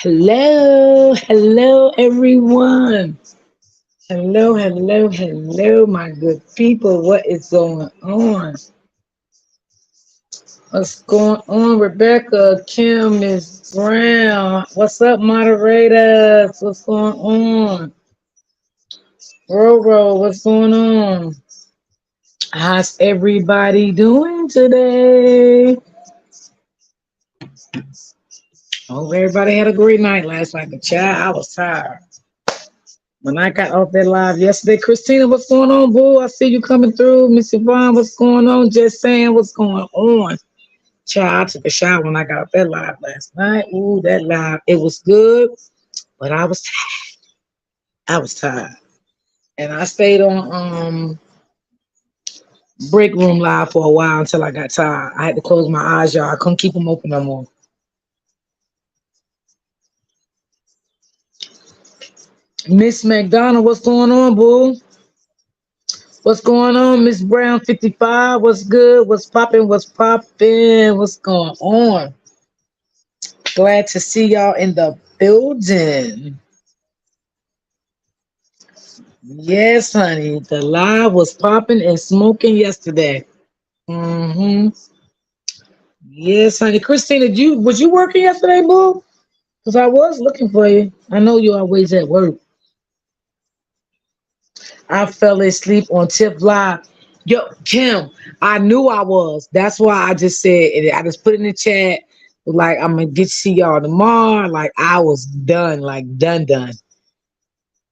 Hello, hello, everyone. Hello, hello, hello, my good people. What is going on? What's going on, Rebecca, Kim, Miss Brown? What's up, moderators? What's going on? Roro, what's going on? How's everybody doing today? Hope everybody had a great night last night. But child, I was tired. When I got off that live yesterday, Christina, what's going on, boo? I see you coming through. Miss Yvonne, what's going on? Just saying, what's going on? Child, I took a shower when I got off that live last night. Ooh, that live, it was good, but I was tired. I was tired. And I stayed on break room live for a while until I got tired. I had to close my eyes, y'all. I couldn't keep them open no more. Miss McDonald, what's going on, boo? What's going on, Miss Brown 55? What's good? What's popping? What's popping? What's going on? Glad to see y'all in the building. Yes, honey. The live was popping and smoking yesterday. Mm-hmm. Yes, honey. Christina, was you working yesterday, boo? Because I was looking for you. I know you always at work. I fell asleep on Tip Live. Yo, Kim, I knew I was. That's why I just said it. I just put in the chat, like, I'm going to get to see y'all tomorrow. Like, I was done, like, done.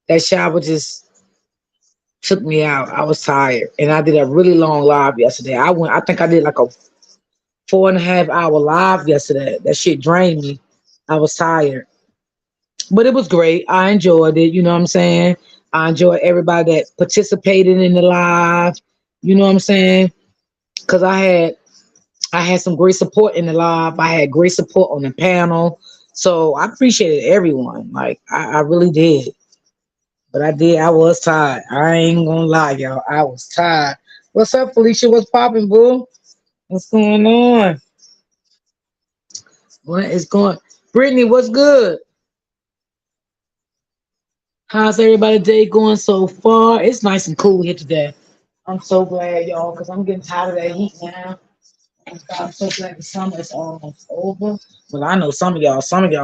That shower just took me out. I was tired. And I did a really long live yesterday. I think I did like a 4.5 hour live yesterday. That shit drained me. I was tired. But it was great. I enjoyed it. You know what I'm saying? I enjoyed everybody that participated in the live. You know what I'm saying? Because I had some great support in the live. I had great support on the panel. So I appreciated everyone. Like I really did. But I was tired. I ain't gonna lie, y'all. I was tired. What's up, Felicia? What's popping, boo? What's going on? What is going Brittany, what's good? How's everybody day going so far? It's nice and cool here today. I'm so glad, y'all, because I'm getting tired of that heat now. I'm so glad the summer is almost over. Well, I know some of y'all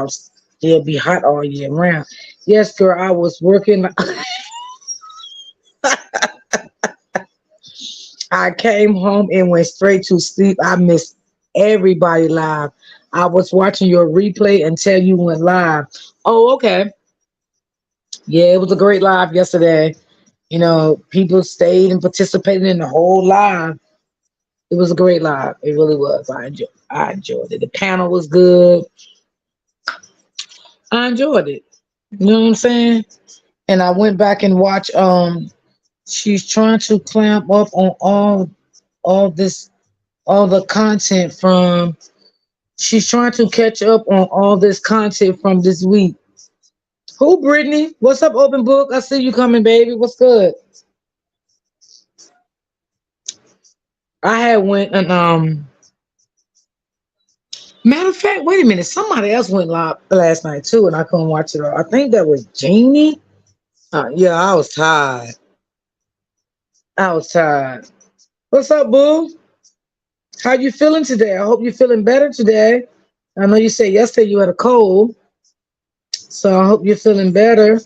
still be hot all year round. Yes, girl, I was working. I came home and went straight to sleep. I missed everybody live. I was watching your replay until you went live. Oh, okay. Yeah, it was a great live yesterday. You know, people stayed and participated in the whole live. It was a great live. It really was. I enjoyed it. The panel was good. I enjoyed it. You know what I'm saying? And I went back and watched she's trying to clamp up on all this all the content from she's trying to catch up on all this content from this week. Who, Brittany? What's up, open book? I see you coming, baby. What's good? I had went and matter of fact, wait a minute. Somebody else went live last night too, and I couldn't watch it all. I think that was Jamie. Yeah, I was tired. I was tired. What's up, boo? How you feeling today? I hope you're feeling better today. I know you said yesterday you had a cold, so I hope you're feeling better.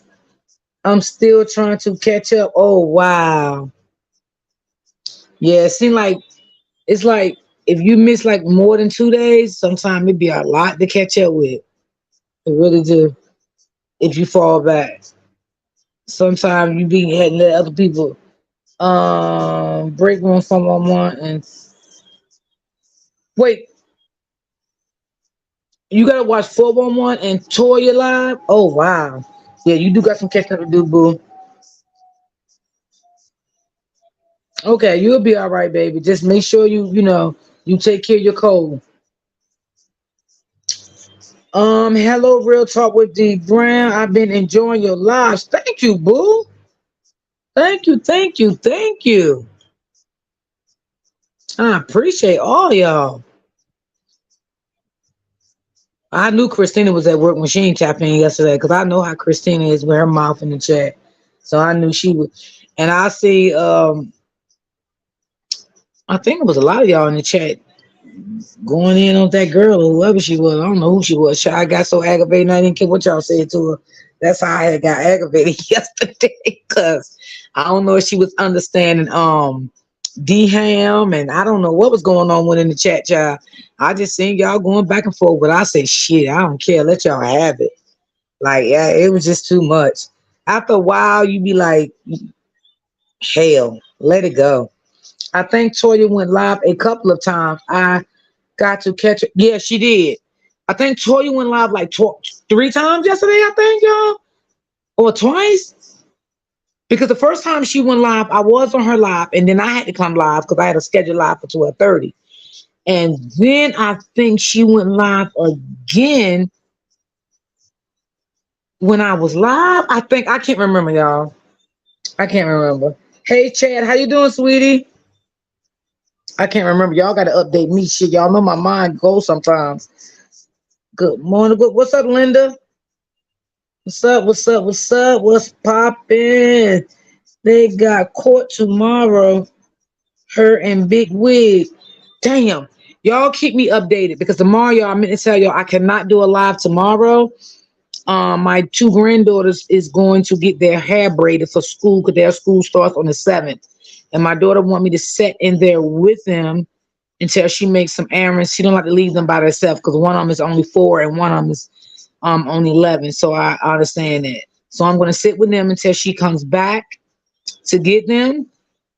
I'm still trying to catch up. Oh wow. Yeah, it seems like it's like if you miss like more than 2 days, sometimes it'd be a lot to catch up with. It really do. If you fall back. Sometimes you be having let other people break room from one and wait, you gotta watch 411 and Toya live. Oh wow. Yeah, you do got some catching up to do, boo. Okay, you'll be all right, baby. Just make sure you take care of your cold. Hello, Real Talk with D Brown. I've been enjoying your lives. Thank you, boo. Thank you. I appreciate all y'all. I knew Christina was at work when she ain't tapped in yesterday because I know how Christina is with her mouth in the chat. So I knew she would. And I see, I think it was a lot of y'all in the chat going in on that girl or whoever she was. I don't know who she was. I got so aggravated I didn't care what y'all said to her. That's how I had got aggravated yesterday because I don't know if she was understanding D-Ham and I don't know what was going on with in the chat, y'all. I just seen y'all going back and forth, but I say shit, I don't care. Let y'all have it. Like, yeah, it was just too much. After a while, you be like, hell, let it go. I think Toya went live a couple of times. I got to catch it. Yeah, she did. I think Toya went live like 3 times yesterday, I think, y'all. Or twice. Because the first time she went live, I was on her live, and then I had to come live because I had a scheduled live for 12:30. And then I think she went live again when I was live. I think I can't remember, y'all. I can't remember. Hey Chad, how you doing, sweetie? I can't remember. Y'all got to update me. Shit, y'all know my mind goes sometimes. Good morning. Good. What's up, Linda? What's up? What's up? What's up? What's poppin'? They got court tomorrow. Her and Big Wig. Damn. Y'all keep me updated because tomorrow, y'all, I meant to tell y'all I cannot do a live tomorrow. My 2 granddaughters is going to get their hair braided for school because their school starts on the 7th. And my daughter want me to sit in there with them until she makes some errands. She don't like to leave them by themselves because one of them is only 4 and one of them is only 11. So I understand that. So I'm going to sit with them until she comes back to get them.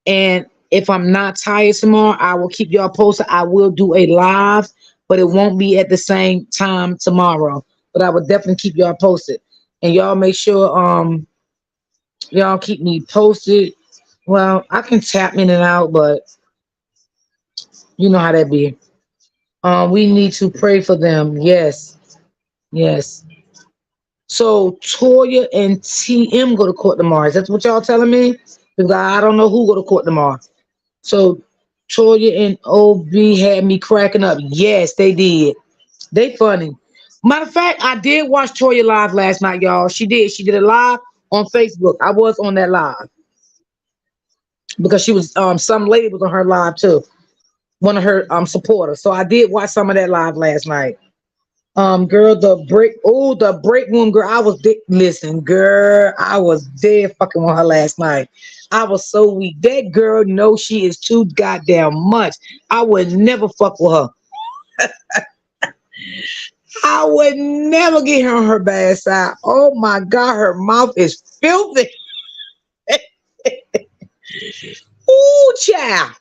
And if I'm not tired tomorrow, I will keep y'all posted. I will do a live, but it won't be at the same time tomorrow. But I will definitely keep y'all posted. And y'all make sure y'all keep me posted. Well, I can tap in and out, but you know how that be. We need to pray for them. Yes. Yes. So Toya and TM go to court tomorrow. That's what y'all telling me? Because I don't know who go to court tomorrow. So Toya and OB had me cracking up. Yes, they did. They funny. Matter of fact, I did watch Toya live last night, y'all. She did. She did a live on Facebook. I was on that live because she was some lady was on her live too. One of her supporters. So I did watch some of that live last night. Girl, the break room girl. Listen, girl, I was dead fucking on her last night. I was so weak. That girl knows she is too goddamn much. I would never fuck with her. I would never get her on her bad side. Oh my god, her mouth is filthy. Ooh, child.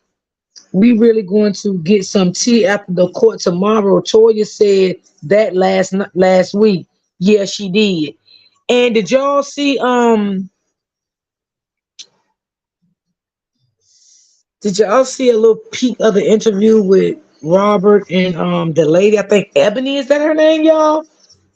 We really going to get some tea after the court tomorrow. Toya said that last week. Yeah, she did. And did y'all see a little peek of the interview with Robert and the lady? I think Ebony, is that her name, y'all?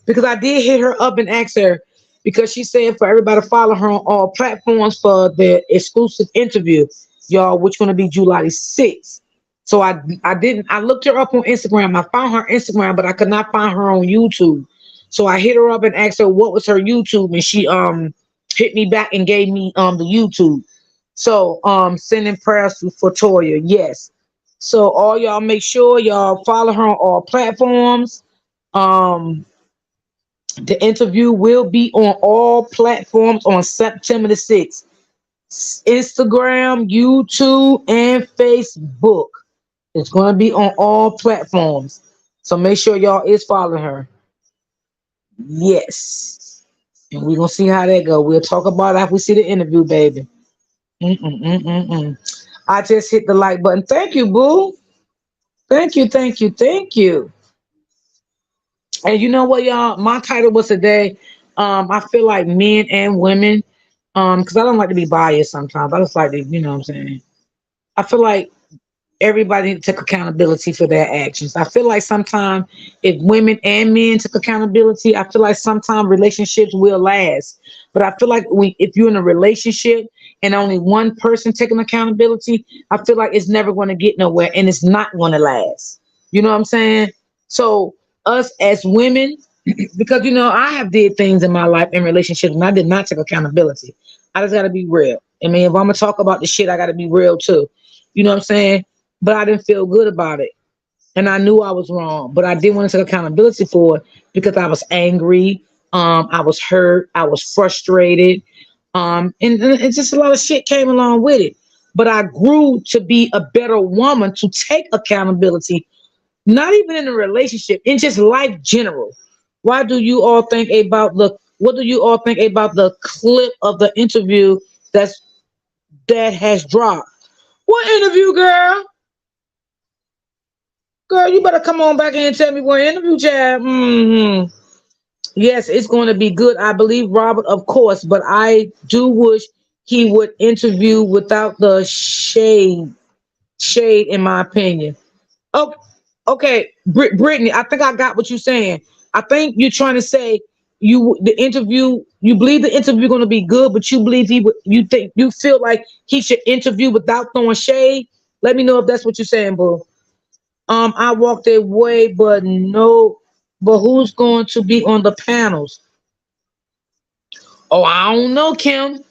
Because I did hit her up and ask her because she said for everybody to follow her on all platforms for the exclusive interview, y'all, which going to be July 6th. So I looked her up on Instagram. I found her Instagram, but I could not find her on YouTube. So I hit her up and asked her what was her YouTube, and she hit me back and gave me the YouTube. So sending prayers for Toya, yes. So all y'all make sure y'all follow her on all platforms. Um the interview will be on all platforms on September the 6th. Instagram, YouTube, and Facebook. It's going to be on all platforms. So make sure y'all is following her. Yes. And we're going to see how that go. We'll talk about it after we see the interview, baby. I just hit the like button. Thank you, boo. Thank you, thank you, thank you. And you know what, y'all? My title was today. I feel like men and women, because I don't like to be biased sometimes. I just like to, you know what I'm saying? I feel like everybody took accountability for their actions. I feel like sometimes if women and men took accountability, I feel like sometimes relationships will last. But I feel like if you're in a relationship and only one person taking accountability, I feel like it's never going to get nowhere and it's not going to last. You know what I'm saying? So us as women, because I have did things in my life in relationships and I did not take accountability. I just gotta be real. I mean, if I'm gonna talk about the shit, I gotta be real too. You know what I'm saying? But I didn't feel good about it. And I knew I was wrong, but I didn't want to take accountability for it because I was angry. I was hurt. I was frustrated. And just a lot of shit came along with it. But I grew to be a better woman to take accountability, not even in a relationship, in just life general. Why do you all think about what do you all think about the clip of the interview that has dropped? What interview, girl? Girl, you better come on back in and tell me what interview, Chad. Yes, it's going to be good. I believe Robert, of course, but I do wish he would interview without the shade, in my opinion. Oh, okay, Brittany, I think I got what you're saying. I think you're trying to say you believe the interview going to be good, but you believe you feel like he should interview without throwing shade. Let me know if that's what you're saying, boo. I walked away, but no, but who's going to be on the panels? Oh, I don't know, Kim.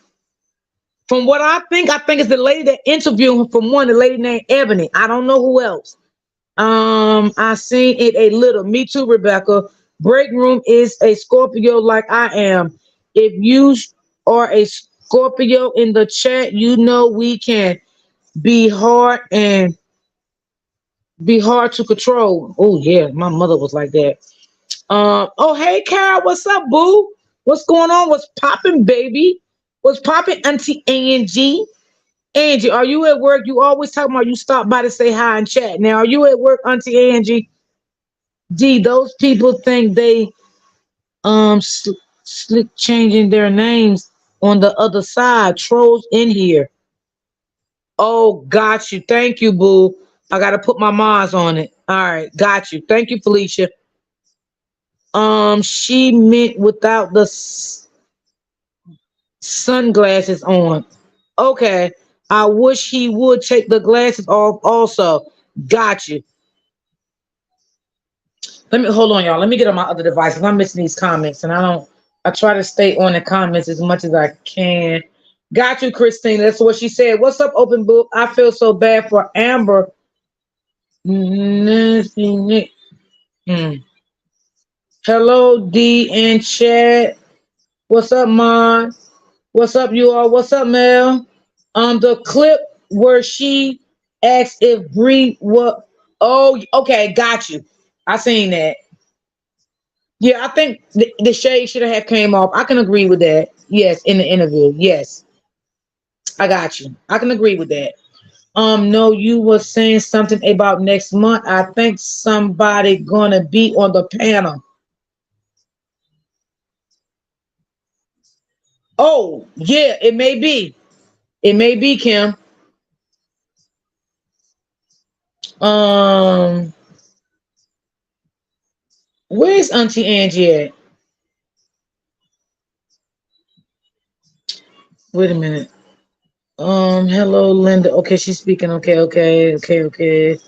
From what I think it's the lady that interviewed him. From one, the lady named Ebony. I don't know who else. I seen it a little. Me too, Rebecca. Break room is a Scorpio like I am. If you are a Scorpio in the chat, you know we can be hard and be hard to control. Oh yeah, my mother was like that. Oh hey Carol, what's up, boo? What's going on? What's popping, baby? What's popping, Auntie Angie? Angie, are you at work? You always talking about you stop by to say hi and chat. Now, are you at work, Auntie Angie? D, those people think they slick changing their names on the other side. Trolls in here. Oh, got you. Thank you, boo. I gotta put my Mars on it. All right, got you. Thank you, Felicia. She meant without the sunglasses on. Okay. I wish he would take the glasses off also. Got you. Let me hold on, y'all. Let me get on my other device. I'm missing these comments, and I try to stay on the comments as much as I can. Got you, Christine. That's what she said. What's up, open book? I feel so bad for Amber. Mm. Hello, D and Chad. What's up, Mon? What's up, you all? What's up, Mel? The clip where she asked if Bree what? Oh, okay, got you. I seen that. Yeah, I think the shade should have came off. I can agree with that. Yes, in the interview. Yes, I got you. I can agree with that. No, you were saying something about next month. I think somebody gonna be on the panel. Oh, yeah, it may be. It may be Kim. Um, where's Auntie Angie at? Wait a minute. Hello, Linda. Okay, she's speaking. Okay.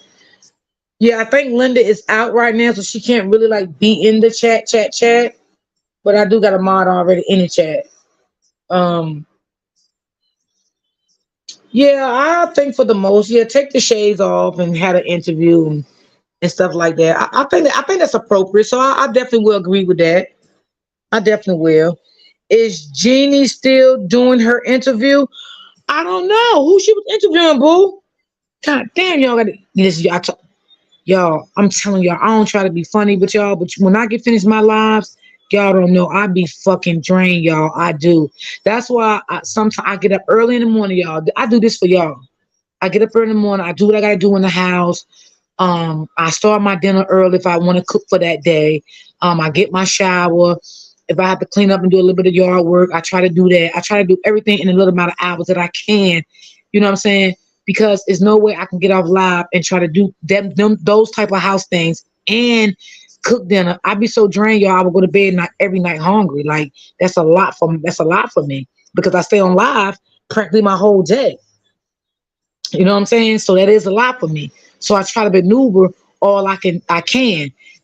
Yeah, I think Linda is out right now, so she can't really like be in the chat. But I do got a mod already in the chat. Um, yeah, I think for the most, yeah, take the shades off and had an interview and stuff like that. I think that's appropriate. So I definitely will agree with that. I definitely will. Is Jeannie still doing her interview? I don't know who she was interviewing, boo. God damn, y'all got this. Y'all, I'm telling y'all, I don't try to be funny with y'all, but when I get finished my lives, y'all don't know I be fucking drained, y'all. I do. That's why sometimes I get up early in the morning, y'all. I do this for y'all. I get up early in the morning. I do what I gotta do in the house. I start my dinner early if I want to cook for that day. I get my shower. If I have to clean up and do a little bit of yard work, I try to do that. I try to do everything in a little amount of hours that I can. You know what I'm saying? Because there's no way I can get off live and try to do those type of house things and cook dinner. I'd be so drained, y'all. I would go to bed every night hungry. Like that's a lot for me because I stay on live practically my whole day. You know what I'm saying? So that is a lot for me. So I try to maneuver all I can.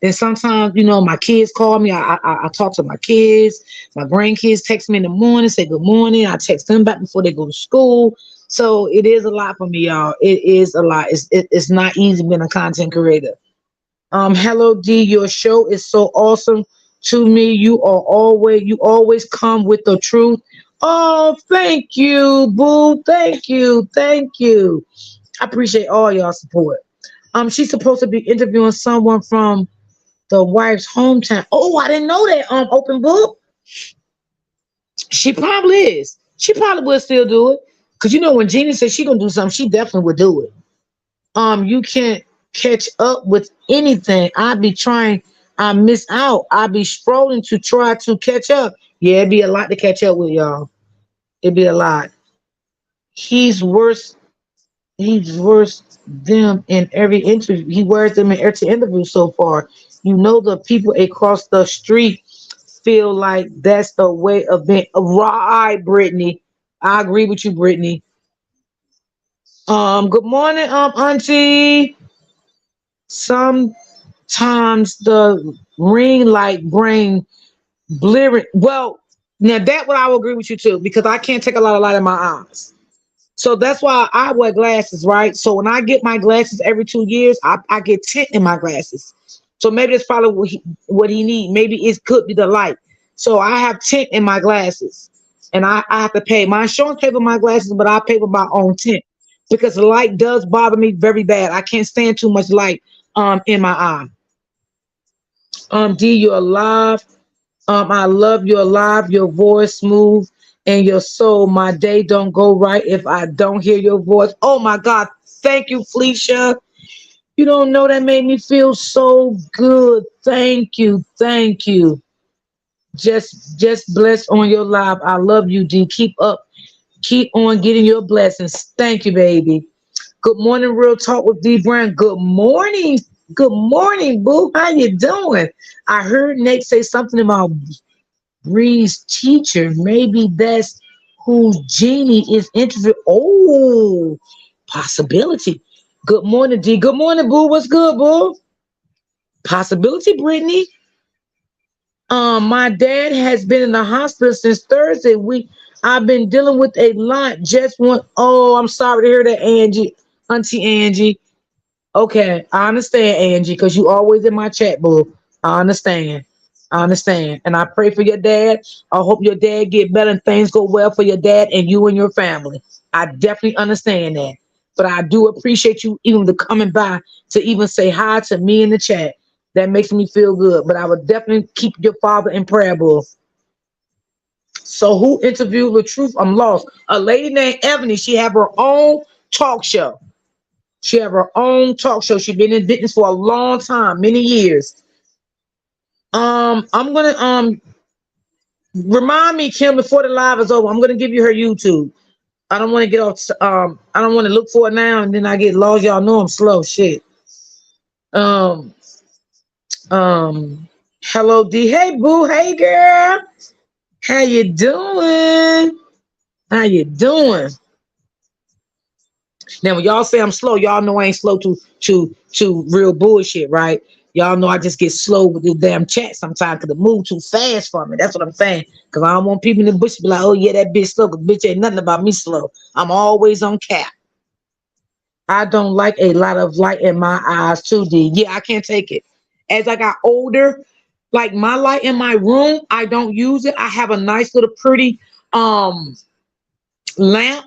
Then sometimes, my kids call me. I talk to my kids. My grandkids text me in the morning, say good morning. I text them back before they go to school. So it is a lot for me, y'all. It is a lot. It's not easy being a content creator. Hello D, your show is so awesome to me. You always come with the truth. Oh, thank you, boo. Thank you. Thank you. I appreciate all y'all support. She's supposed to be interviewing someone from the wife's hometown. Oh, I didn't know that. Open book. She probably is. She probably will still do it. Cause when Jeannie says she gonna do something, she definitely would do it. You can't catch up with anything. I be trying, I miss out. I be scrolling to try to catch up. Yeah, it'd be a lot to catch up with, y'all. It'd be a lot. He's worse. He's worse them in every interview. He wears them in every interview so far. The people across the street feel like that's the way of being. Right, Brittany. I agree with you, Brittany. Good morning, Auntie. Sometimes the ring light brain blurring. Well, now that what I will agree with you too, because I can't take a lot of light in my eyes. So that's why I wear glasses, right? So when I get my glasses every 2 years, I get tint in my glasses. So maybe that's probably what he need. Maybe it could be the light. So I have tint in my glasses, and I have to pay. My insurance pay for my glasses, but I pay for my own tint because the light does bother me very bad. I can't stand too much light in my eye. D, you're alive. I love you alive, your voice smooth and your soul. My day don't go right if I don't hear your voice. Oh my God. Thank you, Felicia. You don't know that made me feel so good. Thank you. Thank you. Just bless on your life. I love you, D. Keep up. Keep on getting your blessings. Thank you, baby. Good morning, Real Talk with D Brown. Good morning. Good morning, boo. How you doing? I heard Nate say something about Bree's teacher. Maybe that's who Jeannie is interested. Oh, possibility. Good morning, D. Good morning, boo. What's good, boo? Possibility, Brittany. My dad has been in the hospital since Thursday. I've been dealing with a lot. Just want. Oh, I'm sorry to hear that, Angie, Auntie Angie. Okay, I understand, Angie, because you always in my chat, boo. I understand. I understand. And I pray for your dad. I hope your dad get better and things go well for your dad and you and your family. I definitely understand that. But I do appreciate you even the coming by to even say hi to me in the chat. That makes me feel good. But I would definitely keep your father in prayer, boo. So who interviewed the truth? I'm lost. A lady named Ebony. She have her own talk show. She have her own talk show. She's been in business for a long time, many years. I'm gonna remind me, Kim, before the live is over. I'm gonna give you her YouTube. I don't want to get off. I don't want to look for it now, and then I get lost. Y'all know I'm slow. Shit. Um. Hello, D. Hey, boo. Hey, girl. How you doing? How you doing? Now, when y'all say I'm slow, y'all know I ain't slow to real bullshit, right? Y'all know I just get slow with this damn chat sometimes because it move too fast for me. That's what I'm saying. Because I don't want people in the bush to be like, oh, yeah, that bitch slow. Because bitch ain't nothing about me slow. I'm always on cap. I don't like a lot of light in my eyes too, D. Yeah, I can't take it. As I got older, like my light in my room, I don't use it. I have a nice little pretty lamp,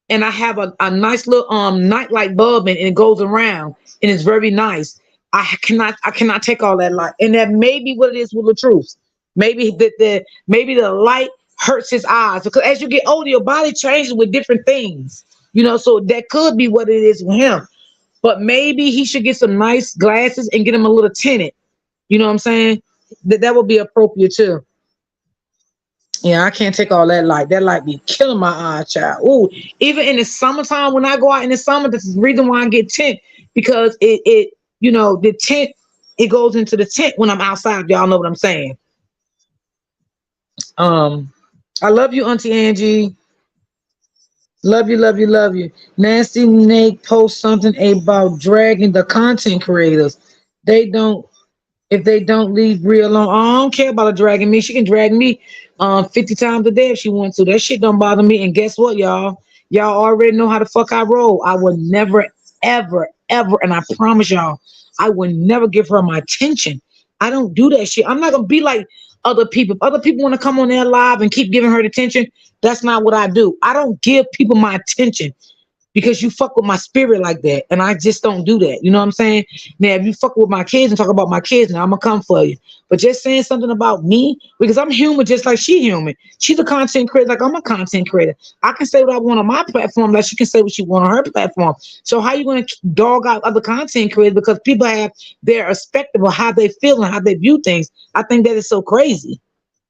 and I have a nice little nightlight bulb, and it goes around, and it's very nice. I cannot take all that light, and that may be what it is with the truth. Maybe the light hurts his eyes because as you get older, your body changes with different things. So that could be what it is with him. But maybe he should get some nice glasses and get him a little tinted. You know what I'm saying? That would be appropriate too. Yeah, I can't take all that light. That light be killing my eye, child. Ooh, even in the summertime when I go out in the summer, this is the reason why I get tint because the tint it goes into the tent when I'm outside. Y'all know what I'm saying. I love you, Auntie Angie. Love you, love you, love you. Nasty Nate post something about dragging the content creators. They don't. If they don't leave Brie alone, I don't care about her dragging me. She can drag me 50 times a day if she wants to. That shit don't bother me. And guess what, y'all? Y'all already know how the fuck I roll. I would never, ever, ever, and I promise y'all, I would never give her my attention. I don't do that shit. I'm not gonna be like other people. If other people want to come on there live and keep giving her the attention, that's not what I do. I don't give people my attention because you fuck with my spirit like that. And I just don't do that. You know what I'm saying? Now, if you fuck with my kids and talk about my kids, now I'm gonna come for you. But just saying something about me, because I'm human just like she human. She's a content creator, like I'm a content creator. I can say what I want on my platform, like she can say what she want on her platform. So how you gonna dog out other content creators because people have their perspective of how they feel and how they view things? I think that is so crazy.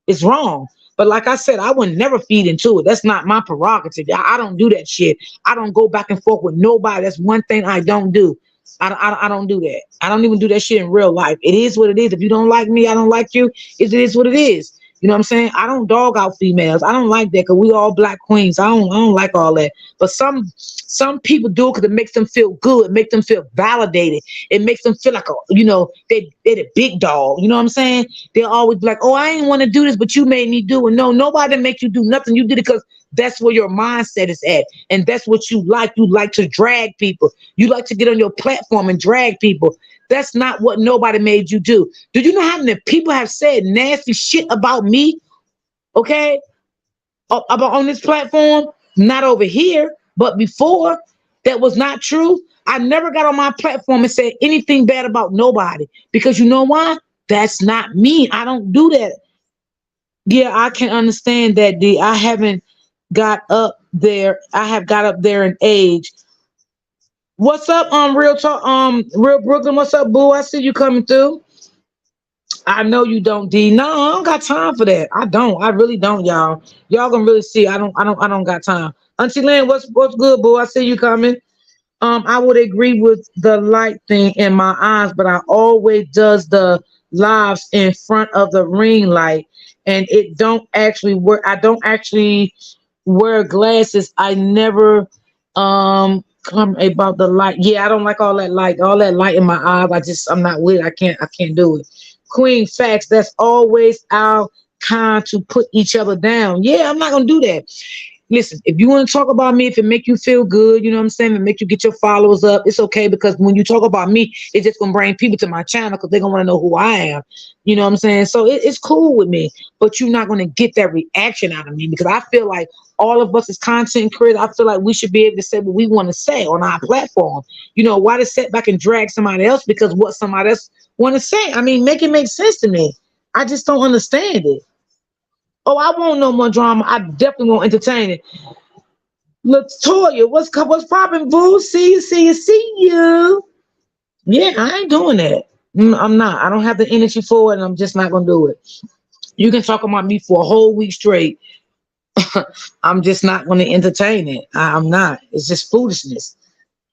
It's wrong. But like I said, I would never feed into it. That's not my prerogative. I don't do that shit. I don't go back and forth with nobody. That's one thing I don't do. I don't do that. I don't even do that shit in real life. It is what it is. If you don't like me, I don't like you. It is what it is. You know what I'm saying? I don't dog out females. I don't like that because we all black queens. I don't like all that. But some people do it because it makes them feel good. It makes them feel validated. It makes them feel like they're the big dog. You know what I'm saying? They'll always be like, oh, I didn't want to do this, but you made me do it. No, nobody didn't make you do nothing. You did it because that's where your mindset is at. And that's what you like. You like to drag people. You like to get on your platform and drag people. That's not what nobody made you do. Do you know how many people have said nasty shit about me? Okay? About on this platform? Not over here, but before. That was not true. I never got on my platform and said anything bad about nobody. Because you know why? That's not me. I don't do that. Yeah, I can understand that, D. I haven't got up there. I have got up there in age. What's up, real talk, real Brooklyn? What's up, boo? I see you coming through. I know you don't, D. No, I don't got time for that. I don't. I really don't, y'all. Y'all gonna really see. I don't got time. Auntie Lynn, what's good, boo? I see you coming. I would agree with the light thing in my eyes, but I always does the lives in front of the ring light, and it don't actually work. I don't actually wear glasses. I never come about the light. Yeah, I don't like all that light in my eyes. I'm not with it. I can't do it. Queen facts, that's always our kind to put each other down. Yeah, I'm not gonna do that. Listen, if you want to talk about me, if it make you feel good, you know what I'm saying, and make you get your followers up, it's okay because when you talk about me, it's just gonna bring people to my channel because they're gonna want to know who I am. You know what I'm saying? So it's cool with me, but you're not gonna get that reaction out of me because I feel like all of us as content creators, I feel like we should be able to say what we want to say on our platform. You know, why to sit back and drag somebody else because what somebody else want to say? I mean, make it make sense to me. I just don't understand it. Oh, I won't no more drama. I definitely won't entertain it. Look, Toya, what's popping, boo? See you. Yeah, I ain't doing that. I'm not. I don't have the energy for it, and I'm just not gonna do it. You can talk about me for a whole week straight. I'm just not gonna entertain it. I'm not. It's just foolishness.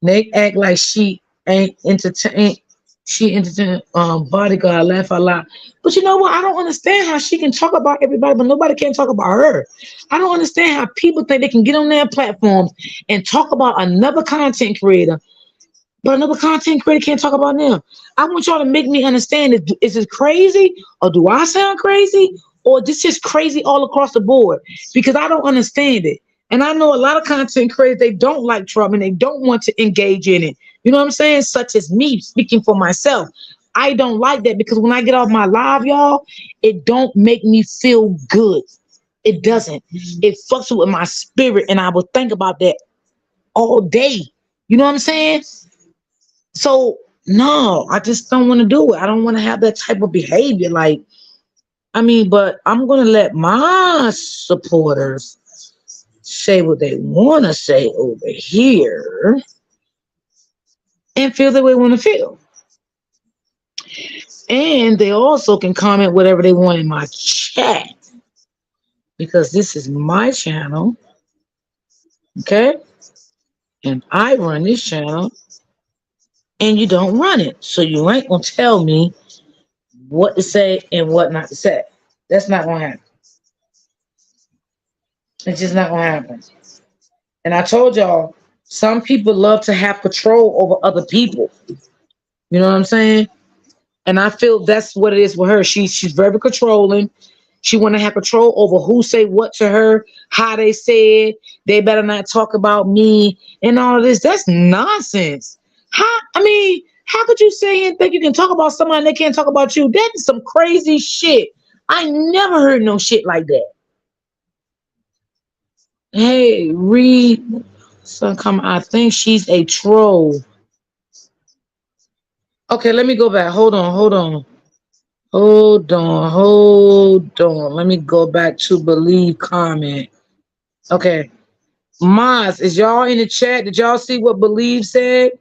They act like she ain't entertain. She entertain bodyguard laugh a lot. But you know what? I don't understand how she can talk about everybody, but nobody can talk about her. I don't understand how people think they can get on their platforms and talk about another content creator, but another content creator can't talk about them. I want y'all to make me understand is it crazy or do I sound crazy? Or this just crazy all across the board? Because I don't understand it. And I know a lot of content creators, they don't like trouble and they don't want to engage in it. You know what I'm saying? Such as me speaking for myself. I don't like that because when I get off my live, y'all, it don't make me feel good. It doesn't. It fucks with my spirit and I will think about that all day. You know what I'm saying? So no, I just don't want to do it. I don't want to have that type of behavior. Like, I mean, but I'm gonna let my supporters say what they want to say over here and feel the way they want to feel. And they also can comment whatever they want in my chat because this is my channel, okay? And I run this channel and you don't run it. So you ain't gonna tell me what to say and what not to say. That's not gonna happen. It's just not gonna happen. And I told y'all, some people love to have control over other people. You know what I'm saying? And I feel that's what it is with her. She's very controlling. She want to have control over who say what to her, how they say it. They better not talk about me and all of this. That's nonsense. How I mean, how could you say and think you can talk about somebody and they can't talk about you? That is some crazy shit. I never heard no shit like that. Hey, read some come. I think she's a troll. Okay, let me go back. Hold on, hold on. Hold on, hold on. Let me go back to believe comment. Okay. Maz, is y'all in the chat? Did y'all see what Believe said?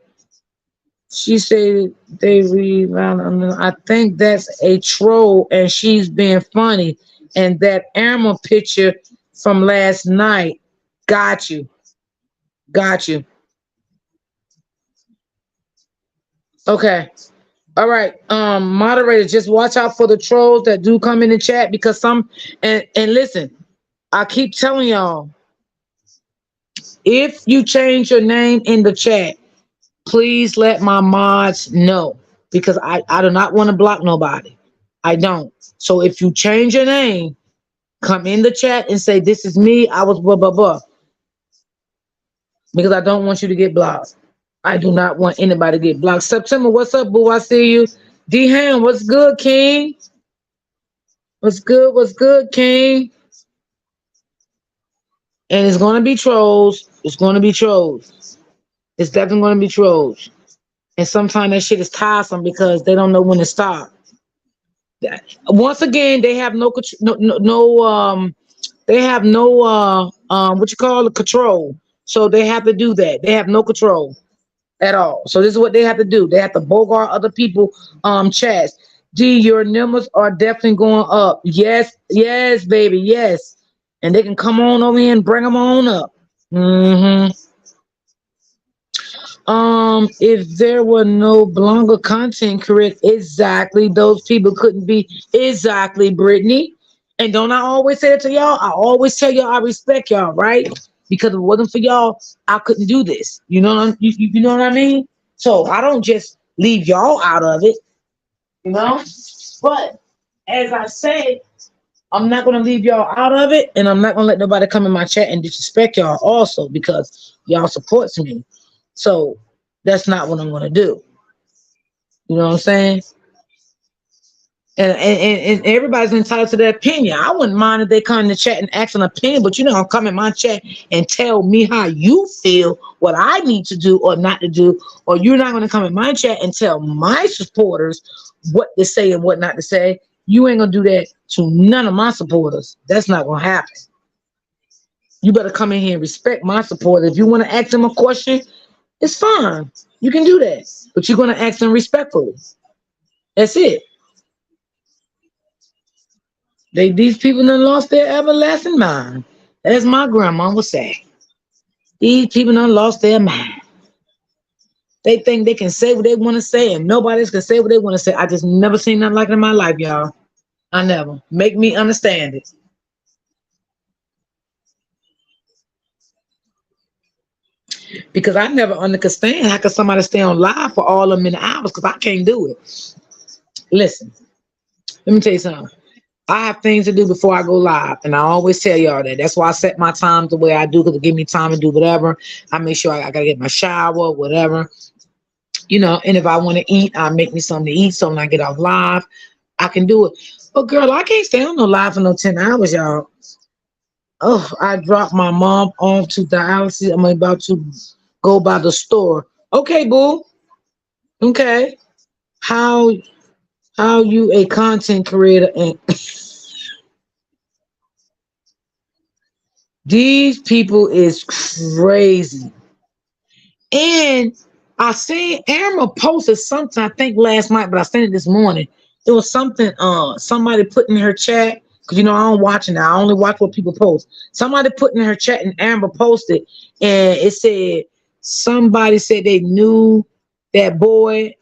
She said they read. I think that's a troll and she's being funny. And that Emma picture from last night. Got you. Got you. Okay. All right. Moderators, just watch out for the trolls that do come in the chat because some and listen, I keep telling y'all, if you change your name in the chat, please let my mods know because I do not want to block nobody. I don't. So if you change your name, come in the chat and say this is me. I was blah blah blah because I don't want you to get blocked. I do not want anybody to get blocked. September, what's up, boo? I see you. D Ham, what's good, King? What's good? What's good, King? And it's gonna be trolls. It's gonna be trolls. It's definitely gonna be trolls. And sometimes that shit is tiresome because they don't know when to stop. Once again, they have no they have no what you call it, control. So they have to do that. They have no control at all. So this is what they have to do. They have to bogart other people chats. D, your numbers are definitely going up. Yes, yes, baby, yes. And they can come on over here and bring them on up. Hmm. If there were no longer content creators, exactly, those people couldn't be exactly Brittany. And don't I always say that to y'all? I always tell y'all I respect y'all, right? Because if it wasn't for y'all, I couldn't do this. You know you know what I mean? So I don't just leave y'all out of it, you know? But as I say, I'm not gonna leave y'all out of it, and I'm not gonna let nobody come in my chat and disrespect y'all also because y'all supports me. So that's not what I'm gonna do. You know what I'm saying? And everybody's entitled to their opinion. I wouldn't mind if they come in the chat and ask an opinion, but you know, come in my chat and tell me how you feel, what I need to do or not to do, or you're not gonna come in my chat and tell my supporters what to say and what not to say. You ain't gonna do that to none of my supporters. That's not gonna happen. You better come in here and respect my supporters. If you want to ask them a question, it's fine. You can do that, but you're gonna ask them respectfully. That's it. These people done lost their everlasting mind. As my grandma would say. These people done lost their mind. They think they can say what they want to say and nobody else can say what they want to say. I just never seen nothing like it in my life, y'all. I never. Make me understand it. Because I never understand how could somebody stay on live for all of many hours because I can't do it. Listen, let me tell you something. I have things to do before I go live, and I always tell y'all that. That's why I set my times the way I do because it give me time to do whatever. I make sure I gotta get my shower, whatever, you know. And if I want to eat, I make me something to eat. So when I get off live, I can do it. But girl, I can't stay on no live for no 10 hours, y'all. Oh, I dropped my mom off to dialysis. I'm about to go by the store. Okay, boo. Okay. How how you a content creator and these people is crazy. And I seen Amber posted something, I think last night, but I seen it this morning. It was something somebody put in her chat. Cause you know I don't watch it now. I only watch what people post. Somebody put in her chat and Amber posted and it said somebody said they knew that boy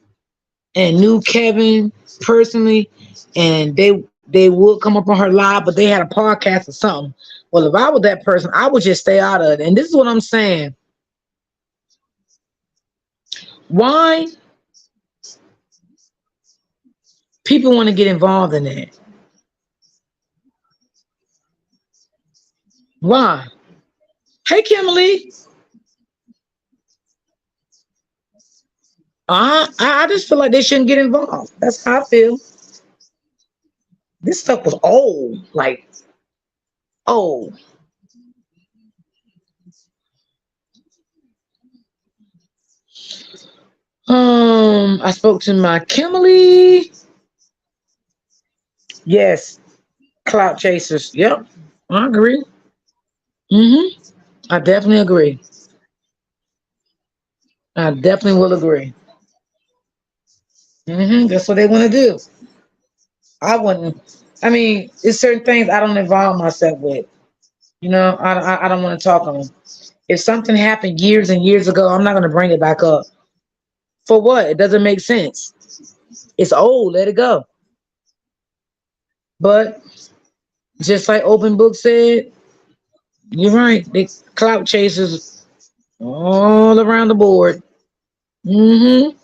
and knew Kevin personally and they would come up on her live, but they had a podcast or something. Well, if I was that person, I would just stay out of it. And this is what I'm saying. Why People want to get involved in that. Why? Hey, Kimberly. I just feel like they shouldn't get involved. That's how I feel. This stuff was old, like old. I spoke to my Kimberly. Yes, clout chasers. Yep, I agree. Mm-hmm. I definitely agree. I definitely will agree. That's what they want to do. I wouldn't. I mean, it's certain things I don't involve myself with. I don't want to talk on them. If something happened years and years ago, I'm not going to bring it back up. For what? It doesn't make sense. It's old. Let it go. But just like Open Book said, you're right. They clout chasers all around the board. Mm-hmm.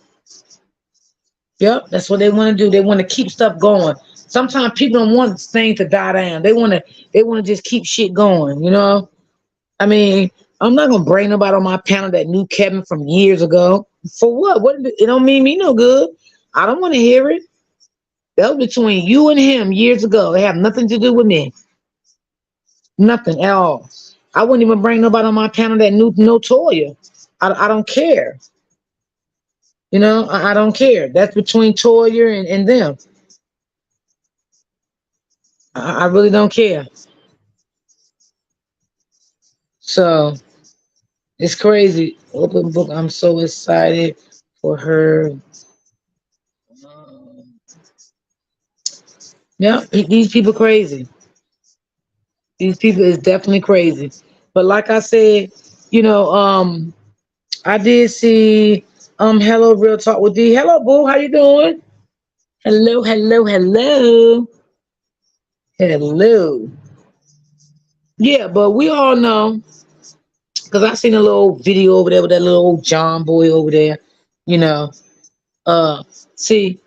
Yep, that's what they want to do. They want to keep stuff going. Sometimes people don't want things to die down. They want to just keep shit going. I mean, I'm not gonna bring nobody on my panel that knew Kevin from years ago. For what? What it don't mean me no good. I don't want to hear it. That was between you and him years ago. It have nothing to do with me. Nothing at all. I wouldn't even bring nobody on my panel that knew no Toya. I don't care. I don't care. That's between Toya and them. I really don't care. So it's crazy. Open book. I'm so excited for her. Yeah, these people crazy. These people is definitely crazy. But like I said, you know, um, I did see hello real talk with D. Hello boo, how you doing? Hello, hello, hello. Hello. Yeah, but we all know because I seen a little video over there with that little old John boy over there. You know, uh, see,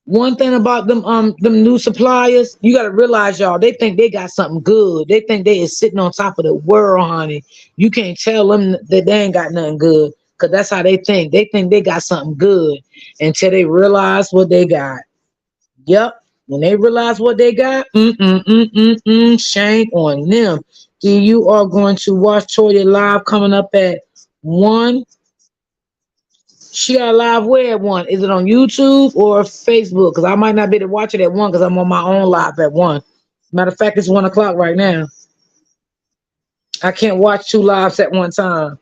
one thing about them new suppliers, you gotta realize y'all, they think they got something good. They think they is sitting on top of the world, honey. You can't tell them that they ain't got nothing good. Cause that's how they think. They think they got something good until they realize what they got. Yep. When they realize what they got, shame on them. You are going to watch Toya live coming up at 1. She got a live where at 1? Is it on YouTube or Facebook? Because I might not be able to watch it at 1 because I'm on my own live at 1. Matter of fact, it's 1 o'clock right now. I can't watch 2 lives at one time.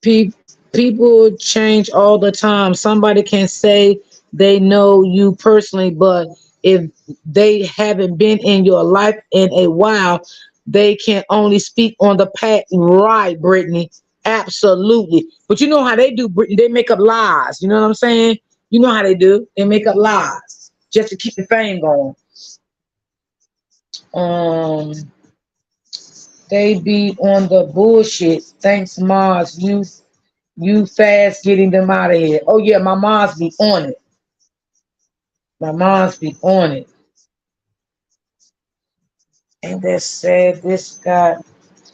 Pe- People change all the time. Somebody can say they know you personally, but if they haven't been in your life in a while, they can only speak on the past. Right, Brittany? Absolutely. But you know how they do, Brittany? They make up lies. You know what I'm saying? You know how they do. They make up lies just to keep the fame going. Um, they be on the bullshit. Thanks, Mars. You fast getting them out of here. Oh yeah, my mom's be on it. My mom's be on it. And they said this got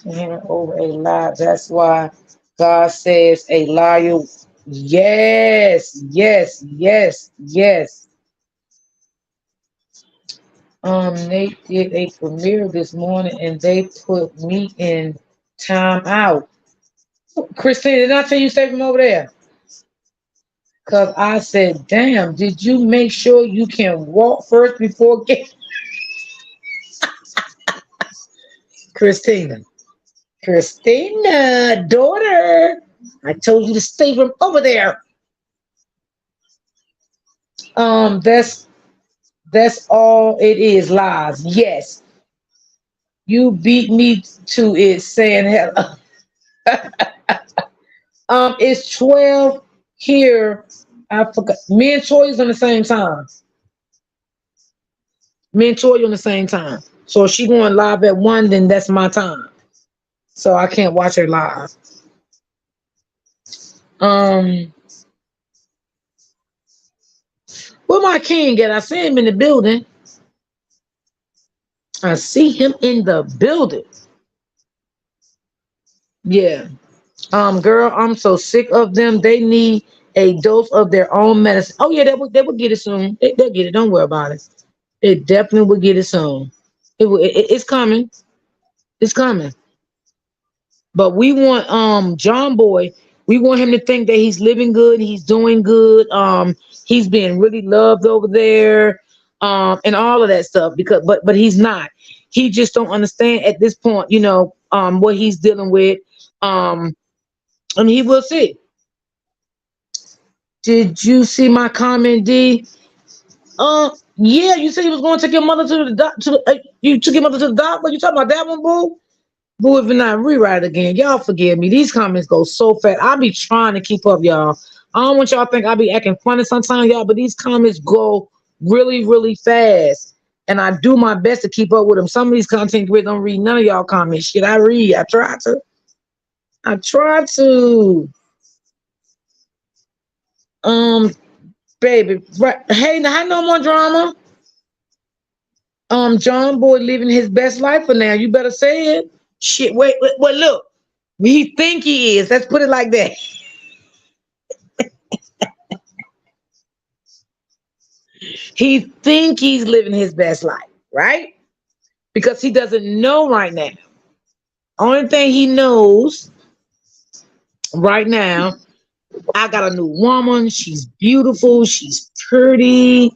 him over a lie. That's why God says a liar. Yes, yes, yes, yes. They did a premiere this morning and they put me in time out. Christine, did I tell you stay from over there? Cause I said, damn, did you make sure you can walk first before get Christina? Christina, daughter, I told you to stay from over there. That's all it is, lies. Yes, you beat me to it, saying hello. It's 12 here. I forgot. Me and Toya's on the same time. Me and Toya on the same time. So if she going live at 1, then that's my time. So I can't watch her live. Um, Where my king at? I see him in the building. I see him in the building. Yeah. Girl, I'm so sick of them. They need a dose of their own medicine. Oh yeah, they will get it soon. They'll get it. Don't worry about it. They definitely will get it soon. It's coming. It's coming. But we want John Boy, we want him to think that he's living good, he's doing good, he's being really loved over there, and all of that stuff. Because but he's not. He just don't understand at this point, what he's dealing with. Um, and he will see. Did you see my comment, D? Yeah, you said you was going to take your mother to the doc. You took your mother to the doctor. You talking about that one, boo? Boo, if not rewrite it again, y'all forgive me. These comments go so fast. I be trying to keep up, y'all. I don't want y'all to think I be acting funny sometimes, y'all, but these comments go really, really fast. And I do my best to keep up with them. Some of these content creators don't read none of y'all comments. Shit, I read. I try to. I try to. Um, baby. Right. Hey, now, I no more drama. John Boy living his best life for now. You better say it. Shit, wait, look. We think he is. Let's put it like that. He think he's living his best life, right? Because he doesn't know right now. Only thing he knows right now, I got a new woman. She's beautiful. She's pretty.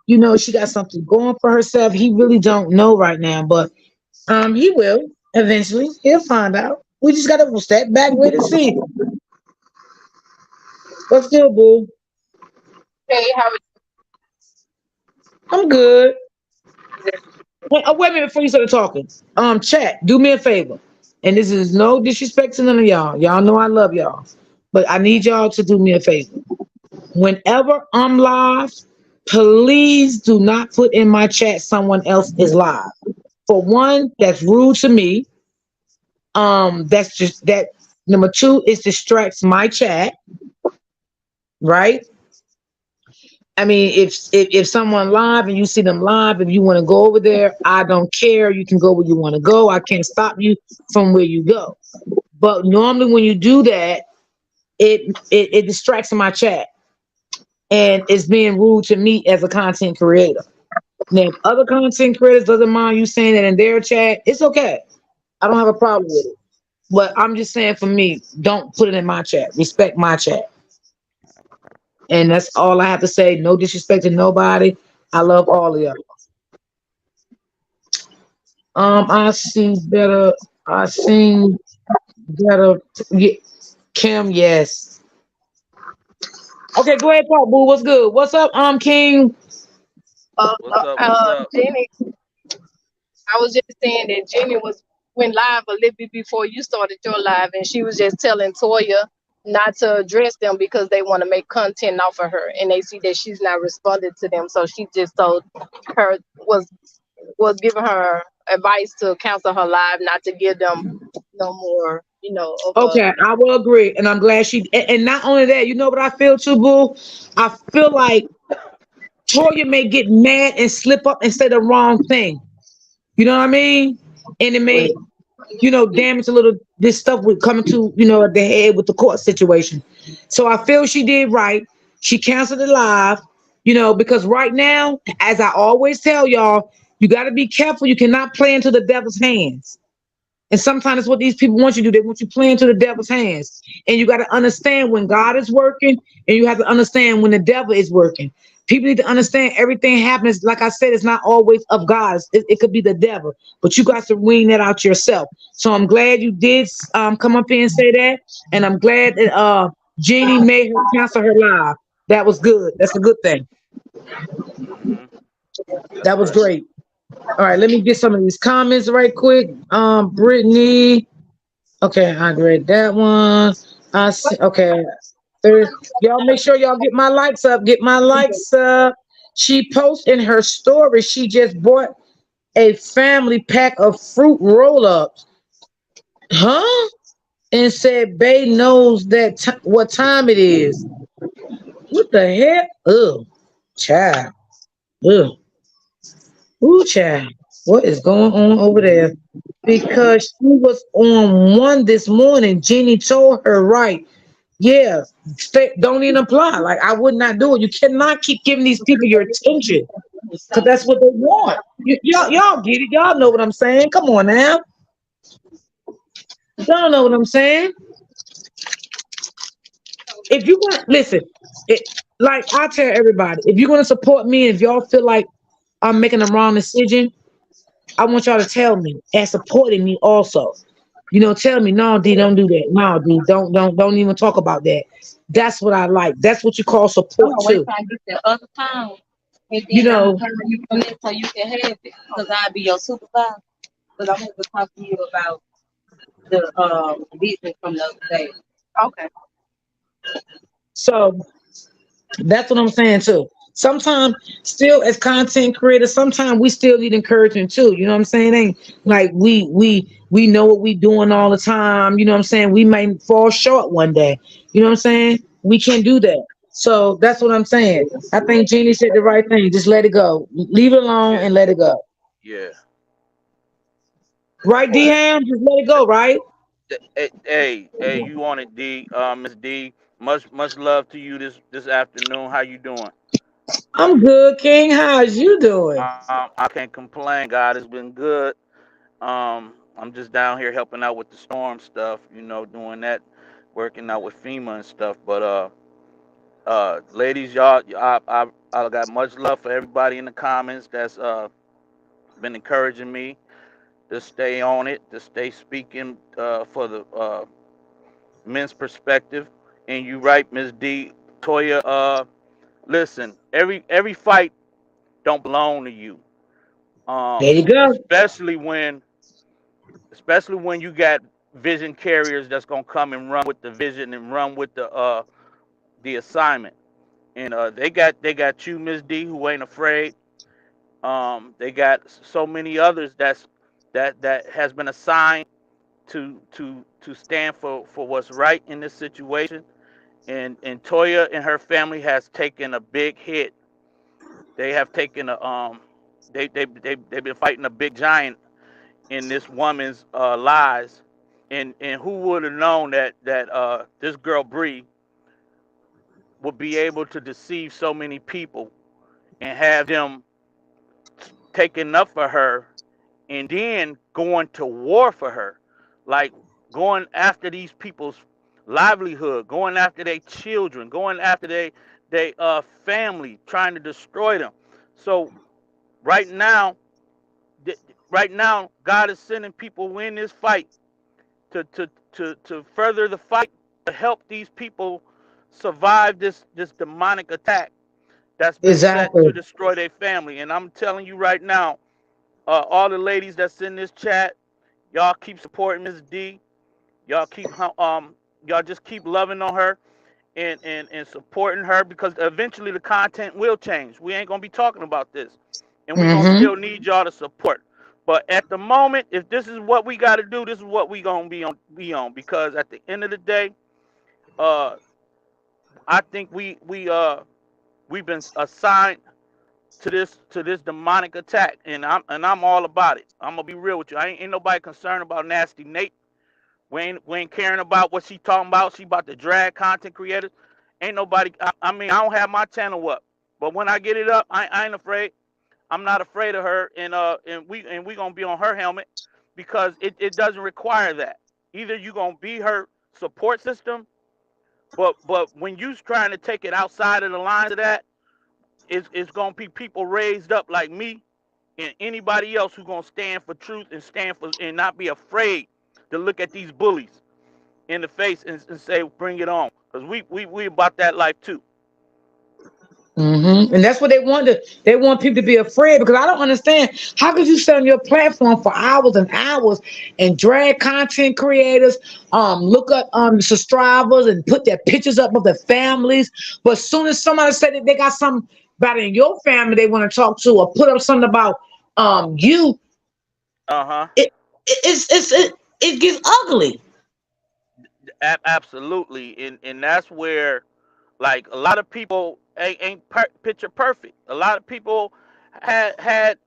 She got something going for herself. He really don't know right now, but he will eventually. He'll find out. We just gotta step back, wait and see. What's still, boo? Hey, how are I'm good. Wait a minute before you start talking. Chat, do me a favor. And this is no disrespect to none of y'all. Y'all know I love y'all. But I need y'all to do me a favor. Whenever I'm live, please do not put in my chat someone else is live. For one, that's rude to me. That's just that. Number two, it distracts my chat, right? I mean, if someone live and you see them live, if you want to go over there, I don't care. You can go where you want to go. I can't stop you from where you go. But normally when you do that, it distracts my chat and it's being rude to me as a content creator. Now, if other content creators doesn't mind you saying that in their chat, it's okay. I don't have a problem with it. But I'm just saying for me, don't put it in my chat. Respect my chat. And that's all I have to say. No disrespect to nobody. I love all of y'all. I see better. I seen better. Yeah, Kim, yes. Okay, go ahead, talk, boo. What's good? What's up, King? What's up? What's up? Jenny? I was just saying that Jenny went live a little bit before you started your live, and she was just telling Toya not to address them because they want to make content off of her, and they see that she's not responding to them. So she just told her was giving her advice to cancel her live, not to give them no more, of Okay, I will agree, and I'm glad she. And not only that, you know what I feel too, boo. I feel like Toya may get mad and slip up and say the wrong thing. You know what I mean? And it may, damage a little. This stuff would come to, at the head with the court situation. So I feel she did right. She canceled it live, because right now, as I always tell y'all, you got to be careful. You cannot play into the devil's hands. And sometimes it's what these people want you to do. They want you playing to the devil's hands. And you got to understand when God is working, and you have to understand when the devil is working. People need to understand everything happens. Like I said, it's not always of God. It could be the devil, but you got to wean that out yourself. So I'm glad you did come up here and say that, and I'm glad that Jeannie made her cancel her live. That was good. That's a good thing. Hmm. That's That was right. great. All right, let me get some of these comments right quick. Brittany. Okay, I read that one. I see. Okay, y'all make sure y'all get my likes up. Get my likes up. She posted in her story. She just bought a family pack of fruit roll-ups, huh? And said, "Bay knows that what time it is." What the heck? Ugh. Child. Ugh. Ooh, child. What is going on over there? Because she was on one this morning. Jeannie told her, right, yeah, don't even apply. Like, I would not do it. You cannot keep giving these people your attention because that's what they want. Y'all get it. Y'all know what I'm saying. Come on now. Y'all know what I'm saying. If you want, listen, it, like I tell everybody, if you're going to support me, if y'all feel like I'm making the wrong decision, I want y'all to tell me and supporting me also. You know, tell me, no, D, don't do that. No, D, don't even talk about that. That's what I like. That's what you call support I'm gonna too. wait till I get that other phone, and You then I'm know, gonna turn you from it so you can have it, because I'll be your supervisor. But I'm gonna talk to you about the business from the other day. Okay. so that's what I'm saying too. Sometimes, still as content creators, sometimes we still need encouragement too. You know what I'm saying? Ain't like we know what we doing all the time. You know what I'm saying? We may fall short one day. You know what I'm saying? We can't do that. So that's what I'm saying. I think Jeannie said the right thing. Just let it go. Leave it alone Yeah. and let it go. Yeah. Right, D Ham? Just let it go, right? Hey, you on it, D? Miss D. Much love to you this afternoon. How you doing? I'm good, King. How's you doing? I can't complain. God has been good. I'm just down here helping out with the storm stuff. Doing that, working out with FEMA and stuff. But ladies, y'all, I got much love for everybody in the comments that's been encouraging me to stay on it, to stay speaking for the men's perspective. And you right, Miss D, Toya. Listen, every fight don't belong to you. There you go. Especially when you got vision carriers that's gonna come and run with the vision and run with the assignment. And they got you, Miss D, who ain't afraid. They got so many others that has been assigned to stand for what's right in this situation. And Toya and her family has taken a big hit. They have taken a they've been fighting a big giant in this woman's lies. And who would have known that this girl Bree would be able to deceive so many people and have them taking up for her and then going to war for her, like going after these people's livelihood, going after their children, going after they family, trying to destroy them. So right now, right now, God is sending people in this fight to further the fight, to help these people survive this demonic attack that's been set to Exactly. destroy their family. And I'm telling you right now, all the ladies that's in this chat, y'all keep supporting Miss D. Y'all y'all just keep loving on her and supporting her, because eventually the content will change. We ain't gonna be talking about this, and we gonna Mm-hmm. still need y'all to support. But at the moment, if this is what we got to do, this is what we gonna be on. Because at the end of the day, uh, I think we've been assigned to this demonic attack, and I'm all about it. I'm gonna be real with you. Ain't nobody concerned about nasty Nate. We ain't caring about what she talking about. She about to drag content creators. Ain't nobody. I mean, I don't have my channel up, but when I get it up, I ain't afraid. I'm not afraid of her, and we gonna be on her helmet, because it doesn't require that. Either you gonna be her support system, but when you's trying to take it outside of the lines of that, it's gonna be people raised up like me and anybody else who gonna stand for truth and stand for and not be afraid to look at these bullies in the face and say, "Bring it on," because we about that life too. And that's what they want to. They want people to be afraid because I don't understand. How could you sit on your platform for hours and hours and drag content creators, look up subscribers and put their pictures up of their families, but as soon as somebody said that they got something about in your family they want to talk to or put up something about you, Uh huh. it it gets ugly. Absolutely, and that's where, like, a lot of people. ain't picture perfect. A lot of people had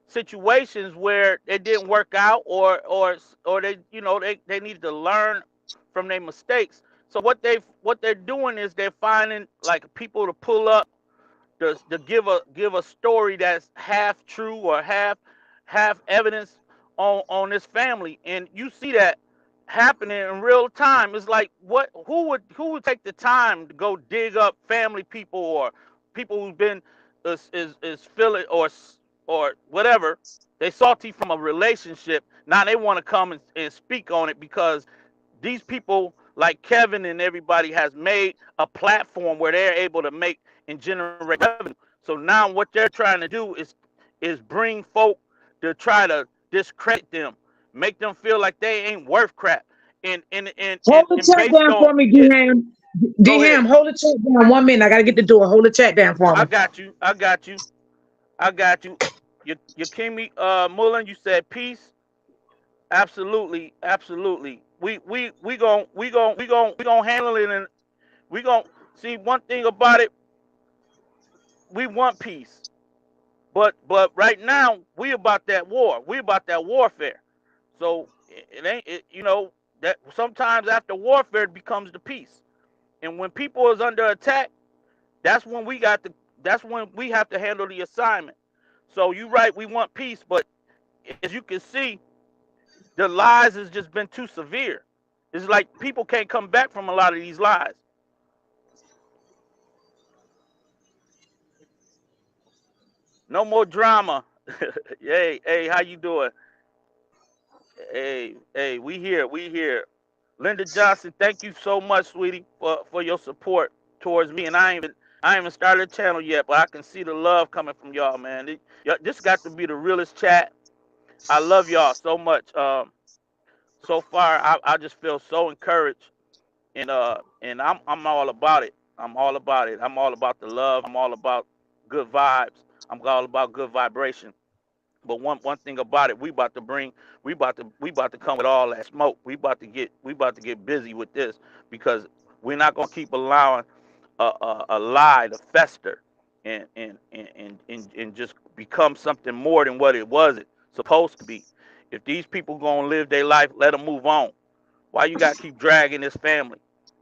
situations where it didn't work out, or they, they needed to learn from their mistakes. So what they're doing is they're finding like people to pull up to give a story that's half true or half evidence on this family, and you see that happening in real time. It's like, what who would take the time to go dig up family people, or people who've been is feeling, or whatever, they salty from a relationship. Now they want to come and speak on it because these people like Kevin and everybody has made a platform where they're able to make and generate revenue. So now what they're trying to do is bring folk to try to discredit them, make them feel like they ain't worth crap. Hold the And chat based down on for me, it, D-Ham. go ahead. D-Ham, hold the chat down 1 minute. I gotta get the door. Hold the chat down for I me. got you. I got you. I got you. You Kimi Mullen, you said peace. Absolutely, absolutely. We gon' handle it, and we gon' see one thing about it. We want peace, but right now we about that war. We about that warfare. So it ain't it, that sometimes after warfare it becomes the peace. And when people is under attack, that's when we got to that's when we have to handle the assignment. So you right, we want peace, but as you can see, the lies has just been too severe. It's like people can't come back from a lot of these lies. No more drama. Hey, how you doing? Hey, we here. Linda Johnson, thank you so much, sweetie, for your support towards me. And I ain't even started a channel yet, but I can see the love coming from y'all, man. This got to be the realest chat. I love y'all so much. So far, I just feel so encouraged, and I'm all about it. I'm all about it. I'm all about the love. I'm all about good vibes. I'm all about good vibration. But one thing about it, we about to come with all that smoke. We about to get busy with this, because we're not gonna keep allowing a lie to fester and just become something more than what it was it supposed to be. If these people gonna live their life, let them move on. Why you gotta keep dragging this family?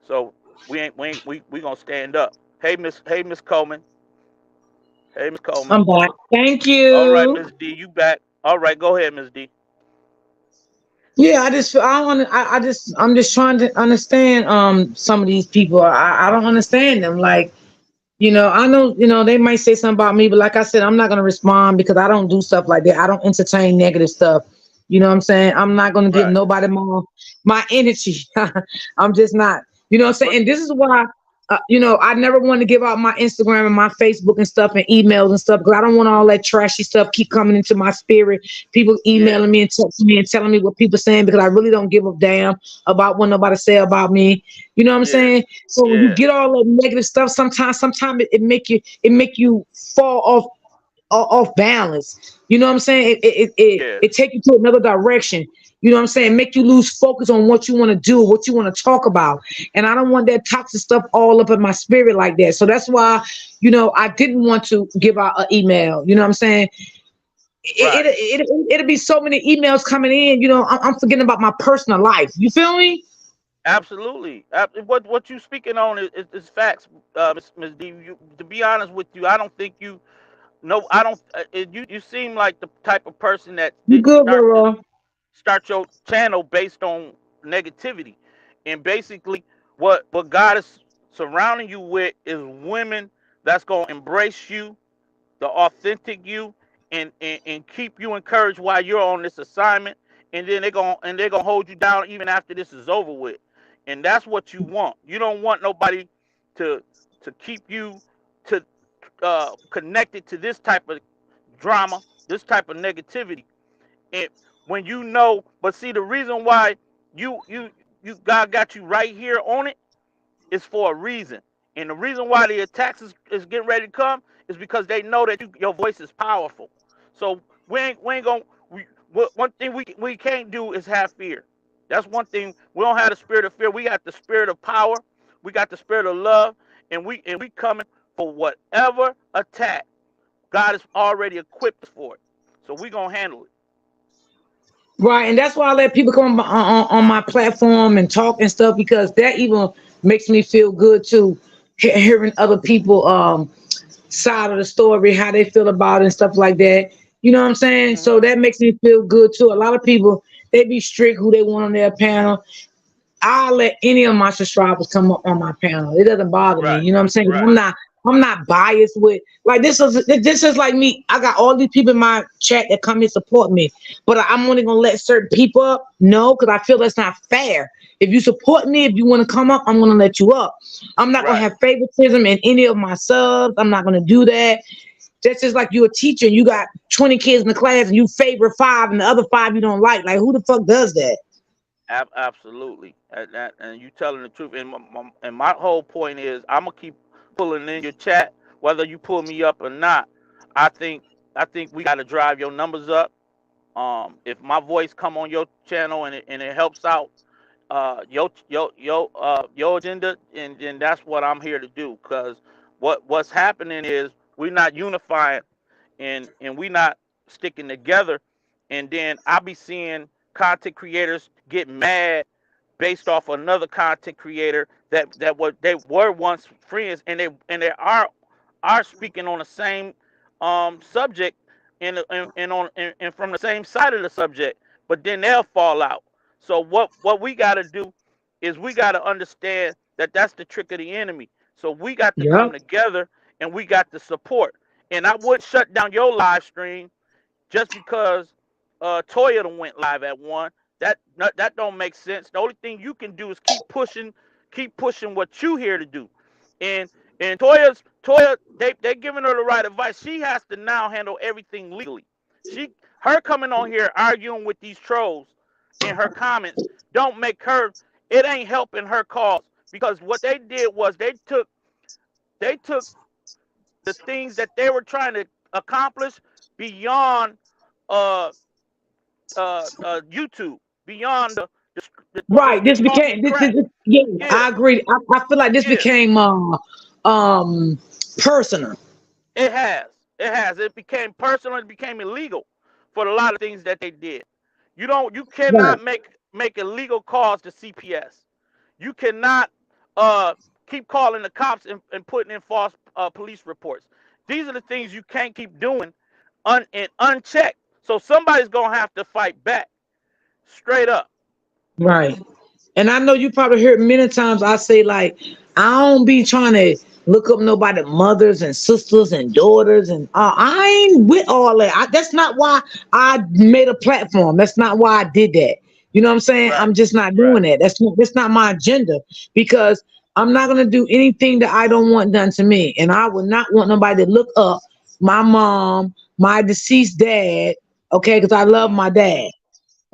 So we gonna stand up. Hey Miss Coleman. Hey Miss Coleman. I'm back. Thank All right, you. Miss D, you back. All right, go ahead, Miss D. Yeah, I don't want to. I'm just trying to understand some of these people. I don't understand them. Like, I know, they might say something about me, but like I said, I'm not gonna respond because I don't do stuff like that. I don't entertain negative stuff. You know what I'm saying? I'm not gonna give Right. nobody my energy. I'm just not. You know what I'm saying? But And this is why. I never want to give out my Instagram and my Facebook and stuff and emails and stuff because I don't want all that trashy stuff keep coming into my spirit. People yeah, emailing me and texting me and telling me what people saying because I really don't give a damn about what nobody say about me. You know what I'm yeah, saying? So when you yeah, get all that negative stuff, sometimes it make you fall off balance. You know what I'm saying? yeah. It take you to another direction. You know what I'm saying? Make you lose focus on what you want to do, what you want to talk about. And I don't want that toxic stuff all up in my spirit like that. So that's why, I didn't want to give out an email. You know what I'm saying? Right. It'll be so many emails coming in. I'm forgetting about my personal life. You feel me? Absolutely. What you speaking on is facts, Miss D. To be honest with you, I don't think you. No, I don't. You seem like the type of person that You didn't good, bro? start your channel based on negativity, and basically what God is surrounding you with is women that's gonna embrace you, the authentic you, and keep you encouraged while you're on this assignment, and then they're gonna hold you down even after this is over with. And that's what you want. You don't want nobody to keep you to connected to this type of drama, this type of negativity. And when but see, the reason why you you God got you right here on it is for a reason. And the reason why the attacks is getting ready to come is because they know that your voice is powerful. So we ain't gonna one thing we can't do is have fear. That's one thing. We don't have the spirit of fear. We got the spirit of power. We got the spirit of love, and we coming. for whatever attack. God has already equipped us for it. So we're going to handle it. Right, and that's why I let people come on my platform and talk and stuff because that even makes me feel good too, hearing other people side of the story, how they feel about it and stuff like that. You know what I'm saying? Hmm. So that makes me feel good too. A lot of people they be strict who they want on their panel. I'll let any of my subscribers come up on my panel. It doesn't bother me. Right, You know what I'm saying? right, I'm not biased with like this is like me. I got all these people in my chat that come and support me, but I'm only gonna let certain people up. No, because I feel that's not fair. If you support me, if you want to come up, I'm gonna let you up. I'm not gonna right. have favoritism in any of my subs. I'm not gonna do that. That's just like you're a teacher and you got 20 kids in the class and you favor five and the other five you don't like. Like who the fuck does that? Absolutely. And you telling the truth. And my whole point is I'm going to keep pulling in your chat, whether you pull me up or not. I think I think we got to drive your numbers up. If my voice come on your channel and it helps out your agenda, and then that's what I'm here to do. Because what's happening is we're not unifying, and we not sticking together. And then I be seeing content creators get mad based off another content creator they were once friends, and they are speaking on the same subject, and from the same side of the subject, but then they'll fall out. So what we got to do is we got to understand that that's the trick of the enemy. So we got to Yep. come together, and we got to support. And I wouldn't shut down your live stream just because Toya done went live at one. That don't make sense. The only thing you can do is keep pushing what you here to do. And Toya, they giving her the right advice. She has to now handle everything legally. Her coming on here arguing with these trolls in her comments don't make her. It ain't helping her cause, because what they did was they took the things that they were trying to accomplish beyond uh YouTube, beyond Right. the This smoking became crack. yeah, Yeah, I agree. I feel like this yeah. became um personal. It has. It has. It became personal. It became illegal for a lot of things that they did. You Right. cannot make illegal calls to CPS. You cannot uh keep calling the cops and putting in false police reports. These are the things you can't keep doing and unchecked. So somebody's gonna have to fight back, straight up. Right. And I know you probably heard many times I say like I don't be trying to look up nobody mothers and sisters and daughters and I ain't with all that. That's not why I made a platform. That's not why I did that. You know what I'm saying? Right. I'm just not Right. doing that. That's not my agenda because I'm not gonna do anything that I don't want done to me. And I would not want nobody to look up my mom, my deceased dad, okay, because I love Mhm. my dad,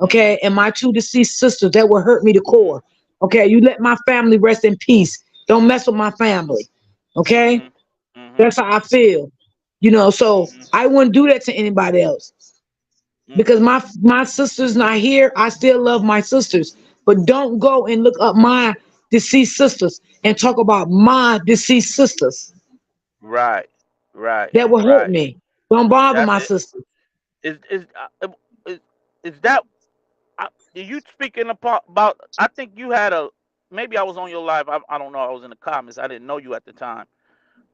Mhm. okay, and my two deceased sisters that will hurt me to Mhm. core. Okay, you let my family rest in peace. Don't mess with my family. Okay, Mhm. Mhm. that's how I feel. So Mhm. I wouldn't do that to anybody else because Mhm. my sister's not here. I still love my sisters, but don't go and look up my deceased sisters and talk about my deceased sisters. Right. Right. That will hurt Right. me. Don't bother That my sisters. is is that you speaking about? I think you had a, maybe I was on your live. I don't know. I was in the comments. I didn't know you at the time.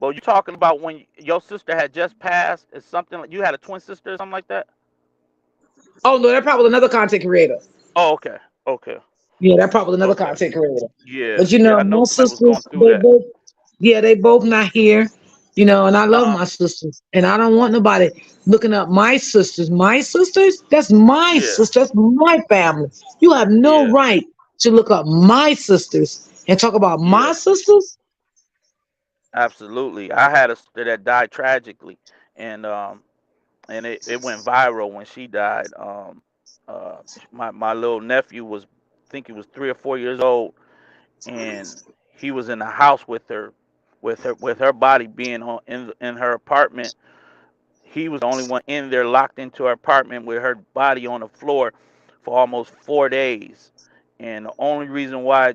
But you talking about when your sister had just passed? Is something like you had a twin sister or something like that? Oh no, they're probably another content creator. Oh, okay. Okay. Yeah, they're probably another Okay. content creator. Yeah. But Yeah. I know my somebody was going sisters, through they that. both, yeah, they both not here. And I love Uh. my sisters, and I don't want nobody looking up my sisters. My sisters, that's my Yeah. sister, that's my family. You have no Yeah. right to look up my sisters and talk about my Yeah. sisters. Absolutely. I had a sister that died tragically, and it went viral when she died. My little nephew was, I think he was 3 or 4 years old, and he was in the house with her body being in her apartment. He was the only one in there, locked into her apartment with her body on the floor for almost 4 days. And the only reason why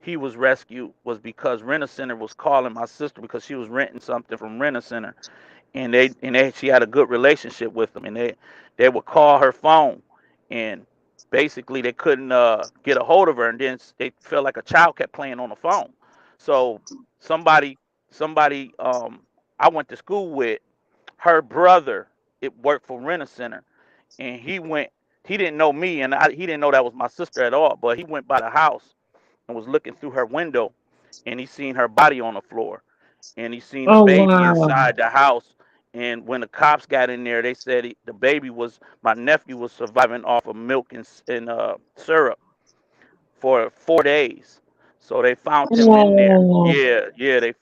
he was rescued was because Rent a Center was calling my sister because she was renting something from Rent a Center, and they she had a good relationship with them, and they would call her phone, and basically they couldn't get a hold of her, and then they felt like a child kept playing on the phone. So somebody somebody I went to school with, her brother, it worked for Rent a Center, and he didn't know me, and he didn't know that was my sister at all, but he went by the house and was looking through her window, and he seen her body on the floor, and he seen the Oh baby wow. inside the house. And when the cops got in there, they said the baby was, my nephew was surviving off of milk and syrup for 4 days. So they found him in there. Oh, Yeah,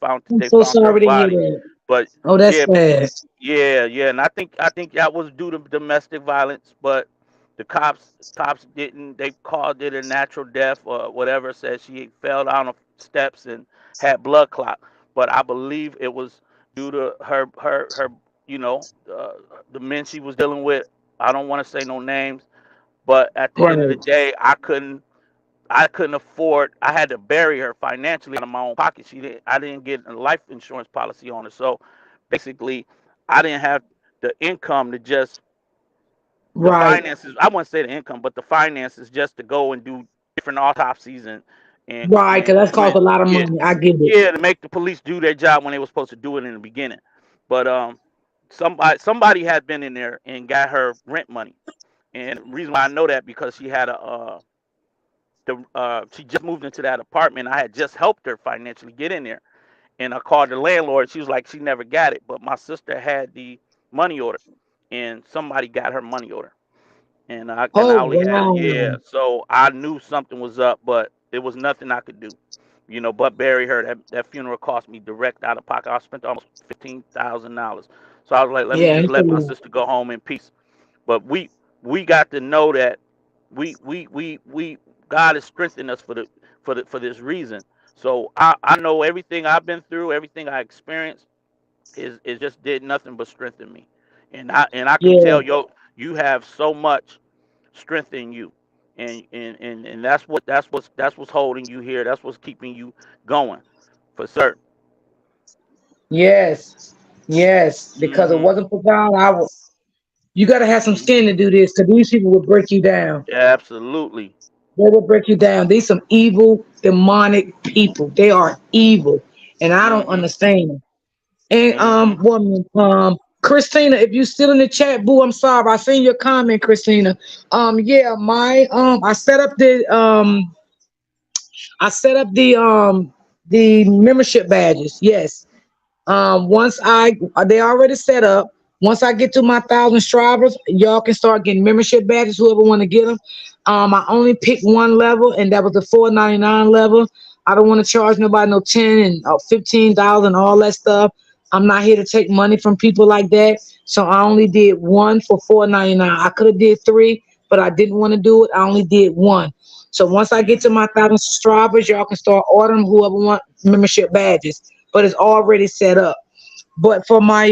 I'm they so found her sorry to hear body. that. But Oh, that's yeah, sad. yeah, and I think that was due to domestic violence, but the cops didn't. They called it a natural death or whatever. Said she fell down the steps and had blood clot, but I believe it was due to her the men she was dealing with. I don't want to say no names, but at the end of the Right, day, I couldn't afford. I had to bury her financially out of my own pocket. I didn't get a life insurance policy on her, so basically, I didn't have the income to just the right, finances. I wouldn't say the income, but the finances just to go and do different autopsies right. Cause that's cost when a lot of yeah money. I get it. yeah to make the police do their job when they were supposed to do it in the beginning. But somebody had been in there and got her rent money, and the reason why I know that because she had she just moved into that apartment. I had just helped her financially get in there, and I called the landlord. She was like, she never got it, but my sister had the money order, and somebody got her money order, and I Oh only had wow. so I knew something was up, but there was nothing I could do, but bury her. That funeral cost me direct out of pocket. I spent almost $15,000, so I was like, let me Yeah, just it's a let my lot. sister go home in peace. But we got to know that we God has strengthened us for this reason. So I know everything I've been through, everything I experienced is just did nothing but strengthen me. And I can Yeah, tell you have so much strength in you. And that's what's holding you here. That's what's keeping you going for certain. yes, yes. Because it Mhm. wasn't for God, I would. You got to have some Mhm. skin to do this. Cause these people will break you down. Absolutely. They will break you down. These some evil, demonic people. They are evil, and I don't Mhm. understand. And Mhm. woman, Christina, if you still in the chat, boo, I'm sorry. I seen your comment, Christina. Yeah, my I set up the membership badges. Yes. Once they already set up. Once I get to my 1,000 subscribers, y'all can start getting membership badges. Whoever want to get them. I only picked one level, and that was the 4.99 level. I don't want to charge nobody no 10 and 15,000 all that stuff. I'm not here to take money from people like that. So I only did one for 4.99. I could have did three, but I didn't want to do it. I only did one. So once I get to Mhm. my 1,000 subscribers, y'all can start ordering whoever want membership badges. But it's already set up. But for my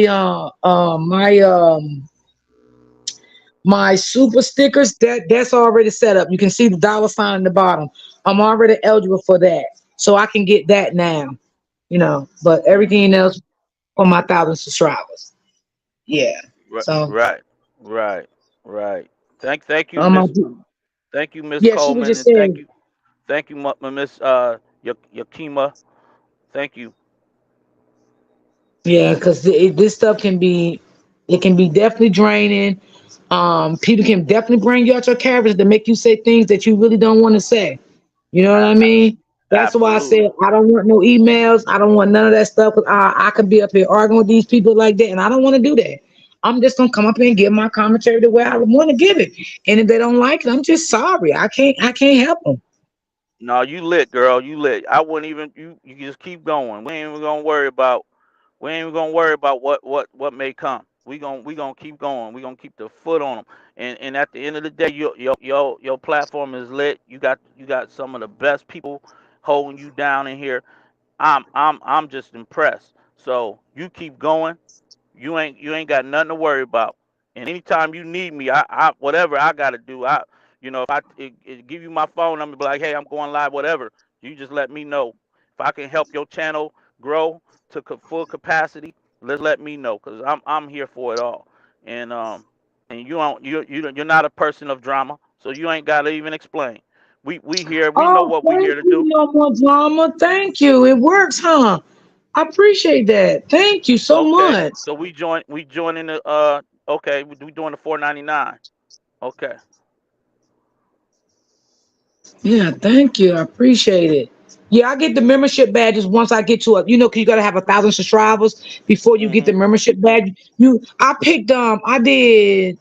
super stickers, that's already set up. You can see the dollar sign in the bottom. I'm already eligible for that, so I can get that now. But everything Mhm. else for my 1,000 subscribers. Yeah. Right. So Right. Right. Right. Thank you, um, I, Thank you, Miss yeah, she was Coleman, just and thank saying. you, Miss Yakima. Thank you. Yeah, because this stuff it can be definitely draining. People can definitely bring you out your characters to make you say things that you really don't want to say. You know what I A- mean? That's why I Absolutely. said I don't want no emails. I don't want none of that stuff. 'Cause I could be up here arguing with these people like that, and I don't want to do that. I'm just gonna come up here and give my commentary the way I want to give it. And if they don't like it, I'm just sorry. I can't help them. No, you lit, girl. You lit. I wouldn't even. You just keep going. We ain't even gonna worry about. We ain't even gonna worry about what may come. We gonna keep going. We gonna keep the foot on them. And at the end of the day, your platform is lit. You got some of the best people holding you down in here. I'm just impressed. So you keep going. You ain't got nothing to worry about. And anytime you need me, I whatever I gotta do, if I give you my phone number, be like, hey, I'm going live, whatever. You just let me know if I can help your channel grow to full capacity. Let me know, cause I'm here for it all. And you don't you're not a person of drama, so you ain't gotta even explain. We here. We know Oh, what we thank here to you. do. No more drama. Thank you. It works, huh? I appreciate that. Thank you so Okay. much. So we joining the okay, we doing the 4.99. Okay. Yeah, thank you. I appreciate it. Yeah, I get the membership badges once I get to a, cause you gotta have 1,000 subscribers before you get the Mhm. membership badge. I picked, I did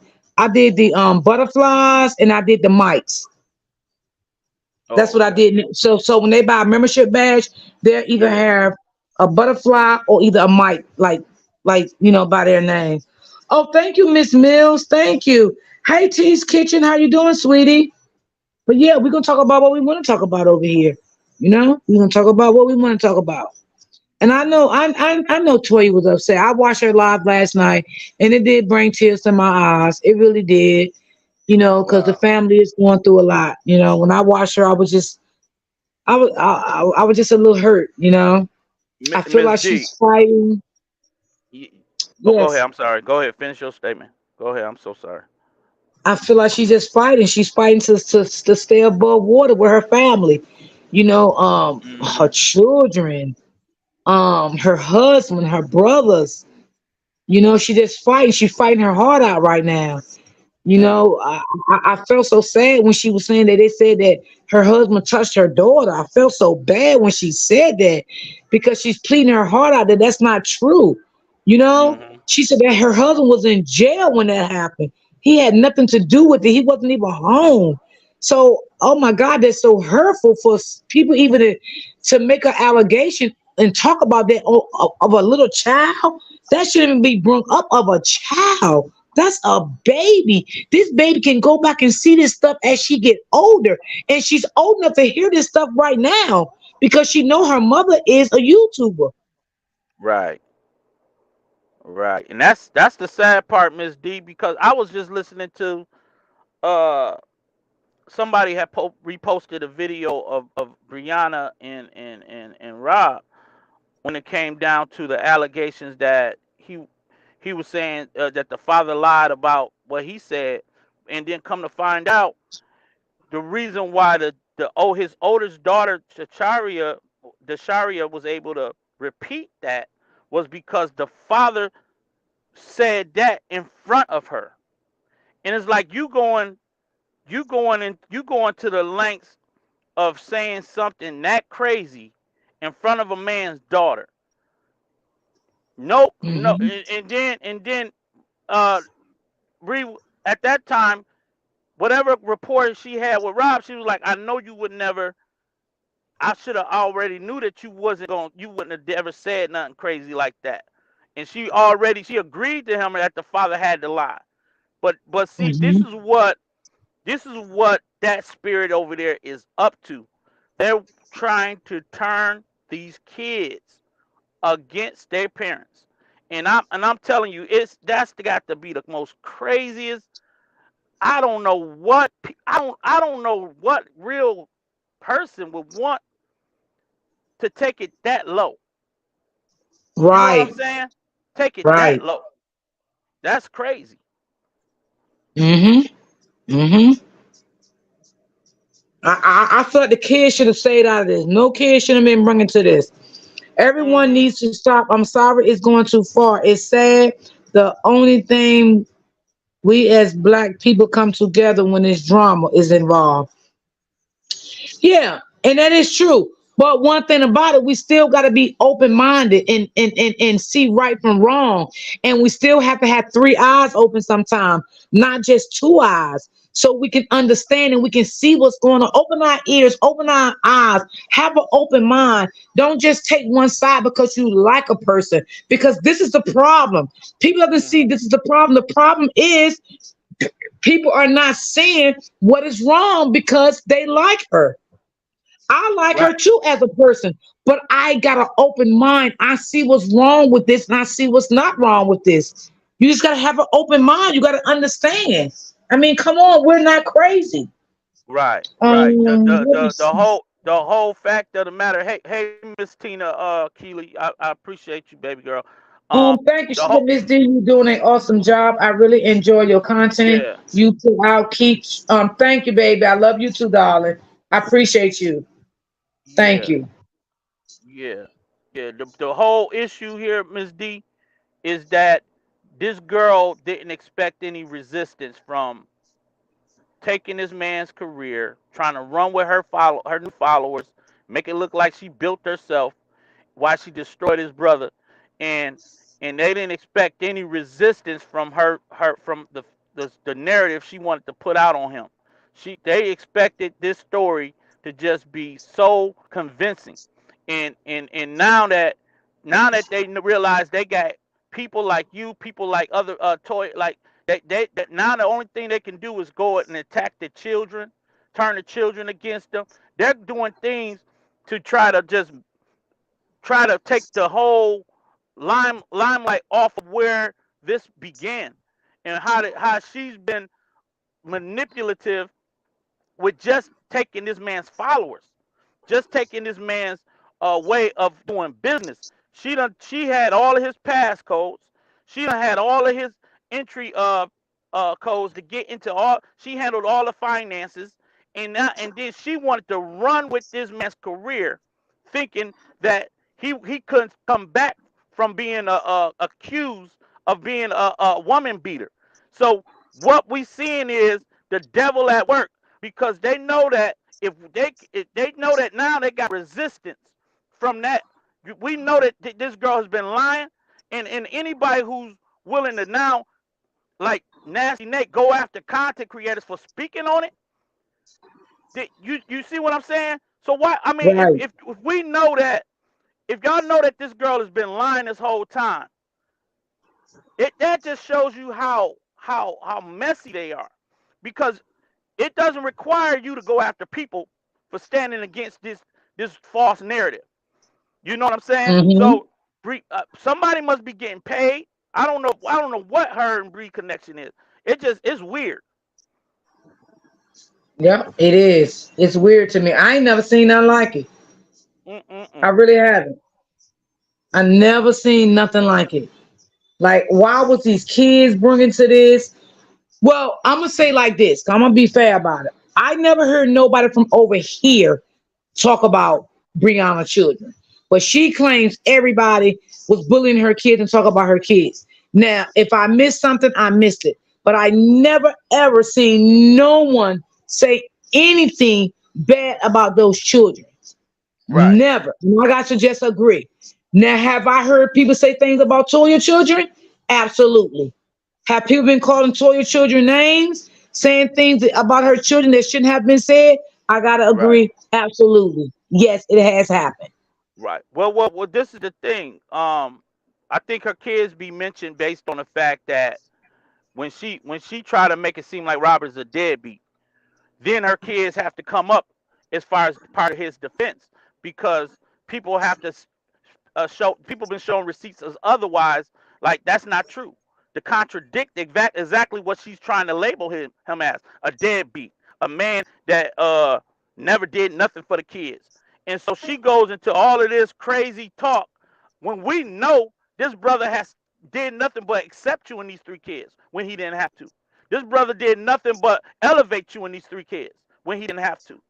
the butterflies and I did the mics. That's Oh, what I okay. did. So when they buy a membership badge, they'll either Yeah. have a butterfly or either a mic, like by their name. Oh, thank you, Miss Mills. Thank you. Hey, T's Kitchen, how you doing, sweetie? But yeah, we're gonna talk about what we want to talk about over here. We're gonna talk about what we want to talk about. And I know Toya was upset. I watched her live last night, and it did bring tears to my eyes. It really did. Because the Wow. family is going through a lot. When I watched her, I was just a little hurt. I feel Miss like D. she's fighting. y- Oh, go ahead. Yes, I'm sorry. Go ahead. Finish your statement. Go ahead. I'm so sorry. I feel like she's just fighting. She's fighting to stay above water with her family. Her Mhm. children, her husband, her brothers. She just fighting. She's fighting her heart out right now. You Mm. know, I, I felt so sad when she was saying that they said that her husband touched her daughter. I felt so bad when she said that because she's pleading her heart out that that's not true. Mhm. She said that her husband was in jail when that happened. He had nothing to do with it. He wasn't even home. So, oh my God, that's so hurtful for people even to make an allegation and talk about that of a little child. That shouldn't even be brought up of a child. That's a baby. This baby can go back and see this stuff as she get older, and she's old enough to hear this stuff right now because she know her mother is a YouTuber. Right. Right. And that's the sad part, Miss D, because I was just listening to uh somebody had reposted a video of Brianna and Rob when it came down to the allegations that he was saying that the father lied about what he said, and then come to find out the reason why his oldest daughter Dasharia was able to repeat that was because the father said that in front of her. And it's like you going to the lengths of saying something that crazy in front of a man's daughter. No, no, Hmm. and then uh re at that time, whatever report she had with Rob, she was like, I know you would never. I should have already knew that you wouldn't have ever said nothing crazy like that. And she agreed to him that the father had to lie. But see, Hmm. this is what that spirit over there is up to. They're trying to turn these kids against their parents. And I'm telling you, that's got to be the most craziest. I don't know what real person would want to take it that low. You know what I'm Right, saying? Take it that right. low. That's crazy. Hmm. Hmm. I feel like the kids should have stayed out of this. No kid should have been brought into this. Everyone Mhm. needs to stop. I'm sorry, it's going too far. It's sad. The only thing we as black people come together when this drama is involved. Yeah, and that is true. But one thing about it, we still got to be open minded and see right from wrong. And we still have to have three eyes open sometimes, not just two eyes. So we can understand and we can see what's going on. Open our ears, open our eyes, have an open mind. Don't just take one side because you like a person. Because this is the problem. People doesn't see Mhm. this is the problem. The problem is people are not saying what is wrong because they like her. I like her Right. too as a person, but I got an open mind. I see what's wrong with this and I see what's not wrong with this. You just got to have an open mind. You got to understand. I mean, come on, we're not crazy. Right. Right. Let me see. the whole fact of the matter. Hey, Miss Tina Keeley, I appreciate you, baby girl. Thank you, The whole Miss D. You doing an awesome job. I really enjoy your content. yeah, You put out keep. Thank you, baby. I love you too, darling. I appreciate you. Thank yeah, you. yeah, yeah. The whole issue here, Miss D, is that this girl didn't expect any resistance from taking this man's career, trying to run with her new followers, make it look like she built herself, why she destroyed his brother, and they didn't expect any resistance from her from the narrative she wanted to put out on him. They expected this story to just be so convincing, and now that they realize they got people like you, people like other toy like that now the only thing they can do is go and attack the children, turn the children against them. They're doing things to try to take the whole limelight off of where this began, and how she's been manipulative with just taking this man's followers, just taking this man's way of doing business. She had all of his passcodes. She done had all of his entry codes to get into all. She handled all the finances, and then she wanted to run with this man's career, thinking that he couldn't come back from being accused of being a woman beater. So what we seeing is the devil at work, because they know that if they know that now they got resistance from that. We know that this girl has been lying, and anybody who's willing to now, like Nasty Nate, go after content creators for speaking on it. You see what I'm saying? So why? I mean, if, Right. if if we know that, if y'all know that this girl has been lying this whole time, that just shows you how messy they are, because it doesn't require you to go after people for standing against this false narrative. You know what I'm saying? Mm-hmm. So somebody must be getting paid. I don't know. I don't know what her and Bree connection is. It's weird. Yep, it is. It's weird to me. I ain't never seen nothing like it. I Mm-mm-mm. really haven't. I never seen nothing like it. Like, why was these kids bringing to this? Well, I'm gonna say like this. I'm gonna be fair about it. I never heard nobody from over here talk about Brianna children, but she claims everybody was bullying her kids and talk about her kids. Now, if I missed something, I missed it. But I never ever seen no one say anything bad about those children. Right. Never. And I got to just agree. Now, have I heard people say things about Toya children? Absolutely. Have people been calling Toya children names, saying things about her children that shouldn't have been said? I gotta Right. agree. Absolutely. Yes, it has happened. Right. Well. This is the thing. I think her kids be mentioned based on the fact that when she try to make it seem like Robert's a deadbeat, then her kids have to come up as far as part of his defense, because people have to show people been showing receipts as otherwise, like that's not true, to contradict exactly what she's trying to label him as: a deadbeat, a man that never did nothing for the kids. And so she goes into all of this crazy talk when we know this brother has did nothing but accept you in these three kids when he didn't have to. This brother did nothing but elevate you in these three kids when he didn't have to.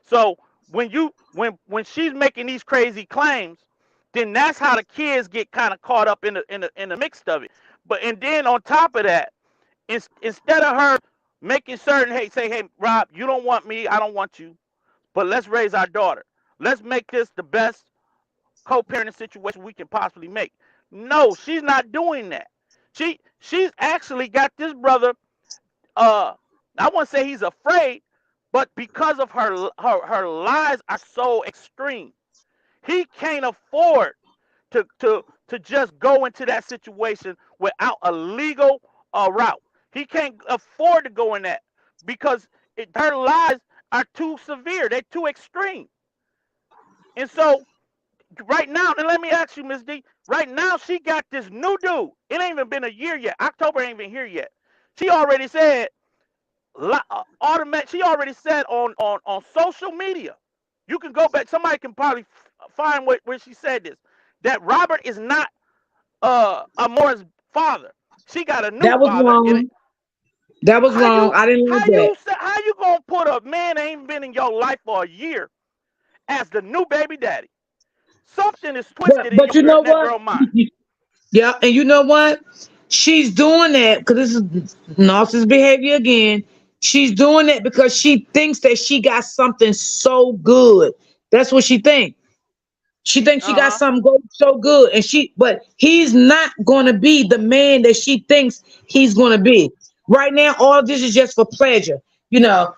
So when she's making these crazy claims, then that's how the kids get kind of caught up in the mix of it. But and then on top of that, instead of her making certain, hey, say, hey, Rob, you don't want me, I don't want you, but let's raise our daughter. Let's make this the best co-parenting situation we can possibly make. No, she's not doing that. She's actually got this brother. Uh, I won't say he's afraid, but because of her lies are so extreme, he can't afford to just go into that situation without a legal route. He can't afford to go in that because her lies are too severe. They're too extreme. And so right now, and let me ask you, Miss D, right now she got this new dude. It ain't even been a year yet. October ain't even here yet. She already said automatic. She already said on social media. You can go back. Somebody can probably find where she said this. That Robert is not Amora's father. She got a new That was father. And wrong. That was wrong. I didn't like that. how you gonna put a man that ain't been in your life for a year as the new baby daddy? Something is twisted in But you know that what? girl mind. Yeah, and you know what? She's doing that because this is narcissist behavior again. She's doing that because she thinks that she got something so good. That's what she thinks. She thinks she got Uh huh. something so good, and but he's not going to be the man that she thinks he's going to be. Right now, all of this is just for pleasure. You know,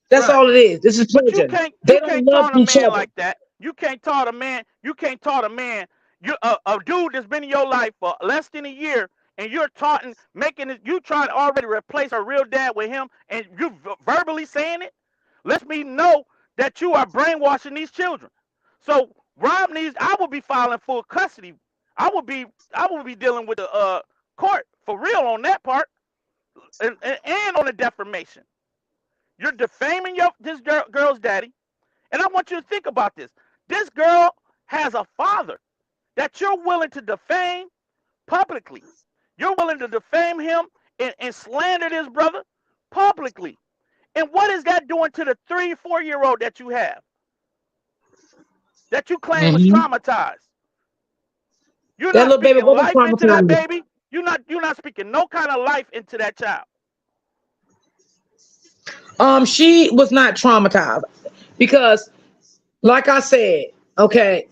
that's Right. all it is. This is But pleasure. you They don't can't love taunt a each man other. like that. You can't taunt a man. You can't taunt a man. You a dude that's been in your life for less than a year, and you're taunting, making it. You trying to already replace her real dad with him, and you verbally saying it. Lets me know that you are brainwashing these children. So Rob needs. I would be filing full custody. I would be. I would be dealing with the court for real on that part, and on the defamation. You're defaming this girl's daddy. And I want you to think about this. This girl has a father that you're willing to defame publicly. You're willing to defame him and slander this brother publicly. And what is that doing to the 3, 4 year old that you have that you claim was Hmm. traumatized? You're That not little baby speaking wasn't life into that traumatized. baby. You're not speaking no kind of life into that child. She was not traumatized because, like I said, okay,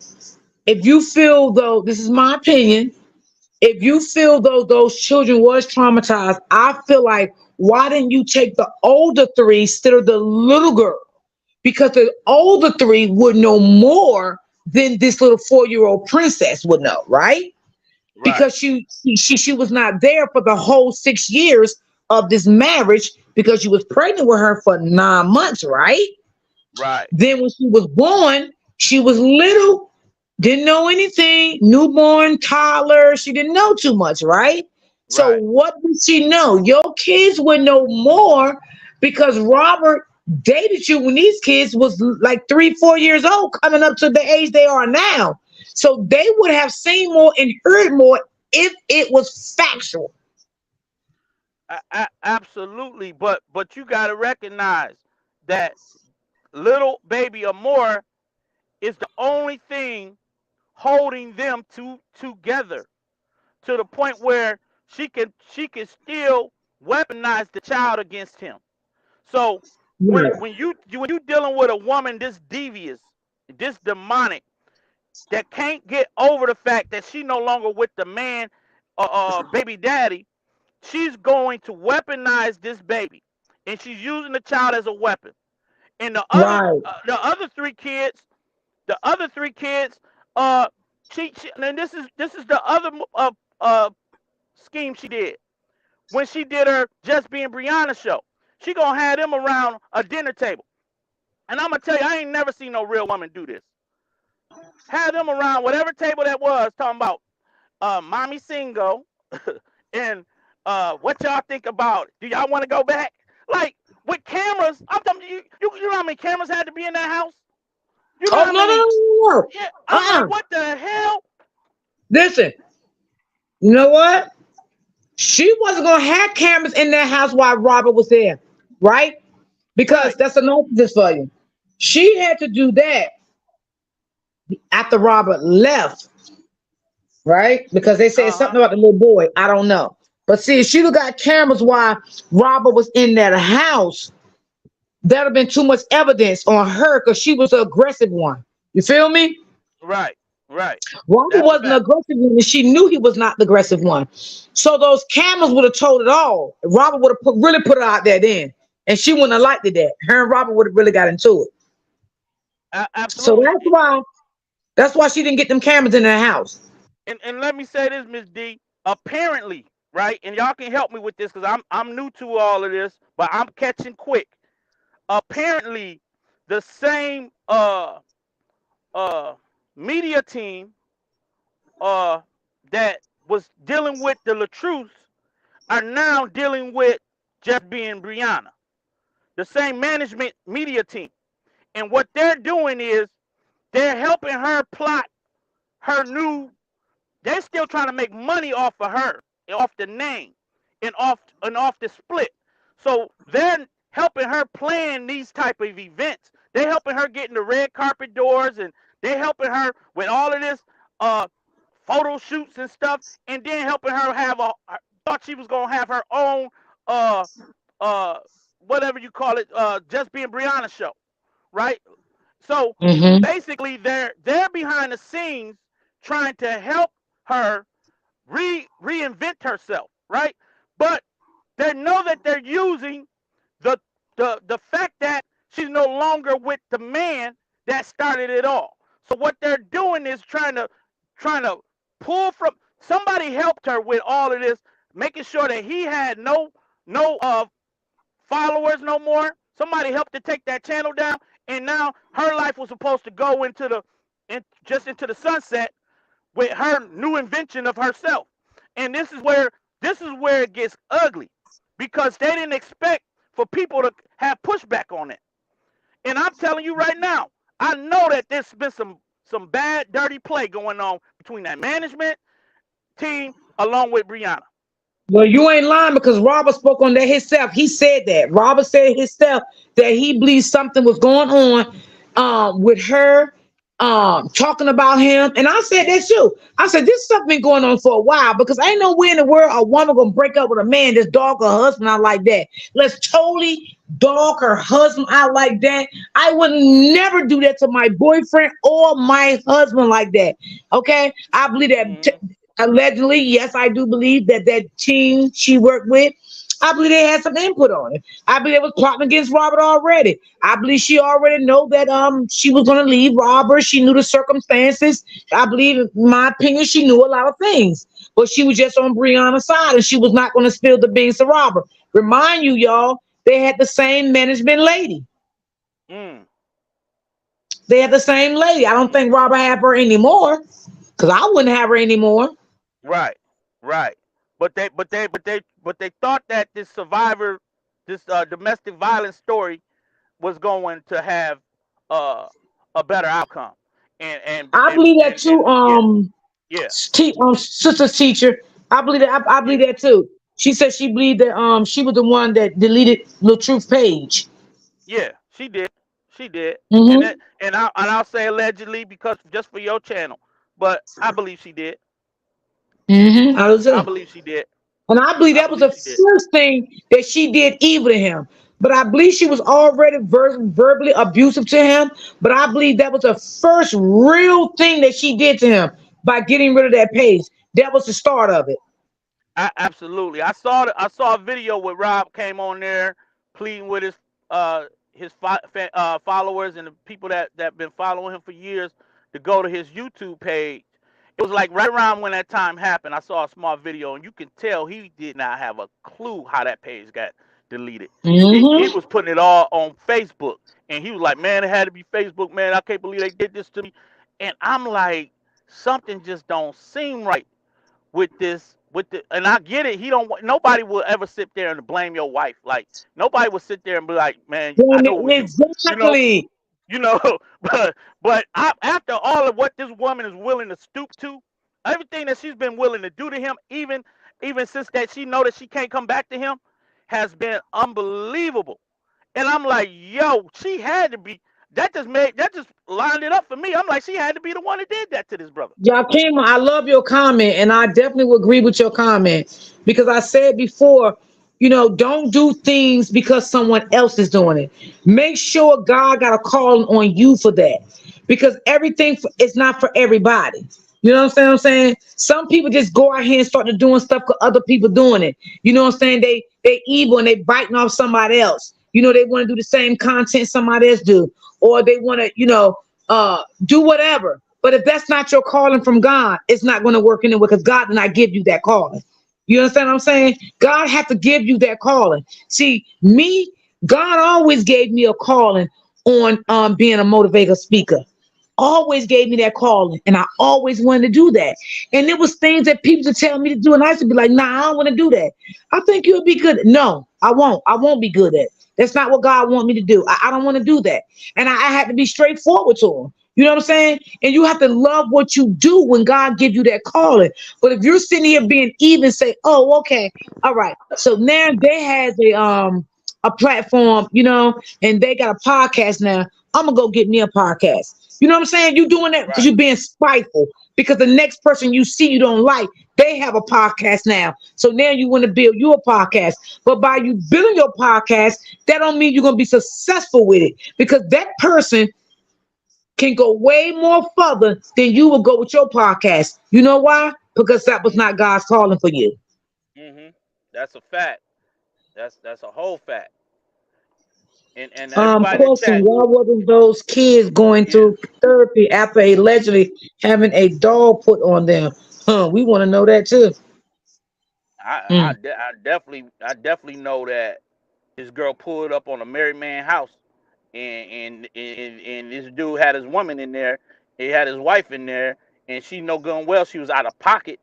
if you feel though, this is my opinion, if you feel though those children was traumatized, I feel like why didn't you take the older three instead of the little girl? Because the older three would know more than this little 4 year old princess would know, right? Right, Because she was not there for the whole 6 years of this marriage because she was pregnant with her for 9 months, right? right, Then when she was born, she was little, didn't know anything, newborn, toddler. She didn't know too much, right? So right. what did she know? Your kids would know more because Robert dated you when these kids was like 3, 4 years old, coming up to the age they are now. So they would have seen more and heard more if it was factual. Absolutely, but you got to recognize that little baby Amore is the only thing holding them together to the point where she can still weaponize the child against him. So Right. when you dealing with a woman this devious, this demonic, that can't get over the fact that she no longer with the man, baby daddy, she's going to weaponize this baby, and she's using the child as a weapon. And Right. the other three kids, the other three kids, uh, she and this is the other uh scheme she did when she did her Just Being Brianna show. She gonna have them around a dinner table, and I'm gonna tell you, I ain't never seen no real woman do this. Have them around whatever table that was, talking about mommy single, and what y'all think about it? Do y'all want to go back? Like with cameras, I'm telling you, you know how many cameras had to be in that house? You know Oh, how no, no, many? no, no, no. Yeah, I'm like, Uh-uh. what the hell? Listen, you know what? She wasn't gonna have cameras in that house while Robert was there, right? Because Right. that's a narcissist for you. She had to do that after Robert left, right? Because they said Uh huh. something about the little boy. I don't know. But see, if she'd have got cameras while Robert was in that house, that'd have been too much evidence on her because she was the aggressive one. You feel me? Right. Right. Robert That's a wasn't the fact. aggressive one, and she knew he was not the aggressive one. So those cameras would have told it all. Robert would have really put it out there then, and she wouldn't have liked it. That her and Robert would have really got into it. So Absolutely. that's why she didn't get them cameras in her house. And let me say this, Miss D. Apparently, right, and y'all can help me with this because I'm new to all of this, but I'm catching quick. Apparently, the same uh media team uh that was dealing with the Latruce are now dealing with Just Being Brianna. The same management media team. And what they're doing is they're helping her plot her new. They're still trying to make money off of her, off the name, and off the split. So they're helping her plan these type of events. They're helping her get in the red carpet doors, and they're helping her with all of this uh photo shoots and stuff, and then helping her have thought she was gonna have her own uh uh whatever you call it, Just Being Brianna show, right? So Mm-hmm. basically, they're behind the scenes trying to help her reinvent herself, right? But they know that they're using the the fact that she's no longer with the man that started it all. So what they're doing is trying to pull from somebody helped her with all of this, making sure that he had no followers no more. Somebody helped to take that channel down, and now her life was supposed to go just into the sunset with her new invention of herself. And this is where it gets ugly, because they didn't expect for people to have pushback on it. And I'm telling you right now, I know that there's been some bad, dirty play going on between that management team along with Brianna. Well, you ain't lying because Robert spoke on that himself. He said that. Robert said himself that he believes something was going on with her talking about him. And I said that too. I said this stuff been going on for a while because ain't no way in the world a woman gonna break up with a man that's dog her husband out like that. Let's totally dog her husband out like that. I would never do that to my boyfriend or my husband like that. Okay, I believe that Mm-hmm. allegedly, yes, I do believe that that team she worked with, I believe they had some input on it. I believe they was plotting against Robert already. I believe she already know that she was gonna leave Robert. She knew the circumstances. I believe, in my opinion, she knew a lot of things, but she was just on Brianna's side, and she was not gonna spill the beans to Robert. Remind you, y'all, they had the same management lady. Mm. They had the same lady. I don't Mm. think Robert have her anymore, because I wouldn't have her anymore. Right, right. But they thought that this survivor, this domestic violence story, was going to have uh, a better outcome. And and I and believe that and, too. and yeah, yeah, Sister teacher, I believe that. I yeah, believe that too. She said she believed that she was the one that deleted the truth page. yeah. She did, she did. And Mm-hmm. that, and I'll say allegedly because just for your channel, but I believe she did. Mm-hmm. I was I too. believe she did. And I believe I that was the believe she did. first thing that she did evil to him. But I believe she was already verbally abusive to him. But I believe that was the first real thing that she did to him by getting rid of that page. That was the start of it. Absolutely. I saw a video where Rob came on there pleading with his followers and the people that been following him for years to go to his YouTube page. It was like right around when that time happened. I saw a small video, and you can tell he did not have a clue how that page got deleted. He Mm-hmm. was putting it all on Facebook, and he was like, "Man, it had to be Facebook, man. I can't believe they did this to me." And I'm like, something just don't seem right and I get it. He don't want nobody will ever sit there and blame your wife. Like nobody will sit there and be like, man, I know what you know, Exactly. you know. After all of what this woman is willing to stoop to, everything that she's been willing to do to him, even since that she know that she can't come back to him, has been unbelievable. And I'm like, yo, she had to be. That just lined it up for me. I'm like, she had to be the one that did that to this brother. Yakima, I love your comment, and I definitely will agree with your comment because I said before, don't do things because someone else is doing it. Make sure God got a calling on you for that because everything is not for everybody. You know what I'm saying? Some people just go out here and start to doing stuff because other people doing it. You know what I'm saying? They evil and they biting off somebody else. They want to do the same content somebody else do, or they want to, do whatever. But if that's not your calling from God, it's not going to work anyway because God did not give you that calling. You understand what I'm saying? God had to give you that calling. See, me, God always gave me a calling on being a motivator speaker. Always gave me that calling, and I always wanted to do that. And it was things that people would tell me to do, and I used to be like, "Nah, I don't want to do that. I think you'll be good." No, I won't. I won't be good at it. That's not what God want me to do. I don't want to do that. And I had to be straightforward to him. You know what I'm saying? And you have to love what you do when God gives you that calling. But if you're sitting here being even, say, oh, okay, all right. So now they has a platform, you know, and they got a podcast now. I'm gonna go get me a podcast. You know what I'm saying? You doing that because Right. you're being spiteful. Because the next person you see you don't like, they have a podcast now. So now you want to build your podcast. But by you building your podcast, that don't mean you're gonna be successful with it. Because that person can go way more further than you will go with your podcast. You know why? Because that was not Mm-hmm. God's calling for you. Mm-hmm. That's a fact. That's a whole fact. And everybody in the Question: chat, why wasn't those kids going yeah. to therapy after allegedly having a doll put on them? Huh? We want to know that too. Mm. I definitely know that this girl pulled up on a married man house, and this dude had his woman in there. He had his wife in there, and she know good and well she was out of pocket.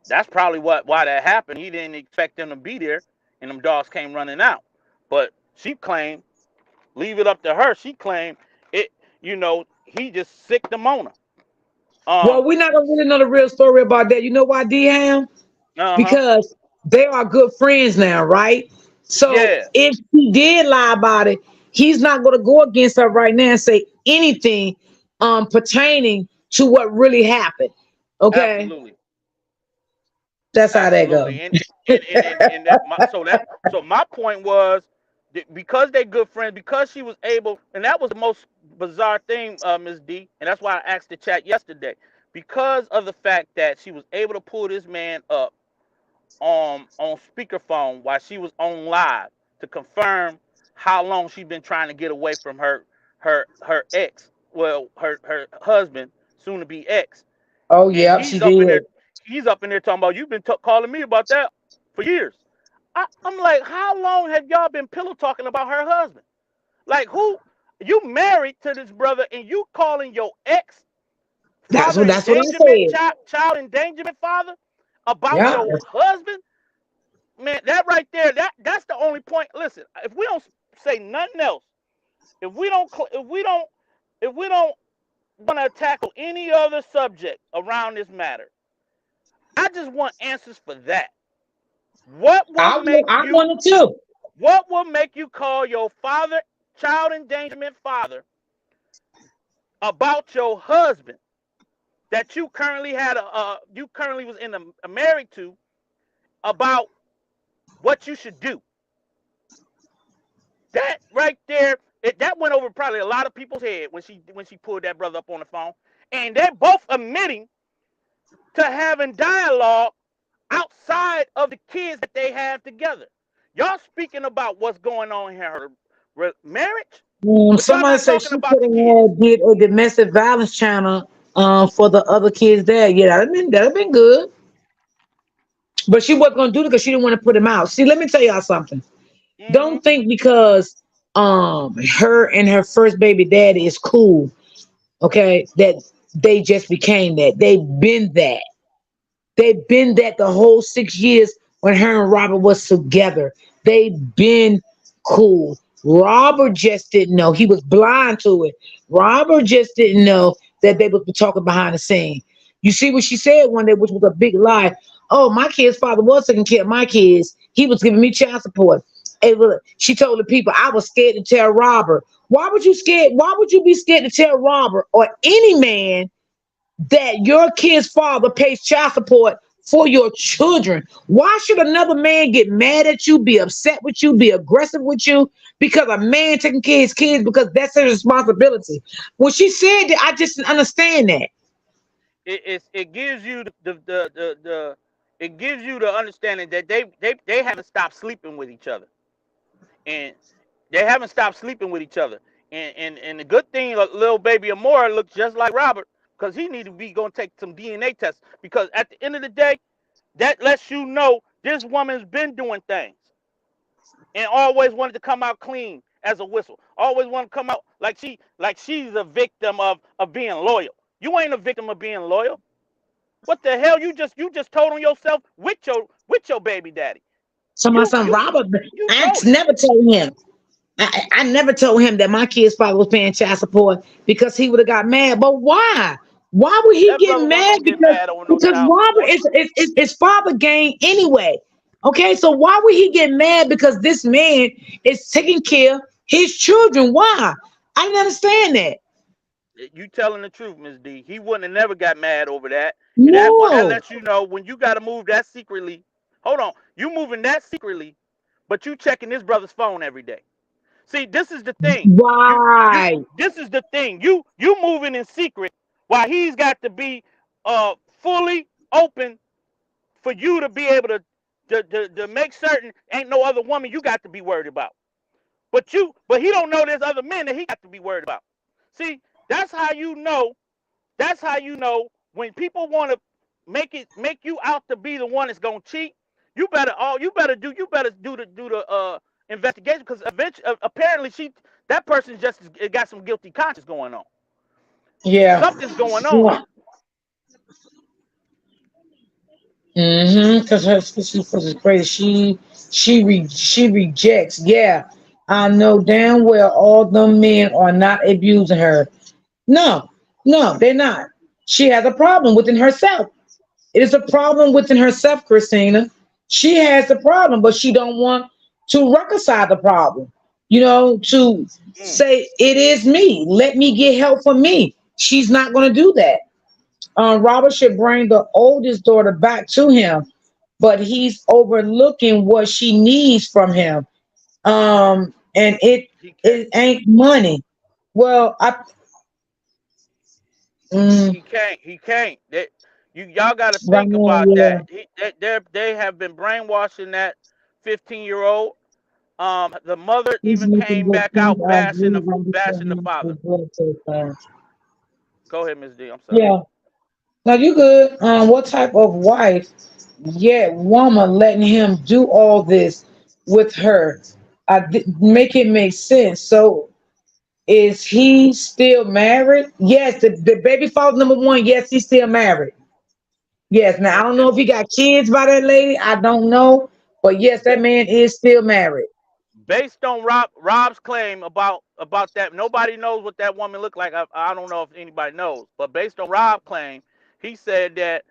That's probably why that happened. He didn't expect them to be there, and them dogs came running out. But she claimed, leave it up to her. She claimed it. He just sicked them on her. Well, Um. we're not gonna really know the real story about that. You know why, D Ham? Uh huh. Because they are good friends now, right? So Yeah. if he did lie about it, he's not going to go against her right now and say anything pertaining to what really happened. Okay, Absolutely. that's how that goes. Absolutely. And that my point was that because they good friends, because she was able, and that was the most bizarre thing, Ms. D, and that's why I asked the chat yesterday, because of the fact that she was able to pull this man up on speakerphone while she was on live to confirm how long she'd been trying to get away from her ex, well, her husband, soon to be ex, Oh, and yep, she did. he's up in there talking about, you've been calling me about that for years. I'm like, how long have y'all been pillow talking about her husband? Like, who? You married to this brother and you calling your ex That's father what that's what I endangerment, said. child endangerment father, about Yeah, your husband? Man, that right there, that's the only point. Listen, if we don't say nothing else, if we don't if we don't want to tackle any other subject around this matter, I just want answers for that. What will make I you wanted to. what will make you call your father child endangerment father about your husband that you currently you currently was in a married to, about what you should do? That right there, that went over probably a lot of people's head when she pulled that brother up on the phone, and they're both admitting to having dialogue outside of the kids that they have together. Y'all speaking about what's going on in her marriage, but y'all Somebody not said talking she about could the kids. have did a domestic violence channel for the other kids there. Yeah, that'd been good. But she wasn't gonna do it because she didn't want to put him out. See, let me tell y'all something. Mm-hmm. Don't think because her and her first baby daddy is cool, okay, that they just became that. They've been that. They've been that the whole 6 years when her and Robert was together. They've been cool. Robert just didn't know. He was blind to it. Robert just didn't know that they was talking behind the scene. You see what she said one day, which was a big lie. Oh, my kid's father was taking care of my kids. He was giving me child support. She told the people I was scared to tell Robert. Why would you scared? Why would you be scared to tell Robert or any man that your kid's father pays child support for your children? Why should another man get mad at you, be upset with you, be aggressive with you because a man taking care of his kids, because that's his responsibility? When she said that, I just didn't understand that. It gives you the it gives you the understanding that they haven't stopped sleeping with each other, and they haven't stopped sleeping with each other. And the good thing, little baby Amora looks just like Robert, because he need to be going to take some DNA tests, because at the end of the day, that lets you know this woman's been doing things and always wanted to come out clean as a whistle. Always want to come out like she's a victim of being loyal. You ain't a victim of being loyal. What the hell? You just told on yourself with your baby daddy. So my You son you Robert, you I told it. never told him. I never told him that my kid's father was paying child support because he would have got mad. But why? Why would he That get brother wasn't mad? gonna get mad over no Because child Robert support. is father game anyway. Okay, so why would he get mad because this man is taking care of his children? Why? I didn't understand that. You telling the truth, Miss D. He wouldn't have never got mad over that. And that No. lets you know when you got to move that secretly. Hold on, you moving that secretly, but you checking this brother's phone every day. See, this is the thing. You Why? this is the thing. You moving in secret while he's got to be fully open for you to be able to make certain ain't no other woman you got to be worried about. But he don't know there's other men that he got to be worried about. See, that's how you know. That's how you know when people want to make you out to be the one that's gonna cheat. You better do the investigation because eventually apparently that person just got some guilty conscience going on. Yeah. Something's going on Yeah. here. Because her sister was crazy. She rejects. Yeah, I know damn well all them men are not abusing her. No, no, they're not. She has a problem within herself. It is a problem within herself, Christina. She has the problem, but she don't want to reconcile the problem. To Mm. say it is me. Let me get help for me. She's not going to do that. Robert should bring the oldest daughter back to him, but he's overlooking what she needs from him. And He can't. it ain't money. Well, mm, He can't. He can't. Y'all got to right think now, about yeah. that. They have been brainwashing that 15-year-old. The mother He's even making came good back points. out I agree. bashing the Him father. as well, too, Go ahead, Miss D. I'm sorry. yeah. Now you good. What type of wife, yet woman, letting him do all this with her? Make it make sense. So is he still married? Yes, the baby father number one. Yes, he's still married. Yes. Now I don't know Okay. if he got kids by that lady. I don't know, but yes, that man is still married. Based on Rob's claim about that, nobody knows what that woman looked like. I don't know if anybody knows, but based on Rob's claim, he said that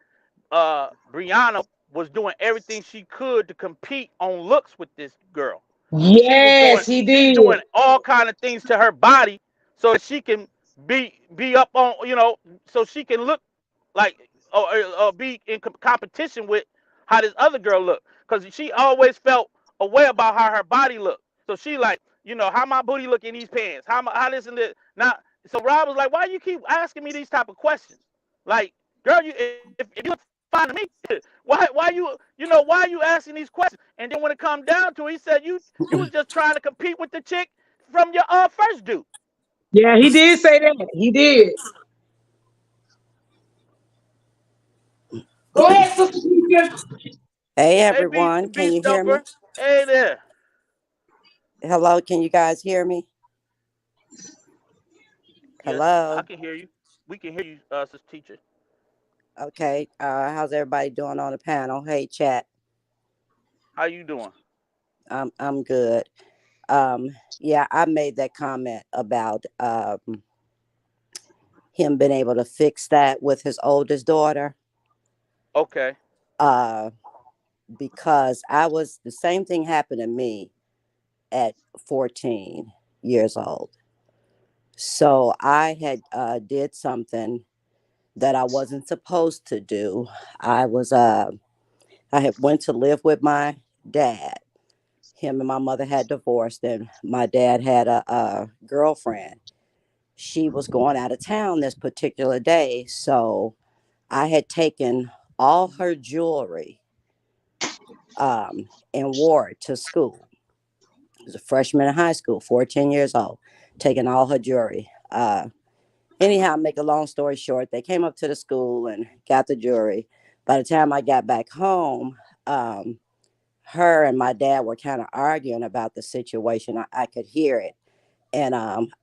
Brianna was doing everything she could to compete on looks with this girl. She was doing Yes, he she's did. doing all kind of things to her body so that she can be up on so she can look like or be in competition with how this other girl looked because she always felt a way about how her body looked. So she like how my booty look in these pants, how this and this. Now, so Rob was like, why you keep asking me these type of questions? Like, girl, if you look fine to me, why are you asking these questions? And then when it come down to it, he said you was just trying to compete with the chick from your first dude. Yeah, he did say that. He did. Go ahead, Sister Keisha. Hey Hey, everyone, B can you hear me? Stumper. Hey there. Hello, can you guys hear me? Yes, I Hello. can hear you. We can hear you, sister teacher. Okay. How's everybody doing on the panel? Hey, chat. How you doing? I'm good. Um, yeah, I made that comment about him being able to fix that with his oldest daughter. Okay. Uh, because the same thing happened to me at 14 years old. So I had did something that I wasn't supposed to do. I was I had went to live with my dad. Him and my mother had divorced, and my dad had a girlfriend. She was going out of town this particular day, so I had taken all her jewelry and wore it to school. I was a freshman in high school, 14 years old, taking all her jewelry. Anyhow, make a long story short, they came up to the school and got the jewelry. By the time I got back home, her and my dad were kind of arguing about the situation. I could hear it. And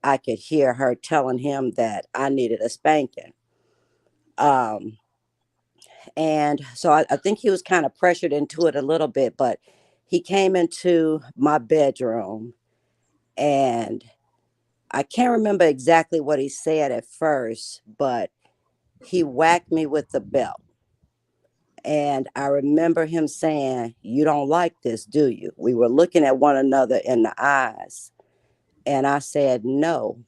I could hear her telling him that I needed a spanking. Um, and so I think he was kind of pressured into it a little bit, but he came into my bedroom And I can't remember exactly what he said at first, but he whacked me with the belt. And I remember him saying, "You don't like this, do you?" We were looking at one another in the eyes. And I said, "No,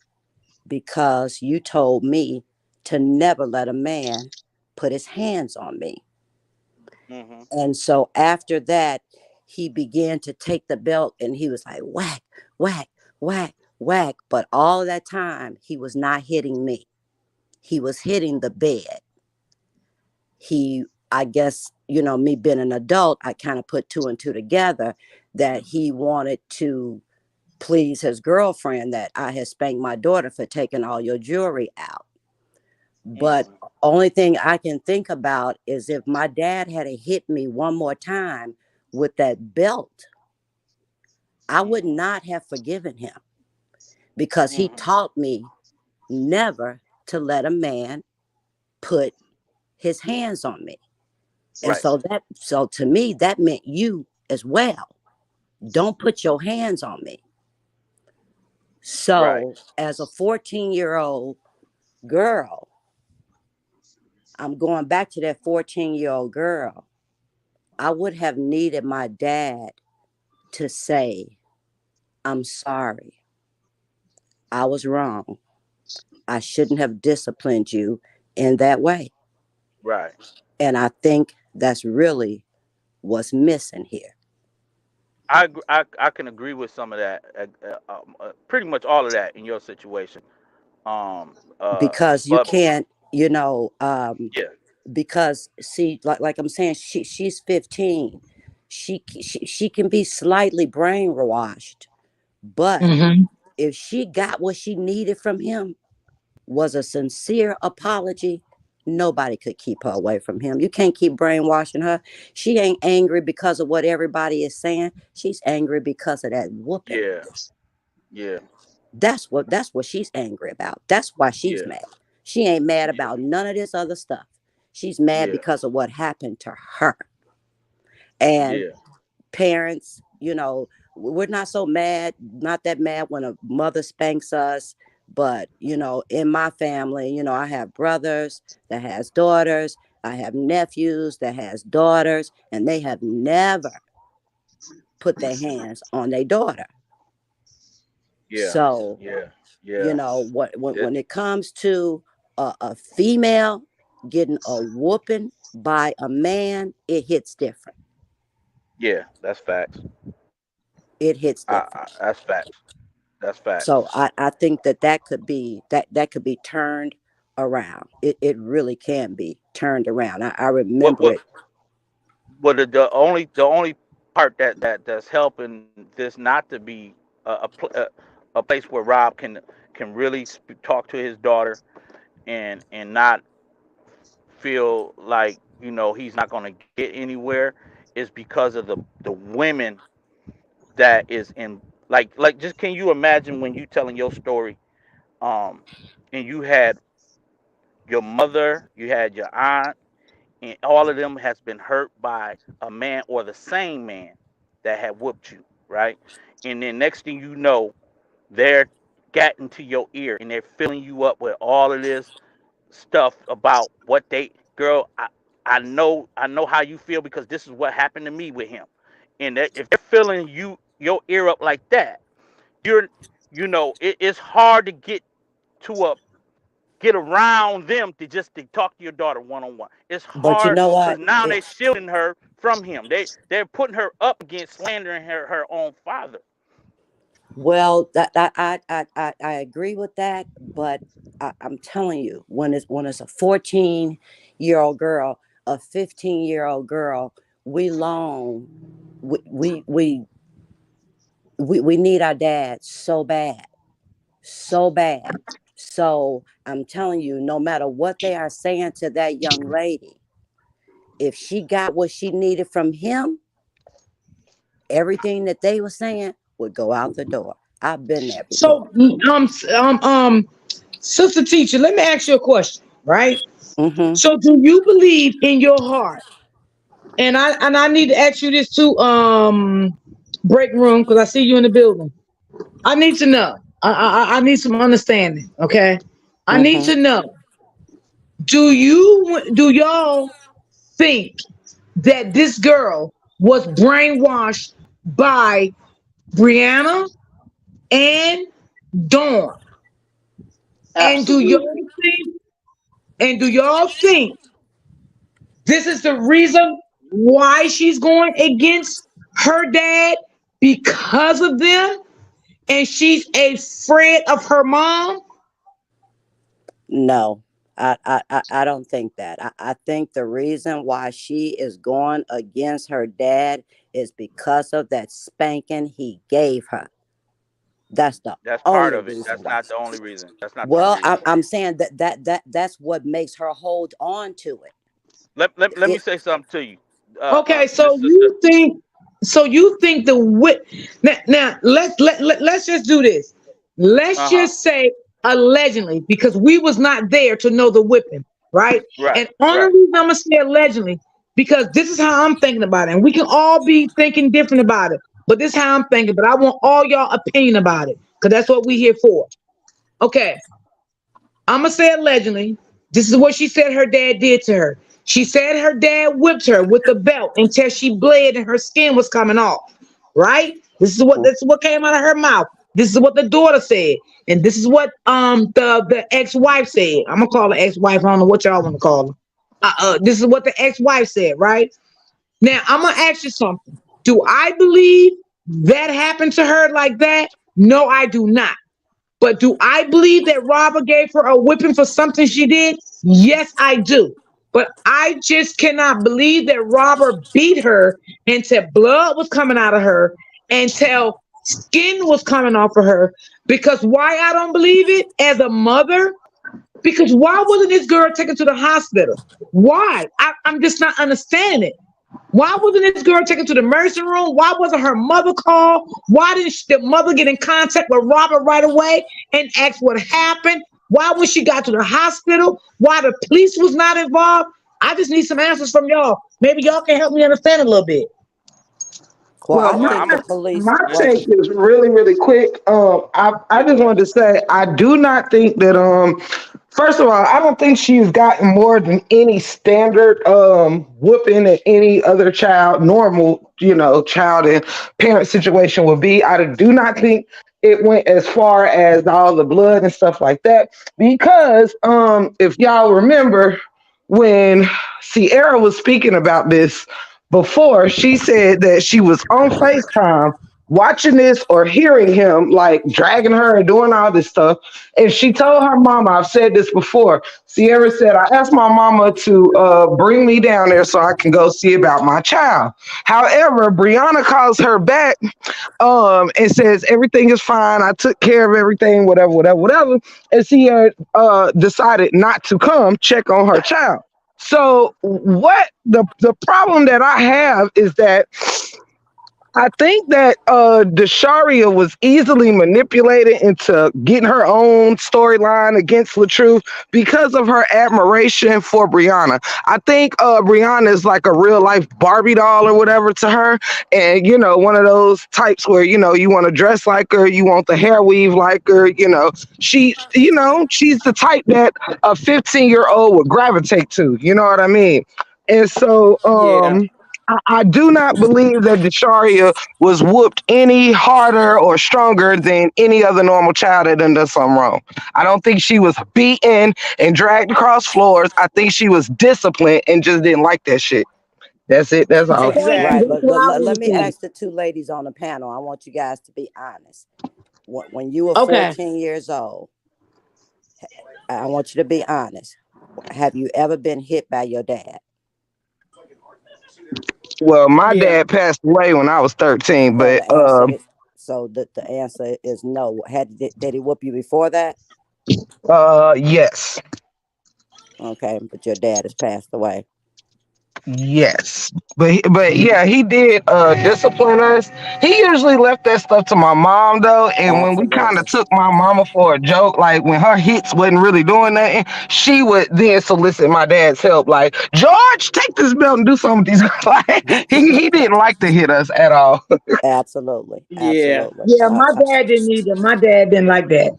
because you told me to never let a man put his hands on me." Mhm. And so after that, he began to take the belt and he was like, whack, whack, whack, whack. But all that time, he was not hitting me. He was hitting the bed. I guess, me being an adult, I kind of put two and two together that he wanted to please his girlfriend that I had spanked my daughter for taking all your jewelry out. But Mhm. only thing I can think about is if my dad had hit me one more time with that belt, I would Mhm. not have forgiven him because he Mhm. taught me never to let a man put his hands on me. And Right. so to me, that meant you as well. Don't put your hands on me. Right. So as a 14-year-old girl, I'm going back to that 14-year-old girl. I would have needed my dad to say, "I'm sorry. I was wrong. I shouldn't have disciplined you in that way." Right. And I think that's really what's missing here. I can agree with some of that. Pretty much all of that in your situation. Um. Because you But can't, yeah. because see, like I'm saying, she's 15. She can be slightly brainwashed, but Mm-hmm. if she got what she needed from him, was a sincere apology, nobody could keep her away from him. You can't keep brainwashing her. She ain't angry because of what everybody is saying. She's angry because of that whooping. Yeah. Yeah. That's what she's angry about. That's why she's Yeah. mad. She ain't mad Yeah. about none of this other stuff. She's mad Yeah. because of what happened to her. And Yeah. parents, we're not so mad, not that mad when a mother spanks us. But, in my family, I have brothers that has daughters. I have nephews that has daughters, and they have never put their hands on their daughter. Yeah. So, Yeah. Yeah. when it comes to a female getting a whooping by a man, it hits different. Yeah. That's facts. It hits different. That's facts. That's facts. So I think that could be that could be turned around. It really can be turned around. I What remember what it what the only part that's helping this not to be a place where Rob can really talk to his daughter and not feel like he's not going to get anywhere is because of the women that is in, like just can you imagine when you telling your story, um and you had your mother, you had your aunt, and all of them has been hurt by a man or the same man that had whooped you, right? And then next thing you know, they're getting to your ear and they're filling you up with all of this stuff about what they, girl, I know how you feel because this is what happened to me with him. And if they're filling your ear up like that, you're it's hard to to a get around them to talk to your daughter one on one. It's but you hard know because what? now they're shielding her from him. They're putting her up against slandering her own father. Well, that I agree with that, but I'm telling you, when it's a 14-year-old girl, a 15-year-old girl, we long we we we we need our dad so bad, so bad. So I'm telling you, no matter what they are saying to that young lady, if she got what she needed from him, everything that they were saying would go out the door. I've been there before. So, sister teacher, let me ask you a question, right? Hmm. So, do you believe in your heart? And I need to ask you this too, break room, because I see you in the building. I need to know. I need some understanding. Okay, I need Mm-hmm. to know. Do y'all think that this girl was brainwashed by Brianna and Dawn? And do Absolutely. y'all think? And do y'all think this is the reason why she's going against her dad because of them? And she's afraid of her mom? No, I don't think that. I think the reason why she is going against her dad is because of that spanking he gave her. That's the That's part only of it. reason That's why. not the only reason. That's not the only Well, reason. I'm saying that's what makes her hold on to it. Let me It say something to you, Okay, Miss Sister. so you think the wit now let's just do this. Let's Uh huh. just say allegedly, because we was not there to know the whipping, right? Right. And only Right. reason I'm gonna say allegedly, because this is how I'm thinking about it. And we can all be thinking different about it, but this is how I'm thinking. But I want all y'all opinion about it, because that's what we here for. Okay, I'm gonna say allegedly. This is what she said her dad did to her. She said her dad whipped her with the belt until she bled and her skin was coming off. Right? This is what came out of her mouth. This is what the daughter said, and this is what the ex wife said. I'm gonna call her ex wife. I don't know what y'all want to call her. This is what the ex wife said. Right? Now I'm gonna ask you something. Do I believe that happened to her like that? No, I do not. But do I believe that Robert gave her a whipping for something she did? Yes, I do. But I just cannot believe that Robert beat her until blood was coming out of her, until skin was coming off of her. Because why I don't believe it as a mother? Because why wasn't this girl taken to the hospital? Why? I'm just not understanding it. Why wasn't this girl taken to the emergency room? Why wasn't her mother called? Why didn't the mother get in contact with Robert right away and ask what happened? Why when she got to the hospital? Why the police was not involved? I just need some answers from y'all. Maybe y'all can help me understand a little bit. well, Well, I Well, think I'm the a my police was. take is really, really quick. I just wanted to say I do not think that first of all, I don't think she's gotten more than any standard whooping that any other child, normal, child and parent situation would be. I do not think it went as far as all the blood and stuff like that. Because if y'all remember when Sierra was speaking about this before, she said that she was on FaceTime watching this or hearing him like dragging her and doing all this stuff. And she told her mama, I've said this before. Sierra said, I asked my mama to bring me down there so I can go see about my child. However, Brianna calls her back and says everything is fine. I took care of everything, whatever, whatever, whatever. And Sierra decided not to come check on her child. So what the problem that I have is that I think that Desharia was easily manipulated into getting her own storyline against LaTruth because of her admiration for Brianna. I think Brianna is like a real life Barbie doll or whatever to her, and one of those types where you want to dress like her, you want the hair weave like her. She's the type that a 15-year-old would gravitate to. You know what I mean? And so Yeah. I do not believe that Desharia was whooped any harder or stronger than any other normal child that done something wrong. I don't think she was beaten and dragged across floors. I think she was disciplined and just didn't like that shit. That's it. That's all. Right, exactly. That's but what I let want me to say. ask the two ladies on the panel. I want you guys to be honest. When you were Okay. 14 years old, I want you to be honest. Have you ever been hit by your dad? Well, my Yeah. dad passed away when I was 13, So but the answer is the answer is no. Did he whoop you before that? yes. Okay, but your dad has passed away. Yes. But yeah, he did discipline us. He usually left that stuff to my mom though. And when we kind of Absolutely. took my mama for a joke, like when her hits wasn't really doing nothing, she would then solicit my dad's help. Like, George, take this belt and do something with these guys. Like, he didn't like to hit us at all. Absolutely. Yeah, Absolutely. Yeah, my dad didn't either. My dad didn't like that.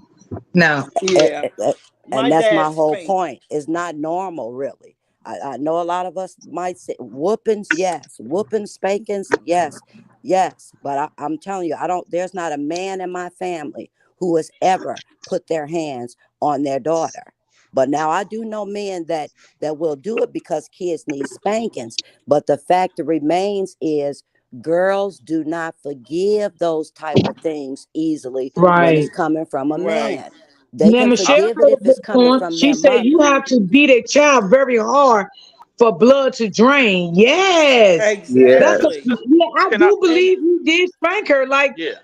No. a- yeah. a- My and that's my dad whole spanked. point. It's not normal, really. I know a lot of us might say whoopings, yes, whoopings, spankings, yes, yes. But I'm telling you, I don't. There's not a man in my family who has ever put their hands on their daughter. But now I do know men that will do it because kids need spankings. But the fact remains is girls do not forgive those type of things easily when it's Right. coming from a Right. man. They Now can Michelle I, forgive it wrote if a it's book coming on. from She their said you mother. have to beat a child very hard for blood to drain. Yes. Yeah. That's a exactly. yeah, I Can I? do And believe he did spank her. Like Yeah.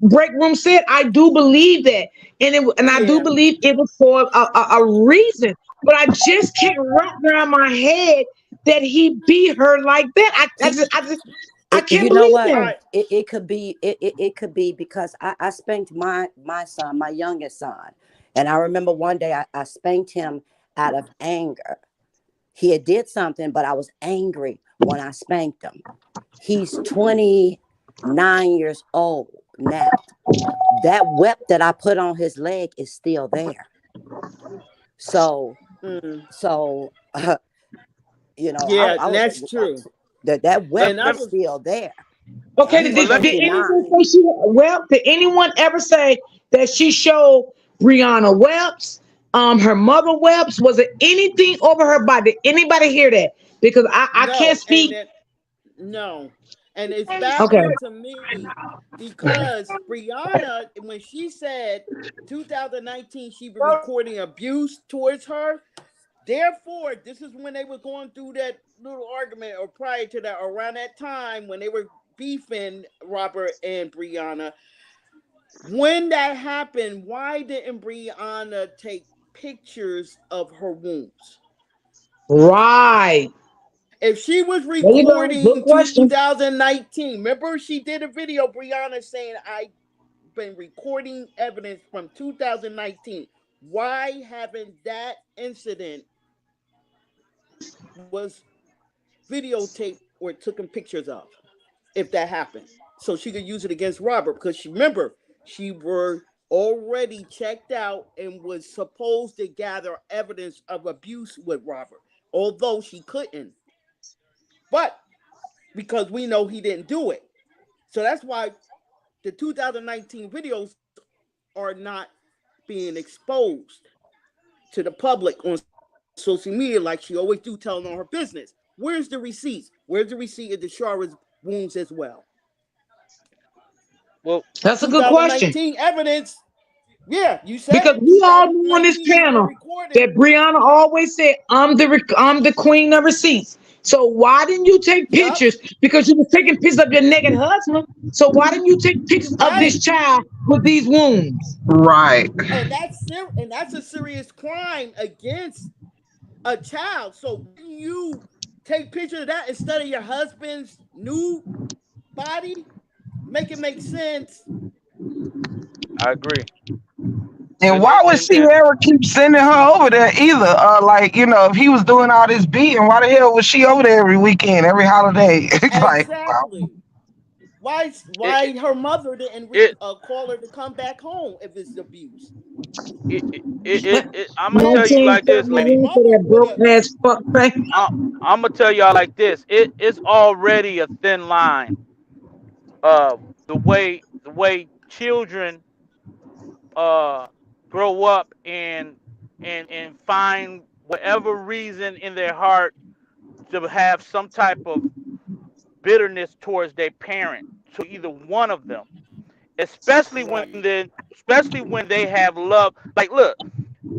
break room said, I do believe that. And I do yeah, believe it was for a reason. But I just can't wrap around my head that he beat her like that. I can't You know believe what? that. I It could be it could be because I spanked my son, my youngest son. And I remember one day I spanked him out of anger. He had did something, but I was angry when I spanked him. He's 29 years old now. That whip that I put on his leg is still there. So mm, so yeah, I was that's true. that whip And Let I is let was still there. Okay, He's well let did me. anyone 29. say did anyone ever say that she showed Brianna webs? Her mother webs? Was it anything over her body? Did anybody hear that? Because I can't no, and speak. that no, and it's Okay. baffling to me because Brianna, when she said 2019 she was recording abuse towards her, therefore this is when they were going through that little argument, or prior to that, around that time when they were beefing Robert and Brianna. When that happened, why didn't Brianna take pictures of her wounds? Right. If she was There you go. Good recording question. 2019, remember she did a video, Brianna, saying I've been recording evidence from 2019. Why haven't that incident was videotaped or taken pictures of, if that happened, so she could use it against Robert? Because she, remember, she were already checked out and was supposed to gather evidence of abuse with Robert, although she couldn't. But because we know he didn't do it. So that's why the 2019 videos are not being exposed to the public on social media like she always do, telling on her business. Where's the receipts? Where's the receipt of the Shara's wounds as well? Well, That's a good question. 2019 evidence. Yeah, you said Because it. we all knew on this 2019 she been panel recording. that Brianna always said, I'm the queen of receipts. So why didn't you take Yup. pictures? Because you were taking pictures of your naked husband. So why didn't you take pictures of Right. this child with these wounds? Right. And that's a serious crime against a child. So when you take pictures of that instead of your husband's nude body, make it make sense. I agree. And And why and would and, she and ever keep sending her over there either? Like, if he was doing all this beating, why the hell was she over there every weekend, every holiday? It's like, Exactly. it Why her mother didn't it call her to come back home if it's abuse? I'm gonna tell you like this, If lady. 1971 for mother that would broke have, ass fuck thing. I'm gonna tell y'all like this. It's already a thin line of the way children uh grow up and find whatever reason in their heart to have some type of bitterness towards their parent, to either one of them, especially when right, they have love. Like, look,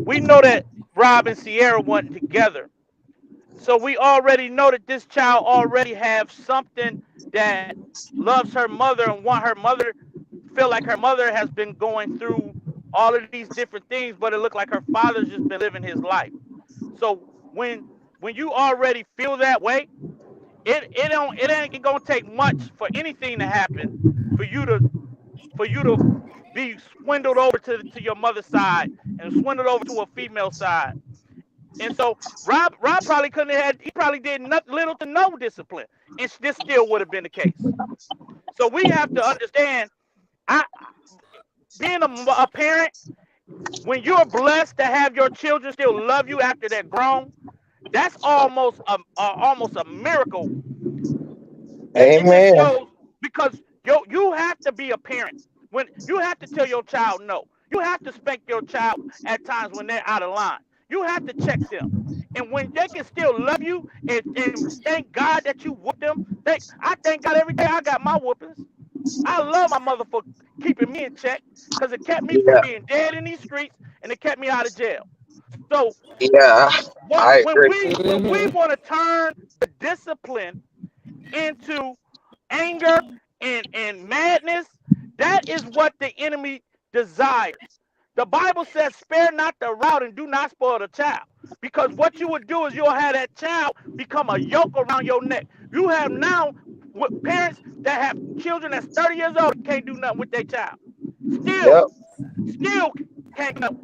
we know that Rob and Sierra weren't together, so we already know that this child already have something that loves her mother and want her mother, feel like her mother has been going through all of these different things, but it looked like her father's just been living his life. So when you already feel that way, it ain't gonna take much for anything to happen for you to for you to be swindled over to your mother's side and swindled over to a female side. And so Rob probably couldn't have had, he probably did little to no discipline, and this still would have been the case. So we have to understand, I being a parent, when you're blessed to have your children still love you after they're grown, that's almost a miracle. It just Amen. shows, because you have to be a parent. When you have to tell your child no, you have to spank your child at times when they're out of line. You have to check them, and when they can still love you and thank God that you whooped them. I thank God every day I got my whoopings. I love my mother for keeping me in check, because it kept me from Yeah, being dead in these streets, and it kept me out of jail. So yeah, when I when agree. we want to turn the discipline into anger and madness, that is what the enemy desires. The Bible says, spare not the rod and do not spoil the child. Because what you would do is you'll have that child become a yoke around your neck. You have now parents that have children that's 30 years old and can't do nothing with their child. Still, Yep. still can't do nothing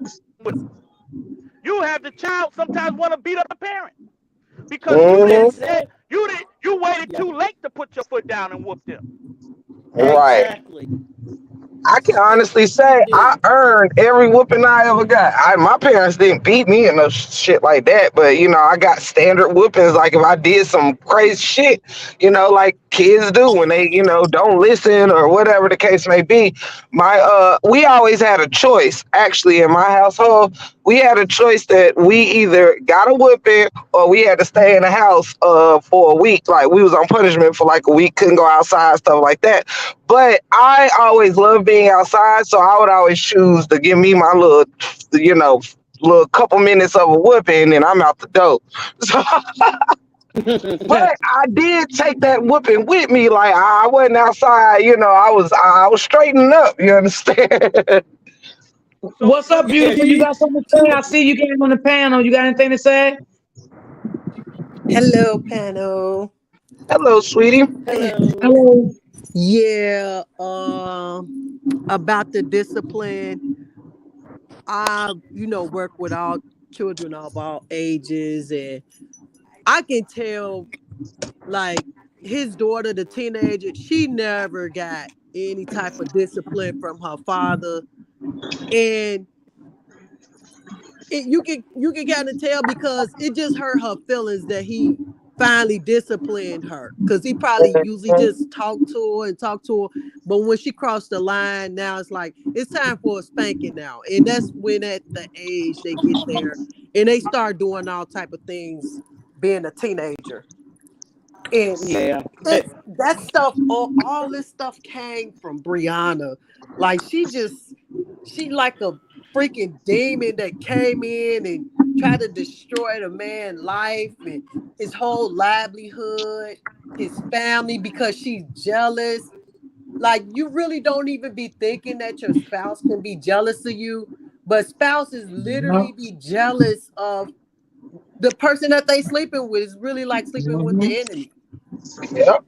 with them. You have the child sometimes want to beat up the parent because you didn't Hmm. say, you waited Yeah, too late to put your foot down and whoop them. Right. exactly. I can honestly You say did. I earned every whooping I ever got. My parents didn't beat me and no shit like that, but I got standard whoopings. Like if I did some crazy shit, like kids do when they, don't listen or whatever the case may be. We always had a choice. Actually, in my household, we had a choice that we either got a whooping or we had to stay in the house for a week. Like we was on punishment for like a week, couldn't go outside, stuff like that. But I always loved being outside, so I would always choose to give me my you know, little couple minutes of a whooping, and I'm out the door. So, but I did take that whooping with me. Like I wasn't outside, I was straightening up. You understand? So What's up, Yeah, beautiful? You she got something to she say? I was see you came on the panel. You got anything to say? Hello, panel. Hello, sweetie. hello. Hello. Yeah, about the discipline. I, work with all children of all ages, and I can tell, like, his daughter, the teenager, she never got any type of discipline from her father, and you can kind of tell because it just hurt her feelings that he finally disciplined her, because he probably usually just talk to her, but when she crossed the line, now it's like it's time for a spanking now, and that's when at the age they get there and they start doing all type of things being a teenager. And Yeah. that stuff, all this stuff came from Brianna. Like she like a freaking demon that came in and tried to destroy the man's life and his whole livelihood, his family, because she's jealous. Like you really don't even be thinking that your spouse can be jealous of you, but spouses literally Mhm. be jealous of the person that they sleeping with. It's really like sleeping with Mhm. the enemy. Yep.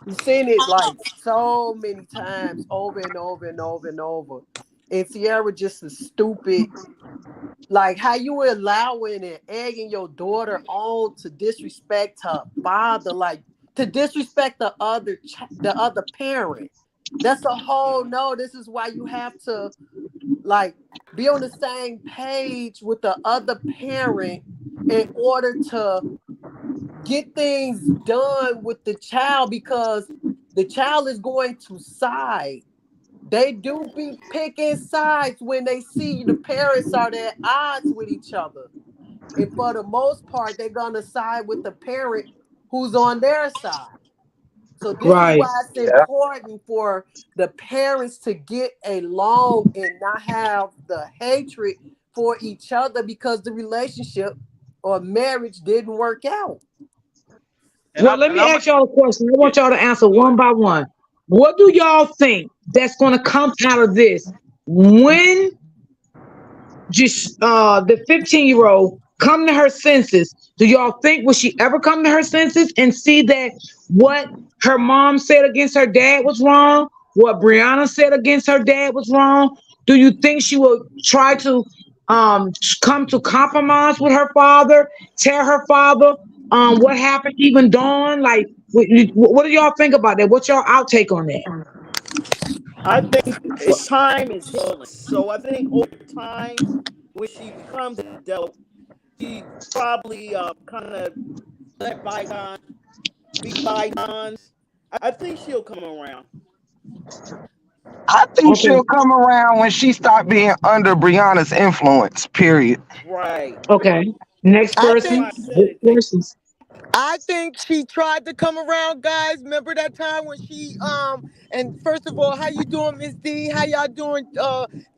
You've seen it like so many times over and over and over and over. And Sierra just is stupid. Like how you allowing and egging your daughter on to disrespect her father, like to disrespect the other parent. That's a whole no. This is why you have to like be on the same page with the other parent in order to get things done with the child, because the child is going to side. They do be picking sides when they see the parents are at odds with each other. And for the most part, they're going to side with the parent who's on their side. So this is Right. why it's Yeah. important for the parents to get along and not have the hatred for each other, because the relationship or marriage didn't work out. and Well, I'm let and me I'm ask y'all a question. I yeah, want y'all to answer go one ahead. by one. What do y'all think that's going to come out of this when just the 15-year-old come to her senses? Do y'all think will she ever come to her senses and see that what her mom said against her dad was wrong, what Brianna said against her dad was wrong? Do you think she will try to come to compromise with her father, tell her father what happened, even Dawn? Like, what do y'all think about that? What's your outtake on that? I think Well, time is healing. So I think over time, when she becomes an adult, she probably kind of let bygones be bygones. I think she'll come around. I think Okay, she'll come around when she stop being under Brianna's influence. Period. Right. okay. Next I That's think why person. I said Next it. They, persons. I think she tried to come around, guys. Remember that time when she and first of all, how you doing, Miss D? How y'all doing,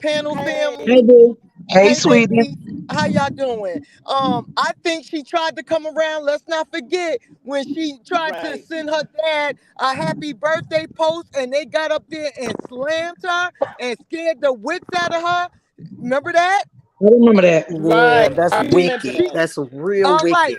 panel Hey, family? boo. Hey, Hey sweetie. ladies, how y'all doing? I think she tried to come around. Let's not forget when she tried to right. send her dad a happy birthday post and they got up there and slammed her and scared the wits out of her. Remember that? I remember that. Yeah, Right. that's I remember wicked. that. She That's real All wicked.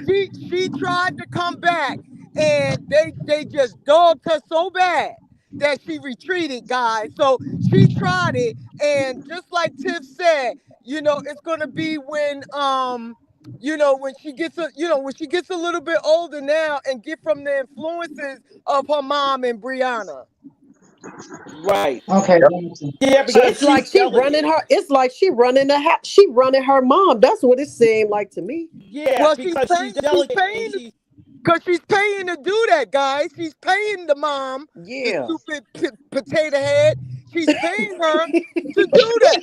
She tried to come back and they just dogged her so bad that she retreated, guys. So she tried it, and just like Tiff said, it's gonna be when she gets when she gets a little bit older now and get from the influences of her mom and Brianna. Right. Okay. Yeah, So because she's delicate. it's like she running her mom. That's what it seemed like to me. Yeah, Well, because she's she's delicate and paying she's because she's paying to do that, guys. She's paying the mom, the yeah. stupid potato head. She's paying her to do that.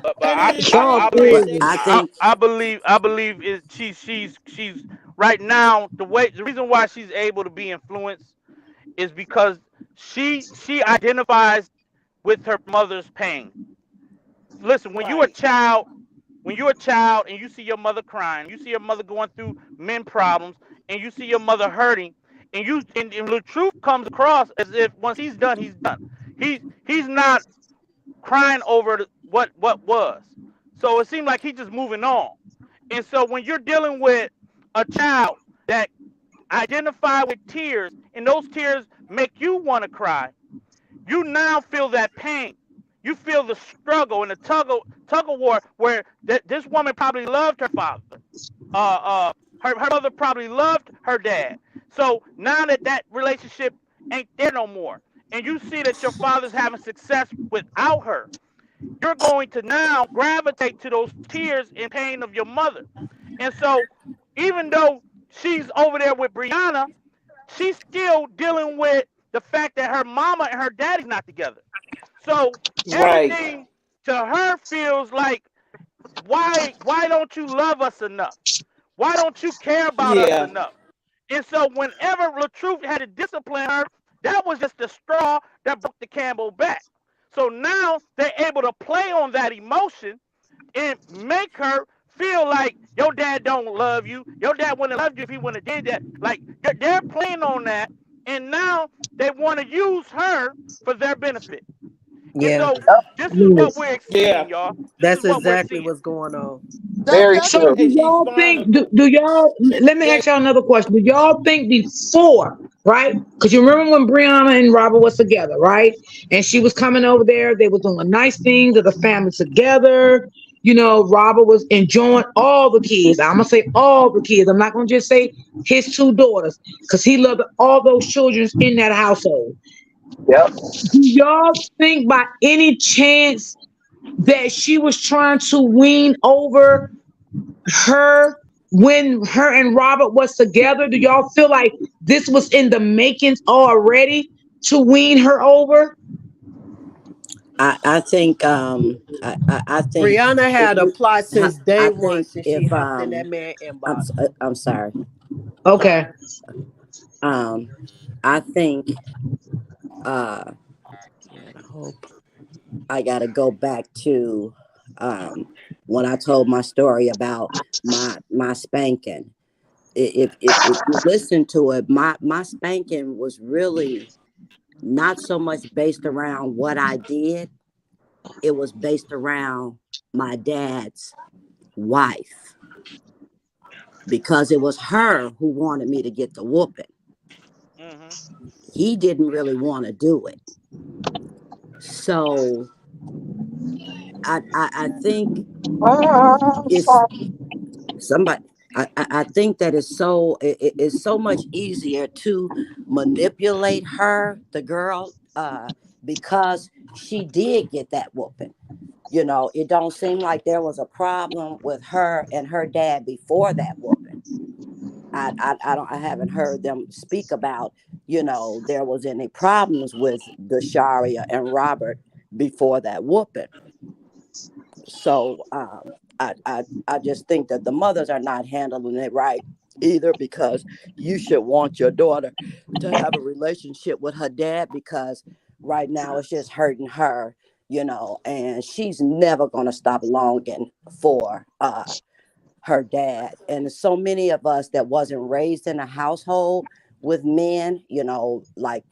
But and I, it is I, Y'all I shameful at the believe But same crazy. I time. think I believe is she's right now the reason why she's able to be influenced is because she identifies with her mother's pain. Listen, Right. when you're a child and you see your mother crying, you see your mother going through men problems, and you see your mother hurting, and the truth comes across as if once he's done, he's done. He's not crying over what was. So it seemed like he's just moving on. And so when you're dealing with a child that identify with tears, and those tears make you want to cry, you now feel that pain. You feel the struggle and the tug of war where this woman probably loved her father. Her mother probably loved her dad. So now that relationship ain't there no more, and you see that your father's having success without her, you're going to now gravitate to those tears and pain of your mother. And so, even though she's over there with Brianna, she's still dealing with the fact that her mama and her daddy's not together. So Right. everything to her feels like, why don't you love us enough? Why don't you care about us Yeah. enough? And so whenever LaTruth had to discipline her, that was just the straw that broke the Campbell back. So now they're able to play on that emotion and make her feel like your dad don't love you. Your dad wouldn't have loved you if he wouldn't have did that. Like they're playing on that, and now they want to use her for their benefit. And Yeah, so this is what Yes. we're Yeah. seeing, y'all. This is that's what we're exactly seeing. what's going on. Very That's So true. do And she's y'all fond think of do y'all let me that. ask y'all another question. Do y'all think before, right? Because you remember when Brianna and Robert was together, right? And she was coming over there, they were doing nice things as a family together. Robert was enjoying all the kids. I'm gonna say all the kids. I'm not gonna just say his two daughters, because he loved all those children in that household. Yep. Do y'all think by any chance that she was trying to wean over her when her and Robert was together? Do y'all feel like this was in the makings already to wean her over? I think I think Brianna if had a you plot since day I one, think since she if hopped in that man inbox. I'm sorry. Okay. Um I think uh Yeah, I hope. I got to go back to when I told my story about my spanking. If you listen to it, my spanking was really not so much based around what I did. It was based around my dad's wife, because it was her who wanted me to get the whooping. Mhm. He didn't really want to do it. So I think it's somebody. I think that it's so much easier to manipulate her, the girl, because she did get that whooping. You know, it don't seem like there was a problem with her and her dad before that whooping. I haven't heard them speak about, there was any problems with Dasharia and Robert before that whooping. So I just think that the mothers are not handling it right either, because you should want your daughter to have a relationship with her dad, because right now it's just hurting her, and she's never going to stop longing for her dad. And so many of us that wasn't raised in a household with men, like,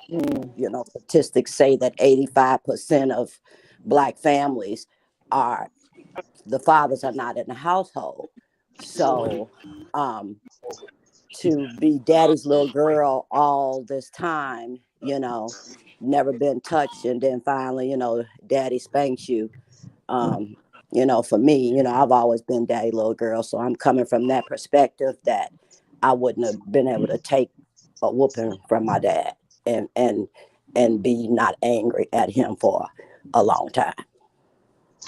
statistics say that 85% of Black families are, the fathers are not in the household. So to be daddy's little girl all this time, never been touched, and then finally, daddy spanks you. um for me, I've always been daddy little girl, so I'm coming from that perspective that I wouldn't have been able to take a whooping from my dad and be not angry at him for a long time.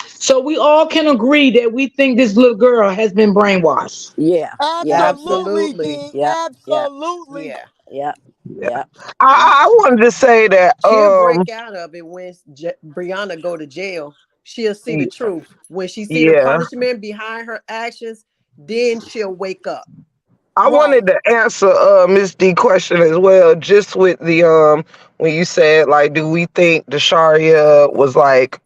So we all can agree that we think this little girl has been brainwashed. Yeah, yeah, Absolutely, Absolutely. D. yeah, yeah, Absolutely. Yeah. yeah, Yeah. yeah, yeah. I wanted to say that She'll break out of it when Brianna go to jail. She'll see the truth. When she see the yeah. punishment behind her actions, then she'll wake up. I Right. wanted to answer Miss D question as well, just with the when you said like, do we think Desharia was like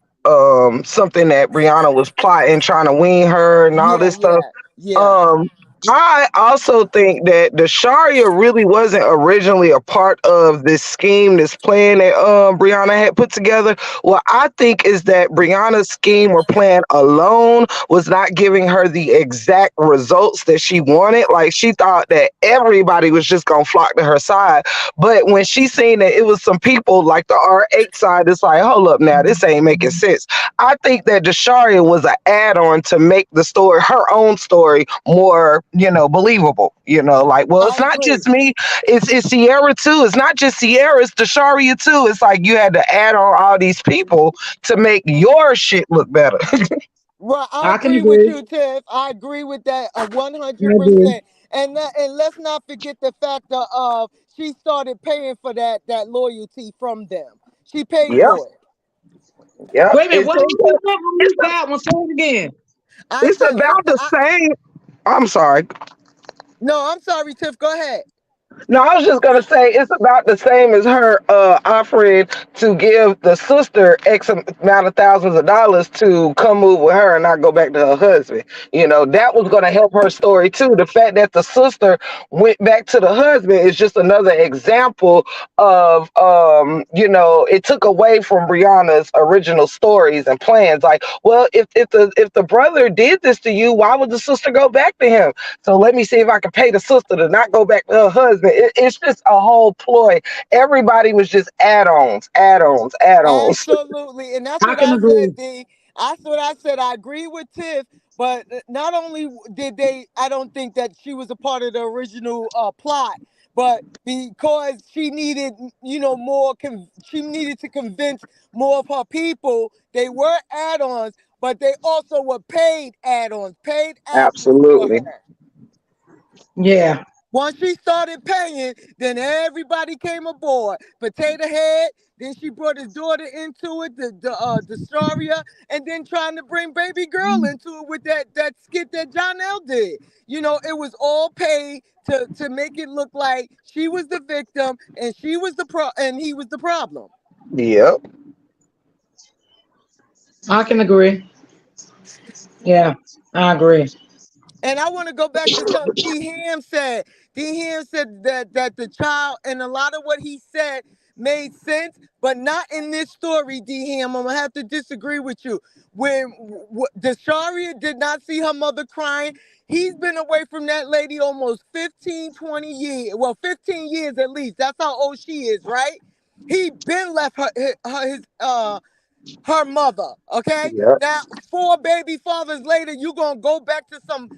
something that Brianna was plotting, trying to wean her and all Yeah, this stuff? yeah, yeah. Um, I also think that Desharia really wasn't originally a part of this scheme, this plan that Brianna had put together. What I think is that Brianna's scheme or plan alone was not giving her the exact results that she wanted. Like she thought that everybody was just gonna flock to her side. But when she seen that it was some people like the R8 side, it's like, hold up now, this ain't making sense. I think that Desharia was an add-on to make the story, her own story, more, believable. Like, well, it's I not agree. just me, it's Sierra too. It's not just Sierra, it's Desharia too. It's like you had to add on all these people to make your shit look better. Right, I I can agree with agree. you, Tiff. I agree with that a one I hundred agree. percent. And let's not forget the factor of she started paying for that loyalty from them. She paid Yep, for it. yep. Wait a minute. It's, What was it's, that? I missed that one. Say it again. I it's said, about the same. I'm sorry. no, I'm sorry, Tiff. Go ahead. No, I was just gonna say it's about the same as her offering to give the sister X amount of thousands of dollars to come move with her and not go back to her husband. That was gonna help her story too. The fact that the sister went back to the husband is just another example of it took away from Brianna's original stories and plans. Like, well, if the brother did this to you, why would the sister go back to him? So let me see if I can pay the sister to not go back to her husband. It's just a whole ploy. Everybody was just add-ons, add-ons, add-ons. Absolutely. And that's I what can I agree. said, D. That's what I said. I agree with Tiff, but not only did they, I don't think that she was a part of the original plot, but because she needed, more, she needed to convince more of her people, they were add ons, but they also were paid add ons, paid actors for Absolutely. her. Yeah. Once she started paying, then everybody came aboard. Potato Head, then she brought his daughter into it, the Staria, and then trying to bring baby girl into it with that skit that John L did. It was all paid to make it look like she was the victim and she was and he was the problem. Yep. I can agree. Yeah. I agree. And I want to go back to something D Ham said. D Ham said that the child and a lot of what he said made sense, but not in this story, D Ham. I'm gonna have to disagree with you. When the Sharia did not see her mother crying, He's been away from that lady almost 15, 20 years. Well, 15 years at least. That's how old she is, right? He been left her mother. Okay. Yep. Now, 4 baby fathers later, you gonna go back to some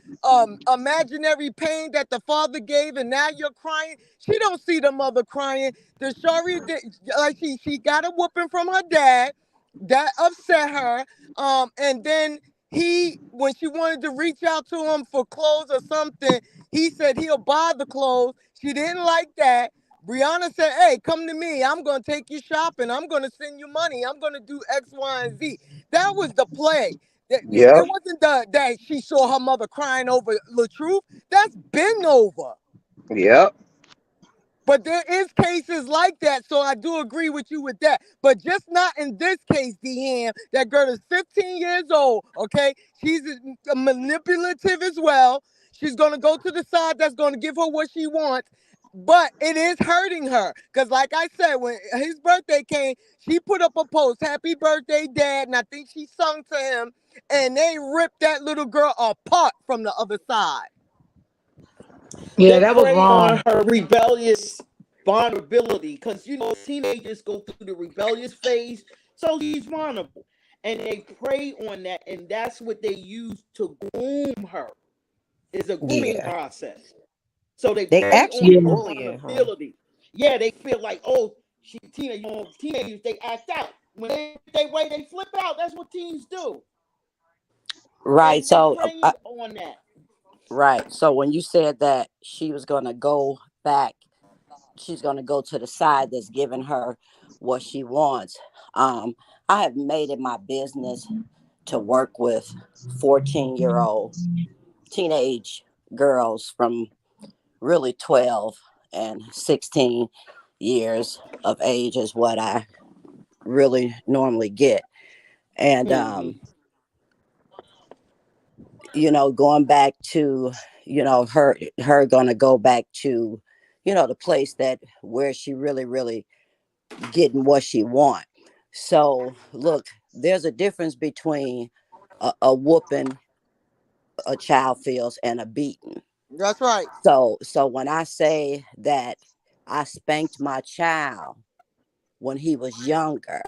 imaginary pain that the father gave, and now you're crying. She don't see the mother crying. The Shari did, like she got a whooping from her dad. That upset her. And then when she wanted to reach out to him for clothes or something, he said he'll buy the clothes. She didn't like that. Brianna said, "Hey, come to me. I'm gonna take you shopping. I'm gonna send you money. I'm gonna do X, Y, and Z." That was the play. It Yep. wasn't that she saw her mother crying over the truth. That's been over. Yep. But there is cases like that, so I do agree with you with that. But just not in this case, Deanne. That girl is 15 years old, okay? She's manipulative as well. She's going to go to the side that's going to give her what she wants. But it is hurting her. Because like I said, when his birthday came, she put up a post, "Happy birthday, Dad." And I think she sung to him. And they ripped that little girl apart from the other side. Yeah, They that was prey on wrong. her rebellious vulnerability because teenagers go through the rebellious phase, so she's vulnerable, and they prey on that, and that's what they use to groom her. Is a grooming Yeah. process. So they They prey on actually Yeah. her bullying her. vulnerability. Yeah, they feel like, oh, she teenage, teenagers they act out when they way they flip out. That's what teens do, Right. and they So, prey on that. right. So when you said that she was going to go back, she's going to go to the side that's giving her what she wants. Um, I have made it my business to work with 14-year-old teenage girls from really 12 and 16 years of age is what I really normally get. And, Mm-hmm. going back to, her going to go back to, the place that where she really, really getting what she want. So look, there's a difference between a whooping a child feels and a beating. That's right. So when I say that I spanked my child when he was younger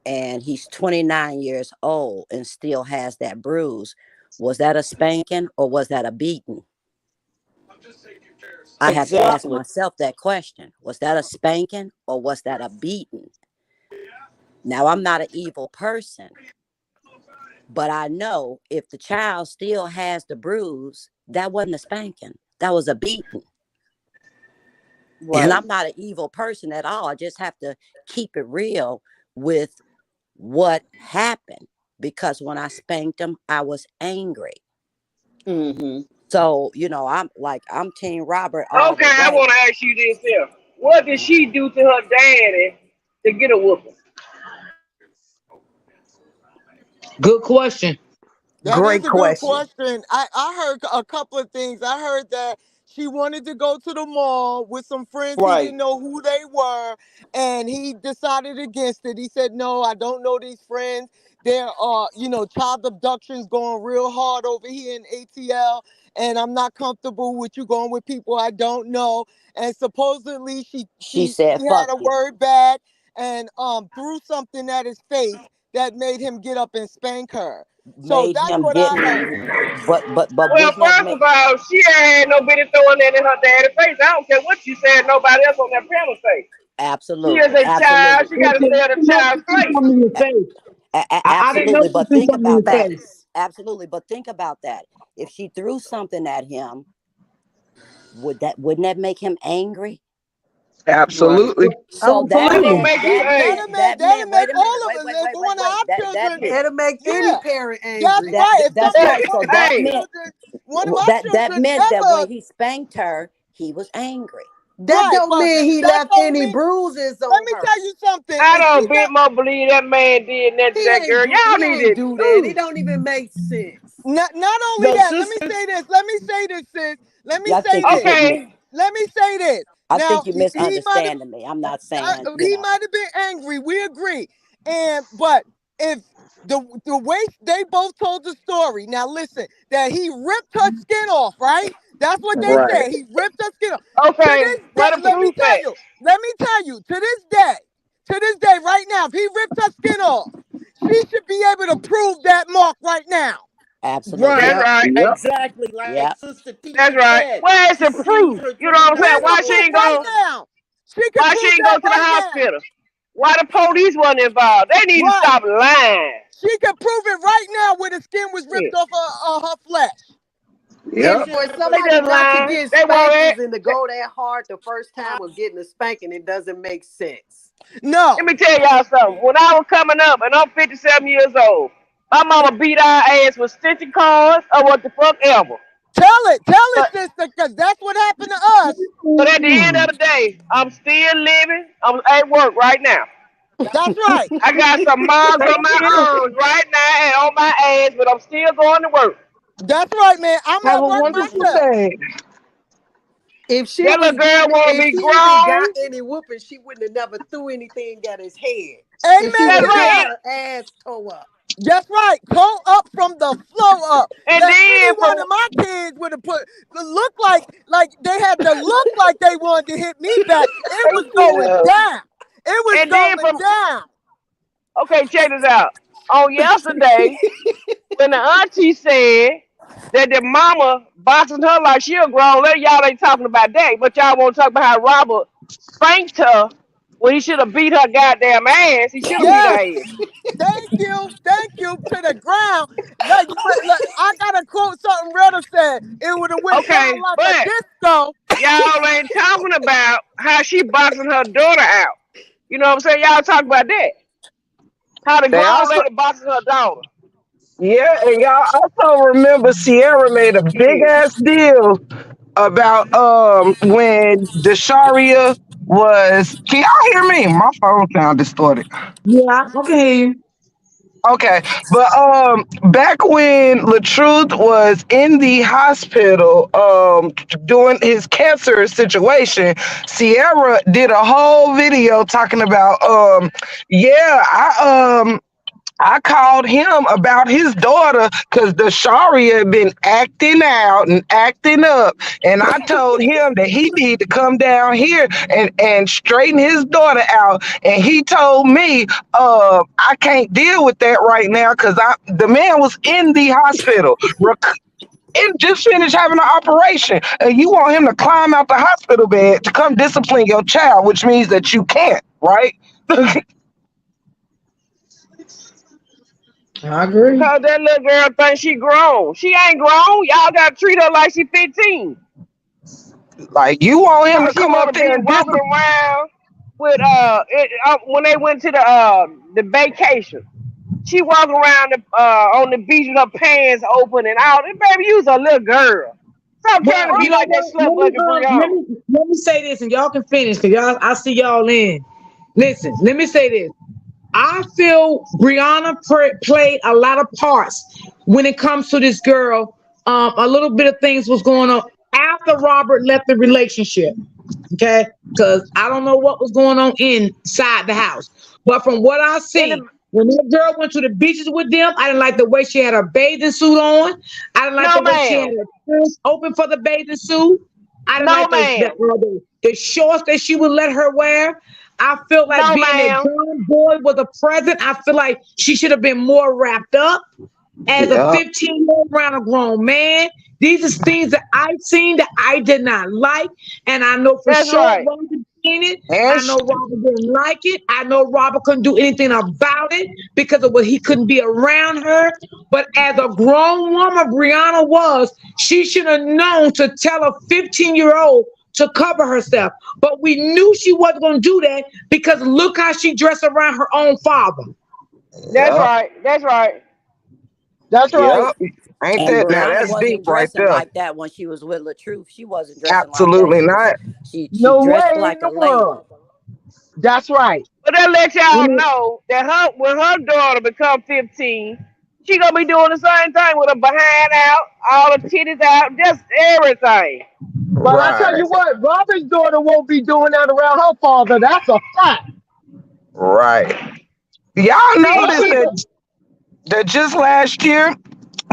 and he's 29 years old and still has that bruise, was that a spanking or was that a beating? I have to ask Exactly. myself that question. Was that a spanking or was that a beating? Now, I'm not an evil person, but I know if the child still has the bruise, that wasn't a spanking. That was a beating. And Right. I'm not an evil person at all. I just have to keep it real with what happened. Because when I spanked him, I was angry. Mm-hmm. So, I'm Team Robert all Okay, the I way. want to ask you this here. What did she do to her daddy to get a whooping? Good question. That is Great a good question. question. I heard a couple of things. I heard that she wanted to go to the mall with some friends. He Right. didn't know who they were, and he decided against it. He said, "No, I don't know these friends. There are, child abductions going real hard over here in ATL, and I'm not comfortable with you going with people I don't know." And supposedly she She she said, she had fuck a you. word back and threw something at his face that made him get up and spank her. So Made that's him what get, I heard. Mm-hmm. but Well, wouldn't that first make, of all, she ain't had no business throwing that in her daddy's face. I don't care what you said, nobody else on that panel say. She is absolutely, a child. absolutely, She got to Okay, stay at a you know she child's threw place. something in your face. I didn't know absolutely. she But threw think something in about your that. face. Absolutely. But think about that. If she threw something at him, wouldn't that make him angry? Right. Absolutely. So That that would Absolutely. meant make you angry. That'll make wait a minute, all of wait, us, wait, and wait, wait, one of wait. our That children. meant It'll make any Yeah, parent that's angry. right. If that's some right. So one of my that Hey, meant children, one of my that children meant that when ever he spanked her, he was angry. That right, don't but mean he that left don't any mean. bruises Let on me her. tell you something. I If she don't bit got more believe that man did that to that girl. Y'all He need ain't to. do that. It Ooh. don't even make sense. not only The that, let me sisters. say this. Let me say this, sis. Let me Yeah, I say think you this. did Okay. Let me say this. I Now think you he might have. misunderstanding me. I'm not saying, He might have been angry. We agree. But if the way they both told the story. Now listen, that he ripped her skin off, right? That's what they Right. said. He ripped her skin off. To Okay, this where day, the proof at? let me tell you, to this day, right now, if he ripped her skin off, she should be able to prove that mark right now. Absolutely. That's Right. right. Yep. Exactly. Like Yep. Sister That's T right. said. Where's She the sees proof? her You know dripping what I'm saying? down Where's the the Why she proof ain't floor. right go? now? She can Why she prove ain't that go to the right now. hospital? Why the police wasn't involved? They need to Right. stop lying. She can prove it right now where the skin was ripped Shit. off her flesh. She And Yep. should for have They somebody just believed not to lying. get They want it. spankings and to go that hard the first time of getting a spanking, it doesn't make sense. Let No. me tell y'all something. When I was coming up, and I'm 57 years old, my mama beat our ass with stitching cards or what the fuck ever. Tell it, But sister, because that's what happened to us. but at the end of the day, I'm still living. I'm at work right now. That's right. I got some marks Thank on my you. arms right now and on my ass, but I'm still going to work. That's right, man. I'm Have at a work wonderful myself. day. If she That was little girl getting, want to if be she even got grown. any whooping, she wouldn't have never threw anything at his head. If she Amen would That's to have right. got that. her ass tore up. That's right. Toe up from the flow up. And Now, any then one from of my kids would have look like they had to look like they wanted to hit me back. It was Thank going you. down. It was and then going from down. okay, check this out. On yesterday, when the auntie said that the mama boxing her like she a grown lady, y'all ain't talking about that, but y'all want to talk about how Robert spanked her when he should have beat her goddamn ass. He should have beat her Yes. ass. Thank you to the ground. Look, I gotta quote something Retta said. It would have went down Okay, like a but disco. y'all ain't talking about how she boxing her daughter out. You know what I'm saying? Y'all talk about that. How the They grown also, lady boxing her daughter. yeah, and y'all also remember Sierra made a big Shit. ass deal about when Desharia was. Can y'all hear me? My phone sound distorted. Yeah, I can hear you. Okay, but back when Latruth was in the hospital, doing his cancer situation, Sierra did a whole video talking about, yeah, I called him about his daughter because the Shari had been acting out and acting up. And I told him that he need to come down here and straighten his daughter out. And he told me, I can't deal with that right now because the man was in the hospital. And just finished having an operation, and you want him to climb out the hospital bed to come discipline your child, which means that you can't, right? I agree. Because that little girl thinks she grown. She ain't grown. Y'all gotta treat her like she 15. Like you want him to Cause she come up wanna there be and walking discipline. around with when they went to the vacation. She walking around on the beach with her pants open and all. Baby, you was a little girl. Stop trying Well, to you be know like that what? slut bucket Brianna. Let me say this, and y'all can finish because y'all I see y'all in. Listen, let me say this. I feel Brianna played a lot of parts when it comes to this girl. A little bit of things was going on after Robert left the relationship. Okay, because I don't know what was going on inside the house, but from what I In see, the when that girl went to the beaches with them, I didn't like the way she had her bathing suit on. I didn't like no the way she had ma'am. her purse open for the bathing suit. I didn't No like ma'am. the shorts that she would let her wear. I felt like No being that ma'am. young boy was a present. I feel like she should have been more wrapped up as a Yeah, 15-year-old around a grown man. These are things that I've seen that I did not like. And I know for That's sure right. Robert seen it. and I know Robert didn't like it. I know Robert couldn't do anything about it because of what he couldn't be around her. But as a grown woman, Brianna was, she should have known to tell a 15-year-old to cover herself. But we knew she wasn't going to do that because look how she dressed around her own father. That's yeah, right. That's right. That's right. yeah. Ain't And that now? Brianna That's deep wasn't right dressing there. like that when she was with LaTruth. She wasn't dressing like that. Absolutely not. She No dressed way in like a the lady. world. That's right. But that let I y'all mean, know that when her daughter become 15, she gonna be doing the same thing with her behind out, all her titties out, just everything. But I tell Right, you what, Robin's daughter won't be doing that around her father. That's a fact. right. Y'all See, noticed she that just last year,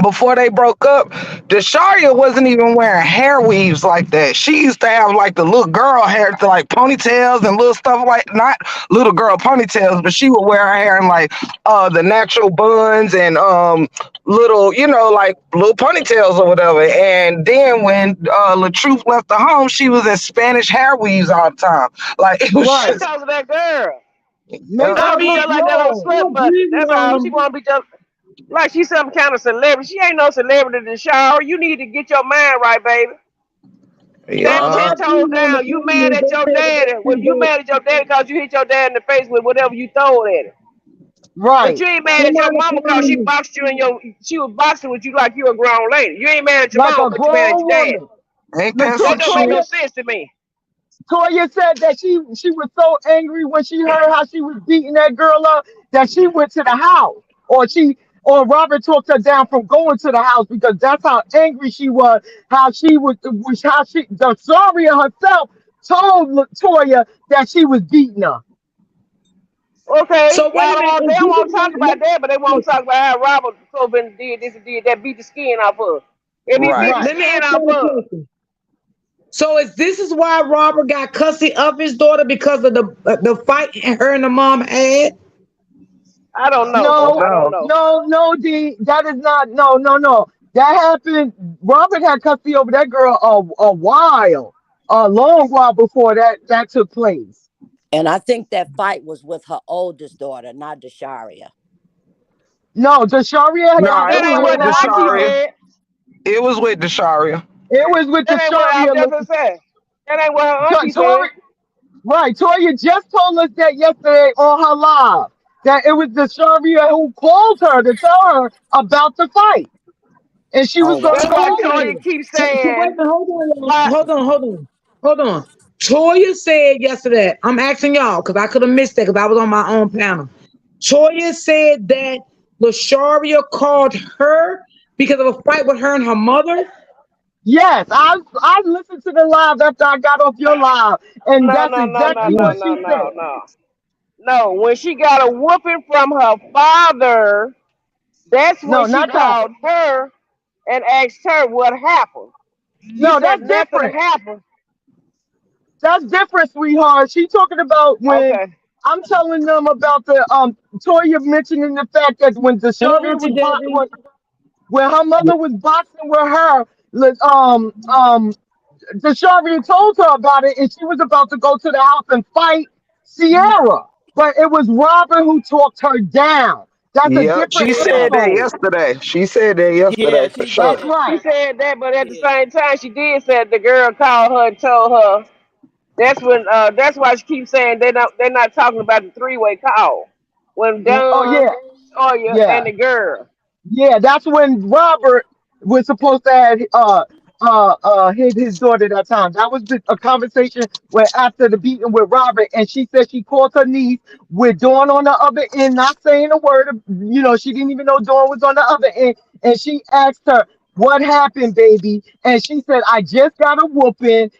before they broke up, Desharia wasn't even wearing hair weaves like that. She used to have like the little girl hair to like ponytails and little stuff like not little girl ponytails, but she would wear her hair in like the natural buns and little, like little ponytails or whatever. And then when LaTruth left the home, she was in Spanish hair weaves all the time. Like it was that's Right. just because of that girl. She Make uh, wanna her be look just like that old young. slut bucket. That's all. She wanna be just like she's some kind of celebrity. She ain't no celebrity to shower. You need to get your mind right, baby. yeah. Stand All I 10 see toes on the down. You mad comments, at they your said daddy. that Well, you mad at your daddy because you hit your dad in the face with whatever you throw at him. But Right. you ain't mad at your somebody mama because she commented, boxed you in your. She was boxing with you like you a grown lady. You ain't mad at your Like mama, a but you mad at grown your dad. woman. Ain't Look, that That some don't make shit? no Toya, sense to me. Toya said that she was so angry when she heard how she was beating that girl up that she went to the house, or Robert talked her down from going to the house because that's how angry she was. How she the Zaria herself told Toya that she was beating her. Okay, so y'all wait a don't minute, want, they is don't this want to talk what, about that, but they want to talk about how Robert Coben did this and did that, beat the skin off her. If he beat Right. the Right. let me skin ask off you a her, question. So is why Robert got custody of his daughter because of the fight her and the mom had? I don't know. Oh No, I don't no. know. no, D. That is not. No, no, no. That happened. Robert had custody over that girl a long while before that took place. And I think that fight was with her oldest daughter, not Dasharia. No, Desharia had No, got it That put was ain't with what with the her auntie Desharia. mother. said. It was with Desharia. It was with That ain't what I was Desharia. just gonna say. That ain't what her auntie said. Tori, right. Toya just told us that yesterday on her live that it was Desharia who called her to tell her about the fight, and she Oh, was going to That's go wow. why over Toya there. keeps So wait a saying, minute, hold on, why? y'all. Hold on. Toya said yesterday, I'm asking y'all because I could have missed that because I was on my own panel. Toya said that Lasharia called her because of a fight with her and her mother. Yes, I listened to the live after I got off your live, and No, that's no, no, no, exactly no, what no, she no, said. no. No, when she got a whooping from her father, that's when No, she not that. called her and asked her what happened. She No, said that's nothing different. happened. That's different, sweetheart. She talking about when Okay. I'm telling them about the Toya mentioning the fact that when I'm Desharia with you, was Debbie. when her mother was boxing with her, Desharia told her about it, and she was about to go to the house and fight Sierra, but it was Robert who talked her down. That's a Yep. different She said Yeah, that episode. yesterday. She said that yeah, yesterday for she sure. That's did. She right. said that, but at the Yeah, same time, she did say the girl called her and told her. That's why she keeps saying they're not talking about the three-way call when Oh Dunn, yeah, Toya, yeah. and the girl. Yeah, that's when Robert was supposed to have hit his daughter that time. That was a conversation where after the beating with Robert, and she said she called her niece with Dawn on the other end, not saying a word. She didn't even know Dawn was on the other end, and she asked her. What happened, baby? And she said, I just got a whooping.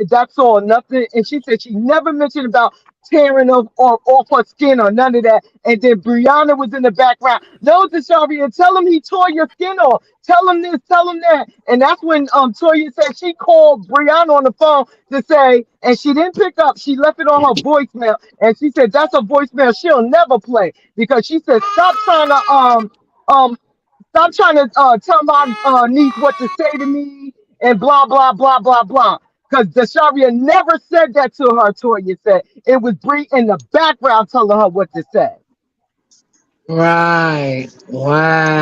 That's all, nothing. And she said she never mentioned about tearing off her skin or none of that. And then Brianna was in the background. No, Desharia, tell him he tore your skin off. Tell him this, tell him that. And that's when Toya said she called Brianna on the phone to say, and she didn't pick up. She left it on her voicemail. And she said that's a voicemail she'll never play because she said um stop trying to tell my niece what to say to me and blah blah blah blah blah. Because Desharia never said that to her. Toya said it was Bree in the background telling her what to say. Right.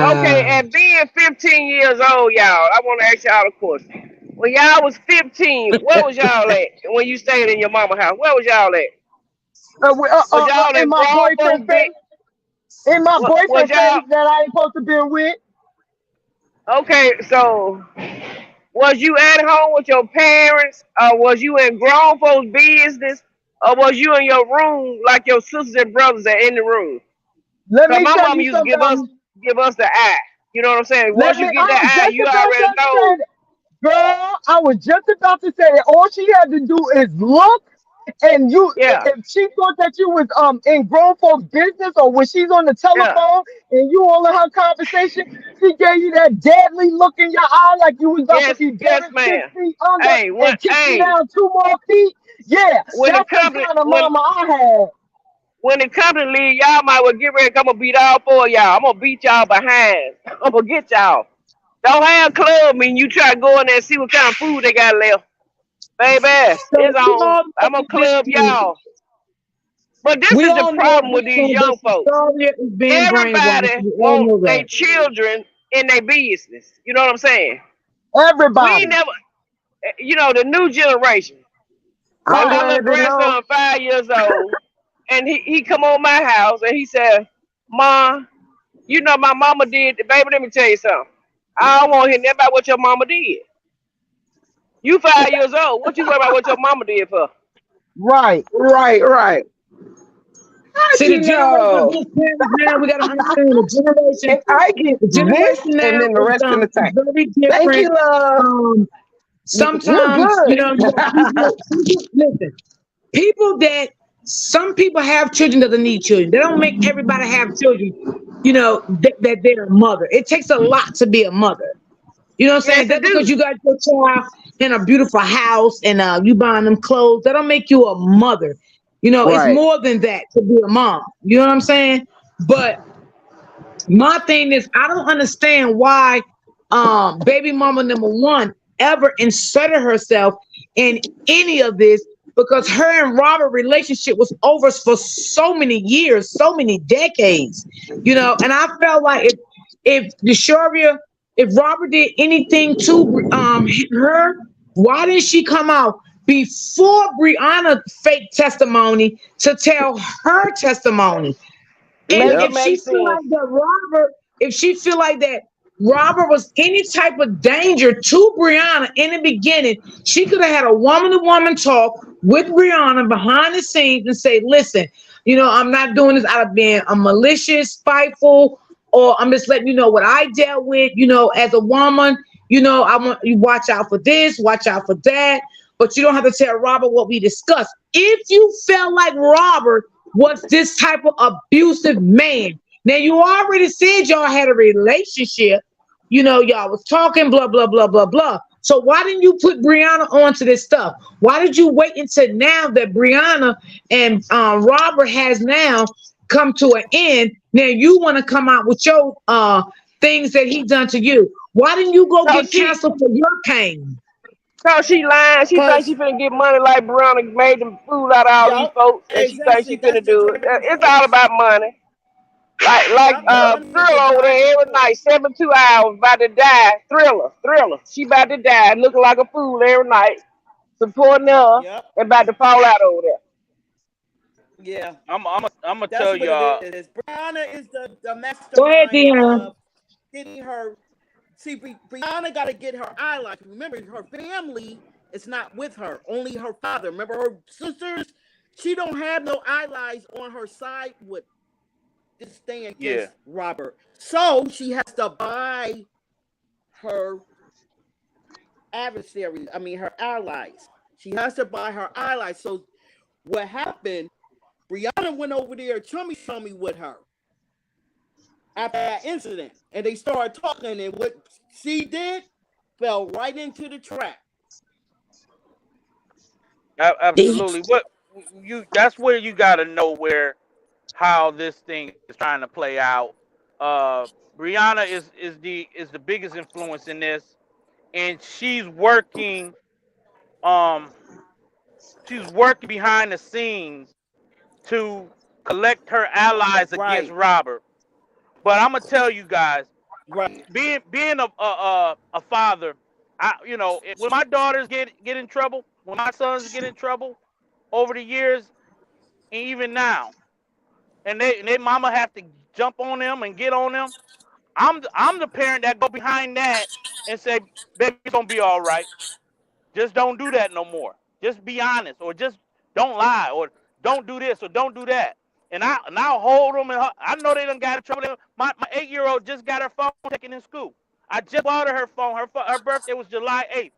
Okay, Wow. and being 15 years old, y'all, I want to ask y'all a question. When y'all was 15, where was y'all at when you stayed in your mama house? Where was y'all at? Was y'all In in my grown boyfriend folks bed? face, in my Was boyfriend y'all face that I ain't supposed to be with. okay? So was you at home with your parents, or was you in grown folks' business, or was you in your room like your sisters and brothers are in the room? Let Cause me my tell mama you used to give us something. give us the eye. You know what I'm saying? Let Once me. you get I was that eye, just you about already to know. say, girl. I was just about to say that all she had to do is look. And you, Yeah, if she thought that you was in grown folks' business, or when she's on the yeah, telephone and you all in her conversation, she gave you that deadly look in your eye like you was about to be dead yes, at six ma'am. feet under Hey, and kick you hey, down 2 more feet. Yeah, when the that's the company kind of when mama I had. when the company leave, y'all might well get ready to come and beat all four of y'all. I'm gonna beat y'all behind. I'm gonna get y'all. Don't have club mean you try to go in there and see what kind of food they got left. Baby, So it's we on. all know I'm gonna at this club point. y'all. But this We is the all know at problem this with these point that young folks. Victoria is being brainwashed. Everybody We all want know their that. children in their business. You know what I'm saying? We ain't Everybody. never, the new generation. I'm My little glad to know. grandson, 5 years old, and he come on my house and he said, "Ma, my mama did. Baby, let me tell you something. I don't want to hear nothing about what your mama did. You 5 years old. What you worry about what your mama did for?" Right. Right, right. How'd See, the you generation of know? these parents now, we got to understand the generation. And I get The this generation and now then the rest in the is tank. very Thank different. you, love. Um, You're sometimes, good. you got people, listen, people that some people have children doesn't need children. They don't make everybody have children, that they're a mother. It takes a lot to be a mother. You know what I'm saying? Yes, it That because do. you got your child in a beautiful house and you buying them clothes, that don't make you a mother. It's Right. more than that to be a mom. You know what I'm saying? But my thing is, I don't understand why baby mama number one ever inserted herself in any of this because her and Robert relationship was over for so many years, so many decades, and I felt like if Desharia, if Robert did anything to her, why didn't she come out before Brianna fake testimony to tell her testimony? And Make it Yep. if she make feel sense. like that Robert, if she feel like that Robert was any type of danger to Brianna in the beginning, she could have had a woman-to-woman talk with Brianna behind the scenes and say, "Listen, I'm not doing this out of being a malicious, spiteful, or I'm just letting you know what I dealt with. As a woman, I want you watch out for this, watch out for that." But you don't have to tell Robert what we discussed. If you felt like Robert was this type of abusive man. Now you already said y'all had a relationship. Y'all was talking, blah, blah, blah, blah, blah. So why didn't you put Brianna onto this stuff? Why did you wait until now that Brianna and Robert has now come to an end? Now you want to come out with your things that he done to you. Why didn't you go So get she, canceled for your pain? so she lying. She thinks she Cause finna get money like Brown made them fool out of all these yup, folks, and she thinks exactly. she That's finna the do it. driving It's all force. about money. Like Yup, money is the Thriller over driving there every night, force. 72 hours, about to die. Thriller. She about to die, looking like a fool every night, supporting her, Yup. and about to fall out over there. Yeah. I'm gonna That's tell what it y'all. is. Brianna is the Go ahead, mastermind Dion. of getting her. See, Brianna got to get her allies. Remember, her family is not with her. Only her father. Remember, her sisters. She don't have no allies on her side with this thing Yeah, against Robert. So she has to buy her adversaries. I mean, her allies. She has to buy her allies. So what happened? Brianna went over there, chummy with her after that incident, and they started talking. And what she did fell right into the trap. absolutely. What you? That's where you got to know where how this thing is trying to play out. Uh, Brianna is the biggest influence in this, and Um, she's working behind the scenes to collect her allies against Right, Robert. But I'm gonna tell you guys, right, being a father, when my daughters get in trouble, when my sons get in trouble over the years, and even now, and they mama have to jump on them and get on them. I'm the parent that go behind that and say, "Baby, it's gonna be all right. Just don't do that no more. Just be honest, or just don't lie, or don't do this, or don't do that." And I'll hold them, and I know they done got in trouble. My 8-year-old just got her phone taken in school. I just bought her phone. Her birthday was July 8th.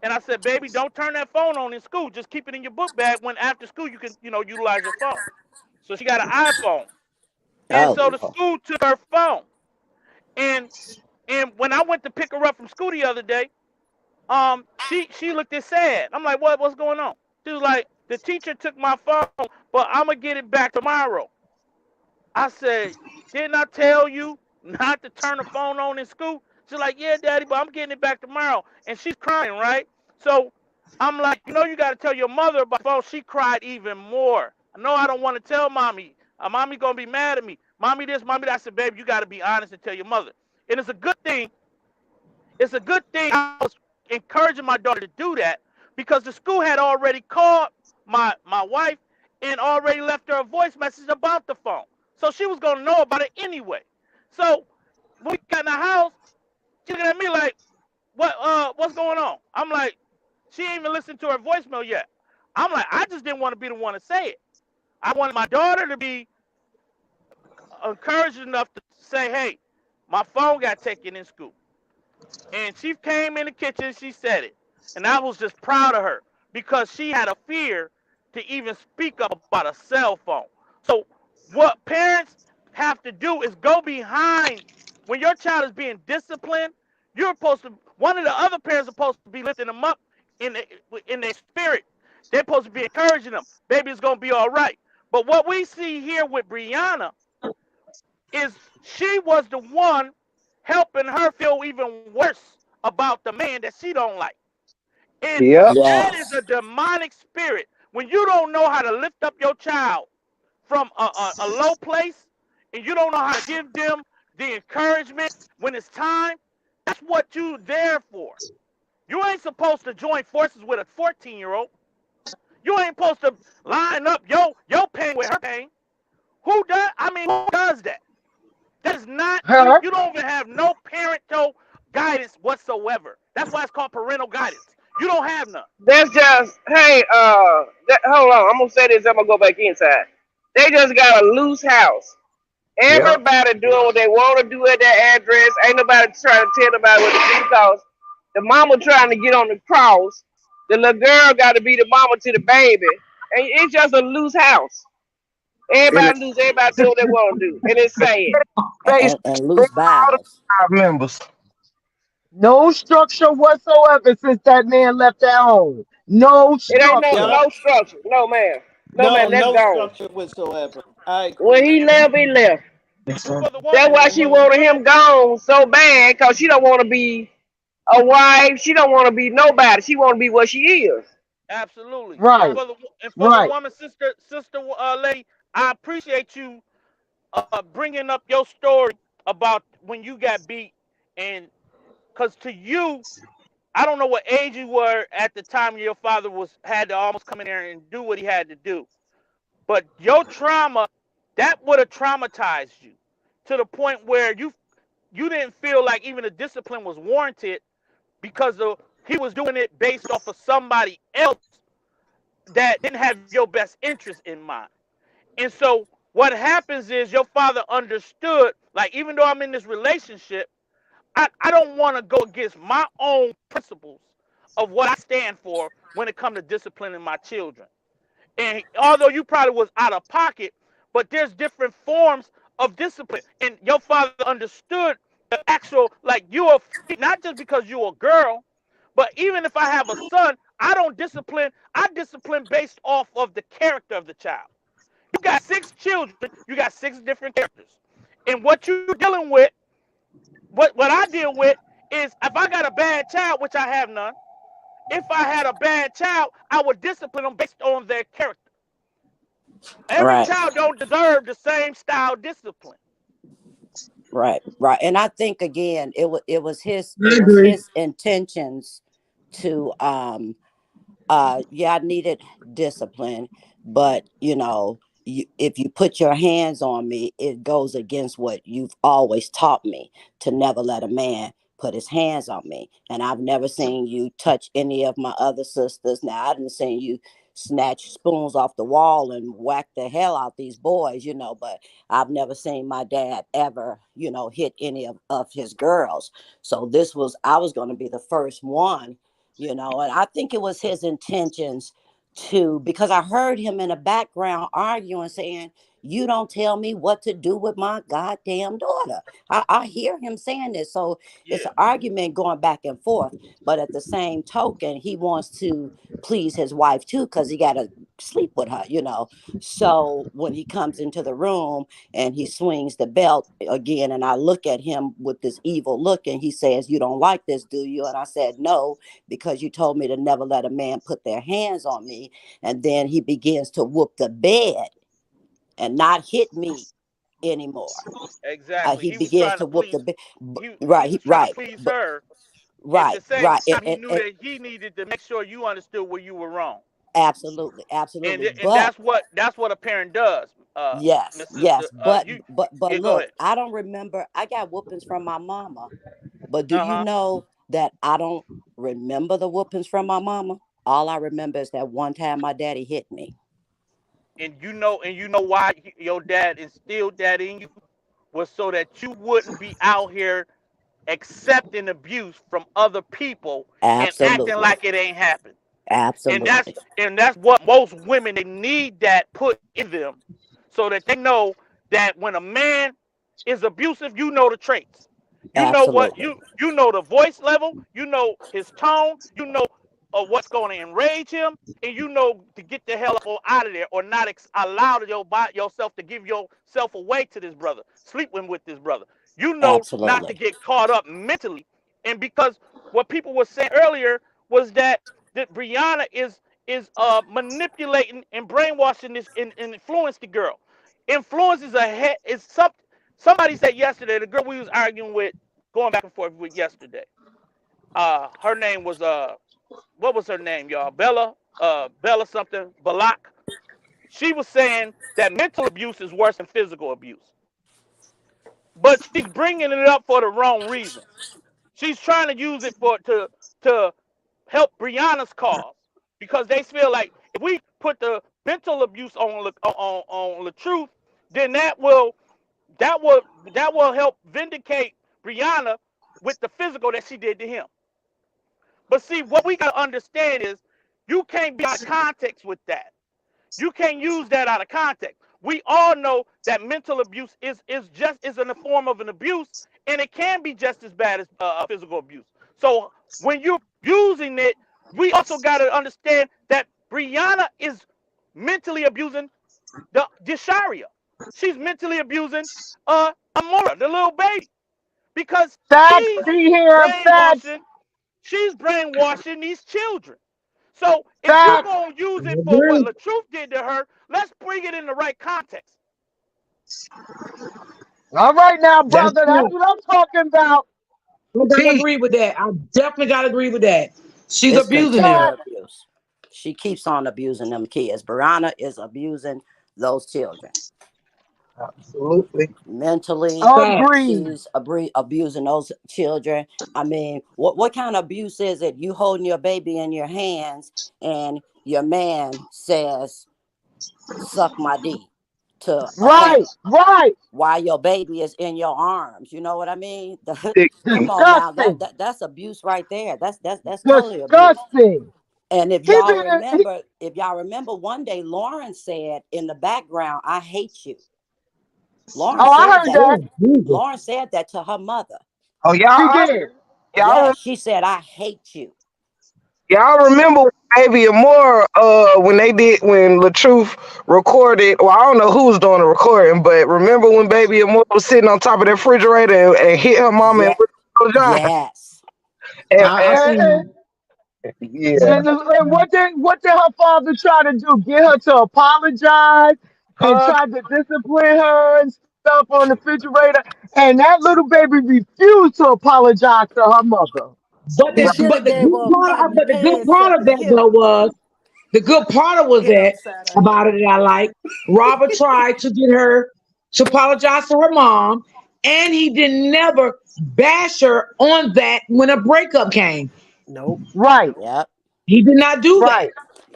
And I said, baby, don't turn that phone on in school. Just keep it in your book bag. When after school you can, utilize your phone. So she got an iPhone. And Oh, so the Lord. school took her phone. And when I went to pick her up from school the other day, she looked at sad. I'm like, what's going on? She was like, the teacher took my phone, but I'm gonna get it back tomorrow. I said, didn't I tell you not to turn the phone on in school? She's like, yeah, daddy, but I'm getting it back tomorrow. And she's crying, right? So I'm like, you got to tell your mother about the phone. She cried even more. I know I don't want to tell mommy. Mommy going to be mad at me. Mommy this, mommy that. I said, baby, you got to be honest and tell your mother. And it's a good thing. It's a good thing I was encouraging my daughter to do that because the school had already called my wife and already left her a voice message about the phone. So she was gonna know about it anyway. So when we got in the house, she looking at me like, what's going on? I'm like, she ain't even listened to her voicemail yet. I'm like, I just didn't want to be the one to say it. I wanted my daughter to be encouraged enough to say, hey, my phone got taken in school. And she came in the kitchen, she said it. And I was just proud of her because she had a fear to even speak up about a cell phone. So, what parents have to do is go behind when your child is being disciplined. You're supposed to, one of the other parents is supposed to be lifting them up in, the, in their spirit. They're supposed to be encouraging them. Baby, it's going to be all right. But what we see here with Brianna is she was the one helping her feel even worse about the man that she don't like. And Yep. that is a Yes. demonic spirit. When you don't know how to lift up your child from a low place and you don't know how to give them the encouragement when it's time, that's what you there for. You ain't supposed to join forces with a 14-year-old. You ain't supposed to line up your pain with her pain. Who does? I mean, who does that? That is not you. Huh? You don't even have no parental guidance whatsoever. That's why it's called parental guidance. You don't have none. That's just hey. Hold on. I'm gonna say this. I'm gonna go back inside. They just got a loose house. Yep. Everybody doing what they want to do at their address. Ain't nobody trying to tell nobody what to do because the mama trying to get on the cross. The little girl got to be the mama to the baby, and it's just a loose house. And Everybody loose. Everybody do what they want to do, and it's sad. based And on loose all the bowels. five members. No structure whatsoever since that man left that home. No It ain't no structure. Yup. no structure. No man. No No, man. That's no gone. structure whatsoever. I When agree. he left, he left. And for the That's woman, why And she when he wanted him gone so bad, cause she don't want to be a wife. She don't want to be nobody. She want to be what she is. absolutely. And Right, for the right. woman, sister, lady, I appreciate you bringing up your story about when you got beat, and because to you, I don't know what age you were at the time your father was had to almost come in there and do what he had to do. But your trauma, that would have traumatized you to the point where you didn't feel like even the discipline was warranted because he was doing it based off of somebody else that didn't have your best interest in mind. And so what happens is your father understood, like even though I'm in this relationship, I don't want to go against my own principles of what I stand for when it comes to disciplining my children. And although you probably was out of pocket, but there's different forms of discipline. And your father understood the actual, like you are free, not just because you're a girl, but even if I have a son, I don't discipline. I discipline based off of the character of the child. You got six children, you got six different characters. And what you're dealing with, what I deal with is if I got a bad child, which I have none, if I had a bad child, I would discipline them based on their character. Every Right. child don't deserve the same style discipline. Right. Right. And I think again, I it was agree. his intentions to yeah, I needed discipline, but if you put your hands on me, it goes against what you've always taught me, to never let a man put his hands on me. And I've never seen you touch any of my other sisters. Now, I didn't see you snatch spoons off the wall and whack the hell out these boys, but I've never seen my dad ever, hit any of his girls. So I was going to be the first one And I think it was his intentions to, because I heard him in the background arguing, saying, "You don't tell me what to do with my goddamn daughter." I hear him saying this. So it's Yeah. an argument going back and forth. But at the same token, he wants to please his wife too, because he got to sleep with her. So when he comes into the room and he swings the belt again, and I look at him with this evil look, and he says, "You don't like this, do you?" And I said, "No, because you told me to never let a man put their hands on me." And then he begins to whoop the bed and not hit me anymore. Exactly. He He was begins trying to to whoop the please. bed. He was trying to Right, please but her. At the right, same right, time, he knew that he needed to make sure you understood where you were wrong. absolutely, And absolutely. and But that's what a parent does, yes, Miss Sister. yes, but You but Yeah, go look, ahead. I don't remember. I got whoopings from my mama, but do Uh you huh. know that I don't remember the whoopings from my mama? All I remember is that one time my daddy hit me. And you know why your dad instilled that in you was so that you wouldn't be out here accepting abuse from other people and acting Absolutely, like it ain't happened. and that's absolutely, and that's what most women, they need that put in them, so that they know that when a man is abusive, you know the traits, you know what absolutely, you know the voice level, you know his tone, you know what's going to enrage him, and you know to get the hell up or out of there, or not allow yourself to give yourself away to this brother, sleeping with this brother. You know not to absolutely, get caught up mentally. And because what people were saying earlier was that Brianna is manipulating and brainwashing this and influence the girl. Influence is somebody said yesterday, the girl we was arguing with, going back and forth with yesterday. Her name was what was her name, y'all? Bella something, Balak. She was saying that mental abuse is worse than physical abuse, but she's bringing it up for the wrong reason. She's trying to use it to help Brianna's cause, because they feel like if we put the mental abuse on the truth, then that will that will help vindicate Brianna with the physical that she did to him. But see, what we gotta understand is you can't be out of context with that. You can't use that out of context. We all know that mental abuse is in the form of an abuse, and it can be just as bad as physical abuse. So when you're using it, we also got to understand that Brianna is mentally abusing the Desharia. She's mentally abusing Amora, the little baby, because Facts, be here, facts, she's brainwashing these children. So if you're facts. gonna use I it for what agree. LaTruth did to her, let's bring it in the right context. All right now, That's brother, that's true. what I'm talking about. I gotta Peace. agree with that. I definitely gotta agree with that. She's it's abusing them. continual Facts. abuse. She keeps on abusing them kids. Brianna is abusing those children Absolutely. mentally. Facts. Agreed. She's abusing those children. I mean, what kind of abuse is it? You holding your baby in your hands, and your man says, "Suck my D" to a Right, parent right. while your baby is in your arms. You know what I mean? Come on now, Disgusting. that's abuse right there. That's totally abuse. Disgusting. And if He y'all been he, remember, one day Lauren said in the background, "I hate you." Lauren oh, I said heard that. that. Oh, Jesus. Lauren said that to her mother. Oh, She y'all, did. y'all, Yeah, she said, "I hate you." y'all remember when Baby Amore, when when LaTruth recorded, well, I don't know who was doing the recording, but remember when Baby Amore was sitting on top of the refrigerator and hit her mama and Yeah, went yes, I and And, seen. yeah, and what did her father try to do? Get her to apologize and hug, try to discipline her and stuff on the refrigerator. And that little baby refused to apologize to her mother. But He the should but have the gave good her a part, pat in the but the good pants part up of and that though was the good part of was hit her that upside her about head. it that I like. Robert tried to get her to apologize to her mom, and he did never bash her on that when a breakup came. Nope. Right, yep, He did not do that. right.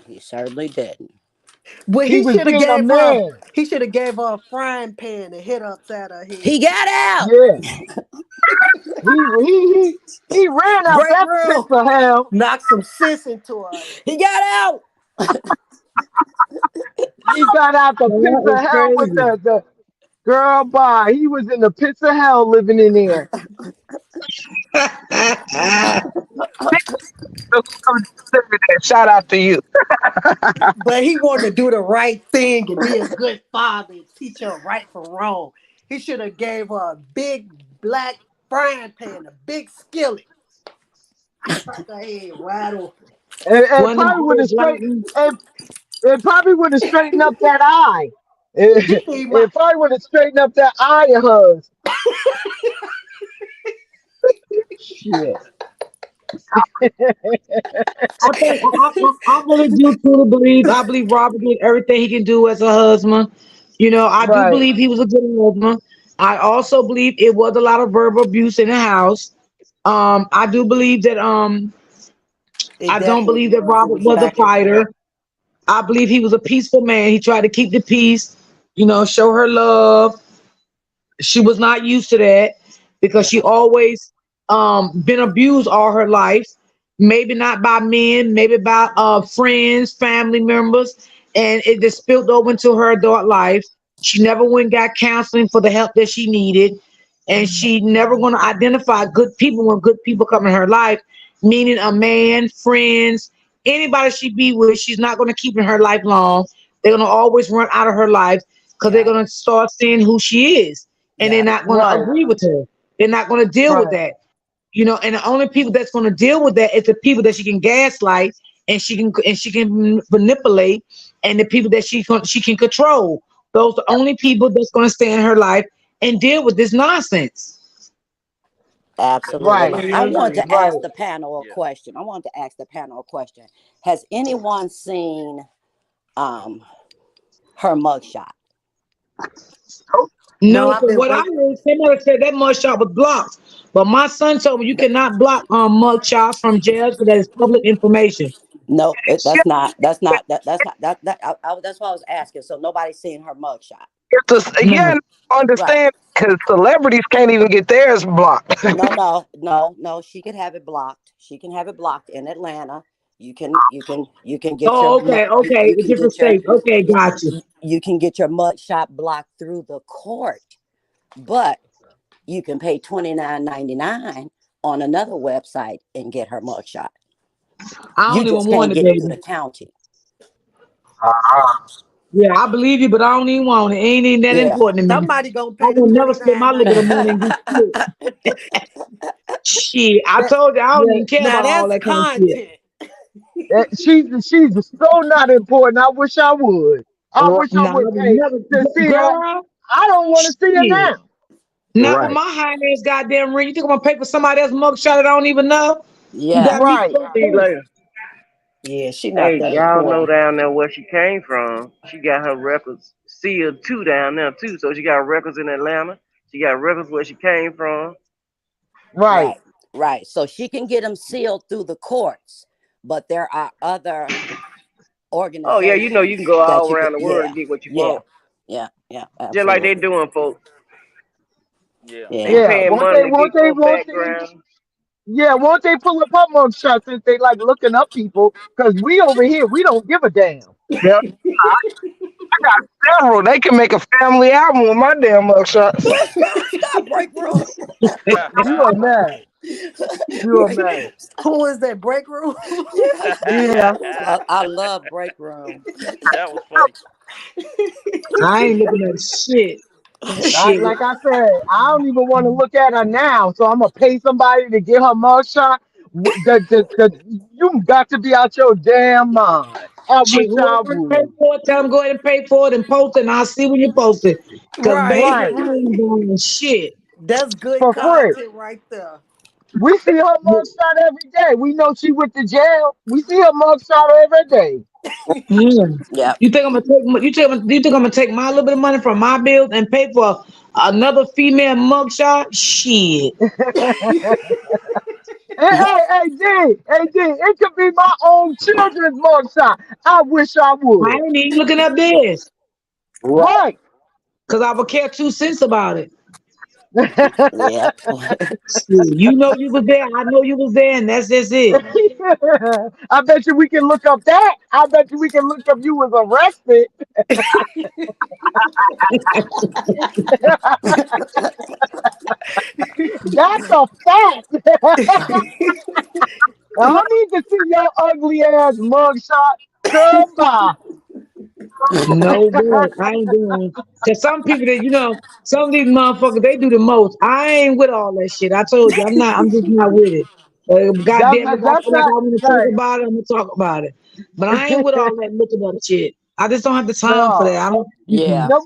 he certainly didn't. Well, He he was should have being a gave her. man. He should have gave her a frying pan and hit her upside her head. He got out. Yeah. He ran out Break that pit room. of hell. Knock some sense into her ass. He got out. He got out the pits That of is hell with crazy. the girl by. He was in the pits of hell living in there. Shout out to you. But he wanted to do the right thing and be a good father and teach her right from wrong. He should have gave her a big black frying pan, a big skillet. Crack her head wide open. And One of them probably would have big black straight ones. and it probably would have straightened up that eye. She It, need my it probably would have straightened up that eye of hers. Shit. I think I really do truly believe. I believe Robert did everything he can do as a husband. You know, I do Right. believe he was a good husband. I also believe it was a lot of verbal abuse in the house. I do believe that. it I don't definitely believe that was. It Robert was was a back and forth. fighter. I believe he was a peaceful man. He tried to keep the peace. You know, show her love. She was not used to that because Yeah. she always been abused all her life. Maybe not by men, maybe by friends, family members, and it just spilled over into her adult life. She never went and got counseling for the help that she needed, and she never going to identify good people when good people come in her life, meaning a man, friends, anybody she be with. She's not going to keep in her life long. They're going to always run out of her life because they're Yeah. going to start seeing who she is, and they're Yeah. not going to Right. agree with her. They're not going to deal with Right. that. You know, and the only people that's going to deal with that is the people that she can gaslight and she can manipulate, and the people that she can control. Those are the only people that's going to stay in her life and deal with this nonsense. Absolutely. Right. Completely I want agree. to ask Right. the panel a Yeah. question. I want to ask the panel a question. Has anyone seen um her mugshot? No, No, I've for been what I waiting. heard, somebody said that mugshot was blocked, but my son told me you cannot block mugshots from jail because that is public information. No, that's not. That's not. That's what I was asking. So nobody's seen her mugshot, Yeah, No. right? understand because celebrities can't even get theirs blocked. No. She can have it blocked. She can have it blocked in Atlanta. You can get your Oh, okay, okay, you a can different get your state. Okay, got you. you can get your mugshot blocked through the court, but you can pay $29.99 on another website and get her mugshot. I You don't just even want can't it, get it through the baby. county. Yeah, I believe you, but I don't even want it. Ain't even that Yeah. important to me. Somebody gonna I pay the will never spend my little bit of money and $29.99. do shit. Shit, I That told you I don't Yeah, even care now about all that's that kind of shit. content. she's so not important. I wish I would. I wish I Nah, I would would pay never, to see her. girl. I don't want to see her Shit, now. not with Right. my high ass goddamn ring. You think I'm gonna pay for somebody else's mugshot that I don't even know? You got Yes. me Right. fucked See you up. later. Yeah, she not Hey, that y'all know important. down there where she came from. She got her records sealed too down there too. So she got records in Atlanta. She got records where she came from. Right. Right. Right. So she can get them sealed through the courts, but there are other Oh yeah, you know you organizations can go that all you could. around the world Yeah. and get what you Yeah. want, Yeah. just like they Absolutely. doing, folks. Yeah. They Yeah. Yeah. paying money to get folks Won't they? background. Yeah. Won't they pull up her mug shots since they like looking up people? Because we over here, we don't give a damn. Yeah. I got several. They can make a family album with my damn mug shots. Stop, break room. You are mad. You are break. mad. Who is that break room? Yeah. Yeah. I love break room. That was funny. I ain't looking at shit. That shit. Like I said, I don't even want to look at her now, so I'm gonna pay somebody to get her mugshot. You got to be out your damn mind. I Shit, wish I whoever pay would. for it, tell them go ahead and pay for it and post it, and I'll see when you post it. Cause Right. baby, Right, I ain't doing shit. That's good for free. content right there. We see her mugshot every day. We know she went to jail. We see her mugshot every day. Mm. Yep. You think I'm gonna take? You think I'm gonna take my little bit of money from my bills and pay for another female mugshot? Shit. It could be my own children's mugshot. I wish I I would. ain't even looking up theirs Right. because I would care 2 cents about it. Yep. Shit, you know you was there. I know you was there, and that's just it. I bet you we can look up that. I bet you we can look up you was arrested. That's a fact. I need to see your ugly ass mugshot. Goodbye. No, bro, I ain't doing. Cause some people that some of these motherfuckers they do the most. I ain't with all that shit. I told you, I'm not. I'm just not with it. Goddamn, if I That's feel like not I want to talk right. about it, I'm gonna talk about it. But I ain't with all that looking up shit. I just don't have the time for that. No. I don't. Mm-mm. Yeah. Nope.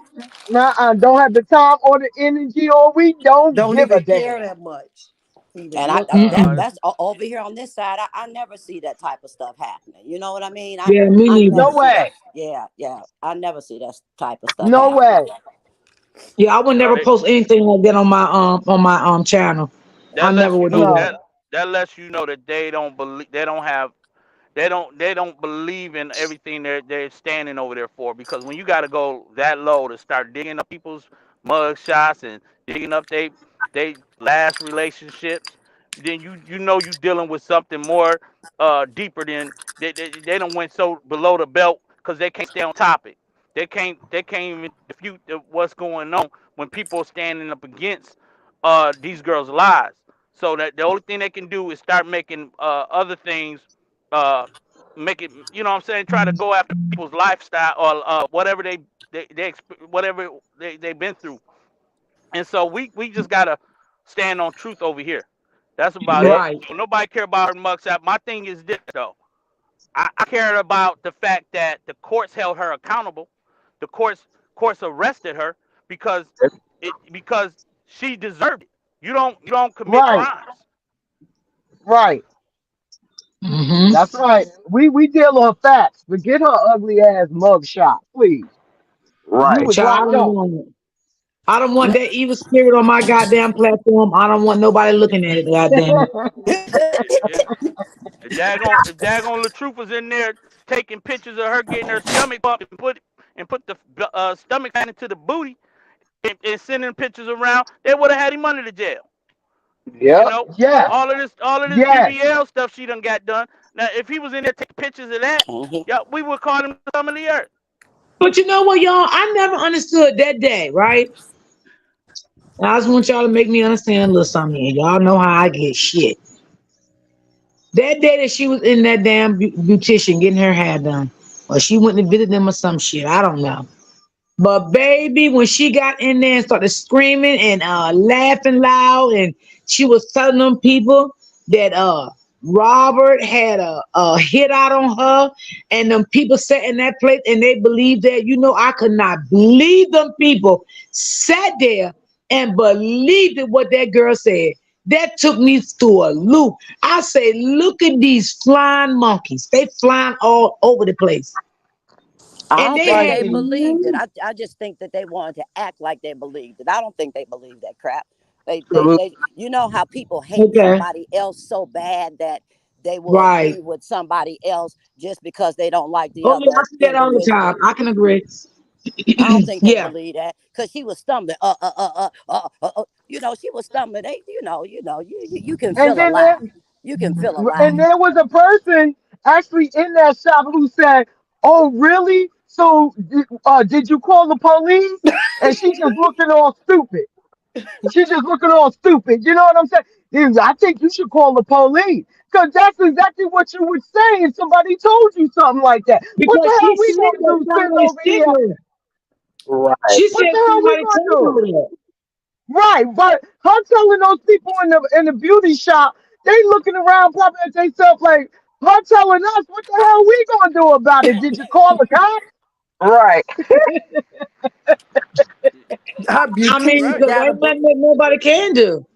Nah, don't have the time or the energy, or we don't Don't give a even damn. care that much. Even And look it up. Mm-mm. that's over here on this side. I never see that type of stuff happening. You know what I mean? Yeah, me I neither. never No see that. way. Yeah, yeah. I never see that type of stuff No happening. way. Yeah, I would No, never post anything like that on my channel. I that never lets you would know do that. No. that lets you know that they don't believe, they don't believe in everything they're standing over there for, because when you got to go that low to start digging up people's mug shots and digging up they last relationships, then you know you dealing with something more deeper than they don't went so below the belt because they can't stay on topic. They can't even refute what's going on when people are standing up against these girls' lives. So that the only thing they can do is start making other things, uh, make it, you know what I'm saying, try to go after people's lifestyle or whatever whatever they've been through. And so we just gotta stand on truth over here. That's about Yep. it. Right. Well, nobody care about her mugshot. My thing is this though. I cared about the fact that the courts held her accountable. The courts arrested her because because she deserved it. You don't commit Right. crimes. Right. Mm-hmm. That's right. We deal on facts. Forget her ugly ass mugshot, please. You Right. was Child, I locked don't up. want it. I don't want that evil spirit on my goddamn platform. I don't want nobody looking at it. Goddamn it. If if daggone Latroop was in there taking pictures of her getting her stomach pumped and put the stomach fat into the booty and sending pictures around, they would have had him under the jail. You Yep. know, Yes. all of this Yes. BBL stuff she done got done. Now, if he was in there taking pictures of that, Mhm. yeah, we would call him some of the earth. But you know what, y'all? I never understood that day, right? And I just want y'all to make me understand a little something here. Y'all know how I get shit. That day that she was in that damn beautician getting her hair done, or she went to visit them or some shit. I don't know. But baby, when she got in there and started screaming and laughing loud, and she was telling them people that Robert had a hit out on her, and them people sat in that place and they believed that. I could not believe them people sat there and believed in what that girl said. That took me through a loop. I say, look at these flying monkeys. They flying all over the place. I And don't they think had they Right. believed it. no. I just think that they wanted to act like they believed it. I don't think they believed that crap. Absolutely. You know how people hate Okay. somebody else so bad that they will Right. agree with somebody else just because they don't like the Oh yeah, I other see that all the time. individual. I can agree. I don't think they Yeah. believe that because she was stumbling. You know, she was stumbling. You can And feel a then lie. there, You can feel a lie. and there was a person actually in that shop who said, "Oh, really? So, did you call the police?" And she just looking all stupid. She just looking all stupid. You know what I'm saying? I think you should call the police. Because that's exactly what you would say if somebody told you something like that. What the Because hell she we said gonna that do sitting somebody over sent here? her. Right. She What said the hell we somebody gonna told do? her that. Right, but her telling those people in the beauty shop, they looking around probably at themselves like, her telling us, what the hell we gonna do about it? Did you call the cops? Right. Her I mean, beautician Right. because gotta ain't be, nothing that nobody can do.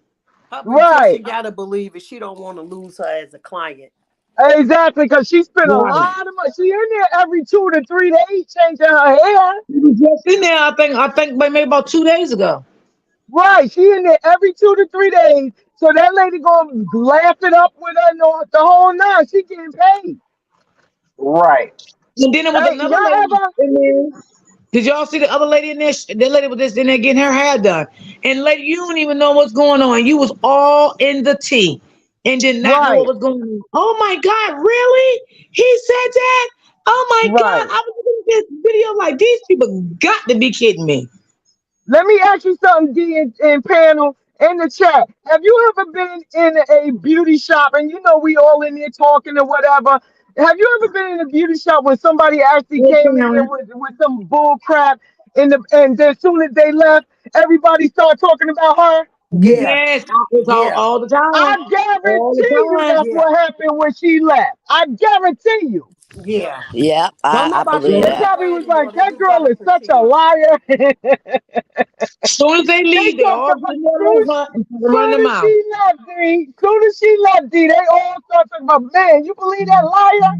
her Right, beautician gotta believe it. She don't want to lose her as a client. exactly, because she spent a Right. lot of money. She in there every 2 to 3 days changing her hair. She was just in there, I think maybe about 2 days ago. Right, she in there every 2 to 3 days. So that lady gonna laugh it up with her the whole nine. She getting paid. Right. And then there was Hey, another y'all lady ever? in there. Did y'all see the other lady in there? That lady was just in there getting her hair done. And lady, you don't even know what's going on. You was all in the tea and did not know what Right, was going on. Oh my God, really? He said that? Oh my God. right. I was looking at this video like these people got to be kidding me. Let me ask you something, D and panel in the chat. Have you ever been in a beauty shop and you know we all in there talking or whatever? Have you ever been in a beauty shop when somebody actually Yes, came in there ma'am. with some bull crap and then as soon as they left, everybody started talking about her? Yeah. Yes, it's Yeah. all the time. I All the guarantee you time. that's Yeah. what happened when she left. I guarantee you. Yeah. Yep, Don't I nobody believe They want that. her probably was anymore. like, They that do girl better is for such a Tia. liar. They As soon as they leave, they talked all about put their soon, over and run soon them as out. she left, D. Soon as she left, D, they all started talking about, man, you believe that liar?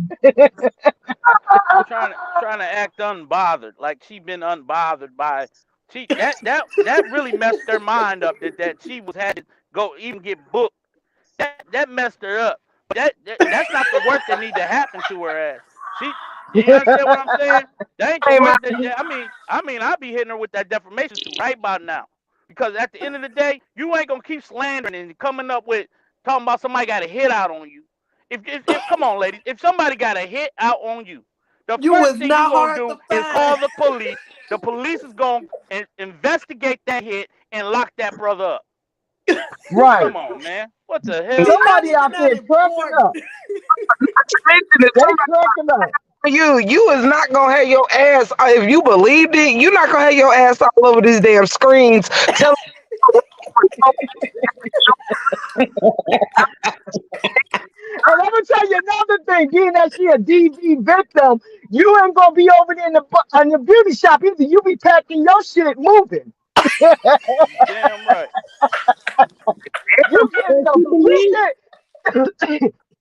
trying to act unbothered, like she been unbothered by she that really messed her mind up. That she was had to go even get booked. That messed her up. That's not the work that need to happen to her ass. She, you understand what I'm saying? That ain't the Hey, man. work that I mean I be hitting her with that defamation suit right about now. Because at the end of the day, you ain't gonna keep slandering and coming up with talking about somebody got a hit out on you. If come on, ladies, if somebody got a hit out on you, the You first was thing you not gonna hard do to is call find. the police. The police is gonna investigate that hit and lock that brother up. Right. Come on, man. What the She hell? not Somebody even out that there cracking important. up. Mention it. They cracking up. You is not gonna have your ass if you believed it. You're not gonna have your ass all over these damn screens telling. And I'm gonna tell you another thing, being that she a DV victim, you ain't gonna be over there in the beauty shop either. You be packing your shit moving. You damn right. You getting And she believe,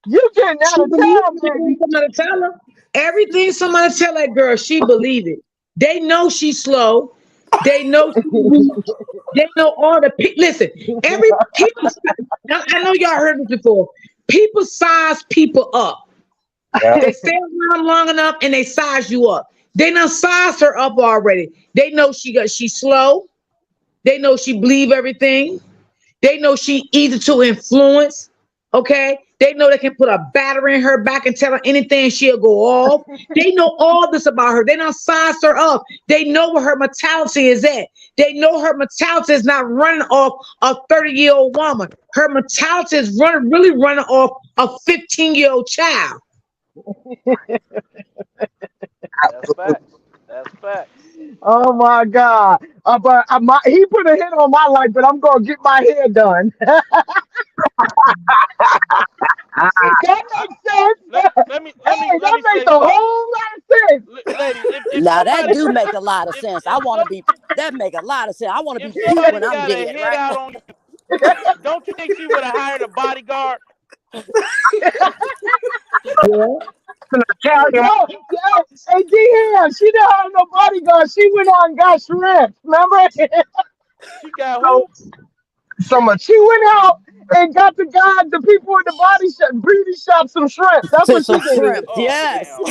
you getting she out of believe town, everything baby. somebody tell her. Everything somebody tell that girl, she believe it. They know she's slow. They know she's weak. They know all the listen. Every people. I know y'all heard this before. People size people up. Yeah. They stay around long enough and they size you up. They done sized her up already. They know she's slow. They know she believe everything. They know she easy to influence. Okay. They know they can put a battery in her back and tell her anything, she'll go off. They know all this about her. They done sized her up. They know where her mentality is at. They know her mentality is not running off a 30-year-old woman. Her mentality is really running off a 15-year-old child. That's facts. That's facts. Oh my God! But he put a hit on my life, but I'm gonna get my hair done. That I, makes sense. Hey, let that me makes say a something. whole lot of sense. Ladies, Now that do make a lot of sense. I want to be. That make a lot of sense. I want to be if cute somebody when I'm got a dead, hit right? out on you, don't you think she would have hired a bodyguard? Yeah. An Italian. No, yeah, hey, D. She didn't have no bodyguard. She went out and got shrimp. Remember? She got who? So much. She went out and got the people in the body shop, beauty shop, some shrimp. That's To what some she did. shrimp. Oh Yes. damn.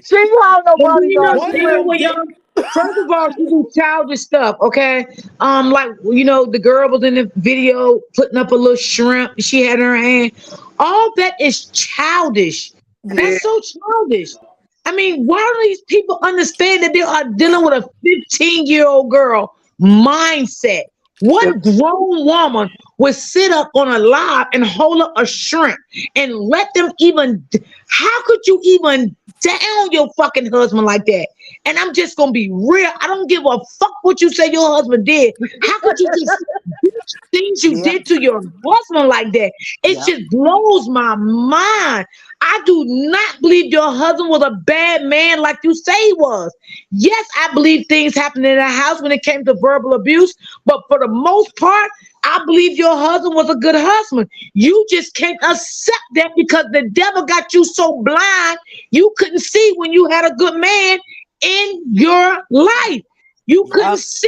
She ain't have no And you know, bodyguard. She One of you know went. them what, did. y'all? First of all, she do childish stuff, okay? Like the girl was in the video putting up a little shrimp she had in her hand. All that is childish. Yeah. That's so childish. I mean, why don't these people understand that they are dealing with a 15-year-old girl mindset? What grown woman would sit up on a live and hold up a shrimp and let them even? How could you even down your fucking husband like that? And I'm just gonna be real. I don't give a fuck what you say your husband did. How could you just do things you Yep. did to your husband like that? It Yep. just blows my mind. I do not believe your husband was a bad man like you say he was. Yes, I believe things happened in the house when it came to verbal abuse, but for the most part, I believe your husband was a good husband. You just can't accept that because the devil got you so blind you couldn't see when you had a good man in your life. You couldn't Yep. see.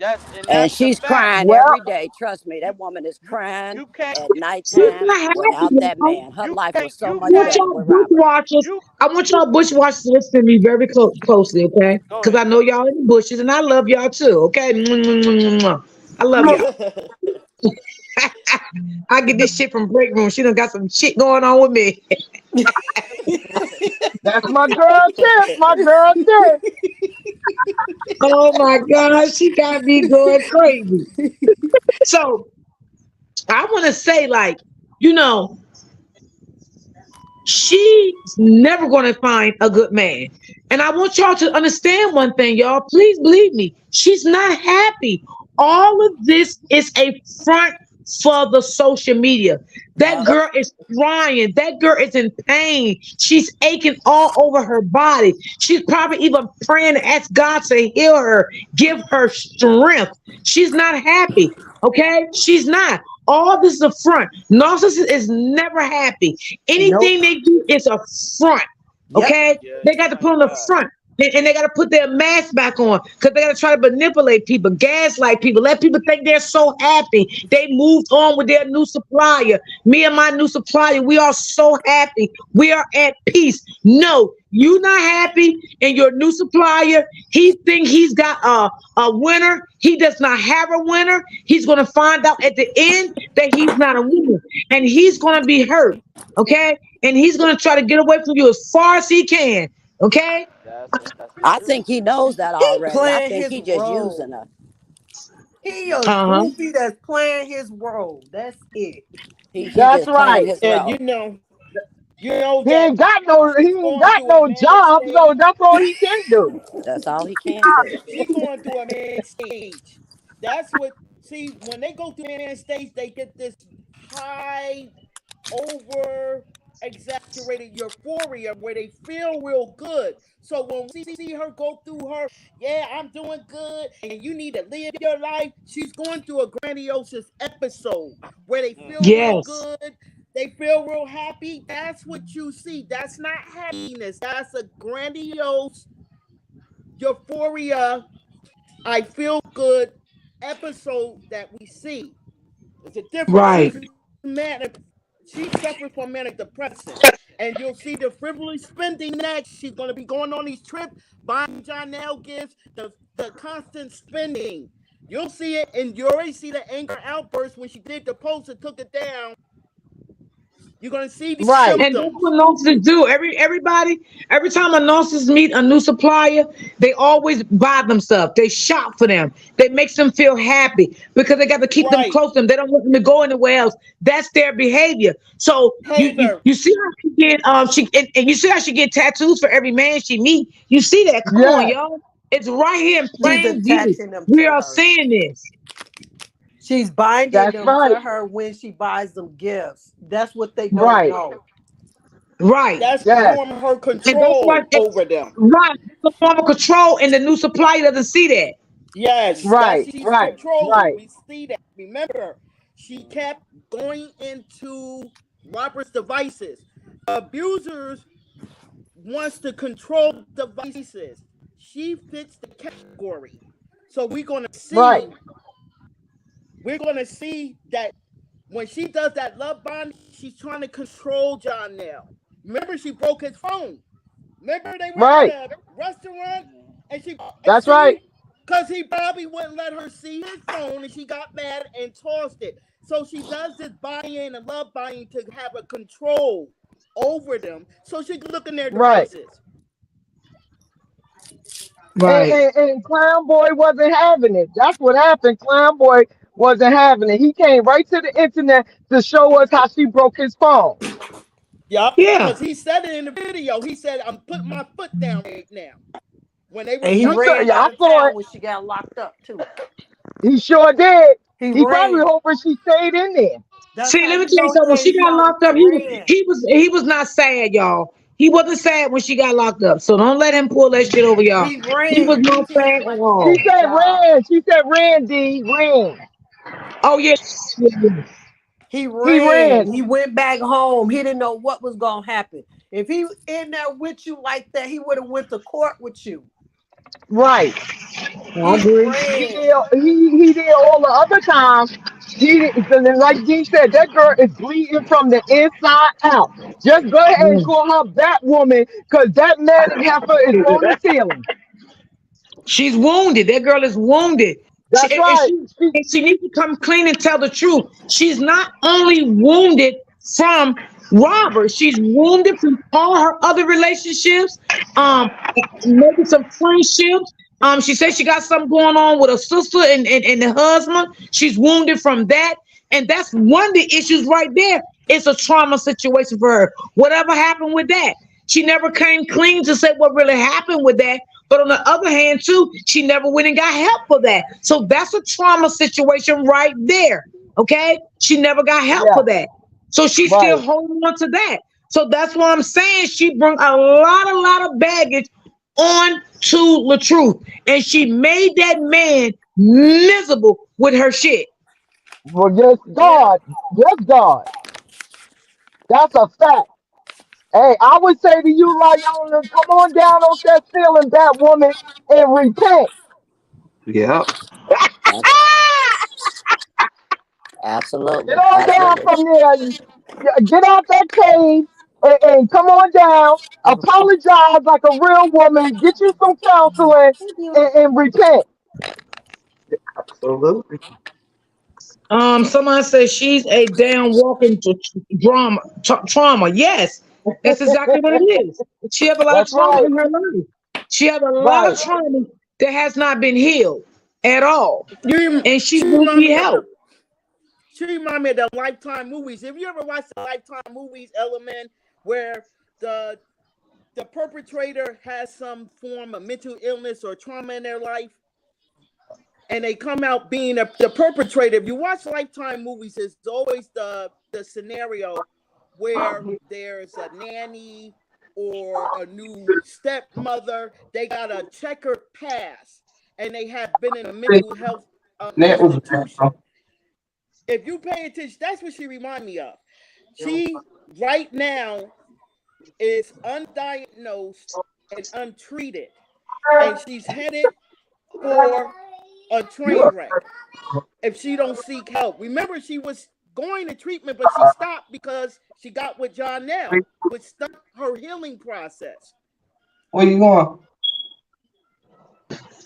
And that's the she's fact. crying Well, every day. Trust me, that woman is You crying you can't at She's nighttime not happy, without that y'all. man. Her you life was can't so you I much want can't better y'all with Robert. bushwatchers. you I want y'all bushwatchers to listen to me very closely, okay? go Because ahead. I know y'all in the bushes and I love y'all too, okay? I love look, y'all. I get this shit from break room. She done got some shit going on with me. that's my girl Tiff, my girl Tiff. Oh my God, she got me going crazy. So I want to say, like, you know, she's never going to find a good man. And I want y'all to understand one thing, y'all. Please believe me. She's not happy. All of this is a front for the social media. That Yep. girl is crying. That girl is in pain. She's aching all over her body. She's probably even praying to ask God to heal her, give her strength. She's not happy. Okay? She's not. All this is a front. Narcissist is never happy. Nope. Anything they do is a front. Yep. Okay? Yeah, They got to my put on the God. front. And they got to put their mask back on because they got to try to manipulate people, gaslight people, let people think they're so happy. They moved on with their new supplier. Me and my new supplier, we are so happy. We are at peace. No, you not happy, and your new supplier, he think he's got a winner. He does not have a winner. He's going to find out at the end that he's not a winner, and he's going to be hurt. Okay, and he's going to try to get away from you as far as he can. Okay. That's the I truth. think he knows that He already. I playing think his he just using role. her. He a Uh huh. goofy that's playing his role. That's it. He That's just playing right. his And role. you know He that ain't got no, he she's ain't going got through a no manic job, so stage. that's all he can do. That's all he can do. She's going through a manic stage. That's what. See, when they go through a manic stage, they get this high, over exaggerated euphoria where they feel real good. So when we see her go through her, yeah, I'm doing good, and you need to live your life, she's going through a grandiose episode where they feel real Yes. good. They feel real happy. That's what you see. That's not happiness. That's a grandiose euphoria. I feel good episode that we see. There's a difference. Right. She's manic. She suffers from manic depression, and you'll see the frivolous spending next. She's going to be going on these trips, buying John L gifts, the constant spending. You'll see it, and you already see the anger outburst when she did the post and took it down. You're going to see these Right, And that's what symptoms. narcissists do. Every time a narcissist meet a new supplier, they always buy them stuff. They shop for them. They makes them feel happy because they got to keep them Right. close to them. They don't want them to go anywhere else. That's their behavior. So Behavior. you see how she get and you see how she get tattoos for every man she meet. You see that? Come on, yeah, y'all. It's right here in She's plain view. attaching them We to are her. seeing this. She's binding that's them right, to her when she buys them gifts. That's what they don't right, know. Right. That's a yes, form of her And that's why control over them. right, it's a form of control, and the new supplier doesn't see that. Yes, that right, she's right, controlling. right, We see that. Remember, she kept going into Robert's devices. Abusers wants to control devices. She fits the category. So right, we're gonna see that when she does that love bond, she's trying to control John Nell. Remember, she broke his phone. Remember, they were at right. a restaurant and she That's right, see because he probably wouldn't let her see his phone and she got mad and tossed it. So she does this buying and love buying to have a control over them so she can look in their right. devices. And, Right. and, and Clown Boy wasn't having it. That's what happened. Clown Boy wasn't having it. He came right to the internet to show us how she broke his phone. Yup, Yeah. because he said it in the video. He said, I'm putting my foot down right now. When they And was he talking ran Yeah, out I about of saw it. town when she got locked up too. He sure did. He He probably ran. hoping she stayed in there. That's See, how let me you tell you know something. he When she ain't got young. locked He up, ran. he was not sad, y'all. He wasn't sad when she got locked up. So don't let him pull that shit over y'all. He He ran. was You can not tell sad at like he She all. had a said job. ran. She said ran, D. Ran. Oh yeah. He He ran. ran. He went back home. He didn't know what was gonna happen. If he in there with you like that, he would have went to court with you. Right. I He agree. ran. He did all the other times. He did, and then like G said, that girl is bleeding from the inside out. Just go ahead and Mm. call her Batwoman, because that manic heifer is on the ceiling. She's wounded. That girl is wounded. That's And right. she needs to come clean and tell the truth. She's not only wounded from Robert, she's wounded from all her other relationships, maybe some friendships. She said she got something going on with her sister and the husband. She's wounded from that. And that's one of the issues right there. It's a trauma situation for her. Whatever happened with that? She never came clean to say what really happened with that. But on the other hand, too, she never went and got help for that. So that's a trauma situation right there. Okay? She never got help Yeah, for that. So she's still right. holding on to that. So that's what I'm saying. She brought a lot of baggage on to the truth. And she made that man miserable with her shit. Well, yes, Yeah. God. Yes, God. That's a fact. Hey, I would say to you, like, come on down off that ceiling, Batwoman, and repent. Yep. Abs- Get Absolutely. on down Absolutely. from there. Get out that cave and come on down. Apologize like a real woman. Get you some counseling and repent. Absolutely. Someone says she's a damn walking trauma. Yes, that's exactly what it is. She have a lot of That's trauma right. in her life. She have a lot of Right. trauma that has not been healed at all, and she She will remind need me of help. the Lifetime movies. If you ever watch the Lifetime movies, Element, where the the perpetrator has some form of mental illness or trauma in their life, and they come out being the perpetrator. If you watch Lifetime movies, it's always the scenario where there's a nanny or a new stepmother. They got a checkered past, and they have been in a mental health That was institution. If you pay attention, that's what she remind me of. She right now is undiagnosed and untreated, and she's headed for a train wreck if she don't seek help. Remember, she was going to treatment, but she stopped because she got with John Nell, which stopped her healing process. where you going?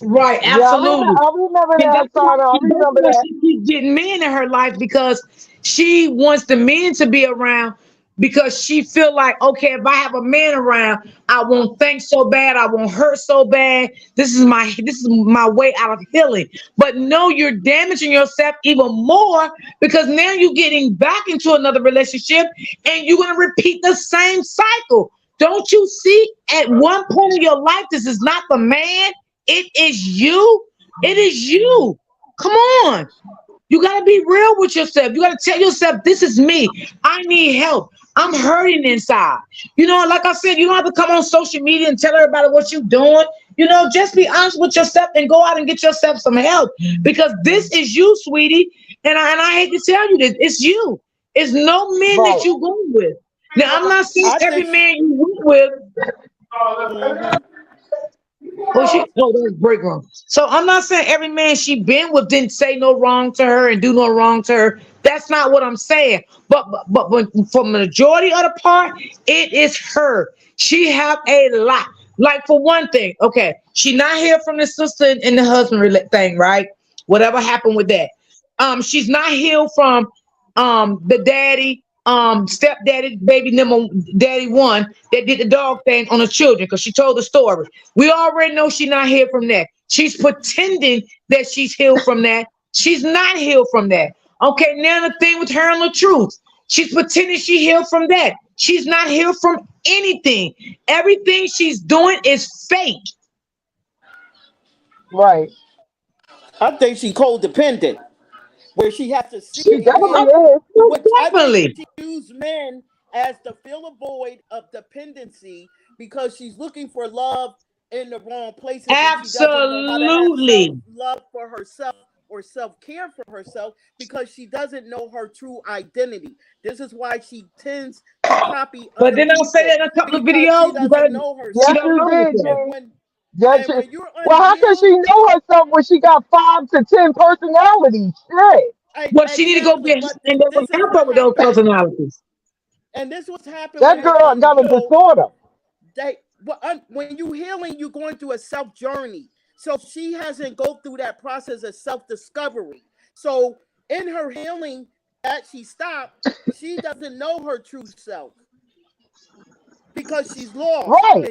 Right, Yeah, absolutely. I remember And that, Sana. I that's remember why that. she keeps getting men in her life because she wants the men to be around because she feel like, okay, if I have a man around, I won't think so bad, I won't hurt so bad. This is my way out of healing. But no, you're damaging yourself even more because now you're getting back into another relationship and you're gonna repeat the same cycle. Don't you see at one point in your life, this is not the man, it is you. It is you. Come on. You got to be real with yourself. You got to tell yourself, this is me. I need help. I'm hurting inside. Like I said, you don't have to come on social media and tell everybody what you're doing. Just be honest with yourself and go out and get yourself some help because this is you, sweetie. And I hate to tell you this, it's you. It's no men that Right. you go with. Now, I'm not saying I every think. man you went with. Mm-hmm. There's break room. So I'm not saying every man she been with didn't say no wrong to her and do no wrong to her. That's not what I'm saying. But for majority of the part, it is her. She have a lot. Like for one thing, okay, she not here from the sister and the husband thing, right? Whatever happened with that. She's not healed from the daddy, stepdaddy, baby number daddy one that did the dog thing on the children because she told the story. We already know she's not healed from that. She's pretending that she's healed from that. She's not healed from that. Okay, now the thing with her and the truth. She's pretending she healed from that. She's not healed from anything. Everything she's doing is fake. Right. I think she codependent, where she has to seek She and definitely get, is. Most which I think definitely. she used men as to fill a void of dependency because she's looking for love in the wrong places and she doesn't know how to have self Absolutely. love for herself or self care for herself because she doesn't know her true identity. This is why she tends to copy But other then I'll say people that in a couple of because she videos. doesn't know She Yes, herself. don't you know did, herself. And Jenny. when Yeah, And when you're well, how can unhealed, she know herself when she got 5 to 10 personalities? Shit. Well, she need to go exactly. get But and they will this is help her what with those happened. personalities. And this what's happened That when you're girl got a unhealed. disorder. When you healing, you're going through a self journey. So she hasn't go through that process of self discovery. So in her healing that she stopped, she doesn't know her true self because she's lost, Right,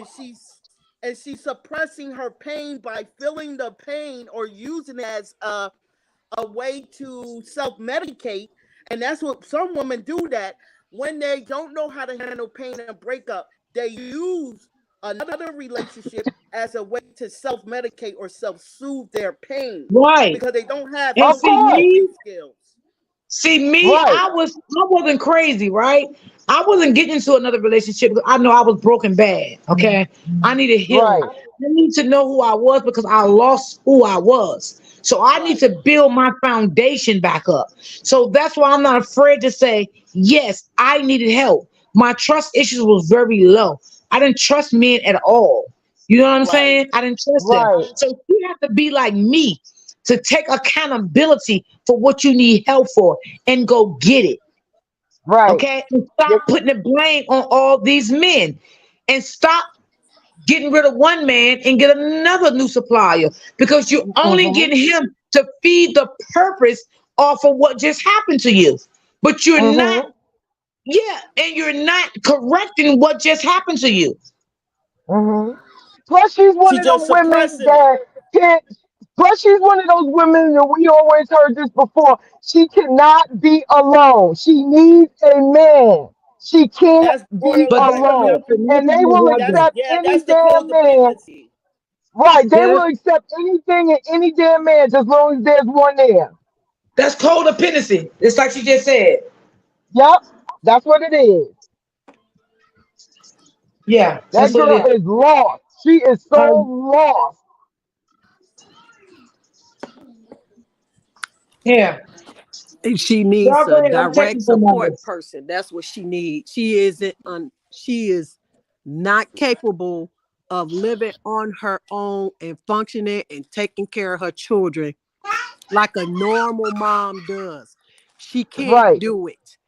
and she's suppressing her pain by feeling the pain or using it as a way to self medicate. And that's what some women do, that when they don't know how to handle pain and breakup, they use another relationship as a way to self medicate or self soothe their pain Right. because they don't have And of healthy see course. me, coping skills. Right. I wasn't crazy, right? I wasn't getting into another relationship because I know I was broken bad. Okay. I needed healing. Right. I need to know who I was because I lost who I was. So I need Right. to build my foundation back up. So that's why I'm not afraid to say, yes, I needed help. My trust issues was very low. I didn't trust men at all. You know what I'm Right. saying? I didn't trust them. Right. So you have to be like me to take accountability for what you need help for and go get it. Right. Okay? And stop Yeah. putting the blame on all these men. And stop getting rid of one man and get another new supplier because you're only Mm-hmm. getting him to feed the purpose off of what just happened to you. But you're not, Mm-hmm. yeah, and you're not correcting what just happened to you. Mm-hmm. Plus, she's one She of those just women suppressing it. that can't. Plus, she's one of those women that we always heard this before. She cannot be alone. She needs a man. She can't That's be But that's borderline. alone. nothing. And Nothing they is will like that. accept any That's the damn man. codependency. Right. They Yeah, will accept anything and any damn man as long as there's one there. that's codependency. It's like she just said. Yep. That's what it is. Yeah, that's That what girl it is. is lost. She is so Um, lost. yeah. She needs Y'all go a ahead. I'm direct checking for support numbers. person. That's what she needs. She is not capable of living on her own and functioning and taking care of her children like a normal mom does. She can't Right. do it.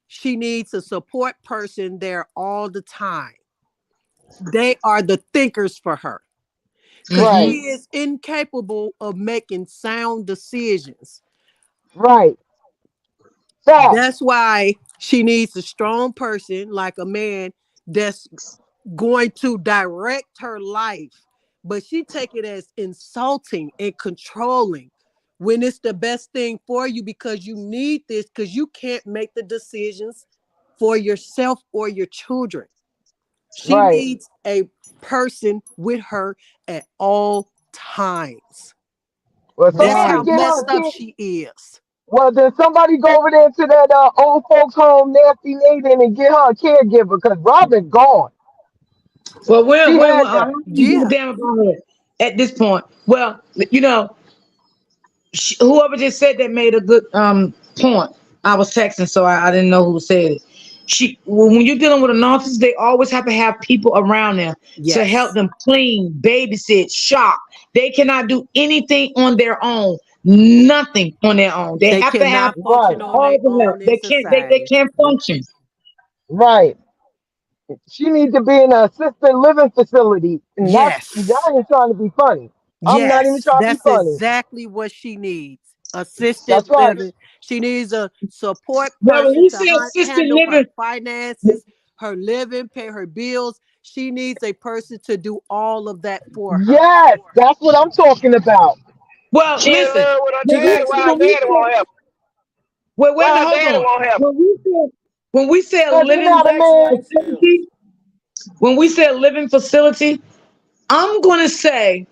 She needs a support person there all the time. They are the thinkers for her because Hmm. Right. she is incapable of making sound decisions. Right. Facts. That's why she needs a strong person like a man that's going to direct her life. But she take it as insulting and controlling when it's the best thing for you because you need this because you can't make the decisions for yourself or your children. She Right. needs a person with her at all times. Well, That's somebody how Right. get her a messed up kid. she is. Well, then somebody go over there to that old folks home, Nasty Nathan, and get her a caregiver because Robin gone. Well, She well, had I that. don't give a Yeah. damn about her at this point. Well, you know, whoever just said that made a good point. I was texting, so I didn't know who said it. When you're dealing with a narcissist, they always have to have people around them to help Yes. them clean, babysit, shop. They cannot do anything on their own. Nothing on their own. They They have to have cannot Right. function on all their the help. own in They society. can't function. Right. She needs to be in an assisted living facility. And that's, Yes. y'all ain't trying to be funny. I'm not even Yes. trying to be That's funny. exactly what she needs. Assisted That's right. living. She needs a support Well, when person we to say assisted handle her living, finances, her living, pay her bills. She needs a person to do all of that for her. Yes, that's what I'm talking about. well, She in listen. love with her When daddy we while her when Exactly. we daddy say won't help. wait a Why minute, her hold daddy on. won't help. When we say a Because you're living not a Sex man. life skills. facility, when we say a living facility, I'm gonna say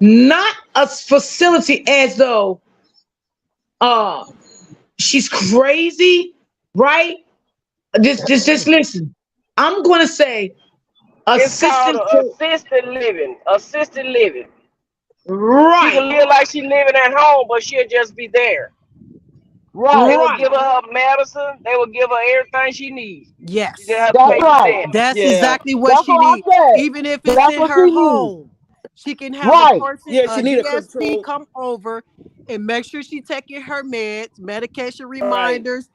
not a facility as though uh she's crazy, right? Just listen. I'm gonna say It's called assistant a assisted living. Assisted living. She right. can live like she living at home, but she'll just be there. They Right. will Right. give her medicine. They will give her everything she needs. She just Yes. have to That's pay for right. them. That's Yeah. exactly what That's she what needs. I said. Even if it's That's in what her she needs. home, she can have a Right. person, Yeah, a she need a DSP, control. come over and make sure she taking her meds, medication Right. reminders,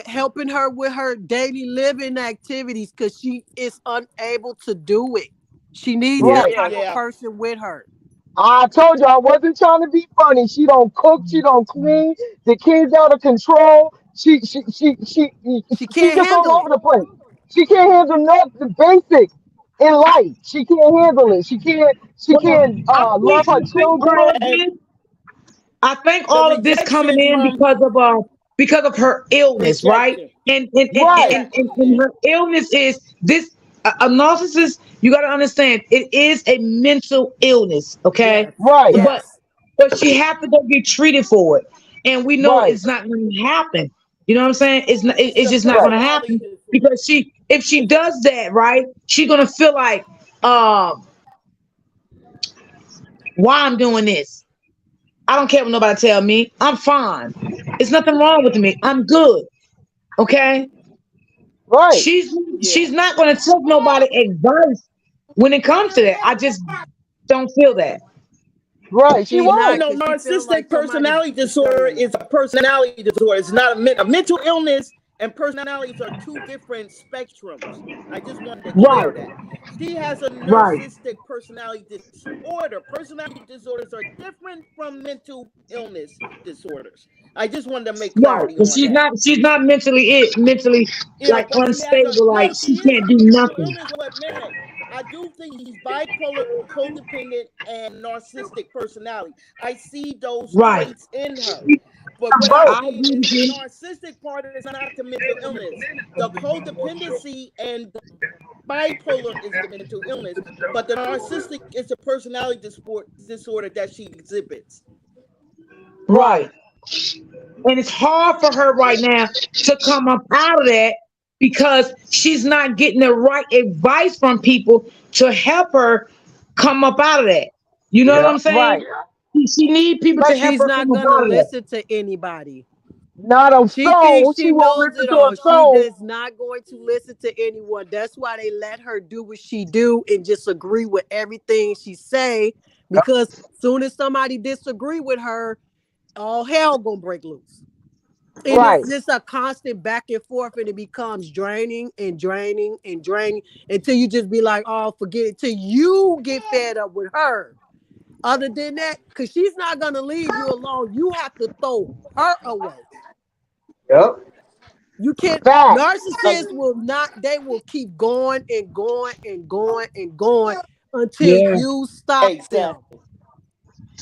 helping her with her daily living activities because she is unable to do it. She needs Yeah. that Right. type of Yeah. person with her. I told you I wasn't trying to be funny. She don't cook. She don't clean. The kids out of control. She She can't just all handle it. over the place. She can't handle the basics in life. She can't handle it. She Well, can't I love think her I think all children. of And this. I think the all of this coming rejection in from because of her illness, right? rejection. Right. And her illness is this a narcissist. You got to understand, it is a mental illness, okay? Yes. Right. But Yes. but she have to go get treated for it, and we know Right. it's not going to happen. You know what I'm saying? It's It's a just not going Right. to personality happen disorder. because if she It's does that, right, she's going to feel like, um, why I'm doing this. I don't care what nobody tell me. I'm fine. It's nothing wrong with me. I'm good. Okay. Right. She's yeah. not going to take nobody advice when it comes to that. I just don't feel that. Right. She She's You not won't. know, because she feel like narcissistic somebody personality disorder betraying her. is a personality disorder. It's not a mental illness, and personalities are two different spectrums. I just wanted to Right. clear that. She has a Right. narcissistic personality disorder. Personality disorders are different from mental illness disorders. I just wanted to make Right. clarity But on that. she's not mentally Yeah, like but she has a unstable. Like no. she She is can't do a mental nothing. illness. But man, I do think she's bipolar, codependent, and narcissistic personality. I see those Right. traits in her. But what I I Both. see agree is with the you. narcissistic part is not the mental illness. The codependency and the bipolar is the mental illness, but the narcissistic is the personality disorder that she exhibits. Right. Right. And it's hard for her right now to come up out of that because she's not getting the right advice from people to help her come up out of that. You know what Yeah. I'm saying? Right. She need people But to help she's her come not up gonna out of that. listen to anybody. Not a She thinks soul. she She won't knows listen it to a all. She soul. is not going to listen to anyone. That's why they let her do what she do and just agree with everything she say. Because soon as somebody disagree with her, all hell gonna break loose. And it's Right. just a constant back and forth, and it becomes draining and draining and draining until you just be like, oh, forget it. Till you get fed up with her. Other than that, because she's not gonna leave you alone, you have to throw her away. Yep. You can't. Facts. Narcissists will not. They will keep going and going and going and going until Yeah. you stop them. Exactly.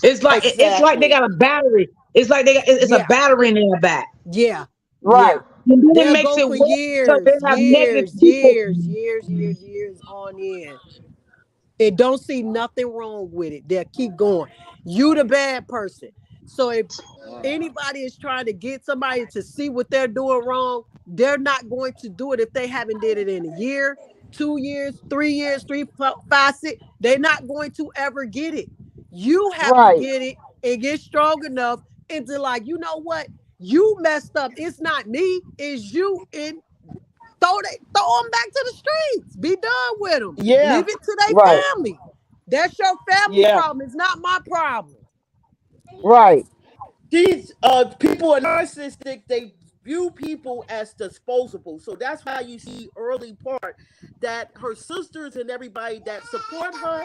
It's like they Exactly. got a battery. It's like it's a Yeah, battery in their back. yeah, Right. yeah. And then it They'll makes go it for worse because they years, have negative years, people. years, years, years, years on end, and don't see nothing wrong with it. They'll keep going. You the bad person. So if anybody is trying to get somebody to see what they're doing wrong, they're not going to do it if they haven't did it in a year, 2 years, 3 years, three, five, six. They're not going to ever get it. You have to Right. get it and get strong enough into like, you know what? You messed up. It's not me. It's you. And throw them back to the streets. Be done with them. Yeah. Leave it to their Right. family. That's your family Yeah. problem. It's not my problem. Right. These people are narcissistic. They view people as disposable. So that's why you see early part that her sisters and everybody that support her,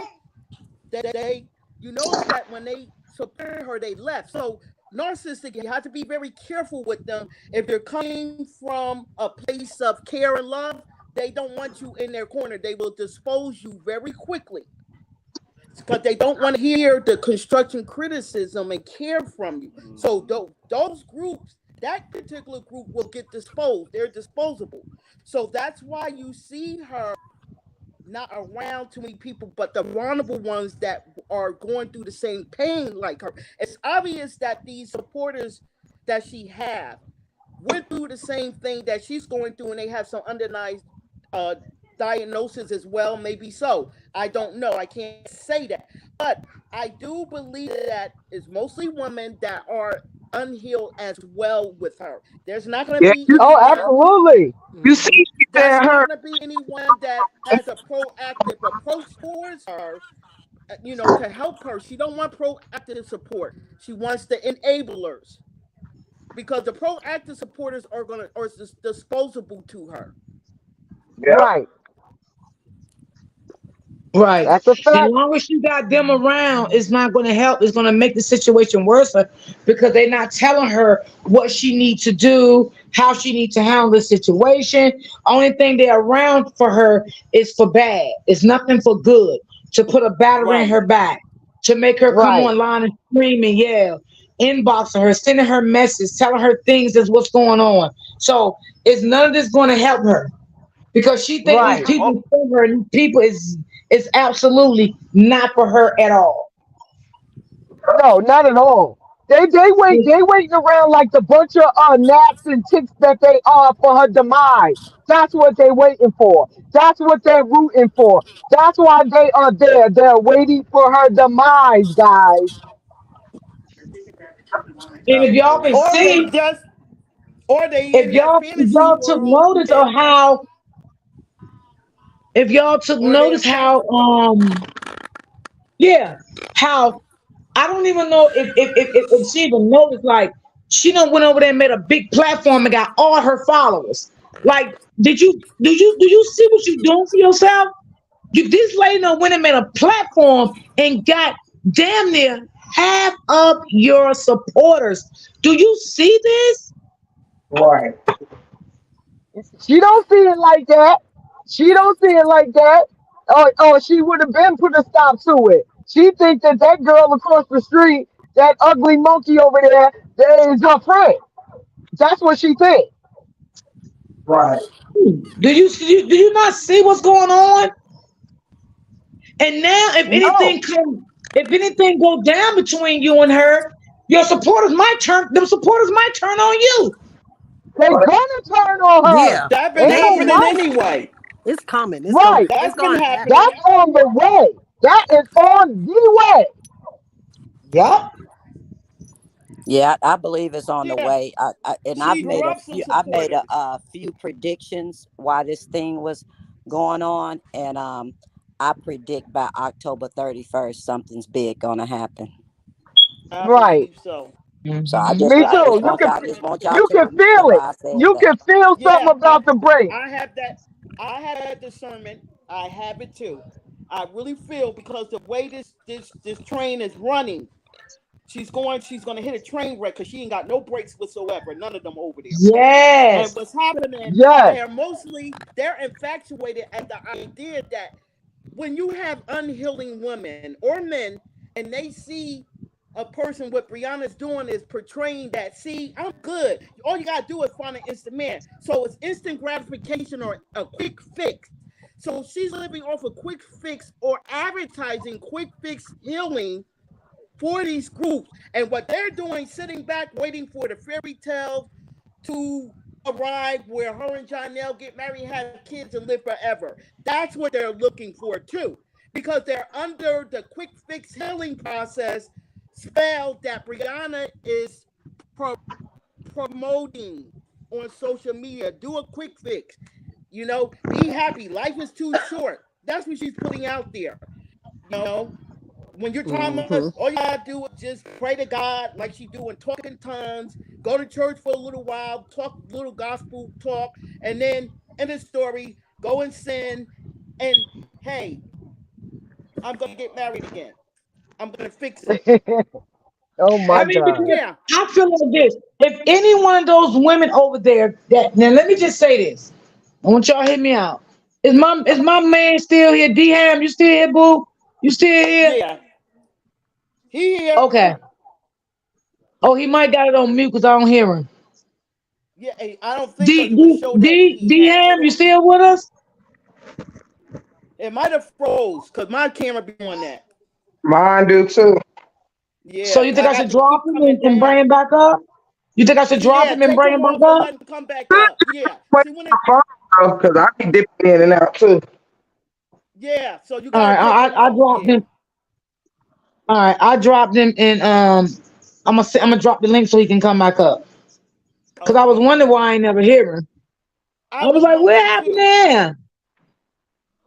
that they you notice that when they support her, they left. So narcissistic, you have to be very careful with them. If they're coming from a place of care and love, they don't want you in their corner. They will dispose you very quickly because they don't want to hear the construction criticism and care from you. So those groups, that particular group will get disposed. They're disposable. So that's why you see her not around too many people, but the vulnerable ones that are going through the same pain like her. It's obvious that these supporters that she have went through the same thing that she's going through, and they have some underlying uh, diagnosis as well. Maybe so. I don't know. I can't say that, but I do believe that it's mostly women that are unhealed as well with her. There's not going to Yeah, be you, Oh, anyone. absolutely. you see, Mhm. she That's said not her. going to be anyone that has a proactive approach towards her, to help her. She don't want proactive support. She wants the enablers because the proactive supporters are disposable to her. Yeah, Right. Right. That's a And fact. long as you got them around, it's not going to help. It's going to make the situation worse because they're not telling her what she needs to do, how she needs to handle the situation. Only thing they're around for her is for bad. It's nothing for good. To put a battery in Right. her back, to make her come Right. online and scream and yell, inboxing her, sending her messages, telling her things is what's going on. So it's none of this going to help her because she think these Right. Oh, people for her and these people is absolutely not for her at all. No, not at all. They waiting around like the bunch of gnats and ticks that they are for her demise. That's what they waiting for. That's what they're rooting for. That's why they are there. They're waiting for her demise, guys. And if y'all can Or they see, just, or they in that if fantasy y'all took world notice of and how if y'all took or they notice how yeah, how I don't even know if she even noticed like she done went over there and made a big platform and got all her followers. Like, do you see what you doing for yourself? This lady done went and made a platform and got damn near half of your supporters. Do you see this? right. She don't see it like that. She don't see it like that. Or she would have been put a stop to it. She thinks that that girl across the street, that ugly monkey over there, that is her friend. That's what she thinks. Right. Do you not see what's going on? And now, No, if anything go down between you and her, your supporters might turn. Them supporters might turn on you. they're gonna turn on her. Yeah, that been Ain't no they happening way. anyway. it's coming. Right. It's That's been gonna happen. happening. That's on the way. That is on the way. Yup. Yeah, I believe it's on the Yeah, way. And she grew up some I've made supporters. a few predictions why this thing was going on, and I predict by October 31st something's big gonna happen. I Right. believe so. So Me I too. just want y'all You to can remember feel it. why I said You that. can feel something Yeah, about the break. I have that. I have that discernment. I have it too. I really feel because the way this train is running, she's going to hit a train wreck because she ain't got no brakes whatsoever. None of them over there. And Yes. what's happening? Yes. They're infatuated at the idea that when you have unhealing women or men and they see a person what Brianna's doing is portraying that, see, I'm good. All you gotta do is find an instant man. So it's instant gratification or a quick fix. So she's living off a quick fix or advertising quick fix healing for these groups. And what they're doing, sitting back waiting for the fairy tale to arrive where her and Jonelle get married, have kids, and live forever. That's what they're looking for too, because they're under the quick fix healing process spell that Brianna is pro- promoting on social media. Do a quick fix. Be happy. Life is too short. That's what she's putting out there. You know, when you're traumatized, Hmm. all you gotta do is just pray to God like she do and talk in tongues, go to church for a little while, talk little gospel talk, and then end the story, go and sin, and hey, I'm gonna get married again. I'm gonna fix it. Oh I my And mean, God. because yeah, I feel like this. If any one of those women over there that now let me just say this. I want y'all to hear me out. Is my man still here? D Ham, you still here, boo? You still here? yeah, he here. Okay. Oh, he might got it on mute because I don't hear him. Yeah, I don't think D because it would D show that D he D had it Ham, you on. still with us? It might have froze because my camera be on that. Mine do too. So Yeah, you think I I got should to drop keep him coming and bring down. him back up? You think I should drop Yeah, him and take bring him him back off and up? let him come back up. Yeah. Wait, See when my it phone because I be dipping in and out too. Yeah, so you All gotta right, take him I off. dropped Yeah. him. All right, I dropped him in. I'm gonna drop the link so he can come back up. Cause I was Okay. wondering why I ain't never hear him. I I was was like, what wondering happened too. there?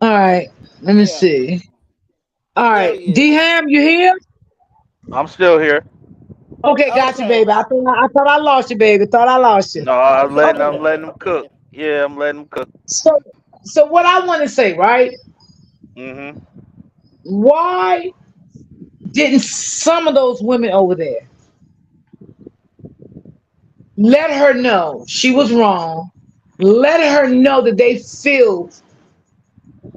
All right, let me Yeah, see. All there right, he D is. Ham, you here? I'm still here. Okay, got you, Okay. baby. I thought I lost you, baby. Thought I lost you. No, Okay, I'm letting them cook. Yeah, I'm letting them cook. so what I want to say, right? Hmm. Why didn't some of those women over there let her know she was wrong? Let her know that they feel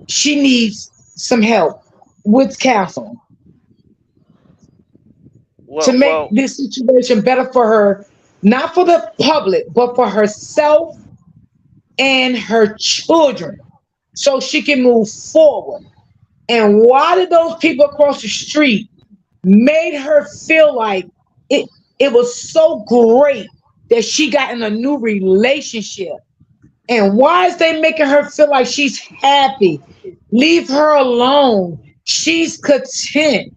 she needs some help with counseling to Well, make well, this situation better for her, not for the public, but for herself and her children, so she can move forward. And why did those people across the street made her feel like it it was so great that she got in a new relationship? And why is they making her feel like she's happy? Leave her alone. She's content.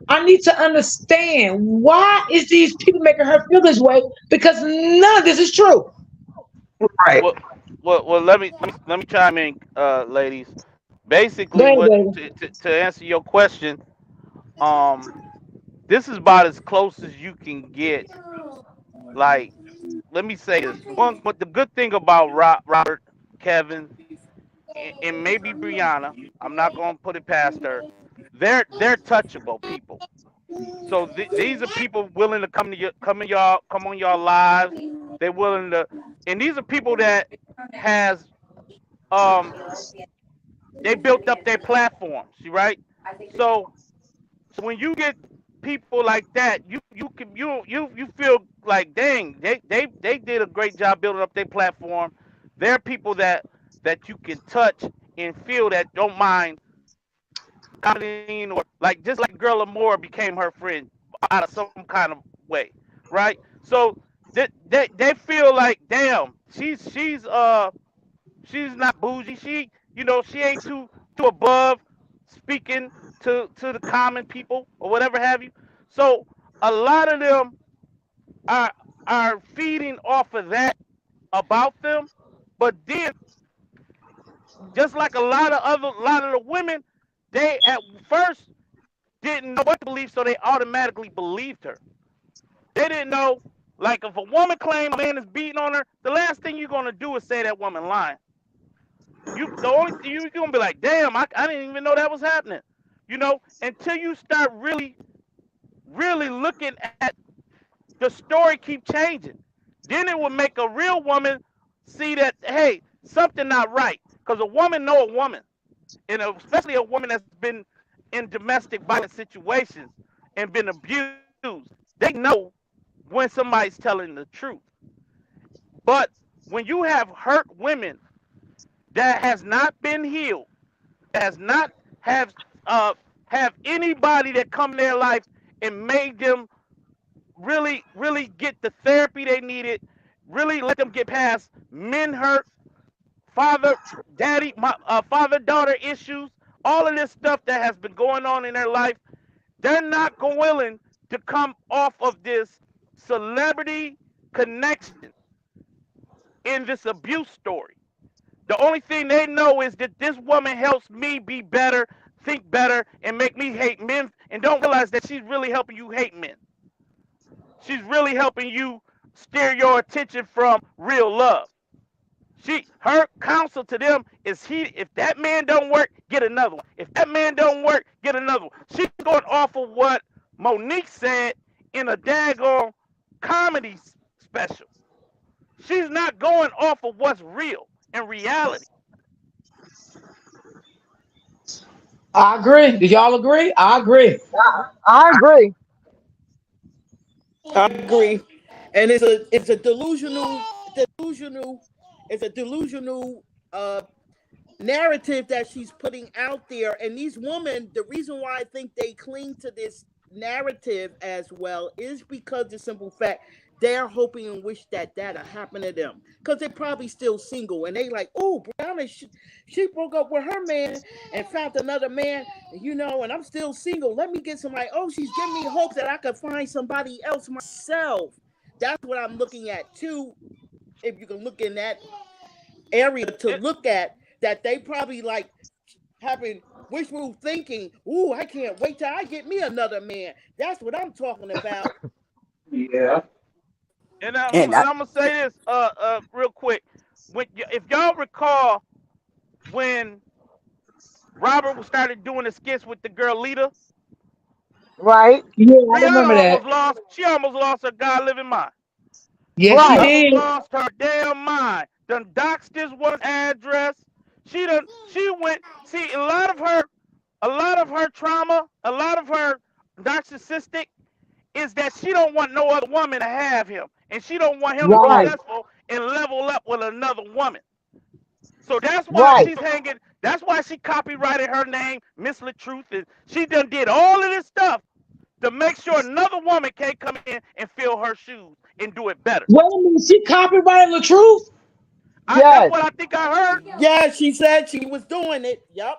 I need to understand why is these people making her feel this way? Because none of this is true. Right. well, well. Let me chime in, ladies. Go Basically, ahead, what baby. to answer your question, um, this is about as close as you can get. Like, let me say this. What the good thing about Robert, Kevin, and maybe Brianna, I'm not gonna put it past her. They're touchable people. So these are people willing to come on y'all lives. They're willing to, and these are people that has um they built up their platforms, you right? So when you get people like that, you can you feel like dang, they did a great job building up their platform. They're people that you can touch and feel that don't mind commenting or like just like Girl Amore became her friend out of some kind of way, right? So they feel like damn, she's not bougie. She ain't too above speaking to the common people or whatever have you. So a lot of them are are feeding off of that about them. But then, just like a lot of the women, they at first didn't know what to believe, so they automatically believed her. They didn't know, like, if a woman claims a man is beating on her, the last thing you're gonna do is say that woman lying. The only thing you're gonna be like, damn, I didn't even know that was happening. Until you start really looking at the story keep changing. Then it would make a real woman see that, hey, something not right. Because a woman know a woman. And especially a woman that's been in domestic violence situations and been abused. They know when somebody's telling the truth. But when you have hurt women that has not been healed, that has not have uh have anybody that come in their life and made them really get the therapy they needed, really let them get past men hurt, father daddy my father daughter issues, all of this stuff that has been going on in their life. They're not willing to come off of this celebrity connection in this abuse story. The only thing they know is that this woman helps me be better, think better, and make me hate men, and don't realize that she's really helping you hate men. She's really helping you steer your attention from real love. Her counsel to them is if that man don't work, get another one. If that man don't work, get another one. She's going off of what Monique said in a daggone comedy special. She's not going off of what's real and reality. I agree. Do y'all agree? I agree. I agree. I agree. And it's a delusional it's a delusional narrative that she's putting out there. And these women, the reason why I think they cling to this narrative as well is because the simple fact they're hoping and wish that that'll happen to them because they're probably still single and they like, oh, Brianna, she broke up with her man and found another man, and I'm still single. Let me get somebody. Oh, she's giving me hope that I could find somebody else myself. That's what I'm looking at too. If you can look in that area to It, look at, that they probably like having wishful thinking. Ooh, I can't wait till I get me another man. That's what I'm talking about. Yeah. And and I'm gonna say this real quick. If y'all recall when Robert started doing the skits with the girl Lita, Right, Yeah, I Brianna remember that. almost lost. She almost lost her God living mind. Yes, She she right, almost did. lost her damn mind. Done doxed this one address. She went. See, a lot of her trauma, a lot of her narcissistic is that she don't want no other woman to have him, and she don't want him to be Right. right, successful and level up with another woman. So that's why right. she's hanging. That's why she copyrighted her name, Miss LaTruth, and she done did all of this stuff to make sure another woman can't come in and fill her shoes and do it better. Wait a minute, she copyrighted the truth? That's Yes, what I think I heard. Yeah, she said she was doing it. Yep.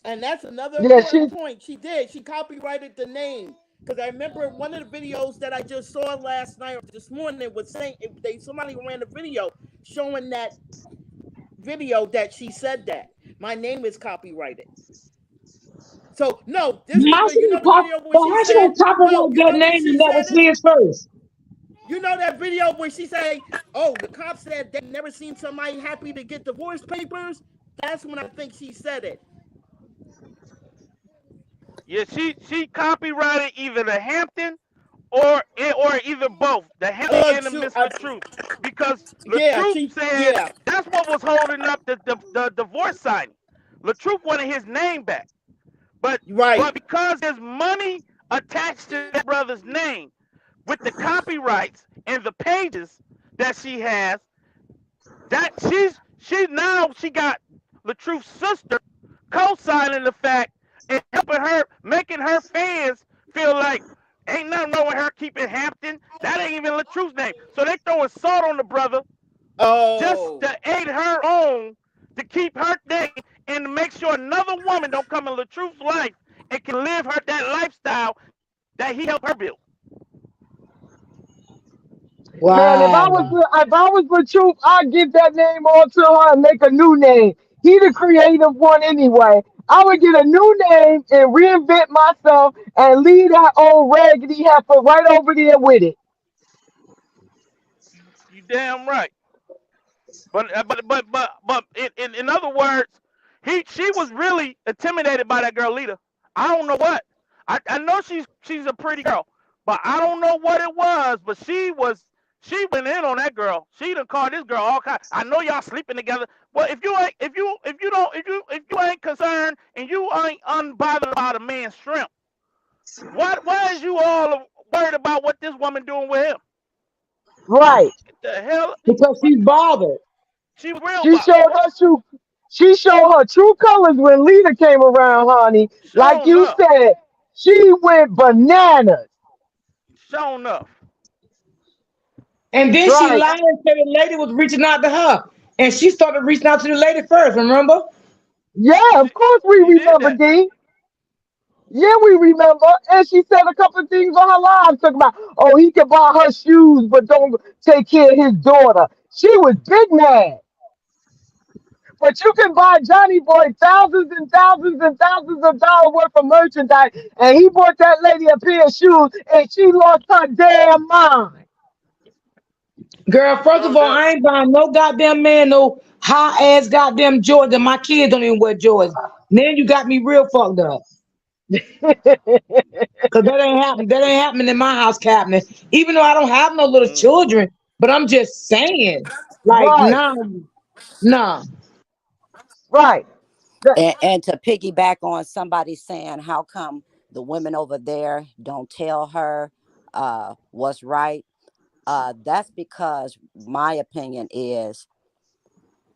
And that's another yeah. important point. She did. She copyrighted the name. Because I remember one of the videos that I just saw last night or this morning was saying somebody ran a video showing that video that she said that my name is copyrighted. So no, this How is she the video where but she how she said gonna no. copyright You that know when name she and that said was it. his first? You know that video where she say, "Oh, the cop said they never seen somebody happy to get divorce papers." That's when I think she said it. Yeah, she copyrighted either the Hampton or either both the Hampton and the True. Miss LaTruth because Yeah, LaTruth she. said Yeah. that's what was holding up the divorce signing. LaTruth wanted his name back, but Right. because there's money attached to that brother's name with the copyrights and the pages that she has, that she got LaTruth's sister co-signing the fact and helping her, making her fans feel like ain't nothing wrong with her keeping Hampton. That ain't even LaTruth's name. So they throwing salt on the brother just Oh. to aid her on to keep her name and to make sure another woman don't come in LaTruth's life and can live her that lifestyle that he helped her build. Man, if I Wow. was the truth, I'd give that name all to her and make a new name. He the creative one anyway. I would get a new name and reinvent myself and leave that old raggedy heifer right over there with it. You damn right. But in other words, she was really intimidated by that girl Lita. I don't know what. I know she's a pretty girl, but I don't know what it was. But she went in on that girl. She done called this girl all kind. I know y'all sleeping together. Well, if you ain't concerned and you ain't unbothered about a man's shrimp, why is you all worried about what this woman doing with him? Right. What the hell? Because What? she's bothered. She real She bothered. showed her true. She showed her true colors when Lita came around, honey. Like Show you enough. said, she went bananas. Show enough. And then she Right. lied and said the lady was reaching out to her. And she started reaching out to the lady first, remember? Yeah, of She course we she did remember, that. D. Yeah, we remember. And she said a couple of things on her live talking about, oh, he can buy her shoes, but don't take care of his daughter. She was big mad. But you can buy Johnny Boy thousands and thousands and thousands of dollars worth of merchandise, and he bought that lady a pair of shoes, and she lost her damn mind. Girl, first of Showed all, up. I ain't buying no goddamn man no high ass goddamn Jordan. My kids don't even wear Jordans. Then you got me real fucked up. Cause that ain't happening. That ain't happening in my house cabinet. Even though I don't have no little Mm-hmm. children, but I'm just saying, like, Right, nah, nah. right. That- and to piggyback on somebody saying, how come the women over there don't tell her what's right? That's because my opinion is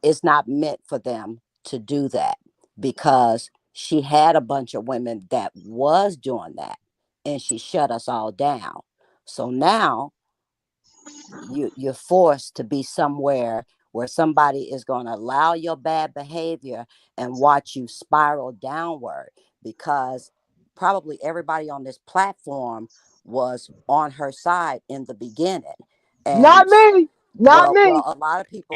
it's not meant for them to do that, because she had a bunch of women that was doing that and she shut us all down. So now you're forced to be somewhere where somebody is going to allow your bad behavior and watch you spiral downward, because probably everybody on this platform was on her side in the beginning. Not And me. Not me.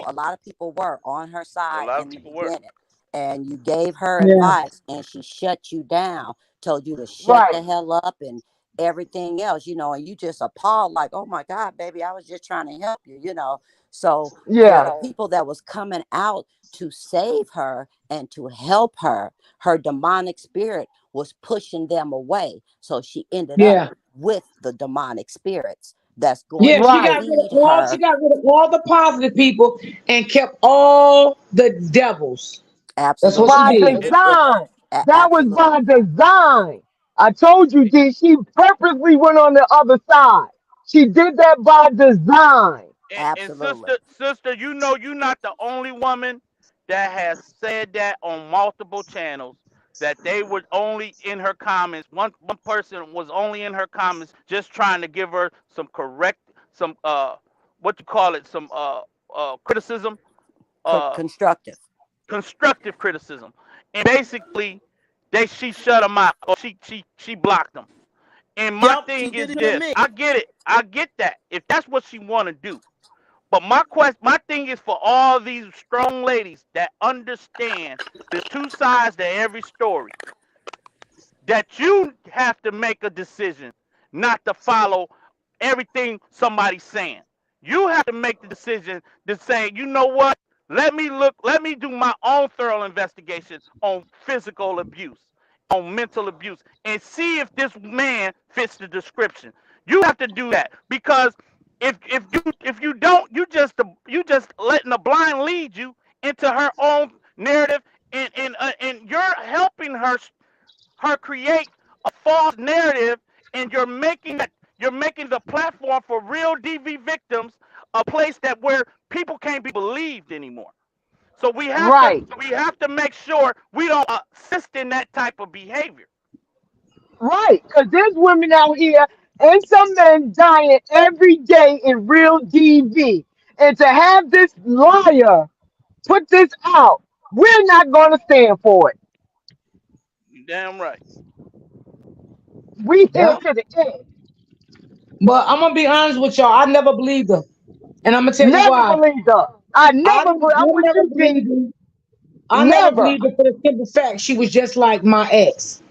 a lot of people were on her A side lot of in the people were. beginning, and you gave her Yeah, advice and she shut you down, told you to shut Right. the hell up and everything else, and you just appalled, like, oh my God, baby, I was just trying to help you. So for Yeah. the people that was coming out to save her and to help her demonic spirit was pushing them away. So she ended up yeah, with the demonic spirits that's going yeah. to She Right. got rid of lead all. She her. got rid of all the positive people and kept all the devils. That's what she Absolutely. By did. And design. That was by Absolutely. design. I told you, D. She purposely went on the other side. She did that by design. and Absolutely. sister, you're not the only woman that has said that on multiple channels. That they were only in her comments. One person was only in her comments just trying to give her some what you call it, some criticism, uh Constructive. constructive criticism, and basically she shut them out, or she blocked them. And my Yep, she thing did is it to this: me. I get it, I get that if that's what she want to do. But my thing is for all these strong ladies that understand there's two sides to every story, that you have to make a decision not to follow everything somebody's saying. You have to make the decision to say, you know what? Let me do my own thorough investigation on physical abuse, on mental abuse, and see if this man fits the description. You have to do that because if you don't, you just letting the blind lead you into her own narrative, and you're helping her create a false narrative, and you're making the platform for real DV victims a place that where people can't be believed anymore. So Right. we have to make sure we don't assist in that type of behavior. Right. Because there's women out here and some men dying every day in real DV. And to have this liar put this out, we're not going to stand for it. Damn right. We here Yeah. to the end. But I'm gonna be honest with y'all. I never believed her, and I'm gonna tell you Never why. believed her. I I, never, I I'm with never you, D. believed her. I never Never. believed her for the simple fact she was just like my ex,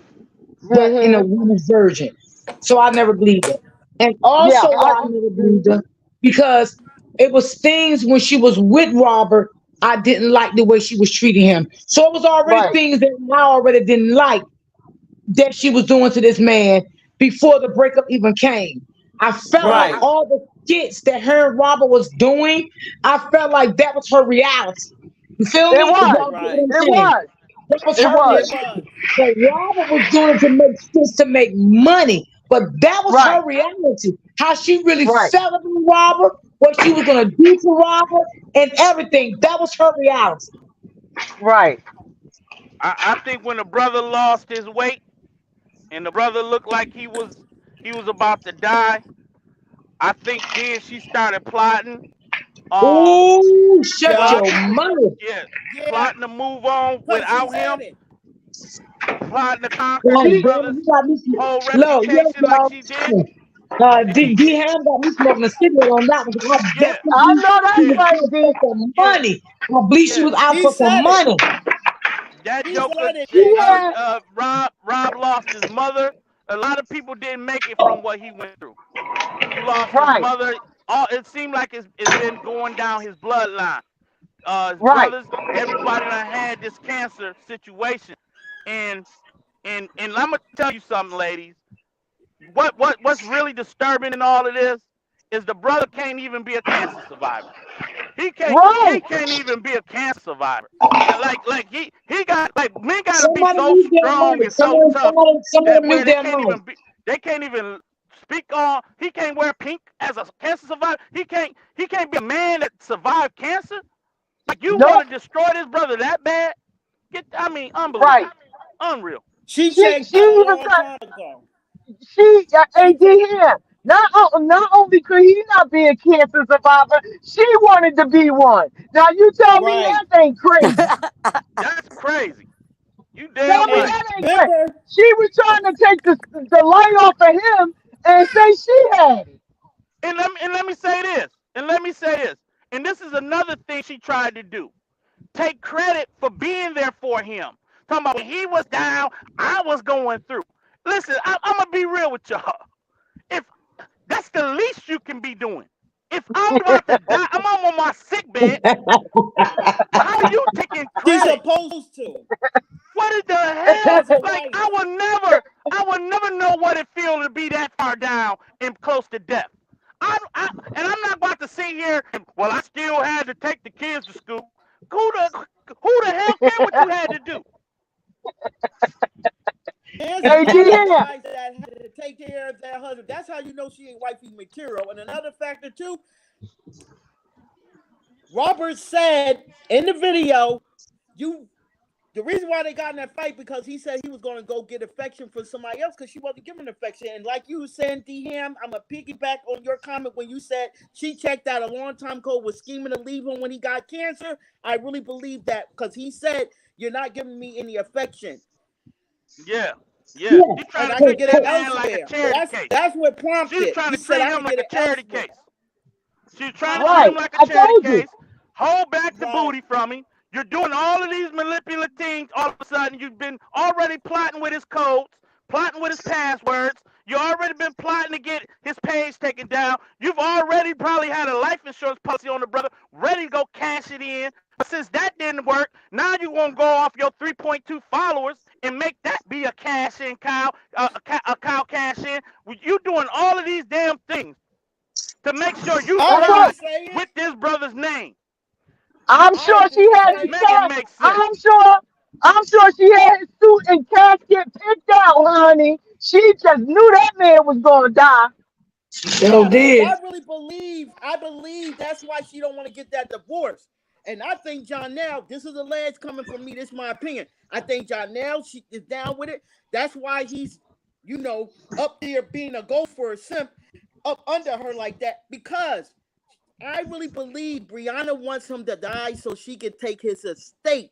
but in a Hmm. woman's version. So I never believed her. And Yeah. also why I never believed her, because it was things when she was with Robert, I didn't like the way she was treating him. So it was already Right. things that I already didn't like that she was doing to this man before the breakup even came. I felt like Right. Right. all the skits that her and Robert was doing, I felt like that was her reality. You feel It me? If was. y'all get what Right. I'm It saying. was. That was It her was. It reality. was. But Robert was doing it to make sense, to make money. But that was Right. her reality. How she really Right. felt about Robert, what she was gonna do to Robert, and everything. That was her reality. Right. I think when the brother lost his weight and the brother looked like he was about to die, I think then she started plotting. Um, Ooh, shut Yup. your plotting, mouth. yeah, Yeah. plotting to move on Cause she without said him, it. plotting to conquer God his She. damn, brother's you got me. whole Look, yes, reputation like y'all. she did. D Ham got me smoking a cigarette on that one. I Yeah, definitely I believe know she that's yeah, was right, doing D. it for some yeah, money. I believe she yeah. was out She for some said it. money. That She joker, said it, She Jada. had. Rob lost his mother. A lot of people didn't make it from what he went through. He lost his Right. mother. All it seemed like it's been going down his bloodline. His Right. brothers, everybody that had this cancer situation, and and I'm gonna tell you something, ladies. What's really disturbing in all of this is the brother can't even be a cancer survivor. He Right. can't even be a cancer survivor. Like he got like men got to be Somebody so mute their strong mic. and so tough Somebody that where mute their mic. they can't even speak on. He can't wear pink as a cancer survivor. He can't be a man that survived cancer. Like you want Nope. to destroy this brother that bad? I mean, Right. unbelievable, unreal. She She checked she out a even long said time ago. she She AD checked. here. Not only could he not be a cancer survivor, she wanted to be one. Now you tell me Right. that ain't crazy. That's crazy. You damn Tell me And right. that ain't crazy. remember, She was trying to take the light off of him and say she had it. And let me say this. And let me say this. And this is another thing she tried to do. Take credit for being there for him. Talking about when he was down, I was going through. Listen, I'm gonna be real with y'all. If that's the least you can be doing. If I'm about to die, I'm on my sick bed. How are you taking she's credit? supposed to, What in the hell? as a Like wife. I will never know what it feels to be that far down and close to death. And I'm not about to sit here and well, I still had to take the kids to school. Who the hell cared what you had to do? There's a Hey, lot of DM. wives that have to take care of their husband. That's how you know she ain't wifey material. And another factor too, Robert said in the video, you the reason why they got in that fight because he said he was going to go get affection from somebody else because she wasn't giving affection. And like you were saying, D Ham, I'm gonna piggyback on your comment when you said she checked out a long time ago, was scheming to leave him when he got cancer. I really believe that because he said you're not giving me any affection, Yeah, yeah. Yeah. She's and trying to I can treat get it that man like a elsewhere. charity case. That's what She was prompted. trying He to said treat I him can like get a it charity elsewhere. case. She was trying to treat him Right. like a I charity told you. case. Hold back the Right. booty from him. You're doing all of these manipulative things. All of a sudden, you've been already plotting with his codes, plotting with his passwords. You already been plotting to get his page taken down. You've already probably had a life insurance policy on the brother, ready to go cash it in. But since that didn't work, now you want to go off your 3.2 followers and make that be a cash in cow, a cow cash in. You doing all of these damn things to make sure you I That's heard right. her survive say it. with this brother's name. I'm I sure heard she her had say his Make it. it cat. make sense. I'm sure she had his suit and casket picked out, honey. She just knew that man was gonna die. Yo Yes, because did. I believe that's why she don't want to get that divorce. And I think John now, this is a ledge coming from me. This is my opinion. I think John now she is down with it. That's why he's, up there being a ghost for a simp up under her like that. Because I really believe Brianna wants him to die so she can take his estate.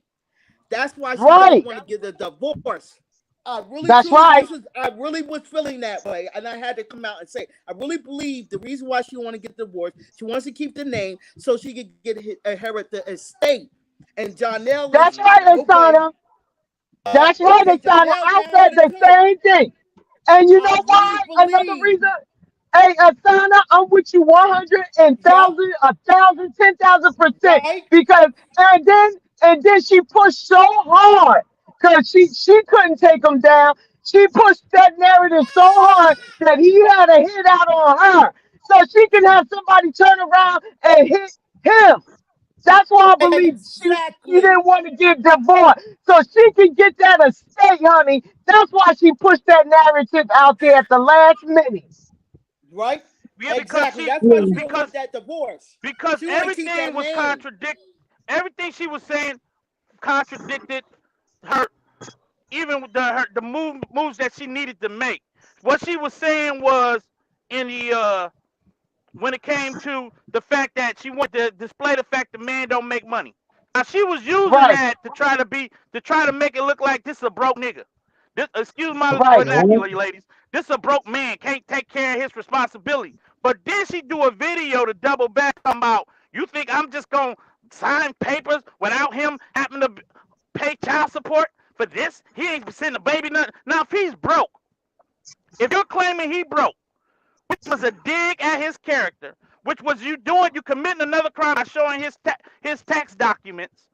That's why she don't Right. want to get a divorce. I really That's truly right. I really was feeling that way, and I had to come out and say I really believe the reason why she want to get divorced, she wants to keep the name so she could inherit the estate. And Jonelle is That's right, okay. Asana. That's right, Okay, Asana. Jonelle I down said with it the too. same thing. And you I know really why? Another believe. reason. Hey, Asana, I'm with you 100 and Yup. thousand, 1,000, 10,000%. Right. Because and then she pushed so hard because she couldn't take him down. She pushed that narrative so hard that he had a hit out on her, so she can have somebody turn around and hit him. That's why I believe she Exactly. didn't want to get divorced. So she can get that estate, honey. That's why she pushed that narrative out there at the last minute. Right. Yeah, because Exactly. she That's why she don't want because that divorce. because She want to keep everything that was name. everything she was saying contradicted her, even with the moves that she needed to make. What she was saying was in the when it came to the fact that she wanted to display the fact that man don't make money. Now she was using Right, that to try to make it look like this is a broke nigga. This, excuse my right, vernacular, ladies. This is a broke man can't take care of his responsibility. But then she do a video to double back about you think I'm just gonna sign papers without him having to pay child support for this? He ain't sending a baby nothing. Now if he's broke, if you're claiming he broke, which was a dig at his character, which was you committing another crime by showing his tax documents.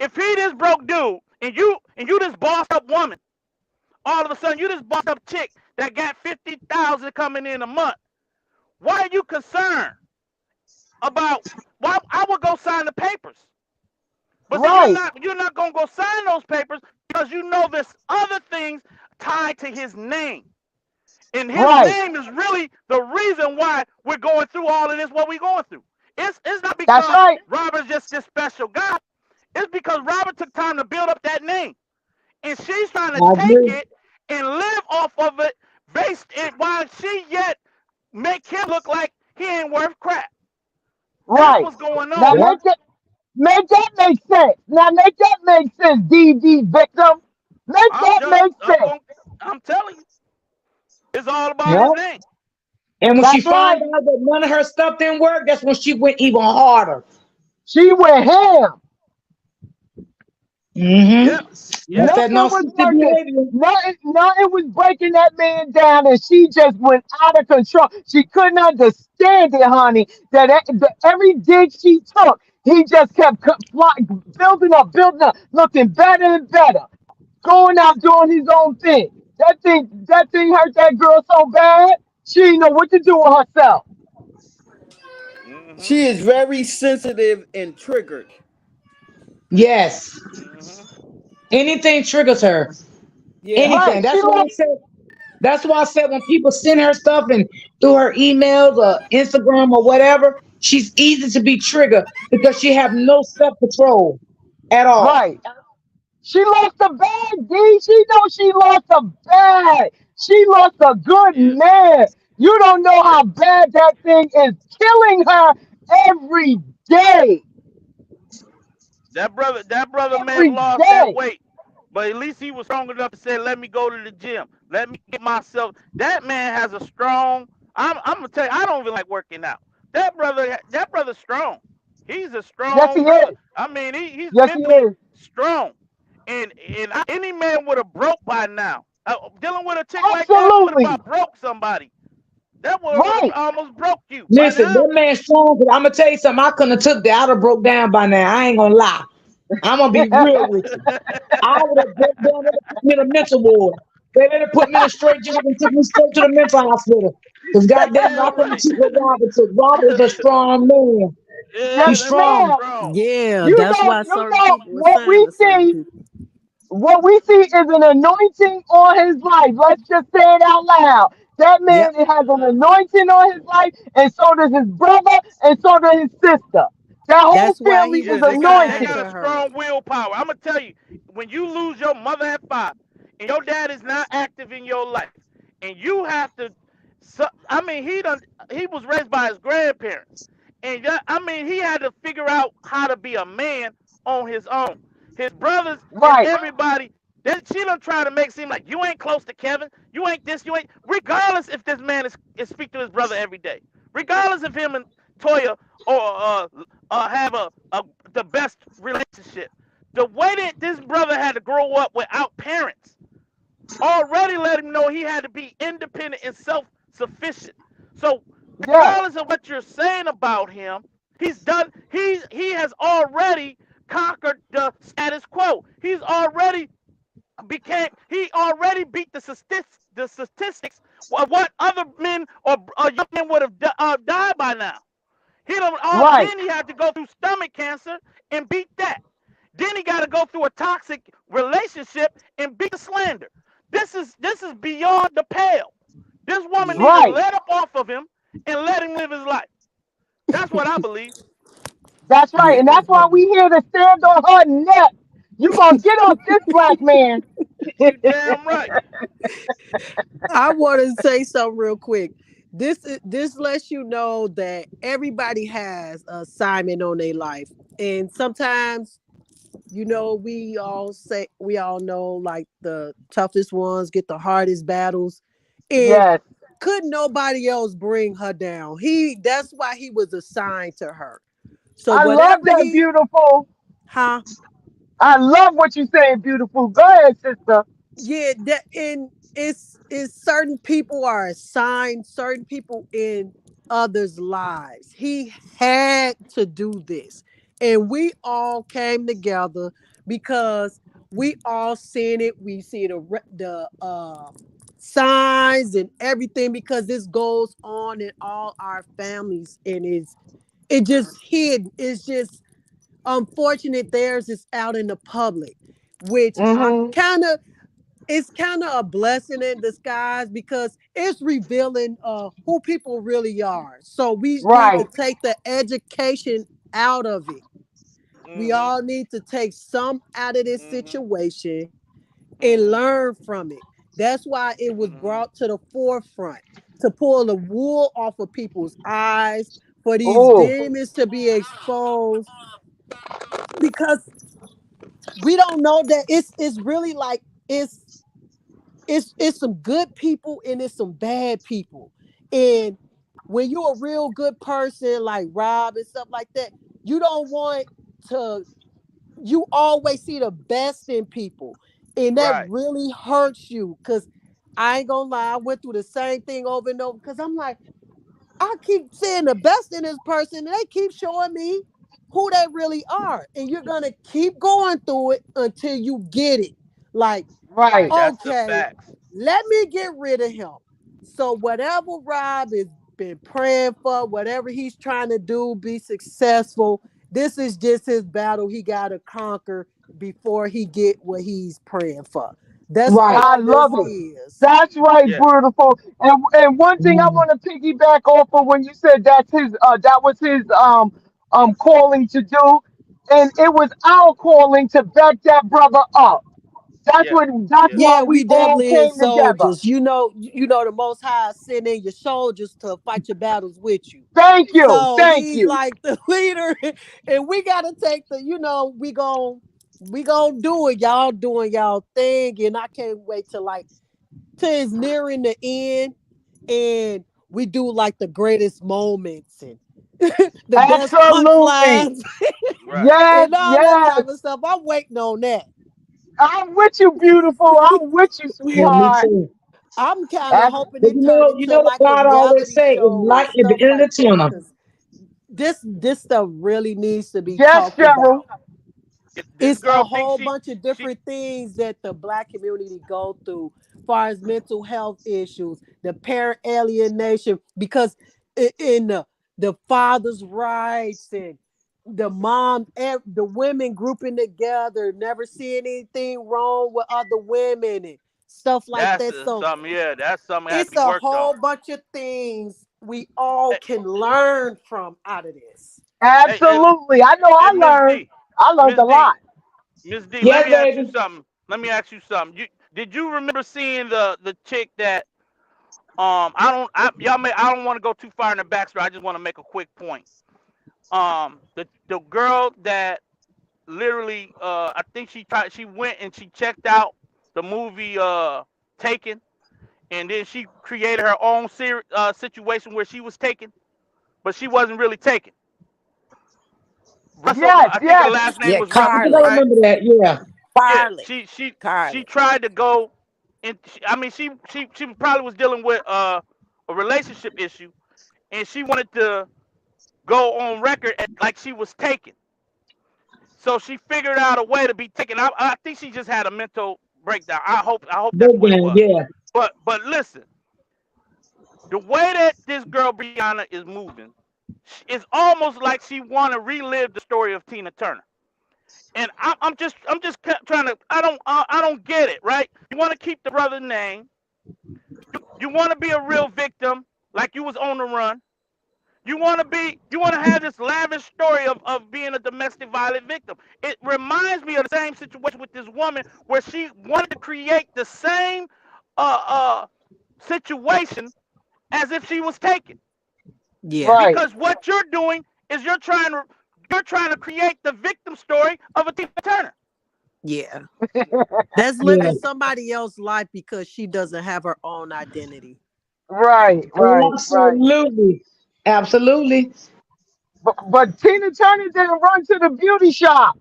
If he this broke dude and you this bossed up woman, all of a sudden you this bossed up chick that got 50,000 coming in a month, why are you concerned about? Why I would go sign the papers, but see right, you're not gonna go sign those papers because you know there's other things tied to his name. And his right. name is really the reason why we're going through all of this, what we're going through. It's not That's because right. Robert's just this special guy. It's because Robert took time to build up that name. And she's trying to I take agree. it and live off of it based in while she yet make him look like he ain't worth crap. That's Right. what's going Now on. Yep. make that make sense. Now make that make sense, DD victim. Make I'm that just, make I'm sense. going, I'm telling you, it's all about Yep. his name. And when she That's found right. out that none of her stuff didn't work, that's when she went even harder. She went ham. Mm-hmm. Yep, That's yep. that Nothing was narcissistic working. behavior. Nothing was breaking that man down, and she just went out of control. She couldn't understand it, honey. That every dig she took, he just kept building up, looking better and better, going out doing his own thing. That thing hurt that girl so bad, she didn't know what to do with herself. Mhm, She is very sensitive and triggered. Yes. mhm. Anything triggers her. Yeah. Anything. Right? She That's why I lost. said. That's why I said when people send her stuff and through her emails or Instagram or whatever, she's easy to be triggered because she have no self control at all. Right. She lost a bag, D. She knows she lost a bag. She lost a good Yep, man. You don't know yep. how bad that thing is killing her every day. That brother may have Every lost that day. weight, but at least he was strong enough to say, "Let me go to the gym. Let me get myself." That man has a strong. I'm gonna tell you, I don't even like working out. That brother's strong. He's a Yes, he strong brother. is. I mean, he's Yes, he mentally is. strong, and any man would have broke by now. Dealing with a chick like that would have Absolutely. about broke somebody. That would have Right. almost broke you by Listen, now. that man's strong. I'm gonna tell you something. I couldn't have took that. I'd have broke down by now. I ain't gonna lie. I'm gonna be real with you. I would have broke down and put me in a mental ward. They would have put me in a straight jacket and took me straight to the mental hospital. Because You goddamn, I damn couldn't right. cheat what Robert took. Robert is a strong man. Yes, Yeah, He's that brother's strong. ma'am. strong. Yeah, You that's know, why you certain know people assign to certain people. what we see is an anointing on his life. Let's just say it out loud. That Yep, man has an Uh, anointing on his life, and so does his brother, and so does his sister. That whole that's why he family is was Yeah, they got anointed. assigned a to her. strong willpower. I'm gonna tell you, when you lose your mother at 5, and your dad is not active in your life, and you have to, I mean, he was raised by his grandparents, and I mean, he had to figure out how to be a man on his own. His brothers and Right, everybody, she done try to make it seem like you ain't close to Kevin, you ain't this, you ain't. Regardless if this man is speak to his brother every day, regardless if him and Toya or have the best relationship. The way that this brother had to grow up without parents already let him know he had to be independent and self-sufficient. So yes, regardless of what you're saying about him, he has already conquered the status quo. He already beat the statistics of what other men or young men would have died by now. right, Then he had to go through stomach cancer and beat that. Then he got to go through a toxic relationship and beat the slander. This is beyond the pale. This woman Yeah. need to right. let up off of him and let him live his life. That's what I believe. That's right, Yeah. and that's why we here to stand on her neck. You gonna get off this black man? You damn right. I want to say something real quick. This lets you know that everybody has a assignment on their life, and sometimes we all know like the toughest ones get the hardest battles, and Yes, could nobody else bring her down. That's why he was assigned to her. So I love whatever that, beautiful. huh? I love what you're saying, beautiful. Go ahead, sister. Yeah, that and it's certain people are assigned certain people in others' lives. He had to do this. And we all came together because we all seen it. We see the signs and everything because this goes on in all our families and it just hid. It's just unfortunate theirs is out in the public, which I'm Mm-hmm. kind of it's kind of a blessing in disguise because it's revealing who people really are. So we need to Right. take the education out of it. We Mhm. all need to take some out of this Mhm. situation and Mhm. learn from it. That's why it was Mhm. brought to the forefront. to pull the wool off of people's eyes, for these Oh, demons to be exposed, because we don't know that it's really like it's some good people and it's some bad people. And when you're a real good person like Rob and stuff like that, you don't want to, you always see the best in people. And that Right. really hurts you. Cause I ain't gonna lie, I went through the same thing over and over. Cause I'm like, I keep seeing the best in this person, and they keep showing me who they really are. And you're gonna keep going through it until you get it. Like, right. That's the okay, facts. let me get rid of him. So whatever Rob has been praying for, whatever he's trying to do, be successful. This is just his battle he got to conquer before he get what he's praying for. That's Right. I all this love it. is. That's right, Yeah. beautiful. And one thing I Mm. want to piggyback off of when you said that's his that was his calling to do, and it was our calling to back that brother up. Yeah. That's Yeah. why Yeah, we we all definitely came is together. soldiers. You know the Most High sending your soldiers to fight your battles with you. Thank you. So Thank he's you. like the leader, and we gotta take the. We gonna do it. Y'all doing y'all thing, and I can't wait till like till it's nearing the end, and we do like the greatest moments and the best Absolutely. punchlines Right. Yes, and all that yes. type of stuff. I'm waiting on that. I'm with you, beautiful. I'm with you, Yeah, me sweetheart. too. I'm kind of That's, hoping But it turn into what like a God always reality say is show and light at the stuff end like of the that, tunnel. because this stuff really needs to be yes, talked Cheryl. about. This It's a girl thinks whole she bunch of she different things that the black community go through, as far as mental health issues, the parent alienation, because in the father's rights and the the women grouping together, never seeing anything wrong with other women and stuff like that's that. So something. Yeah, that's something that had to it's be a worked on. whole bunch of things we all can learn from out of this. Hey, Absolutely. I know I hey, Miss learned. D, I learned Miss a lot. D, Miss D. Let Yes, me ask you baby. something. Let me ask you something. Did you remember seeing the chick that I don't want to go too far in the backstory. I just want to make a quick point. The girl that literally I think she went and she checked out the movie Taken, and then she created her own situation where she was taken, but she wasn't really taken. Russell, Yes, I think her yes. last name Yeah, was I Russell, think I Carly. right? remember that. Yeah. Yeah, Carly. she Carly. tried to go, and I mean she probably was dealing with a relationship issue, and she wanted to go on record like she was taken. So she figured out a way to be taken. I think she just had a mental breakdown. I hope that's what it Breakdown. was. Yeah. But listen, the way that this girl Brianna is moving, it's almost like she want to relive the story of Tina Turner. And I'm just trying to I don't get it, right? You want to keep the brother name. You want to be a real victim, like you was on the run. You want to have this lavish story of being a domestic violent victim. It reminds me of the same situation with this woman where she wanted to create the same uh uh situation as if she was taken. Yeah, Right. Because what you're doing is you're trying to create the victim story of a Tina Turner. yeah. That's Yeah. living somebody else's life because she doesn't have her own identity. Right, right, right. Absolutely. Absolutely. But Tina Turner didn't run to the beauty shop.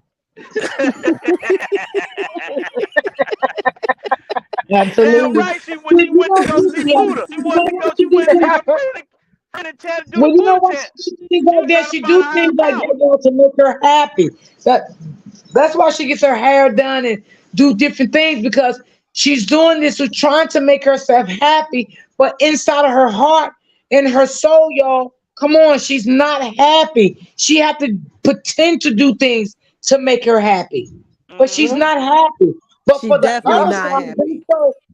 Damn Absolutely. right. She went to go see Buddha. She wanted to go. She She went did. and see the friend and chant, do the Well, you know Buddha what? chant. She do things She like was that. trying to She find a do higher things like power. that, y'all, to make her happy. That's why she gets her hair done and do different things, because she's doing this with trying to make herself happy, but inside of her heart and her soul, y'all, come on, she's not happy. She had to pretend to do things to make her happy, but she's Hmm. not happy. But She for the definitely Yep. others, not happy.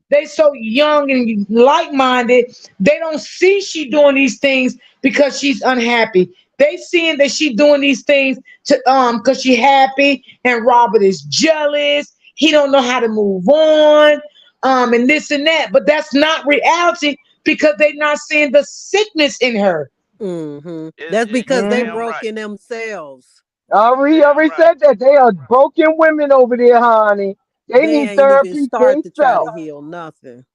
they so young and like minded. They don't see she doing these things because she's unhappy. They seeing that she doing these things to because she happy and Robert is jealous. He don't know how to move on, and this and that. But that's not reality because they're not seeing the sickness in her. That's It, because you they damn Mhm. broke right. in themselves. He Damn already right. said that they are broken women over there, honey. They They need ain't even therapy start to try to themselves. heal nothing.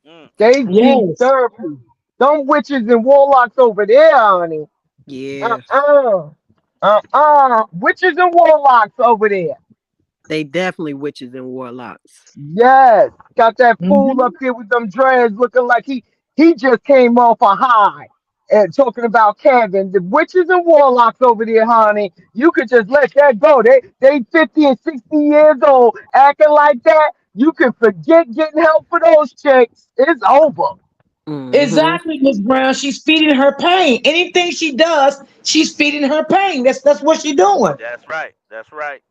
Mm. They need Yes. therapy. Them witches and warlocks over there, honey. Yeah, Uh-uh. Witches and warlocks over there. they definitely witches and warlocks. Yes. Got that fool up Mhm. there with them dreads looking like he just came off a high and talking about Kevin. The witches and warlocks over there, honey. You could just let that go. They 50 and 60 years old acting like that. You can forget getting help for those chicks. It's over. Hmm. Exactly, Miss Brown. She's feeding her pain. Anything she does, she's feeding her pain. That's what she's doing. That's right. That's right.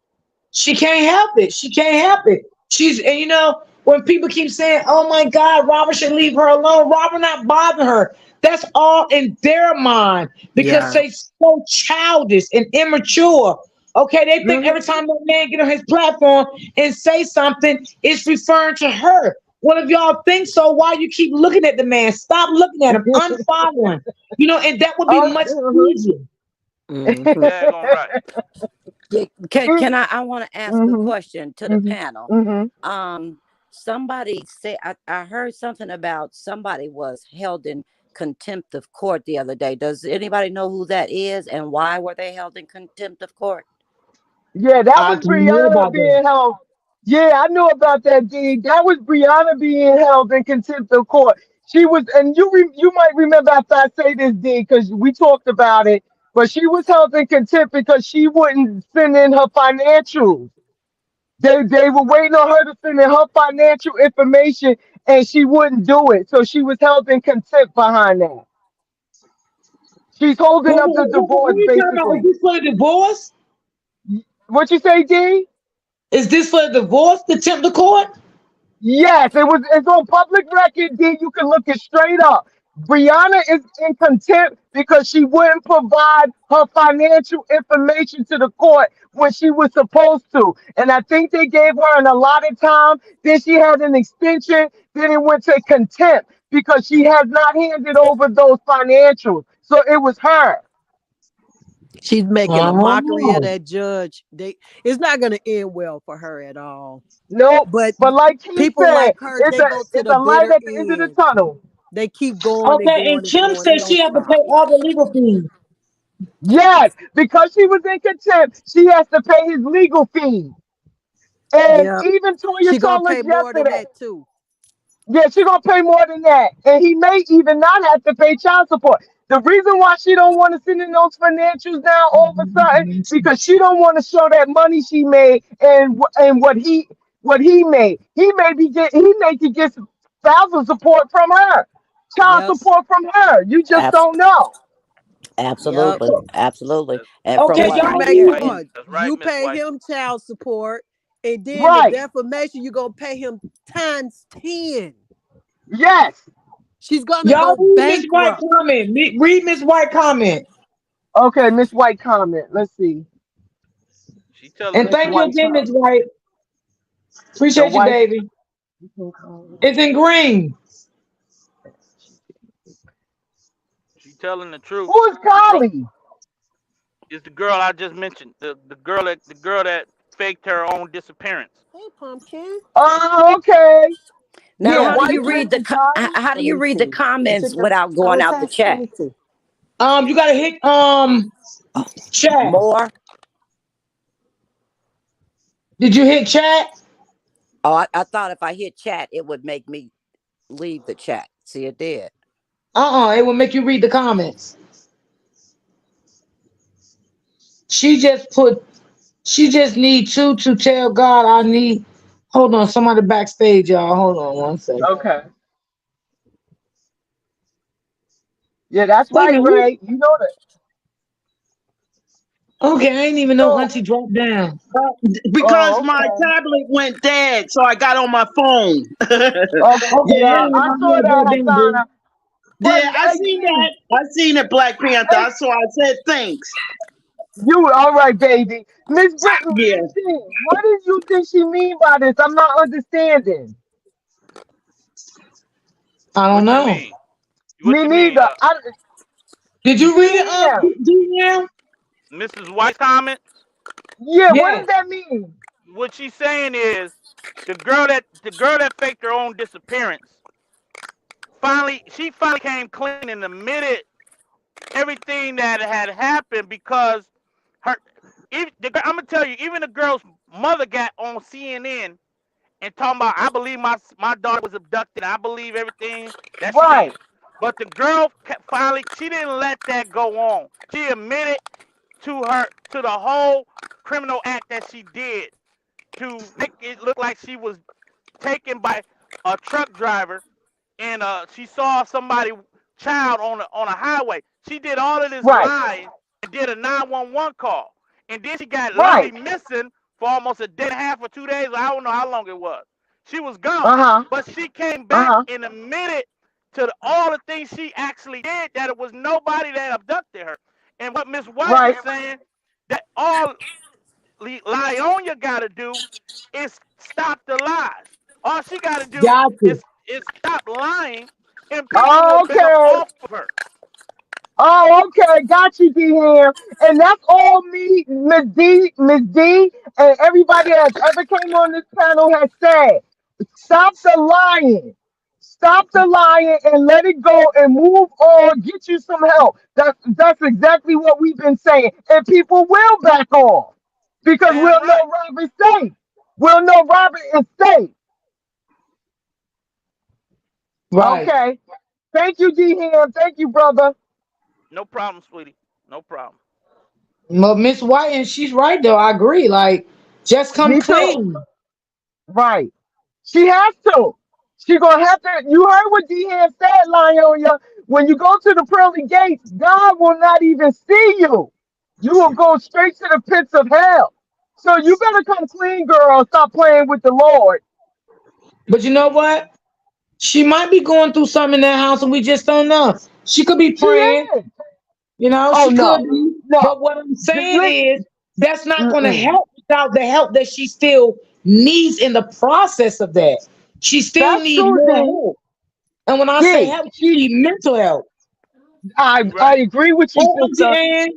She can't help it. She can't help it. She's and when people keep saying, "Oh my God, Robert should leave her alone," Robert not bothering her. That's all in their mind because Yeah. they so childish and immature. Okay, they think every Mhm. time that man get on his platform and say something, it's referring to her. Well, if y'all think so, why you keep looking at the man? Stop looking at him. Unfollow him. And that would be much Mhm. easier. You Hmm. daggone right. Can I want to ask a Mhm. question to the Mhm. panel. Mhm. Um, somebody said I heard something about somebody was held in contempt of court the other day. Does anybody know who that is and why were they held in contempt of court? Yeah, that I was You know Brianna about that. being held. Yeah, I knew about that, D. That was Brianna being held in contempt of court. She was, and you might remember after I say this, D, because we talked about it. But she was held in contempt because she wouldn't send in her financials. They were waiting on her to send in her financial information, and she wouldn't do it. So she was held in contempt behind that. She's holding up the Who divorce, you talking about? Is basically. this for the divorce? What you say, D? Is this for the divorce? The temp the court? Yes, it's on public record, D. You can look it straight up. Brianna is in contempt because she wouldn't provide her financial information to the court when she was supposed to. And I think they gave her an allotted time. Then she had an extension. Then it went to contempt because she has not handed over those financials. So it was her. She's making a mockery of Oh. that judge. It's not going to end well for her at all. Nope. But But like he people said, like her, it's they a go to it's the a light bitter at the end of the end. tunnel. They keep going and Okay, going and and Kim going. They said don't she have to pay stop. all the legal fees. Yes, because she was in contempt, she has to pay his legal fees. And Yeah. even Toya She gonna told us pay more than yesterday, that too. yeah, she gonna pay more than that, and he may even not have to pay child support. The reason why she don't want to send in those financials now all of a sudden because she don't want to show that money she made and what he made. He may could get spousal support from her, child Yep. support from her. You just Abs- don't know. Yep. absolutely, absolutely. That's, And from Okay, And what she I y'all make hear, listen. and you Miss pay White. him child support, and then the Right? defamation you gonna pay him times 10. Yes. She's gonna Y'all go read Miss White bankrupt. comment. Read Miss White comment. Okay, Miss White comment. Let's see. She telling And the Miss thank you truth. White again, Miss comment. White. The Appreciate you, wife. baby. It's in green. She telling the truth. Who is The girl Kylie? is the girl I just mentioned. The girl that faked her own disappearance. Hey, pumpkin. Oh, okay. now Yeah, how do white you read chicken, Kylie. how do Let you me read the see. You comments took your without going toe out the test? Let chat? me see. You gotta hit Oh, chat. more. Did you hit chat? Oh, I thought if I hit chat, it would make me leave the chat. See, it did. It will make you read the comments. She just put she just need to tell God I need. Hold on, somebody backstage, y'all. Hold on one second. Okay. Yeah, that's Wait a right, minute. Ray. You know that. Okay, I didn't even know So, Auntie dropped down. Because oh, my okay. tablet went dead, so I got on my phone. Okay. Okay, I Yeah, didn't even I know saw you had that, dropped down, boo. Hasana. But yeah, I seen again, that. I seen it, Black Panther. hey, So I said thanks. you all right, baby. Miss Brittany, Yeah. Miss D, what do you think she mean by this? I'm not understanding. I don't What you know. mean? What Me you mean? neither. Did you read it up, DM. DM? Mrs. White's comment. Yeah, what does Yes. that mean? What she's saying is the girl that faked her own disappearance. She finally came clean and admitted everything that had happened because her. I'm gonna tell you, even the girl's mother got on CNN and talking about, I believe my daughter was abducted. I believe everything that she's Right, saying. But the girl finally, she didn't let that go on. She admitted to the whole criminal act that she did to make it look like she was taken by a truck driver, and she saw somebody child on a highway. She did all of this right, lying and did a 911 call, and then she got literally right. missing for almost a day and a half or 2 days. I don't know how long it was. She was gone, Uh-huh. but she came back Uh-huh. and admitted to all the things she actually did, that it was nobody that abducted her. And what Miss White Right. is saying, that all Lyonya got to do is stop the lies. All she got to do Got you. is stop lying, and people will back Okay. off of her. Oh, okay. Got you, D here. And that's all me, Miss D, and everybody that's ever came on this panel has said. Stop the lying. Stop the lying and let it go and move on. Get you some help. That's exactly what we've been saying. And people will back off because Damn we'll right. know Robert's safe. We'll know Robert is safe. Right. Okay. Thank you, D Ham. Thank you, brother. No problem, sweetie. No problem. But Miss White, and she's right though. I agree. Like, just come Me too. clean. Right. She has to. She gonna have to. You heard what Dehan said, Lionia. When you go to the pearly gates, God will not even see you. You will go straight to the pits of hell. So you better come clean, girl. Stop playing with the Lord. But you know what? She might be going through something in that house, and we just don't know. She could be She praying. is. You know, Oh she could no, be. no. But what I'm saying Listen. is, that's not going to Mm-mm. help without the help that she still needs in the process of that. She still That's needs true, more D. help. And when I say D. help, she needs mental help. I Right. agree with you, Oh, Auntie sister. Ann,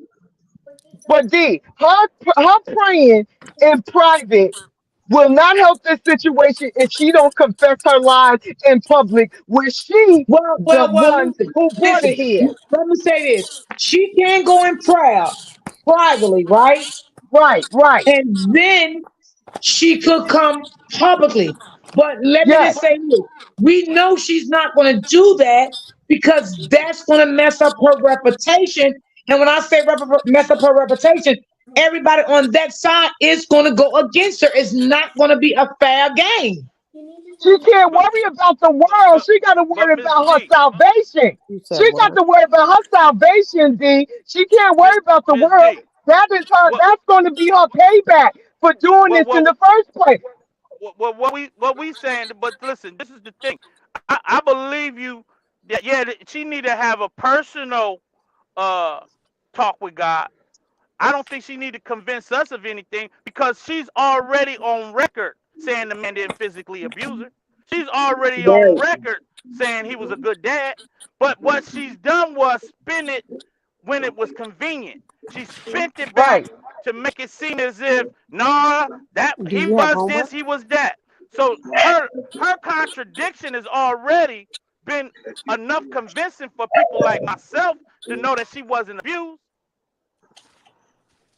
But D, her praying in private will not help this situation if she don't confess her lies in public, where she the one listen, who brought listen. it here. Let me say this: she can go in prayer privately, right? Right, right. And then she could come publicly. But let me just Yes. say this: we know she's not going to do that because that's going to mess up her reputation. And when I say mess up her reputation, everybody on that side is going to go against her. It's not going to be a fair game. She can't But worry about the but world. but, She got to but worry Miss about her D, salvation. You said She got what? to worry about her salvation, D. She can't Miss worry about the Miss world. D, That is her. what That's going to be her payback for doing what this in what the first place. what we saying? But listen, this is the thing. I believe you. That, yeah, she need to have a personal uh talk with God. I don't think she need to convince us of anything because she's already on record saying the man didn't physically abuse her. She's already on record saying he was a good dad. But what she's done was spin it when it was convenient. She spent it back Right. to make it seem as if, nah, that Do he you have was this, homework? he was that. So her contradiction has already been enough convincing for people like myself to know that she wasn't abused.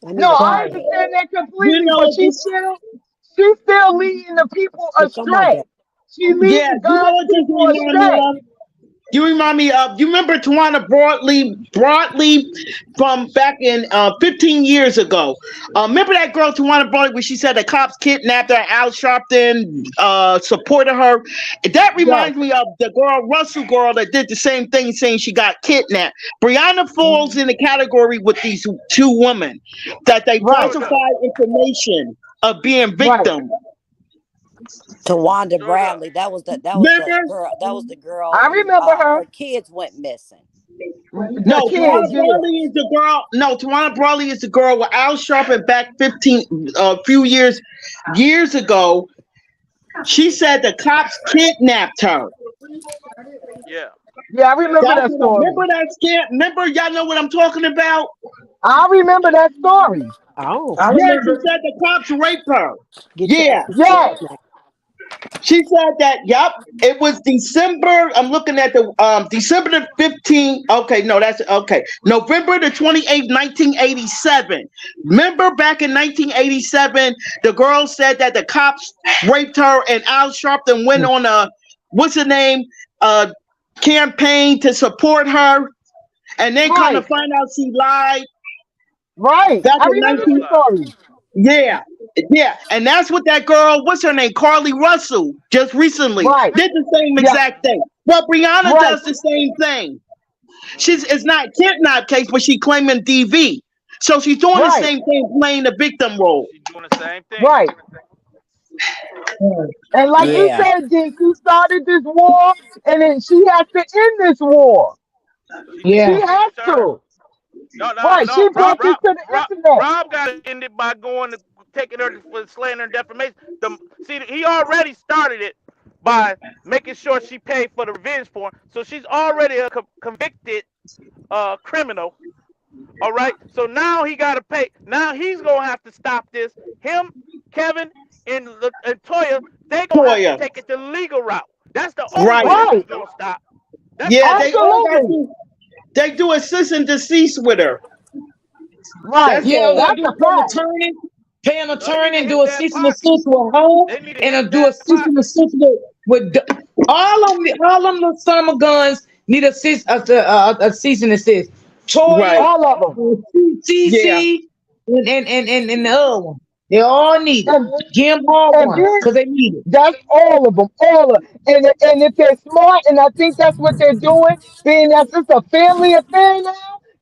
I need No, a I Right. card. understand that You completely, know but what this she's still leading the people Look on my astray. desk. She yeah, leading you know God's what this people remind me astray. of? You remind me of, you remember Tawana Broadly from back in 15 years ago. Remember that girl Tawana Broadly when she said the cops kidnapped her, Al Sharpton supported her? That Yes. reminds me of the girl, Russell girl, that did the same thing saying she got kidnapped. Brianna falls in the category with these two women that they Sure Right. does. falsified information of being Right. victims. To Wanda Sure does. Bradley. That was the Remember? girl. That was the girl I who remember her. her kids went missing. The No, Tawana kids, yeah. Brawley is the girl. No, Tawana Brawley is the girl with Al Sharpton back 15 few years ago. She said the cops kidnapped her. Yeah. Yeah, I remember That's that what I story. remember that scam. Remember, y'all know what I'm talking about? I remember that story. Oh, I Yeah, she remember. said the cops raped her. get your Yeah. ass whooped Yes, now. She said that, yep, it was December. I'm looking at the December the 15th. Okay, no, that's okay. November the 28th, 1987. Remember back in 1987, the girl said that the cops raped her and Al Sharpton went on a what's her name? Uh campaign to support her, and then come to right, find out she lied right. back I in remember Never 19. that lie. story. Yeah, yeah, and that's what that girl, what's her name, Carly Russell, just recently Right. did the same Yeah. exact thing. Well, Brianna Right. does the same thing. She's Hmm. it's not a kidnap case, but she claiming DV, so she's doing the Right. same thing, playing the victim role. She doing the same thing. Right. And like you Yeah. said, D, she started this war, and then she has to end this war. She need to She Yeah. take has a turn. to. No, no, Right. no. She brought this to the internet. Rob got to end it by going to taking her for slander and defamation. See, he already started it by making sure she paid for the revenge porn. So she's already a convicted criminal. All right. So now he got to pay. Now he's gonna have to stop this. Him, Kevin, and Toya, they gonna have to Toya, take it the legal route. That's the only right? way this is Right. gonna stop. That's the Yeah, only they way. all got Absolutely. to. They do a cease and desist with her. Right. That's Yeah, all all. gotta That's do a is pay an fact. attorney, pay an They need attorney, to and hit do a that cease and pocket. desist with home, They need to and hit do a that cease and pocket. desist all of them. All them little son of guns need a cease and desist. Right. Toya, All of them. Yeah. CC, and the other one. They all need it. And Give them all and one then because they need it. that's all of them. All of and if they're smart, and I think that's what they're doing, being that it's a family affair now,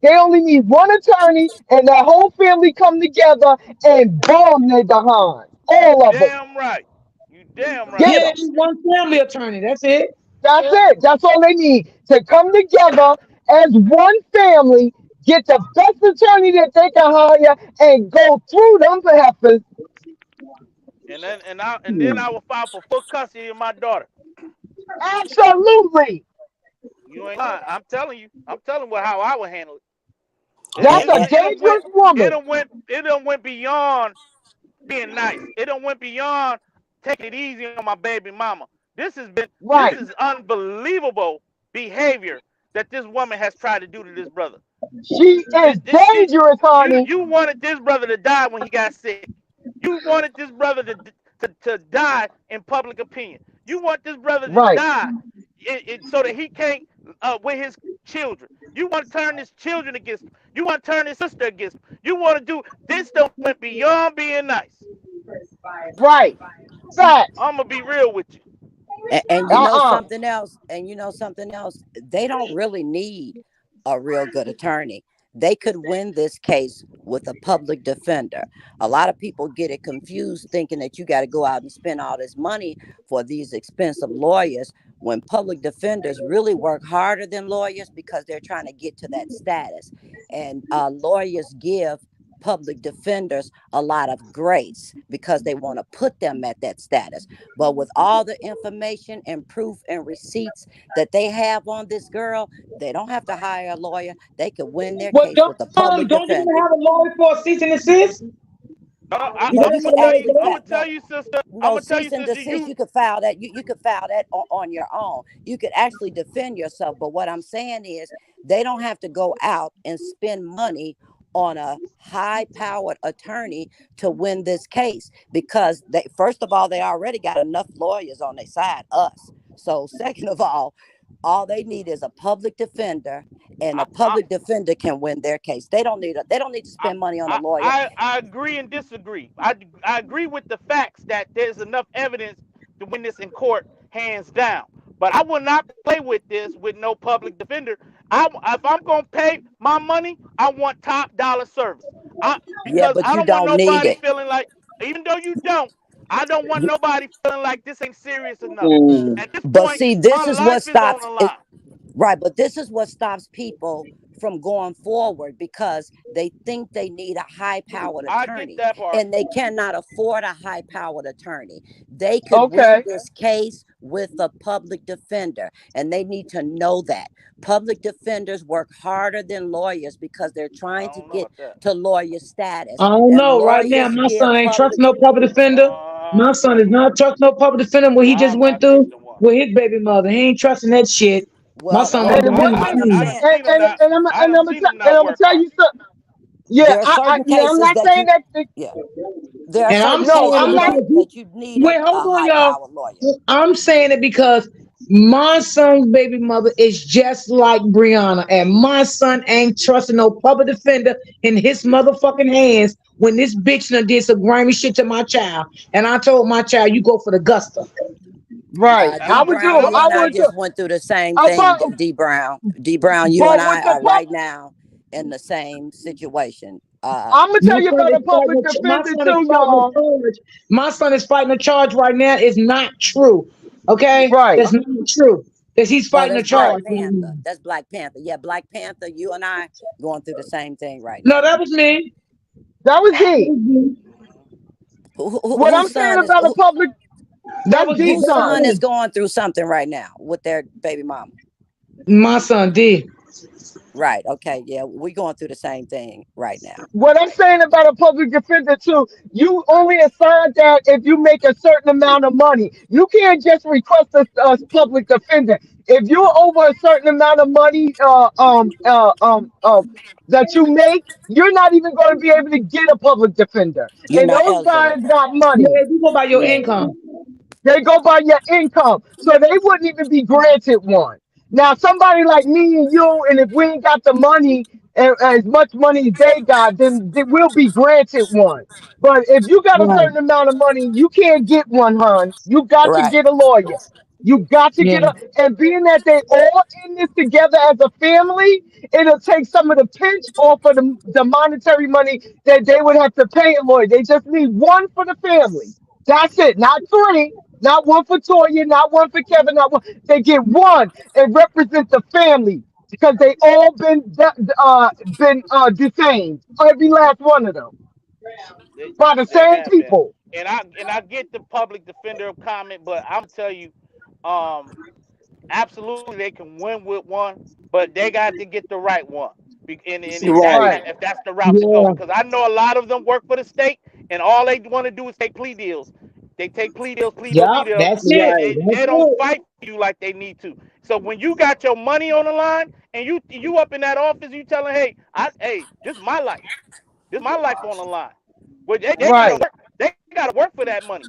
they only need one attorney, and that whole family come together and bomb their behind. You All of them. damn right. You damn right. Get Yeah, them. they need one family attorney. That's it. That's it. That's all they need to come together as one family, get the best attorney that they can hire, and go through them heifers. And then I will file for full custody of my daughter. Absolutely. You ain't lying. I'm telling you. I'm telling you how I would handle it. It That's it a it, it done went dangerous woman. it done went beyond being nice. It done went beyond taking it easy on my baby mama. This Right. is unbelievable behavior that this woman has tried to do to this brother. She is dangerous, honey. You wanted this brother to die when he got sick. You wanted this brother to die in public opinion. You want this brother to Right. die so that he can't with his children. You want to turn his children against him. You want to turn his sister against him. You want to do this. Don't went beyond being nice. Right. Facts. I'm gonna be real with you. And you know Uh-uh. something else? And you know something else? They don't really need a real good attorney. They could win this case with a public defender. A lot of people get it confused thinking that you got to go out and spend all this money for these expensive lawyers when public defenders really work harder than lawyers because they're trying to get to that status. And lawyers give public defenders a lot of grace because they want to put them at that status. But with all the information and proof and receipts that they have on this girl, they don't have to hire a lawyer. They could win their Well, case with a public don't you defender. have a lawyer for a cease and desist? No, You don't You have could a lawyer actually for I'm that? gonna tell you, sister. I'm no gonna tell you, cease and sister. desist. You could file that. You could file that on your own. You could actually defend yourself. But what I'm saying is, they don't have to go out and spend money on a high-powered attorney to win this case because they, first of all, they already got enough lawyers on their side. Us. So second of all they need is a public defender, and I, a I, public defender can win their case. They don't need to I, spend money on a lawyer. I agree and disagree. I agree with the facts that there's enough evidence to win this in court, hands down. But I will not play with this with no public defender. If I'm gonna pay my money, I want top dollar service. Yeah, Because but I you don't want don't need nobody it. feeling like, even though you don't, I don't want nobody feeling like this ain't serious enough. Mm. At this But point, see, my this is what life is on stops the it. line. Right, but this is what stops people from going forward because they think they need a high powered I get attorney that part. and they cannot afford a high powered attorney. They could win Okay. this case with a public defender, and they need to know that. Public defenders work harder than lawyers because they're I trying to don't know get about that. to lawyer status, I don't and know. Right now, lawyers my give son ain't public. trusting no public defender. My son is not trusting no public defender. What he just I'm went not through trusting one. with his baby mother, he ain't trusting that shit. My Well, son No, gonna And do one I thing, I'm anything. done saying seen them not. I and done I'm seen them and not I'm gonna work tell out. you something. Yeah, there are certain now I'm cases not that saying you, that. yeah, there are And I'm certain No, saying I'm cases it not. that because you need wait, hold a on, high y'all. powered lawyer. I'm saying it because my son's baby mother is just like Brianna, and my son ain't trusting no public defender in his motherfucking hands when this bitch done did some grimy shit to my child. And I told my child, you go for the guster. Right, That's I D would and Brown, do. I'm you I and gonna I would tell do. just went through the same But thing. D Brown, you and but with I the are pub, right now in the same situation. I'm gonna My tell you son about is a fighting. public My defender son is too, fighting a y'all. charge. My son is fighting a charge right now. It's not true. Okay, Right, that's not true. Because he's Oh, fighting a that's Black right. charge. Panther. That's Black Panther. Yeah, Black Panther. You and I going through the same thing right No, now. that was me. That was That deep. was me. What I'm Whose saying son is about a public, That that's was deep, me. whose That was son. son is me. going through something right now with their baby mama? My son did. Right. Okay. Yeah, we going through the same thing right now. What I'm saying about a public defender too, you only assign that if you make a certain amount of money. You can't just request a public defender. If you're over a certain amount of money, that you make, you're not even going to be able to get a public defender. You're And not those guys eligible. got money. Yeah, you go by your Yeah. income. They go by your income. So they wouldn't even be granted one. Now, somebody like me and you, and if we ain't got the money, as much money as they got, then they will be granted one. But if you got a Right. certain amount of money, you can't get one, hun. You got to Right. get a lawyer. You got to Yeah. get a, and being that they all in this together as a family, it'll take some of the pinch off of the monetary money that they would have to pay a lawyer. They just need one for the family. That's it. Not three. Not one for Toya. Not one for Kevin. Not one. They get one and represent the family because they all been defamed. Every last one of them they, by the they same have been. people. And I get the public defender comment, but I'm tell you, um, absolutely they can win with one, but they got to get the right one. And if that Right. if that's the route to go, Yeah. because I know a lot of them work for the state, and all they want to do is take plea deals. They take plea deals, plea deals, plea Yup. deals, That's and it. That's they don't it. fight for you like they need to. So when you got your money on the line and you up in that office, you telling, hey, this is my life. This is my life on the line. Well, they gotta Right. work. They gotta work for that money.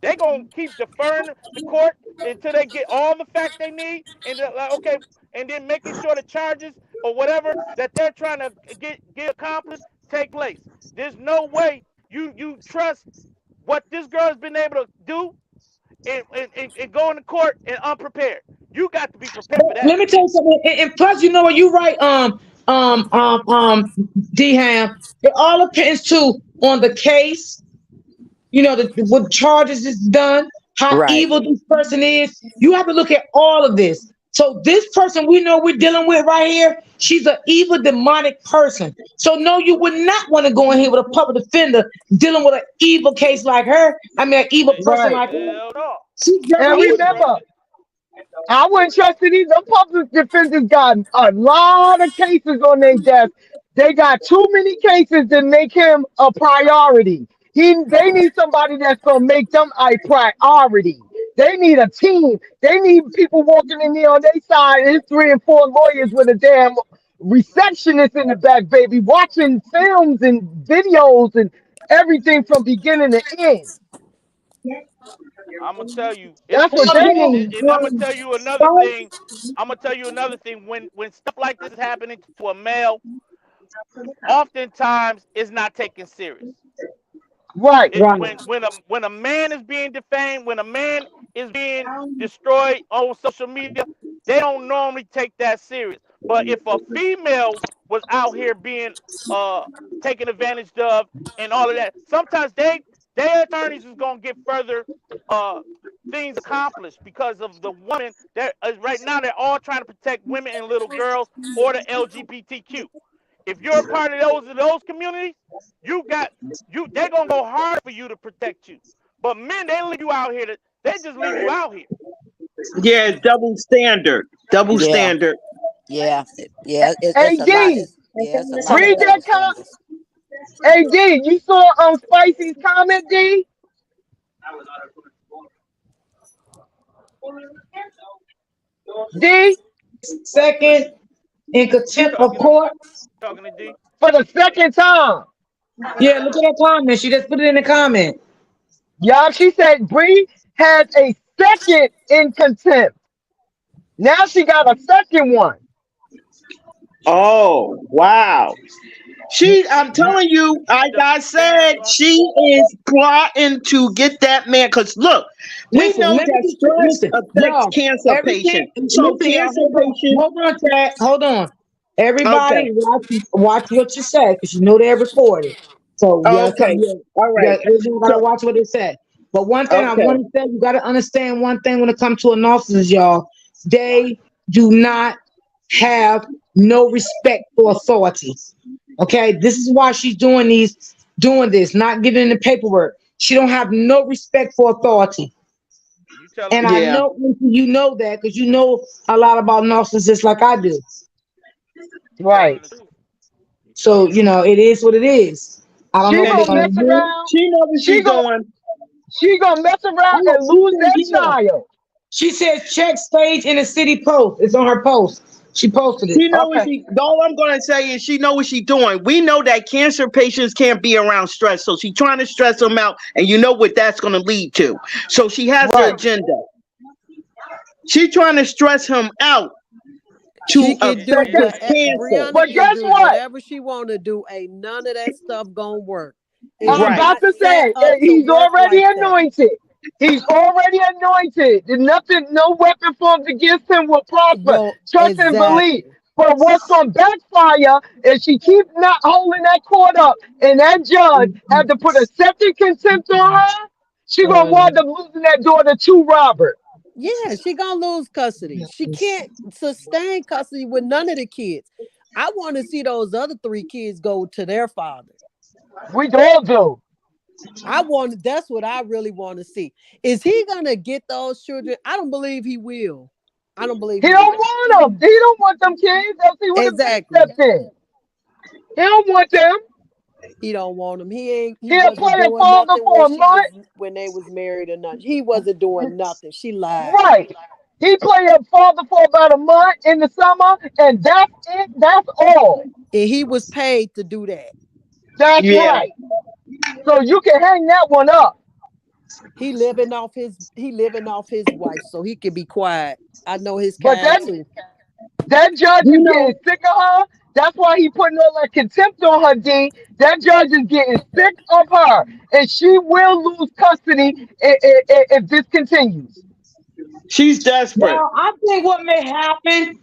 They gonna keep deferring the court until they get all the facts they need, and they're like, okay, and then making sure the charges or whatever that they're trying to get accomplished take place. There's no way you trust what this girl has been able to do and go into court and unprepared. You got to be prepared for that. Let me tell you something. And plus, you know what? You right. D Ham. It all depends too on the case. You know, what charges is done, how Right. evil this person is. You have to look at all of this. So this person we know we're dealing with right here, she's an evil demonic person. So no, you would not want to go in here with a public defender dealing with an evil case like her. I mean, an evil person Right. like her. Hell no, She's just And I wouldn't evil. trust remember, it. I wouldn't trust it either. The public defenders got a lot of cases on their desk. They got too many cases to make him a priority. They need somebody that's gonna make them a priority. They need a team. They need people walking in there on their side. It's three and four lawyers with a damn receptionist in the back, baby, watching films and videos and everything from beginning to end. I'm gonna tell you, it's That's what they need. and I'm gonna tell you another thing. I'm gonna tell you another thing. When stuff like this is happening to a male, oftentimes it's not taken serious. Right, Right. When a man is being defamed, when a man is being destroyed on social media, they don't normally take that serious. But if a female was out here being uh taken advantage of and all of that, sometimes Their attorneys is gonna get further uh things accomplished because of the woman that right now they're all trying to protect women and little girls or the LGBTQ. If you're a part of those communities, you got you they're gonna go hard for you to protect you. But men, they leave you out here they just leave you out here. Yeah, double standard. Double Yeah, standard. yeah, yeah. It's a lot. AD, Yeah, it's a lot of read that double comment. standards. AD, you saw Spicy's comment, D? D? Second in You contempt of talking court. talking to D? For the second time. Yeah, look at that comment. She just put it in the comment. Y'all, she said Bree had a second in contempt. Now she got a second one. Oh, wow. I'm telling you, like The I man said, she is plotting to get that man. Because look, we Listen, know let me that get you. stress Listen, affects y'all. cancer Everything. patients. So Listen, y'all. cancer Hold on. patients, Hold on, chat. Hold on. okay, Everybody, watch what you say because you know they're recorded. So you gotta come. okay, all Yeah, right. everyone gotta So, watch what they say. But one thing I okay, want to say, you gotta understand one thing when it comes to a narcissist, y'all. They do not have no respect for authority. Okay, this is why she's doing this, not giving the paperwork. She don't have no respect for authority. you telling the And I truth. yeah. know you know that because you know a lot about narcissists like I do. You telling Right. the truth. You So, telling the you truth. know, it is what it is. I don't know She what And they're gonna gonna mess do. around. she knows what She she's gonna doing. she gonna mess around Oh, and she lose said, that yeah. child. She says check stage in the city post. It's on her post. She posted it. She know what Okay. she. All I'm gonna say is she know what she's doing. We know that cancer patients can't be around stress, so she's trying to stress them out, and you know what that's gonna lead to. So she has the Right. agenda. She's trying to stress him out She to can affect But do guess, his what cancer. Brianna but can guess do what? whatever she want to do. Ain't none of that stuff gonna work. It's I'm Right. about not to set say up to he's work already like that. anointed. He's already anointed. There's nothing, no weapon formed against him will prosper. Well, Trust and believe. exactly. But what's gonna backfire if she keep not holding that court up and that judge have to put a septic contempt on her? She gonna wind up losing that daughter to Robert. Yeah, she gonna lose custody. She can't sustain custody with none of the kids. I want to see those other three kids go to their father. We all do. That's what I really want to see. Is he gonna get those children? I don't believe he will. I don't believe He he don't will. want them. He don't want them kids. Else he would have been Exactly. stepped in. He don't want them. He don't want them. He He'll play wasn't a doing father nothing for when a month. when they was married or nothing. He wasn't doing nothing. She lied. Right. He played a father for about a month in the summer, and that's it. That's all. And he was paid to do that. That's Yeah. right. So you can hang that one up. He living off his wife, so he can be quiet. I know his But kind too. that judge You is know. getting sick of her. That's why he putting all that contempt on her, D. That judge is getting sick of her, and she will lose custody if this continues. She's desperate. Well, I think what may happen,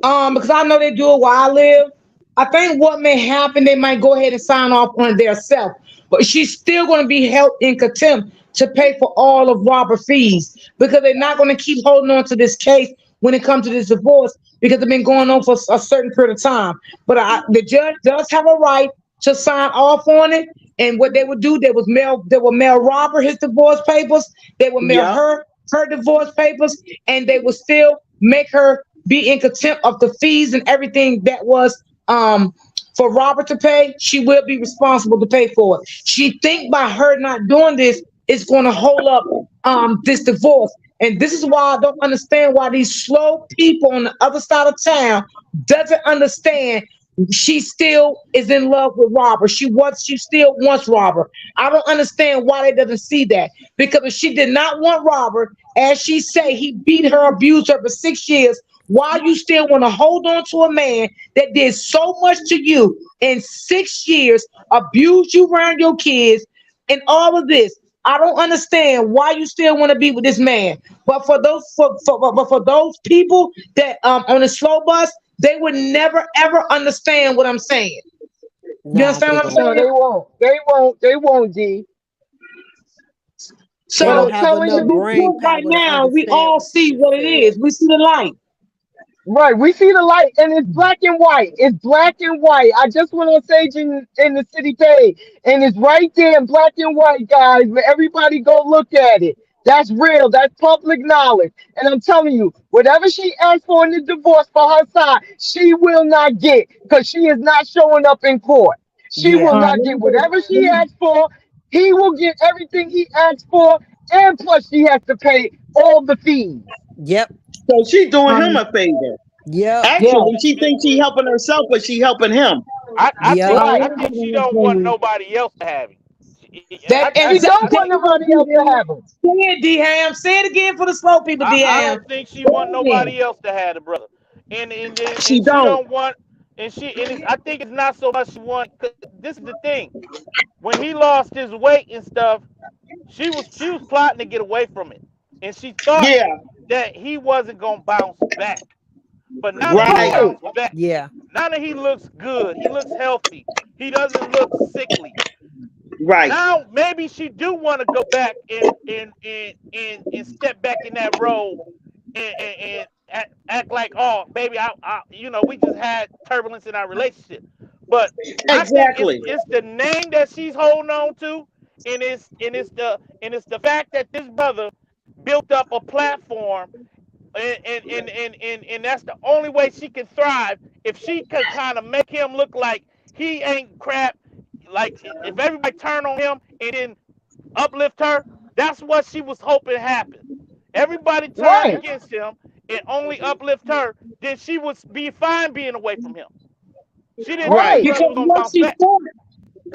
because I know they do it where I live. I think what may happen, they might go ahead and sign off on their self, but she's still going to be held in contempt to pay for all of Robert's fees because they're not going to keep holding on to this case when it comes to this divorce because it's been going on for a certain period of time. But the judge does have a right to sign off on it. And what they would do, they would mail Robert his divorce papers. They would mail Yep. her divorce papers, and they would still make her be in contempt of the fees and everything that was for Robert to pay. She will be responsible to pay for it. She think by her not doing this, it's going to hold up this divorce. And this is why I don't understand why these slow people on the other side of town doesn't understand she still is in love with Robert. She still wants Robert. I don't understand why they doesn't see that. Because if she did not want Robert, as she say, he beat her, abused her for 6 years. Why you still want to hold on to a man that did so much to you in 6 years, abused you around your kids, and all of this? I don't understand why you still want to be with this man. But for those people that on the slow bus, they would never ever understand what I'm saying. You Nah, understand they what I'm won't. No, saying? they won't. They won't. They won't, D. They don't So have telling to enough be you, brain put right power to now, we understand all what she see just what it said. is. We see the light. right? We see the light, and it's black and white. It's black and white. I just went on stage in the city page, and it's right there in black and white, guys. But everybody go look at it. That's real. That's public knowledge. And I'm telling you, whatever she asked for in the divorce for her side, she will not get because she is not showing up in court. She will Yeah. All right, not let get me go. whatever she asked for. He will get everything he asked for, and plus she has to pay all the fees. Yep. So she doing him Um, a favor. Yep. yeah. Actually, she thinks she helping herself, but she helping him. I Yep. think All right, Right. I let me think she go. don't want nobody else to have him. That She don't exact. There want you go, nobody else to D-Ham. have him. Say it, D-Ham. Say it again for the slow people, I D-Ham. don't think she Say want it again. nobody else to have the brother, She and she don't. don't want, and it's, I think it's not so much she want. 'Cause this is the thing. When he lost his weight and stuff, she was plotting to get away from it, and she thought Yeah. that he wasn't gonna bounce back. But now that he Right. Yeah. Right. bounced back, Yeah. now that he looks good, he looks healthy. He doesn't look sickly. Right. Now maybe she do want to go back and step back in that role and act like, oh baby, we just had turbulence in our relationship. But I think it's Exactly. it's the name that she's holding on to, and it's the fact that this brother built up a platform, and that's the only way she can thrive. If she could kind of make him look like he ain't crap, like if everybody turn on him and then uplift her, that's what she was hoping happened. Everybody turn Right. against him and only uplift her, then she would be fine being away from him. She didn't think the Right. Right. brother Because was gonna bounce back.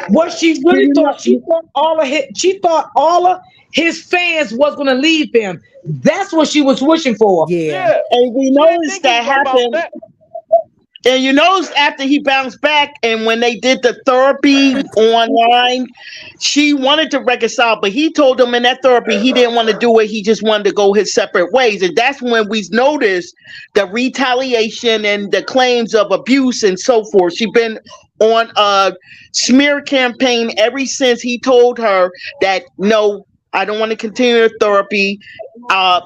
what she Do really you thought, know? she thought all of his fans was gonna leave him. That's what she was wishing for. Yeah. Yeah, And we she didn't noticed think he was that gonna bounce happened. back. And you notice after he bounced back and when they did the therapy online, she wanted to reconcile, but he told them in that therapy he didn't want to do it. He just wanted to go his separate ways. And that's when we noticed the retaliation and the claims of abuse and so forth. She's been on a smear campaign ever since he told her that no, I don't want to continue the therapy. Uh,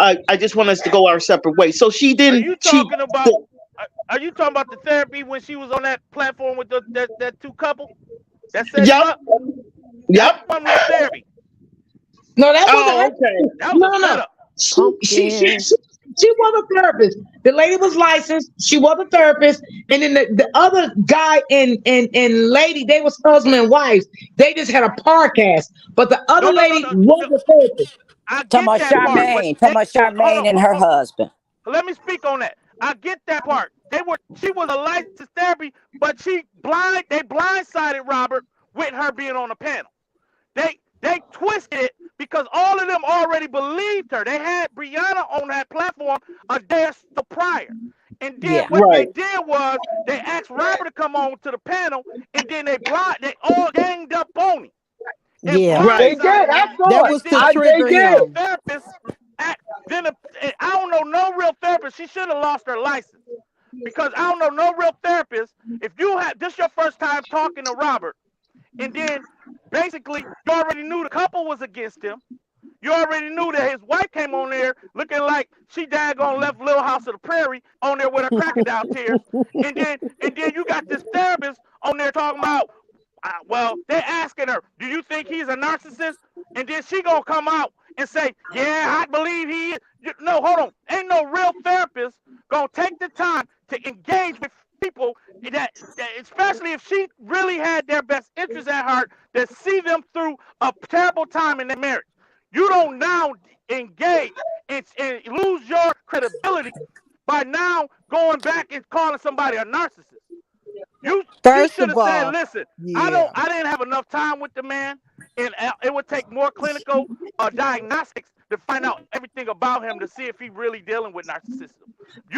I just want us to go our separate ways. So she Are didn't. you talking about? Are you talking about the therapy when she was on that platform with that two couple that set him Yep. up? That Yep. wasn't real therapy. No, that wasn't Oh, her. okay. That was No, a no. setup. Pumpkin. She was a therapist. The lady was licensed. She was a therapist, and then the other guy and lady, they was husband and wife. They just had a podcast, but the No, other no, no, lady no, was no. a therapist. I Talking get about that part. But Charmaine. Talking about hold on, Charmaine and her husband. let me speak on that. I get that part. She was a licensed therapy, but they blindsided Robert with her being on the panel. They twisted it because all of them already believed her. They had Brianna on that platform a day or so prior. And then Yeah. what they Right. did was they asked Robert to come on to the panel, and then they all ganged up on him and Yeah. Right. They did. blindsided I him. saw That it. And was to then They trigger then the did. him. therapist, I don't know no real therapist. She should have lost her license because I don't know no real therapist. If you had this your first time talking to Robert, and then basically you already knew the couple was against him. You already knew that his wife came on there looking like she daggone left Little House of the Prairie on there with her crocodile tears, and then you got this therapist on there talking about, well, they're asking her, do you think he's a narcissist? And then she gonna come out and say, yeah, I believe he is. No, hold on, ain't no real therapist gonna take the time to engage with people that especially if she really had their best interests at heart, that see them through a terrible time in their marriage. You don't now engage and lose your credibility by now going back and calling somebody a narcissist. She First should of have said, all, "Listen, yeah. I didn't have enough time with the man, and it would take more clinical diagnostics to find out everything about him to see if he really dealing with narcissism.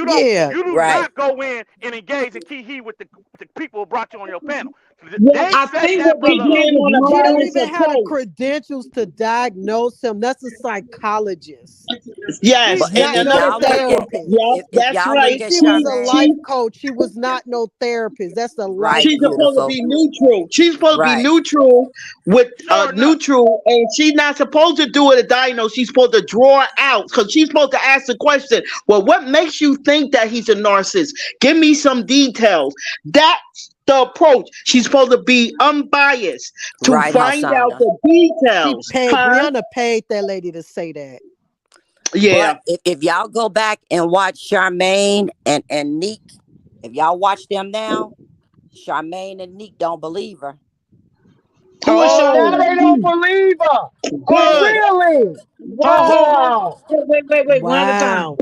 Yeah. You do Right. not go in and engage in key he with the people who brought you on your panel. Well, They I set think that what they He brother did up. came was on a She don't wrong. even balanced have the approach. credentials to diagnose him. That's a psychologist. Yes, She's But and not if no another y'all look thing, at therapist. yep, if that's y'all look right. at She was a Charmaine, life She coach. She was not no therapist. That's a life right, she's coach. supposed to beautiful. be neutral. She's supposed to be Right. neutral with No, no. neutral, and she's not supposed to do it a diagnose. She's supposed to draw out because she's supposed to ask the question. Well, what makes you think that he's a narcissist? Give me some details. That's the approach. She's supposed to be unbiased to Right, find out Hasanda. the She details. paid Huh? Brianna paid that lady to say that. Yeah. But if y'all go back and watch Charmaine and Neek, if y'all watch them now, Charmaine and Neek don't believe her. Who is Oh, Charmaine now Oh, they and don't Neek? believe her. Oh, good. really? Hold on. Wow. Wait. One at a time. Wow.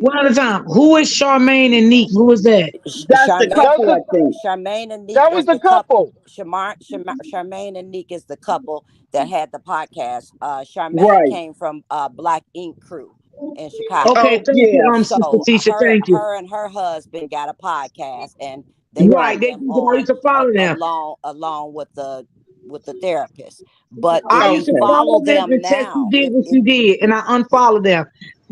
One at a time. Who is Charmaine and Neek? Who is that? That's the Charmaine, That's couple, a, I think. Charmaine and Neek that was is the the couple. couple. Charmaine and Neek is the couple that had the podcast. Charmaine Right. came from Black Ink Crew in Chicago. Okay, Oh, thank you, yeah. Sister So Teacher. Thank you. her and her husband got a podcast, and they Right. brought Right, they them I used on to follow them. along with the therapist. But I if you used to Okay. follow follow them them until she now, did what if she did, and I unfollowed them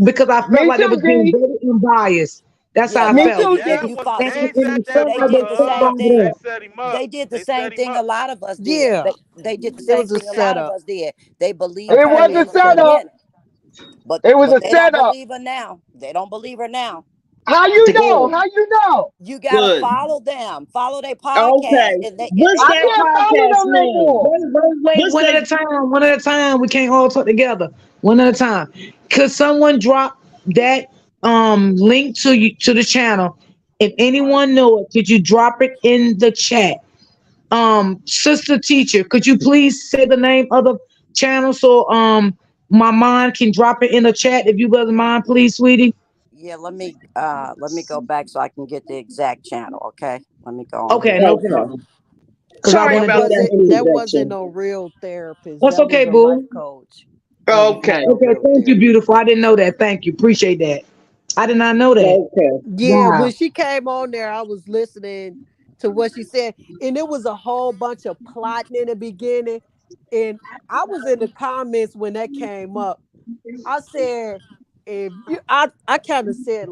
because I felt Me like they too, was being D. very unbiased. That's yeah, how I Me but felt. too, Yeah, if D. you well, follow, And, they and set it that felt they like brother they did the kept up. same bringing thing. it They up. set him up. They did the They set same him thing a up. lot of us did. Yeah. They did the It same was a thing a lot of setup. us did. They A believed It her was a in paid the setup. setup. beginning, but It was a they don't setup. believe her now. They don't believe her now. How you know? Good. How you know? You gotta Good. follow them, follow their podcast, Okay. and they What's I that don't. can't follow podcast them no name? more. Wait, What's one at that? a time. One at a time. We can't all talk together. One at a time. Could someone drop that link to you to the channel? If anyone know it, could you drop it in the chat? Sister Teacher, could you please say the name of the channel so my mind can drop it in the chat if you doesn't mind, please, sweetie. Yeah, let me go back so I can get the exact channel. Okay, let me go on Okay, here. no Okay. problem. Because I Sorry want That to about do that wasn't it. that wasn't interjection. no real therapist. That's That was okay, a life boo. coach. That was not Okay. no Okay, real thank you, therapist. beautiful. I didn't know that. Thank you. Appreciate that. I did not know that. Okay. Yeah, when Wow. she came on there, I was listening to what she said, and it was a whole bunch of plotting in the beginning. And I was in the comments when that came up. I said, if you I kind of said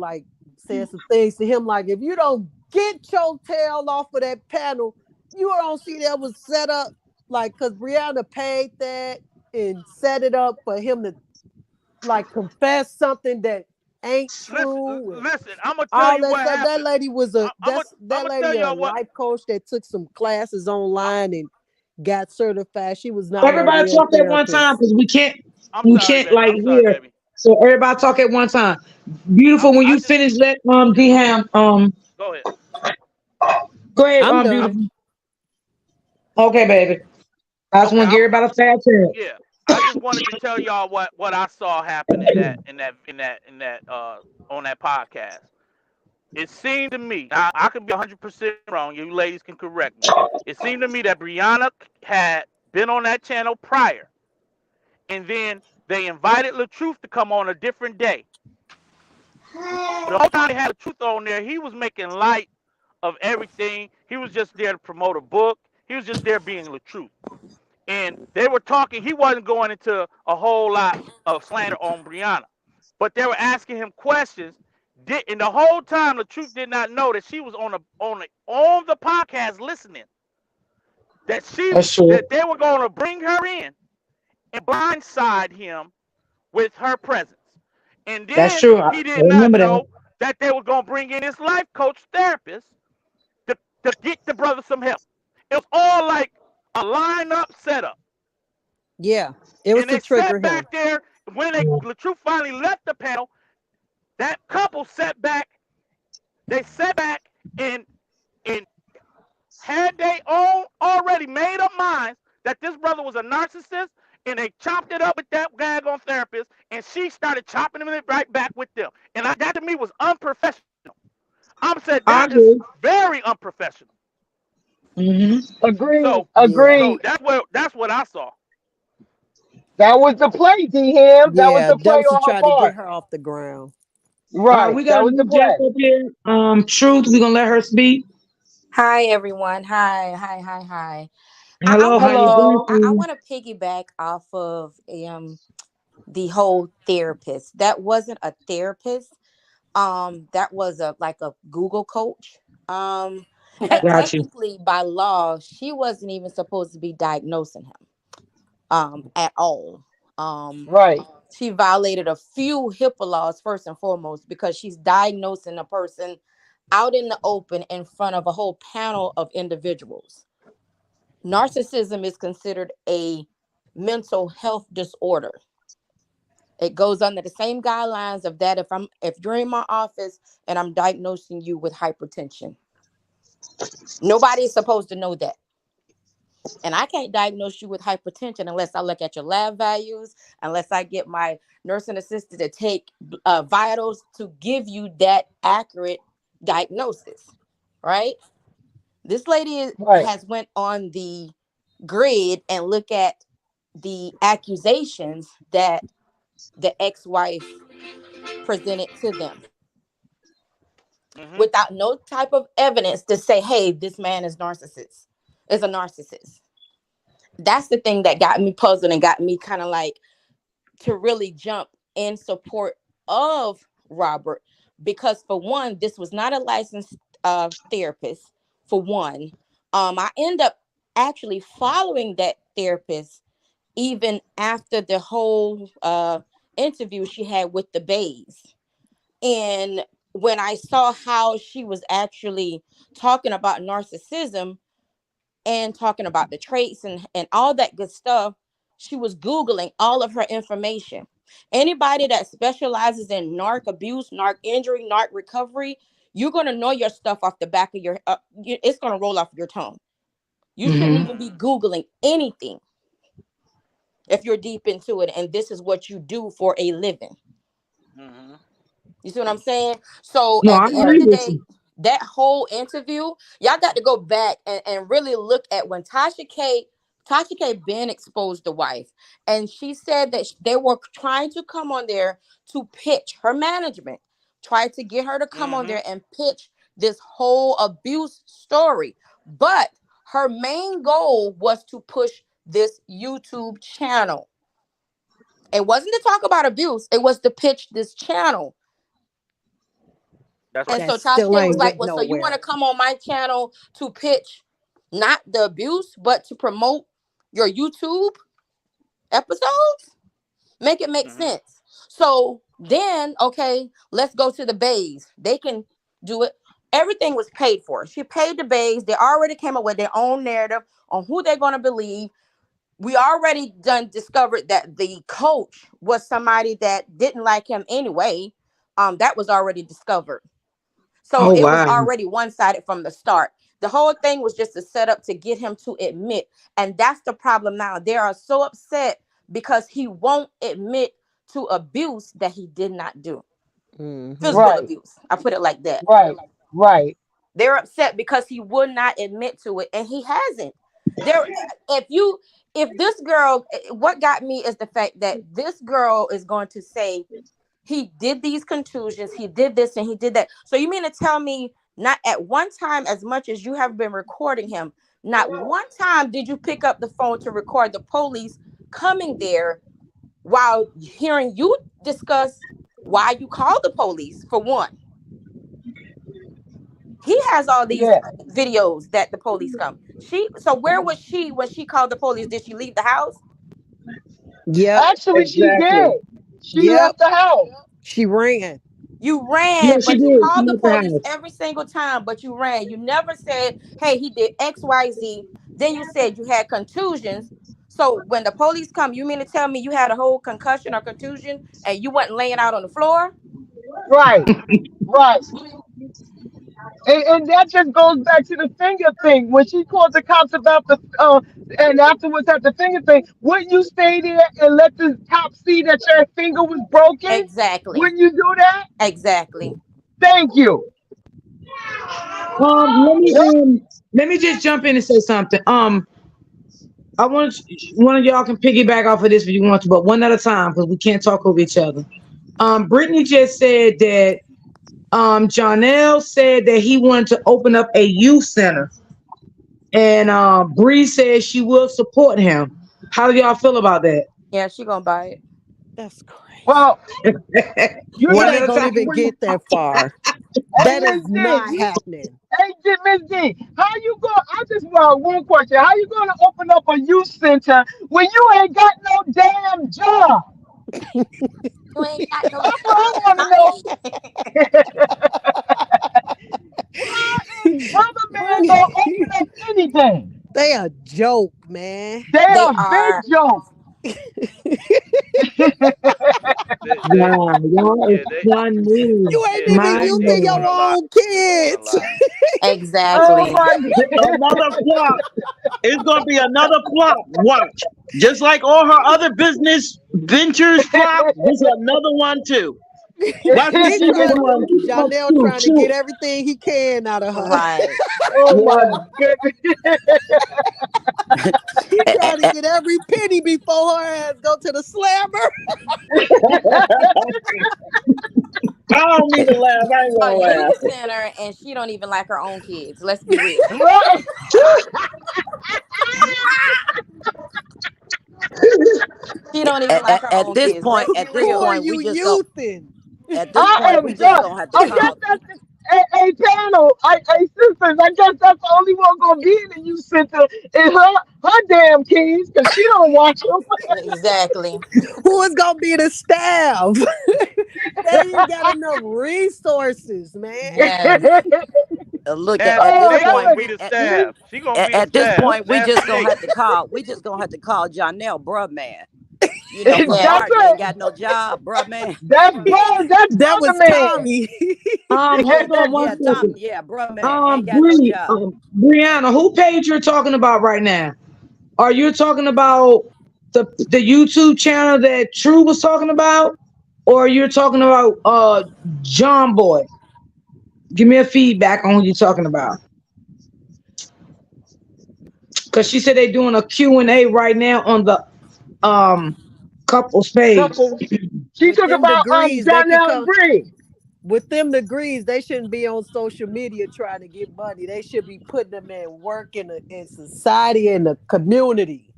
some things to him like if you don't get your tail off of that panel, you don't see that was set up like because Brianna paid that and set it up for him to like confess something that ain't true and Listen. I'm gonna tell all you that what stuff. That happened. lady was I'm that gonna lady tell a y'all what. life coach that took some classes online and got certified. She was not no Everybody real talk at one time therapist. because I'm we sorry, can't baby. like I'm sorry, hear. baby. So everybody talk at one time. Beautiful. When I you just finish, let Dham go ahead. go ahead, I'm done. beautiful. Okay, baby. I just Okay. want to give everybody a fair chance. Yeah. I just wanted to tell y'all what I saw happen in that on that podcast. It seemed to me, I could be 100% wrong. You ladies can correct me. It seemed to me that Brianna had been on that channel prior, and then they invited LaTruth to come on a different day. The whole time they had LaTruth on there, he was making light of everything. He was just there to promote a book. He was just there being LaTruth. And they were talking. He wasn't going into a whole lot of slander on Brianna, but they were asking him questions. And the whole time, the truth did not know that she was on the podcast listening. That's true. That they were going to bring her in and blindside him with her presence. And That's then true. I he did not remember that. know that they were going to bring in his life coach therapist to get the brother some help. It was all like a line-up setup. Yeah, it was And to they trigger sat him. back there when the truth finally left the panel. That couple sat back. They sat back and had they own already made up minds that this brother was a narcissist, and they chopped it up with that daggone therapist, and she started chopping him right back with them. And that to me was unprofessional. I'm said I that is agree. very unprofessional. Agreed. So Yeah. Agreed. that's what I saw. That was the play, D. Him. That was Yeah, the that play was to on her try to get part. her off the ground. All right, Right. we got That a was the new Jess play. up here. Truth, we're gonna let her speak. Hi everyone. Hi. I Hello, want how to you doing, Hello. I sweetie? want to piggyback off of the whole therapist. That wasn't a therapist. That was a like a Google coach. And Got you. technically by law, she wasn't even supposed to be diagnosing him at all. Um Right. she violated a few HIPAA laws first and foremost because she's diagnosing a person out in the open in front of a whole panel of individuals. Narcissism is considered a mental health disorder. It goes under the same guidelines of that if you're in my office and I'm diagnosing you with hypertension. Nobody is supposed to know that. And I can't diagnose you with hypertension unless I look at your lab values, unless I get my nursing assistant to take vitals to give you that accurate diagnosis, right? This lady Right. has went on the grid and look at the accusations that the ex-wife presented to them Mhm. without no type of evidence to say, hey, this man is a narcissist. That's the thing that got me puzzled and got me kind of like to really jump in support of Robert, because for one, this was not a licensed therapist. For one, I end up actually following that therapist even after the whole interview she had with the Bays. And when I saw how she was actually talking about narcissism and talking about the traits and all that good stuff, she was Googling all of her information. Anybody that specializes in narc abuse, narc injury, narc recovery, you're going to know your stuff off the back of your, it's going to roll off your tongue. You shouldn't Mm-hmm. even be Googling anything if you're deep into it and this is what you do for a living. Mhm. You see what I'm saying? So No, at I the end of agree the with day, you. that whole interview, y'all got to go back and really look at when Tasha K been exposed the wife, and she said that they were trying to come on there to pitch her management, tried to get her to come on Mhm. there and pitch this whole abuse story. But her main goal was to push this YouTube channel. It wasn't to talk about abuse, it was to pitch this channel. That's And right. That so Tasha still K was ain't like, went well, so you want to nowhere. come on my channel to pitch not the abuse, but to promote your YouTube episodes? Make it make Mhm. sense. So then, okay, let's go to the Bays. They can do it. Everything was paid for. She paid the Bays. They already came up with their own narrative on who they're going to believe. We already done discovered that the coach was somebody that didn't like him anyway. That was already discovered. So Oh it was wow. already one sided from the start. The whole thing was just a setup to get him to admit. And that's the problem now. They are so upset because he won't admit to abuse that he did not do. Hmm. Physical Right. abuse. I put it like that. Right. Right. They're upset because he would not admit to it, and he hasn't. There, if you, if this girl, what got me is the fact that this girl is going to say he did these contusions, he did this and he did that. So you mean to tell me not at one time, as much as you have been recording him, not one time did you pick up the phone to record the police coming there while hearing you discuss why you called the police for one? He has all these Yeah. videos that the police come. So where was she when she called the police? Did she leave the house? Yep. Actually, she did. Exactly. She Yep. left the house. She ran. You Yeah, ran, she but you did. She called the left the police house. every single time, but you ran. You never said, hey, he did XYZ. Then you said you had contusions. So when the police come, you mean to tell me you had a whole concussion or contusion and you wasn't laying out on the floor? Right. Right. And that just goes back to the finger thing. When she called the cops about the and afterwards at the finger thing, wouldn't you stay there and let the cops see that your finger was broken? Exactly. Wouldn't you do that? Exactly. Thank you. Yep. Let me just jump in and say something. I want one of y'all can piggyback off of this if you want to, but one at a time because we can't talk over each other. Brittany just said that Jonelle said that he wanted to open up a youth center, and Bree says she will support him. How do y'all feel about that? Yeah, she gonna buy it. That's crazy. Well, you It One know, at ain't a gonna time. even get that far. hey That Miss is D, not happening. hey Miss D, how you go? I just want one question. How you gonna open up a youth center when you ain't got no damn job? You ain't got no That's what I job, want to know. honey. How is Brother Man gonna open up anything? They a joke, man. They They are big are. joke. They Wow, y'all is yeah they funny. You ain't yeah even My they using your doing Lord. a lot. own They're doing a kids. lot. Oh Exactly. my Another flop. It's gonna be another flop. Watch. Just like all her other business ventures flop, this is another one too. Watch what He she God. do. trying Janelle Shoot, trying to get shoot. everything he can out of her. Right. Oh my Yeah. goodness. He A- trying to a- get every penny before her ass go to the slammer. I don't mean to laugh. I ain't A gonna youth laugh. center, and she don't even like her own kids. Let's be real. Right. She don't even like her at own this kids. point, Let's be at this Who real. are point, you we just go. youthing? At this I point, am we just done. gonna have to I guess call. that's a panel. I sisters. I guess that's the only one gonna be in the youth center is her damn kids because she don't watch them. Exactly. Who is gonna be the staff? They ain't got enough resources, man. Yes. Look at Nasty, this Oh, they that's gonna point. a be We the staff. She gonna be the at this staff. point we Nasty just gonna Nate. have to call. We just gonna have to call Jonelle, bruh, man. You know, for Yes. that's starting, you ain't it. got no job, bruh, man. That's That brother was man. Tommy. Oh Hold on one yeah, Tom. second. Yeah, bruh, man, ain't got no Bree, job. Brianna, who page you're talking about right now? Are you talking about the YouTube channel that True was talking about, or you're talking about John Boy? Give me a feedback on who you're talking about, because she said they're doing a Q&A right now on the um couples page. Couple. She With talk them about degrees, they could Donnell and come. Bree. With them degrees, they shouldn't be on social media trying to get money. They should be putting them in work in society and the community.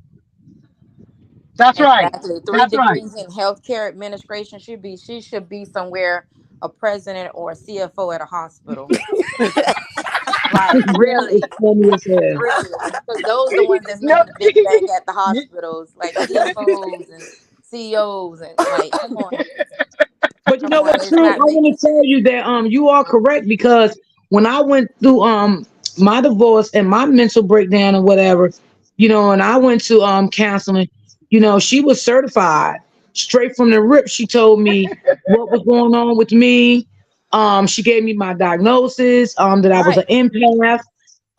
That's right. Exactly. Three That's right. degrees in healthcare administration she should be somewhere a president or a CFO at a hospital. Like That is really, funny as hell. really, because those are the ones that's No. making the big bag at the hospitals, like CFOs and CEOs, and like, But you come know on, what, it's True? I not want making to tell sense. you that you are correct, because when I went through my divorce and my mental breakdown or whatever, and I went to counseling, she was certified straight from the rip. She told me what was going on with me. She gave me my diagnosis, that I was an Right. empath,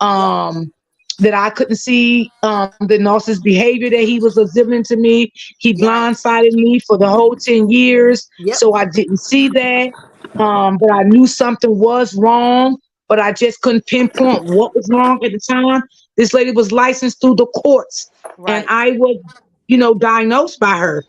Yep. that I couldn't see the narcissist behavior that he was exhibiting to me. He Right. blindsided me for the whole 10 years. Yep. So I didn't see that. But I knew something was wrong, but I just couldn't pinpoint what was wrong at the time. This lady was licensed through the courts, and Right. I was, diagnosed by her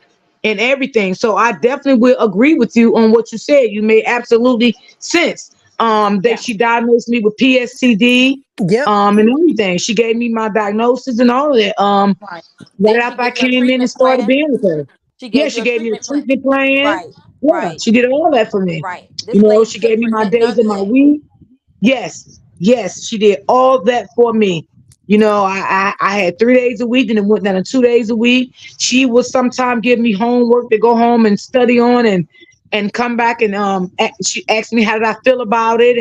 and everything. So I definitely will agree with you on what you said. You made absolutely sense. That Yeah. she diagnosed me with PSTD, Yep. and everything. She gave me my diagnosis and all of that. Right. Right Then she after I gave you a came in and treatment started plan. being with her. She Yeah, gave she you a gave me a treatment plan. treatment plan. Right. Yeah, Right. she did all that for me. Right. This lady She could gave me my present days none of of my that. week. Yes, yes, she did all that for me. I had 3 days a week, and it went down to 2 days a week. She would sometimes give me homework to go home and study on, and come back, and she asked me how did I feel about it,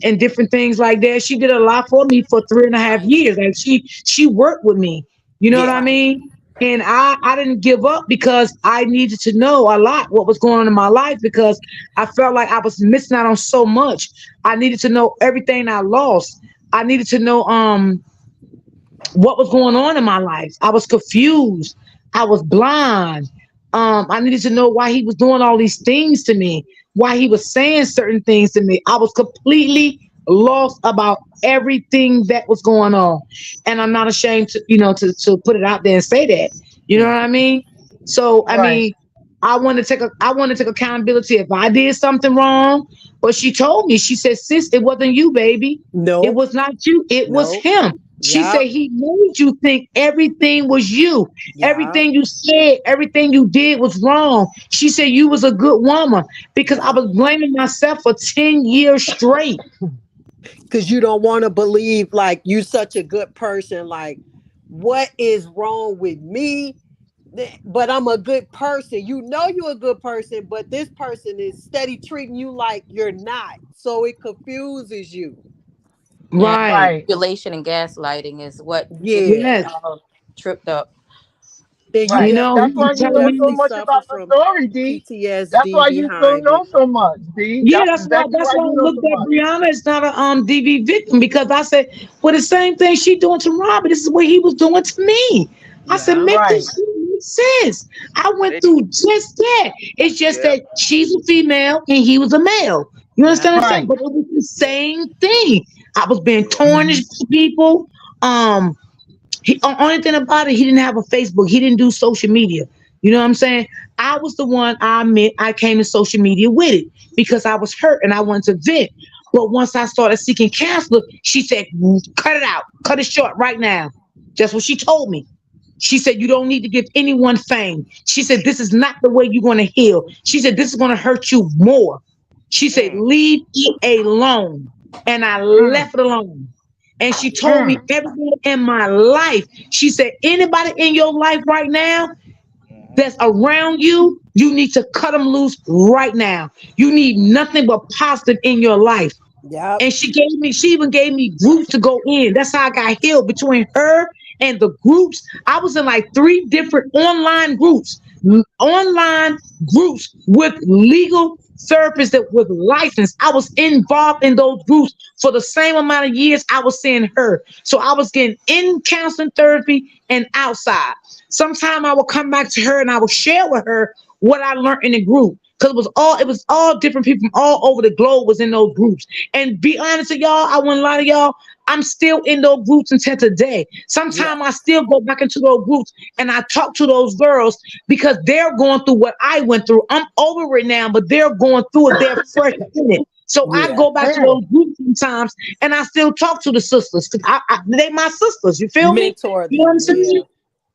and different things like that. She did a lot for me for 3.5 Right. years. Like she worked with me. You know what Yeah. I Right. mean? And I didn't give up because I needed to know a lot what was going on in my life, because I felt like I was missing out on so much. I needed to know everything I lost. I needed to know what was going on in my life. I was confused. I was blind. I needed to know why he was doing all these things to me, why he was saying certain things to me. I was completely lost about everything that was going on. And I'm not ashamed to put it out there and say that. You know what I mean? So, I Right. mean, I want to take accountability if I did something wrong. But she told me, she said, sis, it wasn't you, baby. It Nope. was not you. It was Nope. him. She said Yep. he made you think everything was you. Yep. Everything you said, everything you did was wrong. She said you was a good woman because I Yep. was blaming myself for 10 years straight. Because you don't want to believe like you such a good person. Like, what is wrong with me? But I'm a good person. You know you're a good person, but this person is steady treating you like you're not. So it confuses you. Yeah, Right. Right. manipulation and gaslighting is what gets Yeah. Yes. us all tripped up. Then you You Right. know, That's definitely he why you you telling know so definitely me, much suffer about the from story, D. That's PTSD why you still behind know it. so much, D. yeah, That's exactly that's why why you I know so looked at much. Brianna as not a DV victim because I said, well, the same thing she doing to Robert, this is what he was doing to me. I said, Yeah. make Right. this shit make sense. I went They through just that. It's just yeah. that she's a female and he was a male. You Yeah. understand what I'm saying? Right. But it was the same thing. I was being Right. tarnished by people. Um, only thing about it, he didn't have a Facebook. He didn't do social media. You know what I'm saying? I was the one. I admit I came to social media with it because I was hurt and I wanted to vent. But once I started seeking counselor, she said, "Cut it out. Cut it short right now." That's what she told me. She said, "You don't need to give anyone fame." She said, "This is not the way you're going to heal." She said, "This is going to hurt you more." She said, Mm. "Leave it alone." And I Mm, left it alone. And she told me mm. everybody in my life. She said, anybody in your life right now Hmm. that's around you, you need to cut them loose right now. You need nothing but positive in your life. Yep. And she even gave me groups to go in. That's how I got healed between her and the groups. I was in like three different online groups with legal therapists that with license. I was involved in those groups for the same amount of years I was seeing her. So I was getting in counseling therapy and outside. Sometime I would come back to her and I would share with her what I learned in the group. Because it was all different people from all over the globe was in those groups. And be honest with y'all, I wouldn't lie to y'all. I'm still in those groups until today. Yeah. Sometimes I still go back into those groups and I talk to those girls because they're going through what I went through. I'm over it now, but they're going through it. They're fresh in it. So I Yeah. go back to Mm. those groups sometimes and I still talk to the sisters. 'Cause they my sisters. You feel me? Mentor You know what I'm them. Yeah. saying?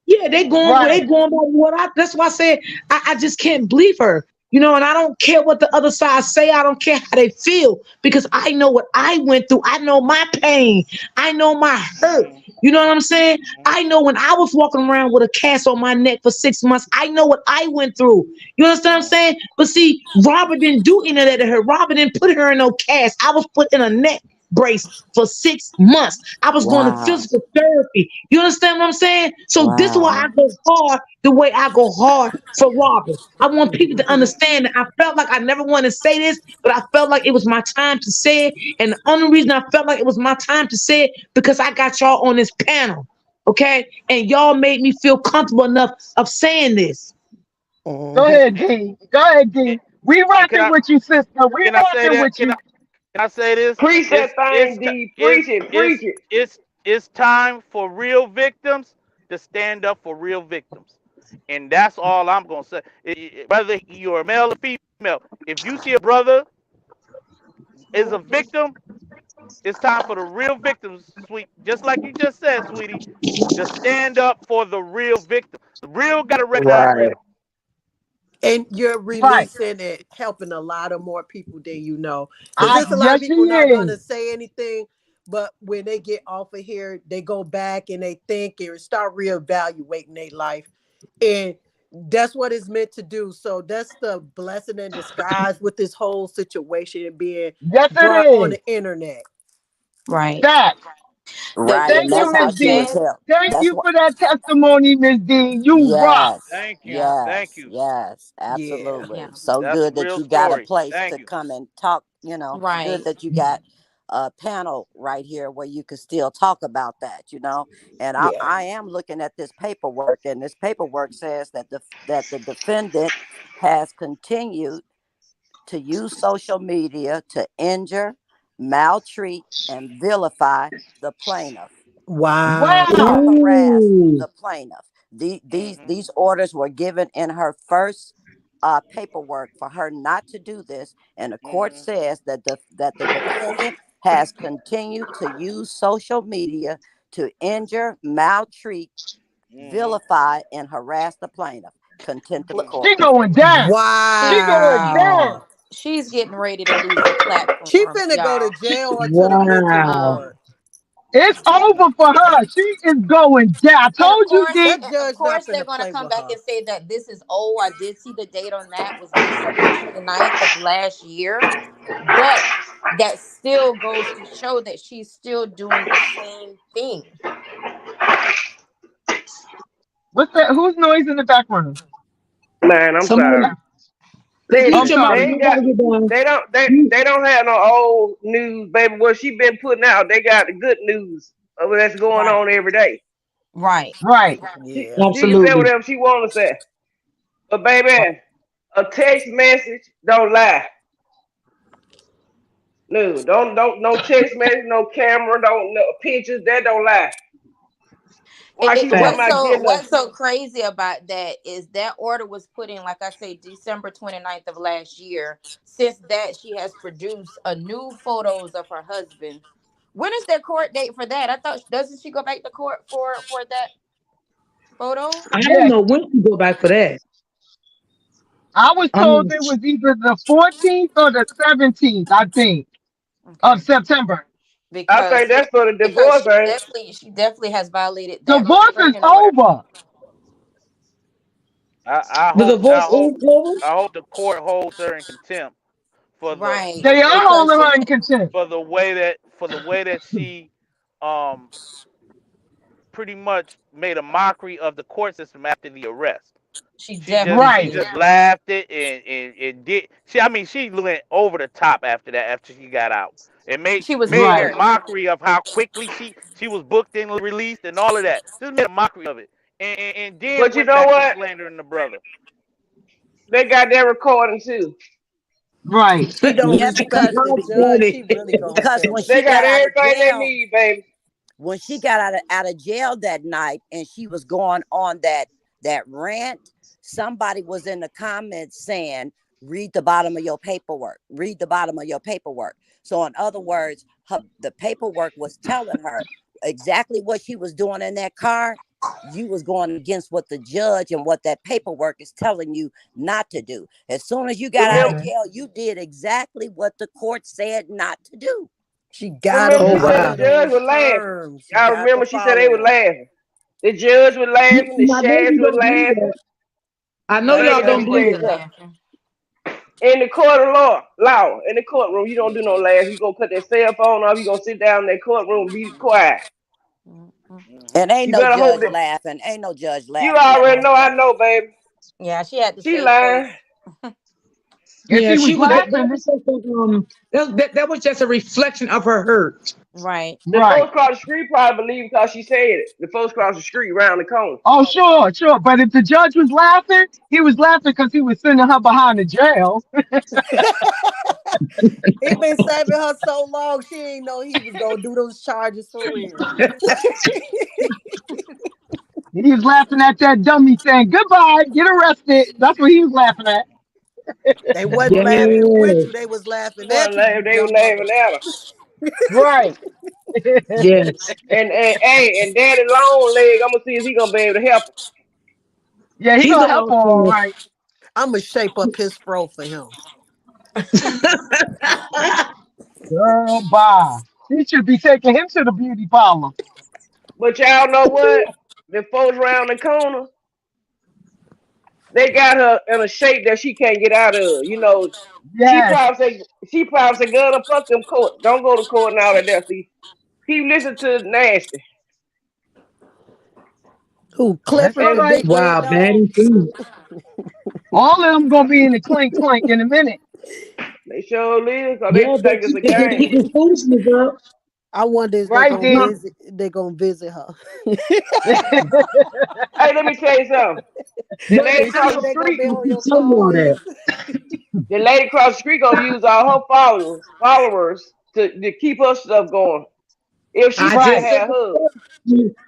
Yeah, they Right. going by what I that's why I said I just can't believe her. You know, and I don't care what the other side say. I don't care how they feel because I know what I went through. I know my pain. I know my hurt. Hmm. You know what I'm saying? Hmm. I know when I was walking around with a cast on my neck for 6 months, I know what I went through. You understand what I'm saying? But see, Robert didn't do any of that to her. Robert didn't put her in no cast. I was put in a neck brace for 6 months. I was going to Wow. physical therapy. You understand what I'm saying? So this is why I Wow. go hard the way I go hard for Robert. I want people to Hmm. understand that I felt like I never wanted to say this, but I felt like it was my time to say it. And the only reason I felt like it was my time to say it because I got y'all on this panel. Okay? And y'all made me feel comfortable enough of saying this. Go Hmm. ahead, D. Go ahead, D. We And rocking with you, sister. We can I say rocking that? with you. Can I say this? Preach that It's thing, t- D. Preach it. Preach it. it's time for real victims to stand up for real victims, and that's all I'm gonna say. Whether you're a male or female, if you see a brother is a victim, it's time for the real victims, sweet. Just like you just said, sweetie, to stand up for the real victim. The real got to recognize Right. real. And you're Right. releasing it, helping a lot of more people than you know. Because I there's a lot of yes, she people not is. gonna say anything, but when they get off of here, they go back and they think and start reevaluating their life. And that's what it's meant to do. So that's the blessing in disguise with this whole situation and being Yes, it brought on is. the internet. Right. Facts. The Right. Thank And the you, that's how Miss she was D. sad helped. Thank That's you what. for that testimony, Miss D. You rock. Yes. Thank you, yeah, thank Yes. you. Yes. Yeah. Absolutely. yeah. So That's a good that real you got a story. place Thank to you. come and talk. Good Right. that you got a panel right here where you could still talk about that. And I, Yeah. I am looking at this paperwork, and this paperwork says that the defendant has continued to use social media to injure, maltreat, and vilify the plaintiff Wow. and Wow. harass Ooh. the plaintiff. These Hmm. these orders were given in her first paperwork for her not to do this, and the court Mm-hmm. says that the defendant has continued to use social media to injure, maltreat, Mm-hmm. vilify, and harass the plaintiff. Contempt of Look, court. She going down. She she's going Wow. down. she's getting ready to lose the She platform, finna go to y'all. jail or to the mental Wow. Um, ward. It's over for her. She is going down. I and of told you, course, D. That judge not they're finna gonna play come with back her. and say that this is old. I did see the date on that was December 29th of last year, but that still goes to show that she's still doing the same thing. What's that? Whose noise in the background? Man, I'm Somebody sorry. just I'm mute Listen, your mic. they sorry. ain't got Nobody get down. they don't they You- they don't have no old news, baby. What she been putting out, they got the good news of that's going Right, on every day. right. Right. Yeah. She can say Absolutely. whatever she wanna say. But baby, a text message don't lie. No, don't no text message, no camera, don't no pictures, that don't lie. Why she talking Fact. about getting a What's so crazy about that is that order was put in, like I say, December 29th of last year. Since that, she has produced a new photos of her husband. When is their court date for that? I thought, doesn't she go back to court for that photo? I don't Yes. know when to go back for that. I was I'm told not. it was either the 14th or the 17th, I think, of Okay, September. I think that's for the because divorce, ain't it? she definitely has violated that Divorce is restraining or whatever. over. I The hope I divorce hope is over. I hope the court holds her in contempt for Right, They are because holding she her in contempt. the way that she um pretty much made a mockery of the court system after the arrest. she She Right. definitely just laughed it and did she I mean she went over the top after that after she got out. It she was made a Right. scared. mockery of how quickly she was booked and released and all of that. Just made a mockery of it. And then But you went know back to what? slandering the brother. They got that recording too. Right. She don't Yes, respect because the How judge. funny. She really gonna because when finish. They she got got out of everything they jail, need, baby. out of jail that night and she was going on that rant, somebody was in the comments saying, read the bottom of your paperwork, read the bottom of your paperwork. So in other words, the paperwork was telling her exactly what she was doing in that car. You was going against what the judge and what that paperwork is telling you not to do. As soon as you got out Remember, of jail, you did exactly what the court said not to do. She gotta remember, Oh she said the wow. follow judge those was laughing. terms. She I got to remember she said they follow was them. laughing. The judge was laughing. The I know sheriff you was don't believe laughing. that. I know But y'all baby, let don't me tell believe you that. Definitely something. laughing. In the court of law, in the courtroom, you don't do no laughs. You gonna put that cell phone off. You gonna sit down in that courtroom and be quiet. Mhm. Hmm. And ain't You no better hope judge that laughing. Ain't no judge you laughing at already her. know. I know, baby. Yeah, she had to She save lying. face. If Yeah, she was she was. That laughing, was just that was just a reflection of her hurt. Right. The right. folks across the street probably believe because she said it. The folks across the street around the corner. Oh, sure, sure. But if the judge was laughing, he was laughing because he was sending her behind the jail. He been saving her so long, she ain't know he was gonna do those charges for real. He was laughing at that dummy saying, goodbye, get arrested. That's what he was laughing at. They wasn't laughing with Yes. you, they was laughing One at you, laugh, you they were dumb mother. laughing at her. Right. Yes. And Daddy Long Leg, I'm gonna see if he gonna be able to help her. Yeah, he He's gonna gonna help her all right. I'ma shape up his fro for him. Girl, bye. She should be taking him to the beauty parlor. But y'all know what? The folks around the corner, they got her in a shape that she can't get out of. You know, Yes. she probably said, girl, fuck them court. Don't go to court and all that there. See, he listened to nasty. Who, That's Clifford all the And right. big red Wow, bad dog? influence. All of them gonna be in the clink clink in a minute. they sure live because they Yeah, think it's a they better game. keep this foolishness up. I wonder if they Right, gonna D? visit her. Hey, let me tell you something. The Baby, lady And I across see the if know they gonna street, be I on keep your telling call y'all that. list. the lady across the street gonna use all her followers to keep her stuff going. If she I still Right. just said had hers.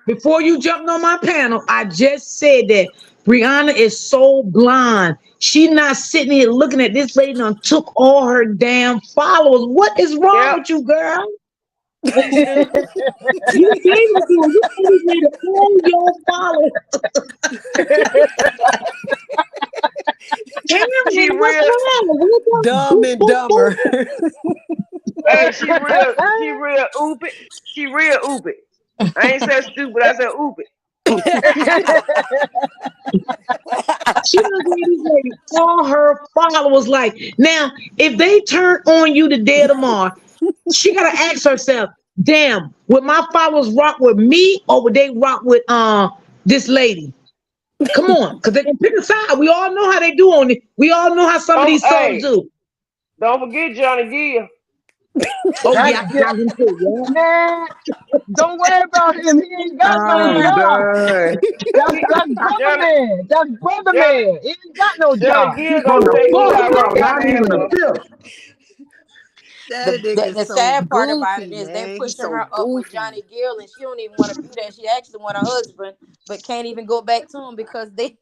before you jumped on my panel, I just said that Brianna is so blind. She not sitting here looking at this lady and took all her damn followers. What is wrong Yep, with you, girl? she do. You gave it to her. You only made all your followers. Damn, She man, what's real. wrong? What Dumb and dumber. Hey, she real oopy. She real oopy. I ain't said stupid. I said oopy. she done gave this lady all her followers. Like, now, if they turn on you today or tomorrow, she gotta ask herself, damn, would my followers rock with me or would they rock with this lady? Come on, because they can pick a side. We all know how they do on it. We all know how some of these souls Hey, do. don't forget Johnny Gill. Oh That, yeah, I got him too. man, don't worry about him. He ain't got no I'm job. done. That's brother Johnny, man. That's brother Johnny, man. He ain't got no Johnny job. Gill On gonna the tell you fourth how row, wrong not I even am, the bro. fifth. That nigga The so sad part about it goofy, is they man. He's pushing so her up with goofy. Johnny Gill, and she don't even want to be there. She actually want a husband, but can't even go back to him because they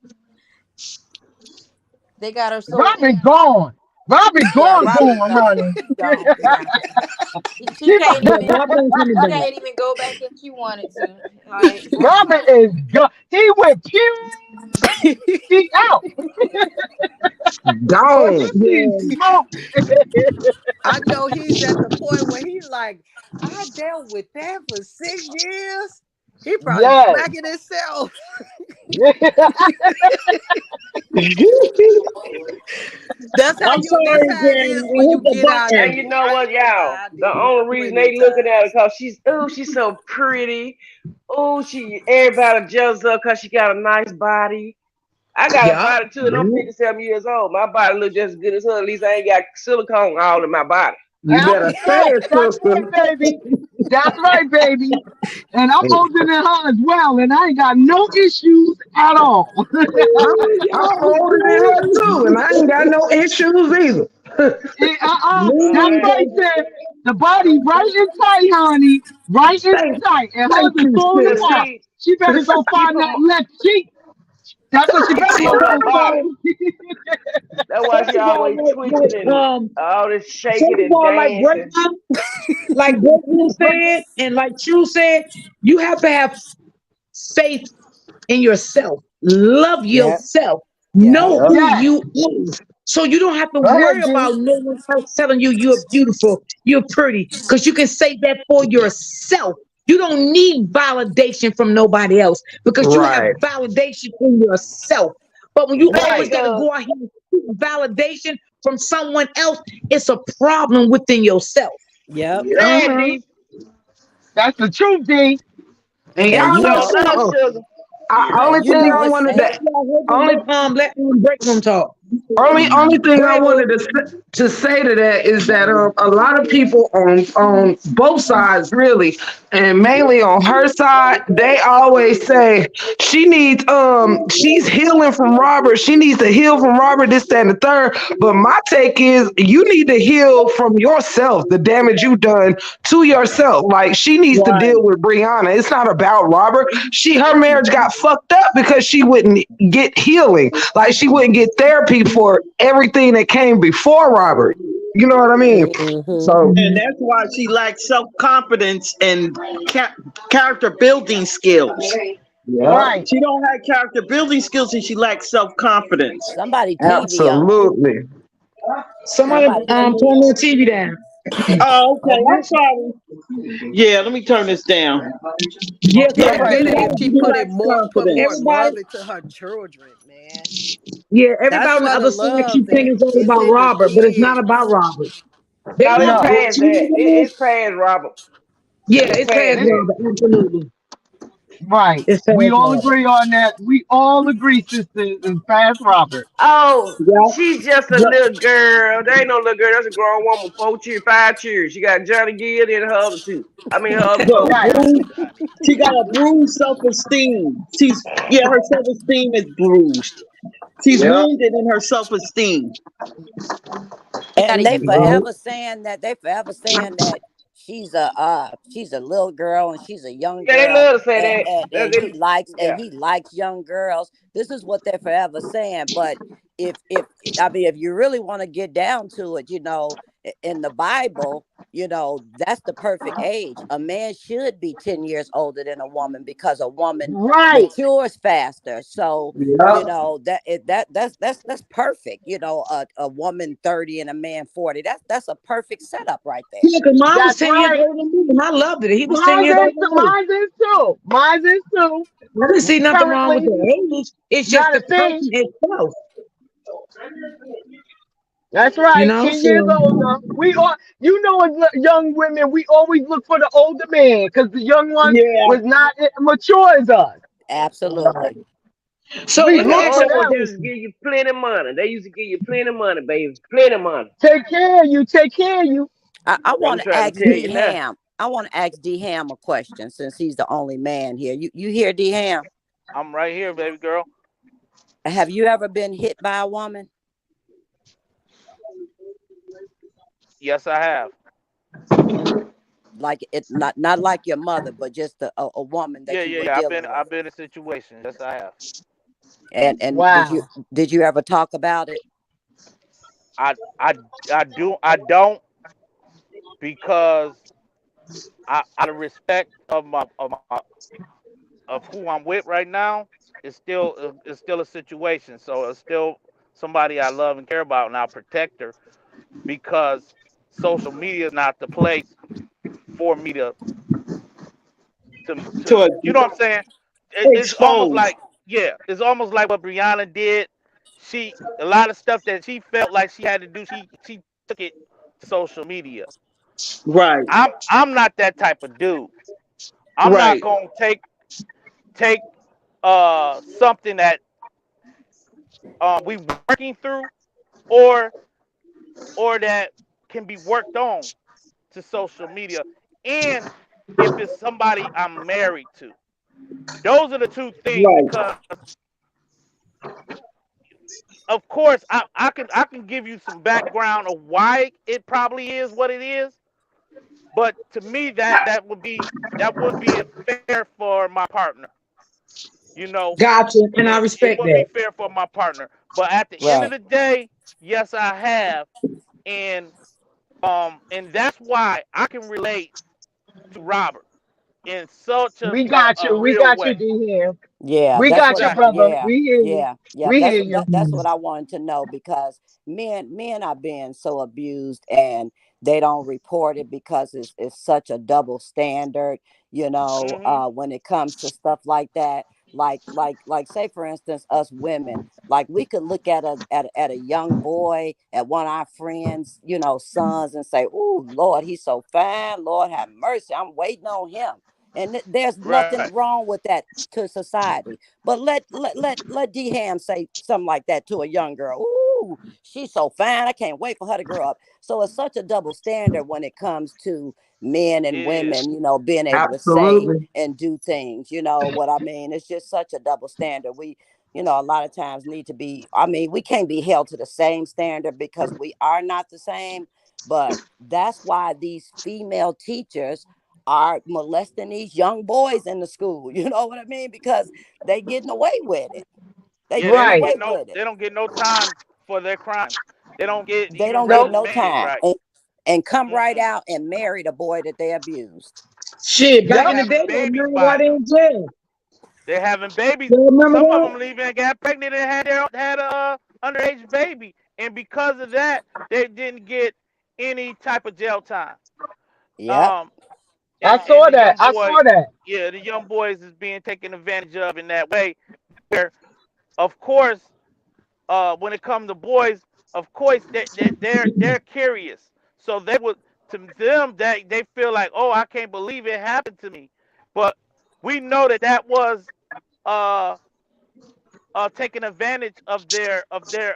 got her so Robbie gone. Robbie yeah. gone, Robert gone, gone, honey. gone. Yeah, she He, can't Yeah, even Rob ain't coming she back. can't even go back if she wanted to. Like Robbie is gone. He went pew. He out. Boy, Gone. this thing Yeah. smoked. I know he's at the point where he like, I dealt with that for 6 years. He probably Yes. smacking himself. I'm That's sorry, how it Jen. is I when you hit the get out And button. there. you know I what, ain't gonna y'all? lie, I The did it only reason plenty of they looking at her times. because she's so pretty. Oh, everybody jealous of her because she got a nice body. I got a Yeah. body too, and I'm 57 years old. My body look just as good as her. At least I ain't got silicone all in my body. You better say it, That's sister. right, baby. That's right, baby. And I'm older than her as well, and I ain't got no issues at all. I'm older than her too, and I ain't got no issues either. All That's right. right, Ted. The body right and tight, honey. Right and Thank, tight. And hers thank is you, falling Cause sister. apart. see, She better go she find put that left cheek. That's what she she better go promote her do. body. That's why First she of all, always twitching and all this shaking first of and all, dancing. Like Breakman said, and like True said, you have to have faith in yourself. Love Yep. yourself. Yep. Know Yep. who Yes. you are. So you don't have to Go worry ahead, D. about no one else telling you you're beautiful, you're pretty, because you can say that for yourself. You don't need validation from nobody else because you have Right. validation in yourself. But when you There always you Right. got to go. go out here and seek validation from someone else, it's a problem within yourself. Yep. Yeah. Say it, Mm-hmm. D. That's the truth, D. And And y'all You you know don't know, know, something. sugar. Only and you thing know I it's wanted sad. to only Let them break them talk. only thing Go I ahead, wanted boo. to say to that is that a lot of people on both sides really, and mainly on her side, they always say she's healing from Robert. She needs to heal from Robert. This, that, and the third. But my take is you need to heal from yourself. The damage you done to yourself. Like she needs to Right. deal with Brianna. It's not about Robert. Her marriage got fucked up because she wouldn't get healing. Like she wouldn't get therapy for everything that came before Robert. You know what I mean? Mm-hmm. So And that's why she lacks self confidence and ca- character building skills. yeah, Right. She don't have character building skills, and she lacks self confidence. Somebody TV on. absolutely. Somebody Somebody turn TV their on. TV down. Oh, okay. Okay. I'm sorry. Yeah, let me turn this down. Yeah, All because Yeah, right. really, everybody, if she She lacks put more confidence. everybody, love into her children, man. yeah, That's everybody on the where the other side love keep thinking at. it's all It's about in the Robert, but it's not kids. about Robert. They No, it's want No. what past that. you know. It's past Robert. Yeah, It's it's past past It- that. Robert. Absolutely, right. it's We past all Robert. agree on that. We all agree, sisters, and past Robert. Oh, Yeah, she's just a yeah, little girl. There ain't no little girl. That's a grown woman. 4 cheers, 5 cheers. She got Johnny Gill and her other two. I mean, her other Well, four. Right. bruised, she got a bruised self esteem. Her self esteem is bruised. She's Yeah. wounded in her self esteem. They gotta And they get yeah. forever saying that she's a little girl and she's a young Yeah, they girl love to say and, that. and he likes Yeah. young girls. This is what they're forever saying. But if I mean if you really want to get down to it, in the Bible, that's the perfect age. A man should be 10 years older than a woman because a woman Right. matures faster. So Yep. that's perfect. A woman 30 and a man 40. That's a perfect setup right there. Yeah, because mine was That's 10 years right. older than me, and I loved it. He was 10 Mine years is, older than me. mine is too. Mine is too. I didn't see nothing wrong with Currently, the age. It's just not the a thing. person itself, That's right. 10 years So older. We are, as young women, we always look for the older man because the young one Yeah. was not mature as us. Absolutely. so We let But your me look ask for y'all a uncle them. used to question. give you plenty of money. They used to give you plenty of money, baby. Plenty of money. Take care of you. Take care of you. I I'm want to trying to ask tell D you now. Ham. I want to ask D Ham a question since he's the only man here. You hear D Ham? I'm right here, baby girl. Have you ever been hit by a woman? Yes, I have. Like it not like your mother, but just a woman Yeah, that you yeah, were yeah. dealing with. I've been in situations. Yes, I have. And Wow. did you ever talk about it? I I I don't because out of respect of who I'm with right now, it's still a situation. So it's still somebody I love and care about, and I'll protect her because social media is not the place for me to To you know what I'm saying? It's almost expose. like yeah, it's almost like what Brianna did. She a lot of stuff that she felt like she had to do, she took it to social media. Right. I'm not that type of dude. I'm not Right. gonna take something that we working through or that can be worked on to social media, and if it's somebody I'm married to. Those are the two things Right. because of course I can give you some background of why it probably is what it is, but to me that wouldn't be fair for my partner. You know, Gotcha, and I it respect wouldn't be that. fair for my partner. But at the end of Right. the day, yes, I have, and that's why I can relate to Robert in such We got a you. We real got you, way. D. Ham. Yeah, We that's got what. you, Exactly. brother. Yeah, We hear you. yeah. We hear That's you. that's what I wanted to know because men are being so abused and they don't report it because it's such a double standard. Hmm. When it comes to stuff like that, like say for instance, us women, like we could look at a young boy, at one of our friends, sons, and say, "Oh Lord, he's so fine. Lord have mercy. I'm waiting on him." And there's Right. nothing wrong with that to society. But let D Ham say something like that to a young girl. Ooh, she's so fine. I can't wait for her to grow up. So it's such a double standard when it comes to men and It is. women, being able to say Absolutely. and do things. You know what I mean? It's just such a double standard. We, a lot of times need to be, I mean, we can't be held to the same standard because we are not the same. But that's why these female teachers are molesting these young boys in the school. You know what I mean? Because they getting away with it. They Yeah, getting away Right. with it. they don't get no time for their crimes. They don't get They even don't get Nope. no reprimanded time right. and come right Mm-mm. out and marry the boy that they abused. Shit, And back Yep. in the having day, they babies remember why by they them. in jail. They're having babies. You remember Some of that? them even got pregnant and had a underage baby, and because of that, they didn't get any type of jail time. Yep. Um, I and saw that. I saw that. yeah, the young boys is being taken advantage of in that way. Where, of course, when it comes to boys, of course they're curious, so they would to them they feel like, oh, I can't believe it happened to me, but we know that that was uh taking advantage of their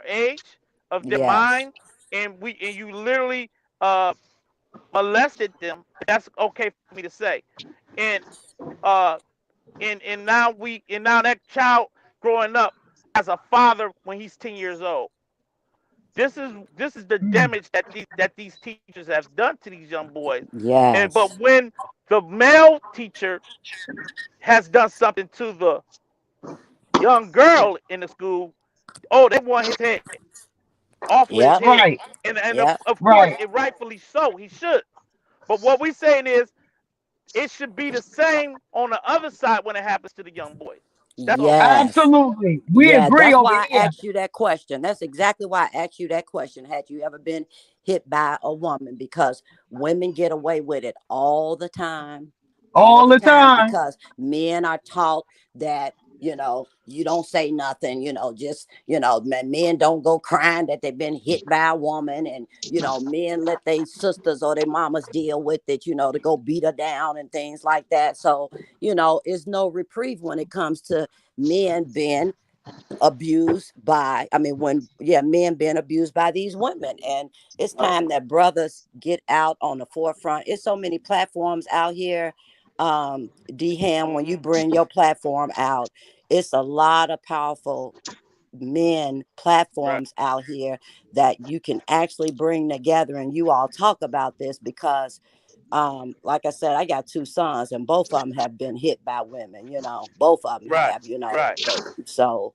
age, of their Yes. mind, and you literally uh molested them. That's okay for me to say, and uh and now that child growing up as a father when he's 10 years old. This is the damage that these teachers have done to these young boys. And but Yes. when the male teacher has done something to the young girl in the school, oh, they want his head off with his Yep. head. Right, And Yep. of course, right. it rightfully so. He should. But what we're saying is it should be the same on the other side when it happens to the young boys. That's all I'm saying. Yes. Absolutely. We Yeah, agree that's over why I here. asked you that question. That's exactly why I asked you that question. Had you ever been hit by a woman? Because women get away with it all All the the time, time. because men are taught that, you don't say nothing, just, men don't go crying that they've been hit by a woman. And, men let their sisters or their mamas deal with it, to go beat her down and things like that. So, it's no reprieve when it comes to men being abused by, men being abused by these women. And it's time that brothers get out on the forefront. It's so many platforms out here. D-Ham, when you Hmm. bring your platform out, it's a lot of powerful men Right. platforms out here that you can actually bring together, and you all talk about this. Because like I said, I got two sons, and both of them have been hit by women. Both of them Right. have. Right. So,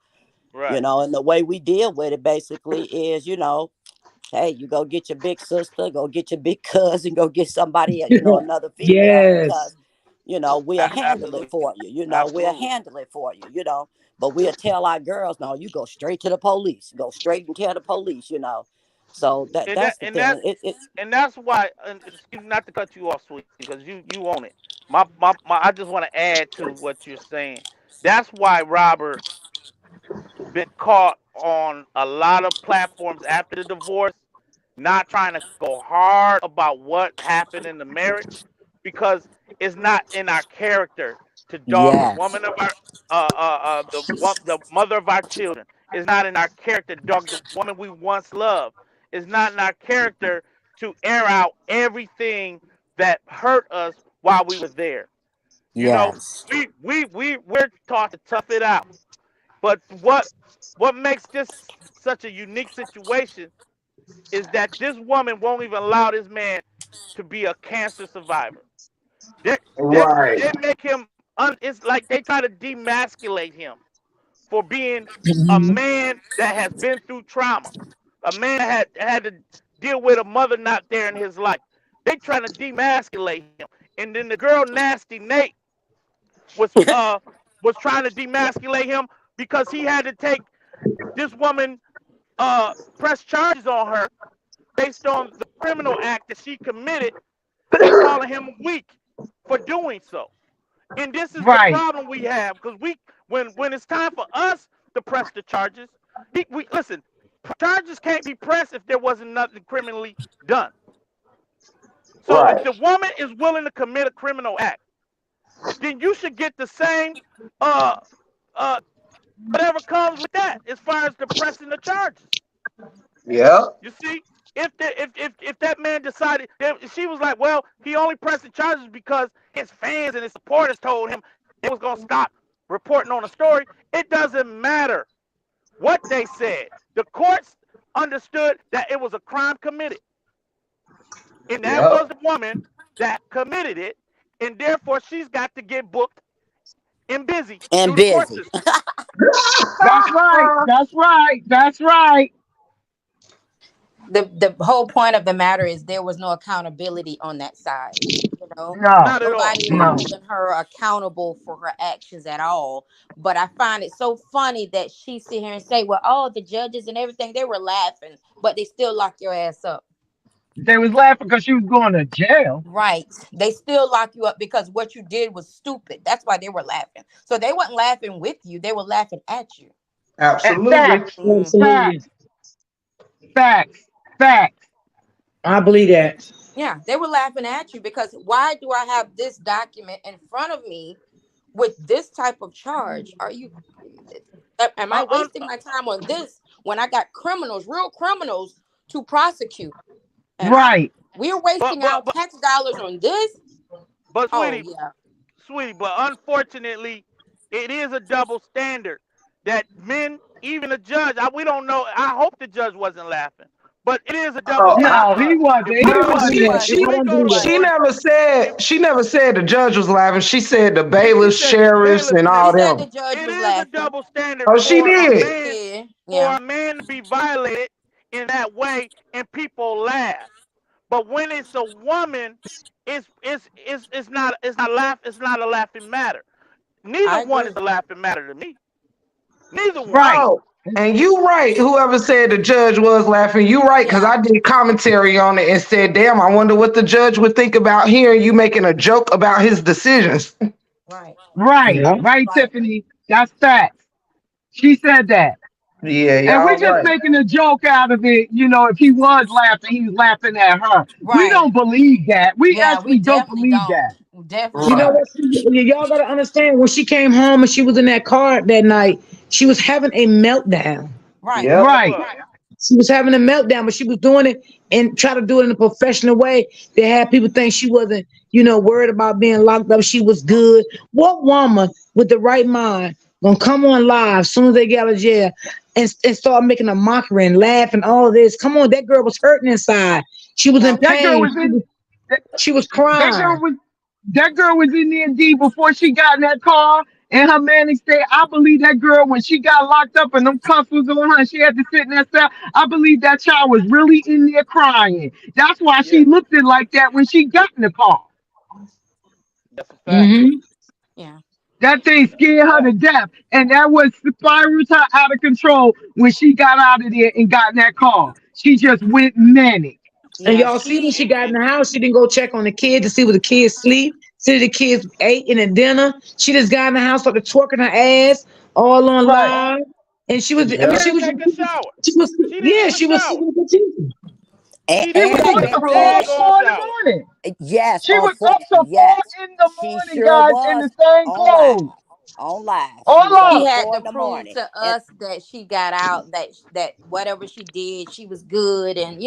Right. and the way we deal with it basically is, hey, you go get your big sister, go get your big cousin, go get somebody, another female. Yes. Because, we'll handle it Absolutely. for you. We'll Absolutely. handle it for you. But we'll tell our girls, no, you go straight to the police, go straight and tell the police. So And that that's the and that thing. It's and that's why. And excuse me, not to cut you off, sweetie, because you own it. My I just want to add to what you're saying. That's why Robert been caught on a lot of platforms after the divorce, not trying to go hard about what happened in the marriage, because it's not in our character to dog the yes, woman of our the mother of our children. It's not in our character to dog the woman we once loved. It's not in our character to air out everything that hurt us while we were there. You know, yes, we're taught to tough it out. But what makes this such a unique situation is that this woman won't even allow this man to be a cancer survivor. They they, Right. they make him it's like they try to demasculate him for being a Mhm. man that has been through trauma, a man that had to deal with a mother not there in his life. They trying to demasculate him, and then the girl Nasty Nate was uh was trying to demasculate him because he had to take this woman press charges on her based on the criminal act that she committed and calling him weak for doing so. And this is the Right. problem we have because when it's time for us to press the charges, we listen. Charges can't be pressed if there wasn't nothing criminally done. So if Right. the woman is willing to commit a criminal act, then you should get the same uh uh whatever comes with that as far as the pressing the charges. Yep. You see, if that man decided, if she was like, well, he only pressed the charges because his fans and his supporters told him they was gonna stop reporting on the story. It doesn't matter what they said. The courts understood that it was a crime committed, and that Yep. was the woman that committed it, and therefore she's got to get booked and busy and through the court busy. system. That's right. That's right. That's right. The whole point of the matter is there was no accountability on that side. You know, No. Not at all. nobody was No. holding her accountable for her actions at all. But I find it so funny that she sit here and say, "Well, all the judges and everything they were laughing, but they still lock your ass up." They was laughing because she was going to jail. Right? They still lock you up because what you did was stupid. That's why they were laughing. So they weren't laughing with you; they were laughing at you. And Absolutely. facts. Hmm. Absolutely. Facts. Facts. Facts. I believe that. Yeah, they were laughing at you because why do I have this document in front of me with this type of charge? Are you am I Uh, un, wasting my time on this when I got criminals, real criminals to prosecute? And Right. we're but wasting our but but tax dollars on this? Oh sweetie, yeah. sweetie, but unfortunately, it is a double standard that men, even the judge, we don't know. I hope the judge wasn't laughing, but it is a double Oh, standard. No, he wasn't. If He we I go don't to do wasn't. that. if wasn't. I we don't go do to that. she court, never if said the judge was laughing. She said the she bailiffs, said the sheriffs, bailiff and and She all everything, said the them. judge it was is a laughing. double standard Oh, she did. Yeah, for yeah. a man to be violated in that way, and people laugh. But when it's a woman, it's not a laughing matter. Neither I one agree. is a laughing matter to me. Neither one. Right. Oh, and you right. Whoever said the judge was laughing, you right, because Yeah, I did commentary on it and said, damn, I wonder what the judge would think about hearing you making a joke about his decisions. right, Right. Yeah. Right, right, Tiffany. That's facts. She said that. Yeah, And we're y'all just right. making a joke out of it. You know, if he was laughing, he was laughing at her. We right. don't believe that. We Yeah, we actually don't definitely believe don't. that. We definitely You know Right. don't. what? Y'all gotta understand when she came home and she was in that car that night, she was having a meltdown. Right. Yeah, Yep. she Right. was. She was having a meltdown, but she was doing it and try to do it in a professional way. They had people think she wasn't, worried about being locked up. She was good. What woman with the right mind gonna come on live as soon as they get out of jail and start making a mockery and laugh and all of this? Come on, that girl was hurting inside. She was in Yep. That girl pain. was in that, She was that crying. girl was that girl was in there deep before she got in that car and her manic state. I believe that girl when she got locked up and them cuffs was on her and she had to sit in that cell. I believe that child was really in there crying. That's why Yeah, she looked it like that when she got in the car. that's a fact. Hmm. Yeah. That thing That's a scared her to fact. death. And that was spiraled her out of control when she got out of there and got in that car. She just went manic. And Yeah. y'all see when She. she got in the house, she didn't go check on the kid to see where the kids sleep, see if the kids ate in the dinner. She just got in the house, started twerking her ass all on Right. live. And she was, I She mean, Yep. didn't take a shower. she was, She didn't yeah, even she was shower. sitting with the teacher. She She didn't was even And get up the up to there four, to proof. go four in the shower. morning. Yes, She on was four. up to four Yes, in the she morning, sure guys, in the was same on live. clothes. On live. She On was up She live. at had 4 to in the prove morning. to And us that she got out, that whatever she did, she was good, and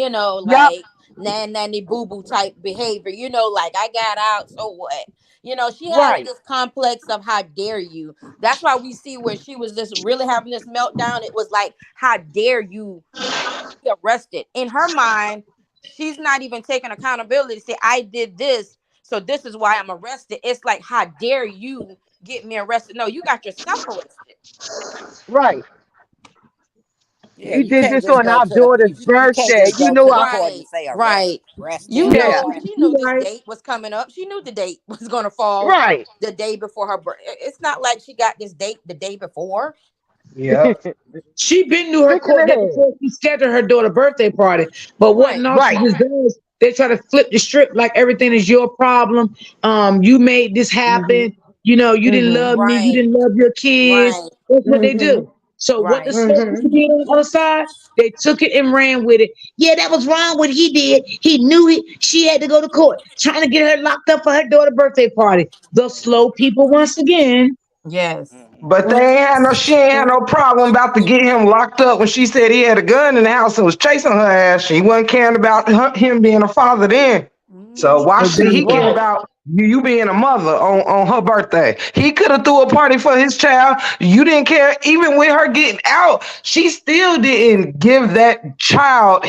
Yep. like nanny boo boo type behavior. Like I got out, so what? She had Right. this complex of how dare you. That's why we see where she was just really having this meltdown. It was like, how dare you be arrested? In her mind, she's not even taking accountability to say, I did this, so this is why I'm arrested. It's like, how dare you get me arrested? No, you got yourself arrested. Right. yeah, You you did can't this just on go our to the daughter's you can't birthday. just You go know, to the court and Right, say right. arrested. You yeah. know, Yeah, she knew you this right. date was coming up. She knew the date was going to fall Right. the day before her birth. It's not like she got this date the day before. Yep. She been knew her Sick in court the date head. before she scheduled her daughter's birthday party. But what Right, Right. narcissist does, they try to flip the script like everything is your problem. You made this Hmm. happen. You didn't Hmm. love me. You right, didn't love your kids. right, That's what they Hmm. do. So what the right. sister Hmm. did on the other side, they took it and ran with it. Yeah, that was wrong what he did. He knew it. She had to go to court, trying to get her locked up for her daughter's birthday party. The slow people once again. Yes. Hmm. But Hmm. she ain't had no problem about to get him locked up when she said he had a gun in the house and was chasing her ass. She wasn't caring about him being a father then. So Mhm. why should he Exactly. care Right. about you being a mother on her birthday? He could have threw a party for his child. You didn't care. Even with her getting out, she still didn't give that child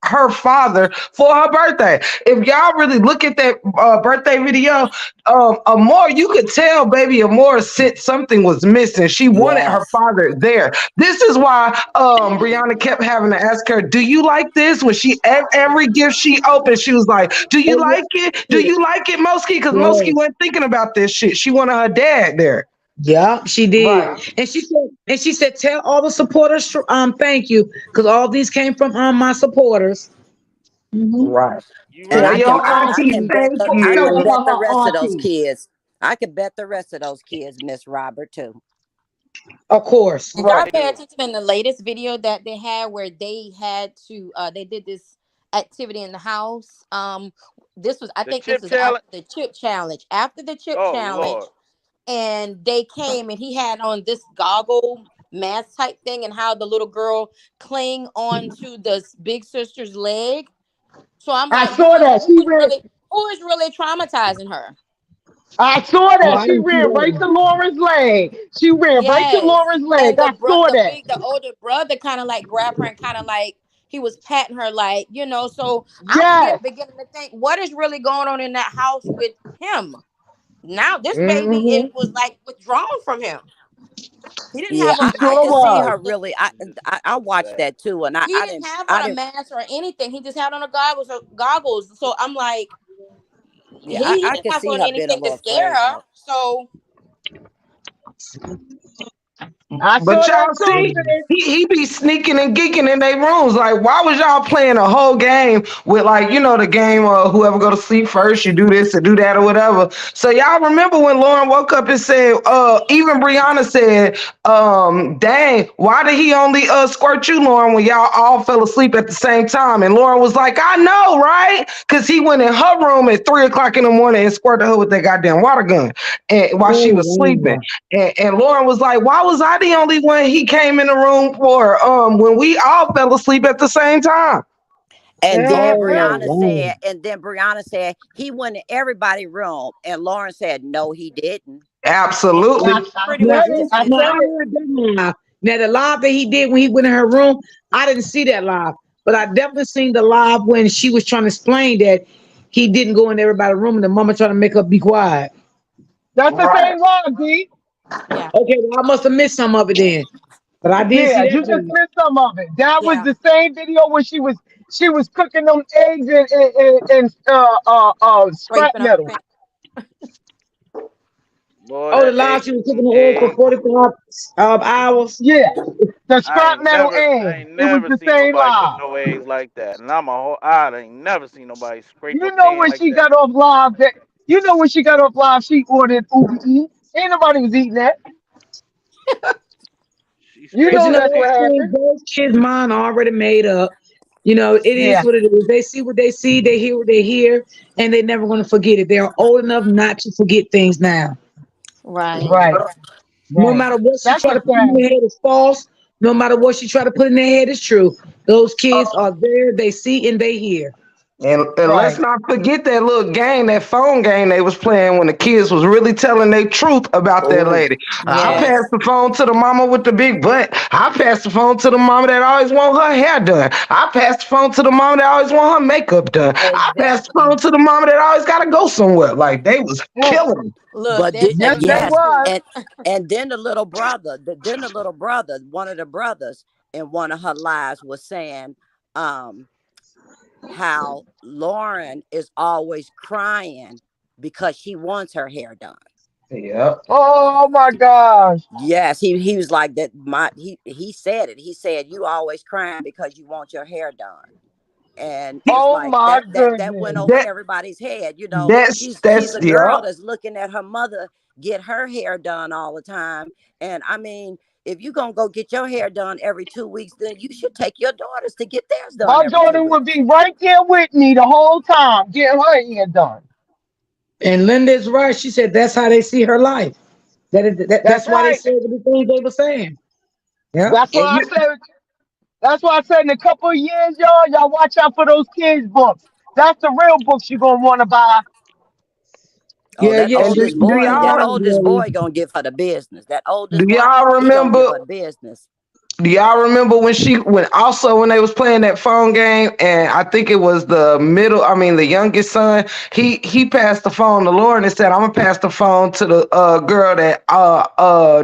her father for her birthday. If y'all really look at that birthday video, Amore, you could tell baby Amore said something was missing. She wanted her Yes. father there. This is why Brianna kept having to ask her, "Do you like this?" When every gift she opened, she was like, "Do you Oh, like it? Do yeah. you like it, Moski?" Because Moski Yeah. wasn't thinking about this shit. She wanted her dad there. Yeah, she did. Right. And she said, tell all the supporters, thank you, because all these came from my supporters. Hmm. Right. You And Tell right. And your tell her I auntie can auntie, bet thank tell I can you. her bet the her rest of those auntie. kids. I can bet the rest of those kids miss Robert too. Of course. Did y'all They Right. pay do. attention in the latest video that they had where they had to they did this activity in the house? This was, I The think this chip was after challenge. the chip challenge. After the chip Oh challenge, Lord. and they came and he had on this goggle mask type thing, and how the little girl cling on to the big sister's leg. So I'm I like, saw that. She read. who is really traumatizing her? I saw Oh, that. I She didn't see ran right that. to Lauren's leg. She ran right to Yes. Lauren's leg. And I saw that. the older brother kind of like grabbed her and kind of like he was patting her like, so Yes. beginning to think what is really going on in that house with him. Now this baby Hmm. it was like withdrawn from him. He didn't Yeah, have She I sure could see was. her really. I watched Sad. that too, and he didn't have on I a didn't. mask or anything. He just had on a goggles. So I'm like, Yeah, he I didn't could have see on her being a anything to little scare afraid her. though. So I But saw y'all that too, see, sis. he be sneaking and geeking in their rooms. Like, why was y'all playing a whole game with, like, the game of whoever go to sleep first, you do this or do that or whatever. So y'all remember when Lauren woke up and said, even Brianna said, dang, why did he only squirt you, Lauren, when y'all all fell asleep at the same time? And Lauren was like, I know, right? Because he went in her room at 3 o'clock in the morning and squirted her with that goddamn water gun and while she Oh, was sleeping. wow. And Lauren was like, why was I the only one he came in the room for when we all fell asleep at the same time? Oh, wow. And then Brianna said he went in everybody's room, and Lauren said no, he didn't, and Absolutely. I pretty Now, much said it. just I now mentioned I said her. it. heard that live. Now the live that he did when he went in her room, I didn't see that live, but I definitely seen the live when she was trying to explain that he didn't go in everybody's room and the mama trying to make her be quiet. That's the Right. same log, D. yeah, Okay, well, I must have missed some of it then, but I did see Yeah, that you just video. missed some of it. That was yeah. the same video where she was cooking them eggs and scrap Scraping up the metal. paint. Boy, Oh, the that live she was cooking them the egg for eggs. 45 hours. Yeah, the scrap metal I eggs. ain't It was never the seen same nobody cook live. no eggs like that. And I ain't never seen nobody scrape a You know pan when like she that. got off live that you know when she got off live she ordered Uber Eats. Ain't nobody was eating that. She You But scraped you know know, that that's those what pan. kids, happened. those kids' mind are already made up. You know, it is Yeah, what it is. They see what they see, they hear what they hear, and they're never going to forget it. They're old enough not to forget things now. Right. right, No right. matter what she That's try the to put in thing. their head is false. No matter what she try to put in their head is true. Those kids are there. They see and they hear. And let's Right. not forget that little game, that phone game they was playing when the kids was really telling their truth about that Oh, lady. I Yep. passed Yes. the phone to the mama with the big butt. I passed the phone to the mama that always want her hair done. I passed the phone to the mama that always want her makeup done. I passed the Exactly. phone to the mama that always gotta go somewhere. Like they was Yeah. killing them. Look, But they're Yes, telling you they the yes, truth. was. and then the little brother, one of the brothers in one of her lives was saying, um, how Lauren is always crying because she wants her hair done. Yep. Oh my gosh. Yes, he was like that. He said it. He said you always crying because you want your hair done, and it's Oh like my that went goodness. over That everybody's head. She's that's a girl yep. that's looking at her mother get her hair done all the time, and I mean, if you gonna go get your hair done every 2 weeks, then you should take your daughters to get theirs done My every two daughter would weeks. be right there with me the whole time, getting her hair done. And Linda's right. She said that's how they see her life. That's That's why they right. said the things they were saying. Yeah. That's And why I you said that's why I said in a couple of years, y'all watch out for those kids books. That's the real books you're gonna want to buy. Oh, Yeah, yeah, and she do right that y'all about oldest it. boy gonna give her the business. That do oldest boy, y'all he gonna give remember her the business. Do y'all remember when they was playing that phone game and I think it was the youngest son, he passed the phone to Lauren and said, I'm gonna pass the phone to the girl that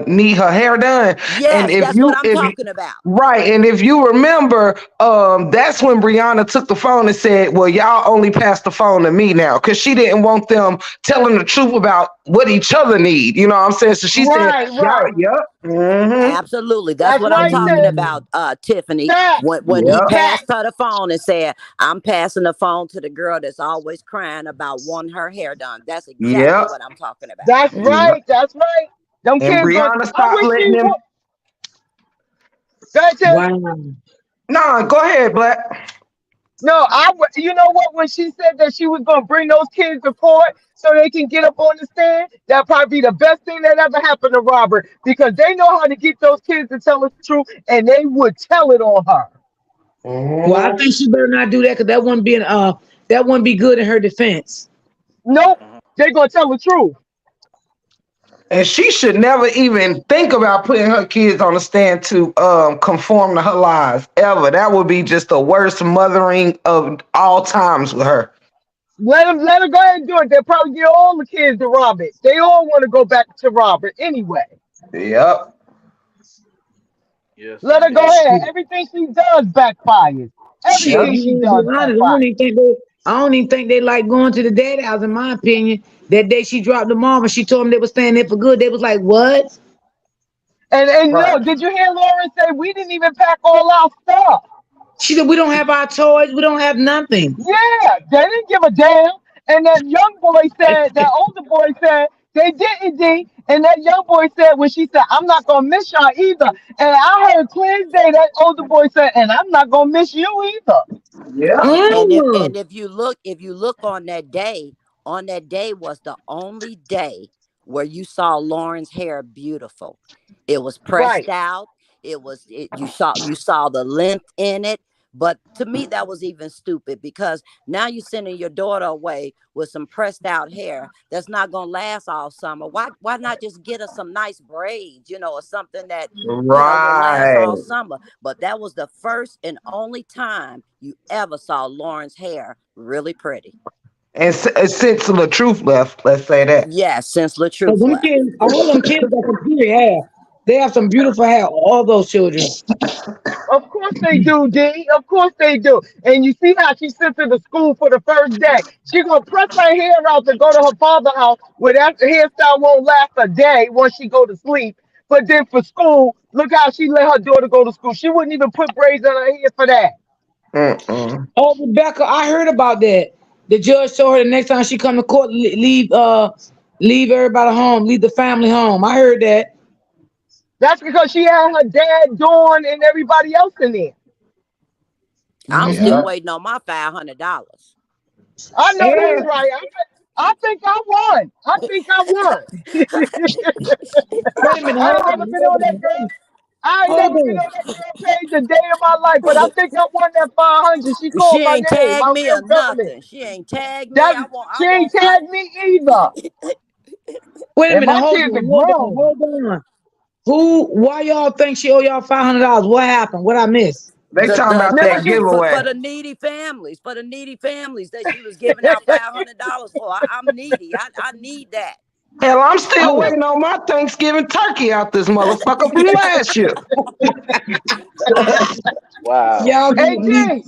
need her hair done. And Yes, if that's what you I'm if you talking about. right, and if you remember, that's when Brianna took the phone and said, well, y'all only pass the phone to me now, because she didn't want them telling the truth about what each other need. You know what I'm saying? So she said, Right, y'all, right. yep, mm-hmm, Absolutely. That's That's what I'm right, talking Ted. Mm. about, Tiffany. Facts. When he yep, passed Facts. her the phone and said, I'm passing the phone to the girl that's always crying about wanting her hair done. That's exactly yep. what I'm talking about. That's Yep. right. That's right. Them And kids going Brianna I stopped wish letting she them. would. Go ahead, Ted. Wow. Nah, go ahead, Black. No, you know what? When she said that she was gonna bring those kids to court so they can get up on the stand, that probably be the best thing that ever happened to Robert because they know how to get those kids to tell the truth, and they would tell it on her. Well, I Mhm. think she better not do that because that wouldn't be good in her defense. Nope, they gonna tell the truth. And she should never even think about putting her kids on the stand to conform to her lies ever. That would be just the worst mothering of all times with her. Let her go ahead and do it. They'll probably get all the kids to rob it. They all want to go back to rob it anyway. Yep. Yes, Let her go indeed. ahead. Everything she does backfires. Shit, Everything Yep. you she want to does be honest, backfires. I don't even think they like going to the dad house, in my opinion. That day she dropped the mom and she told them they were staying there for good. They was like, what? And Right. no, did you hear Lauren say we didn't even pack all our stuff? She said, we don't have our toys, we don't have nothing. Yeah, they didn't give a damn. And that young boy said, that older boy said, they didn't, D. And that young boy said, when she said, I'm not going to miss y'all either. And I heard clear as day that older boy said, and I'm not going to miss you either. Yep. And Mm. if you look on that day was the only day where you saw Lauren's hair beautiful. It was pressed Right. out. You saw the length in it. But to me, that was even stupid because now you're sending your daughter away with some pressed out hair that's not gonna last all summer. Why not just get her some nice braids, or something that will last Right. all summer? But that was the first and only time you ever saw Lauren's hair really pretty. And since the truth left, let's say that. Yes, since So LaTruth them left. kids, all them kids got some pretty hair. They have some beautiful hair, all those children. Of course they do, D. Of course they do. And you see how she sent to the school for the first day. She gonna press her hair out to go to her father's house where that hairstyle won't last a day once she go to sleep. But then for school, look how she let her daughter go to school. She wouldn't even put braids on her hair for that. Mm-mm. Oh, Rebecca, I heard about that. The judge told her the next time she come to court, leave everybody home, leave the family home. I heard that. That's because she had her dad, Dawn, and everybody else in there. I'm Hmm. still Yeah. waiting on my $500. I know that's And right. I think I won. I think I won. Wait a minute, I hold ain't never on, been hold on that on, girl. I ain't hold never been on. on that girl page a day in my life, but I think I won that 500. She called She my ain't name, tagged my me real or government. nothing. She ain't tagged me. That I she ain't want my tagged me either. Wait a And minute, my kids are hold on, grown. hold on. Who? Why y'all think she owe y'all $500? What happened? What I missed? they talking about Remember that she for giveaway. the needy families, that she was giving out $500 for. I'm needy. I need that. Hell, I'm still Oh, waiting on my Thanksgiving turkey out this motherfucker from last year. Wow. y'all Hey got me G,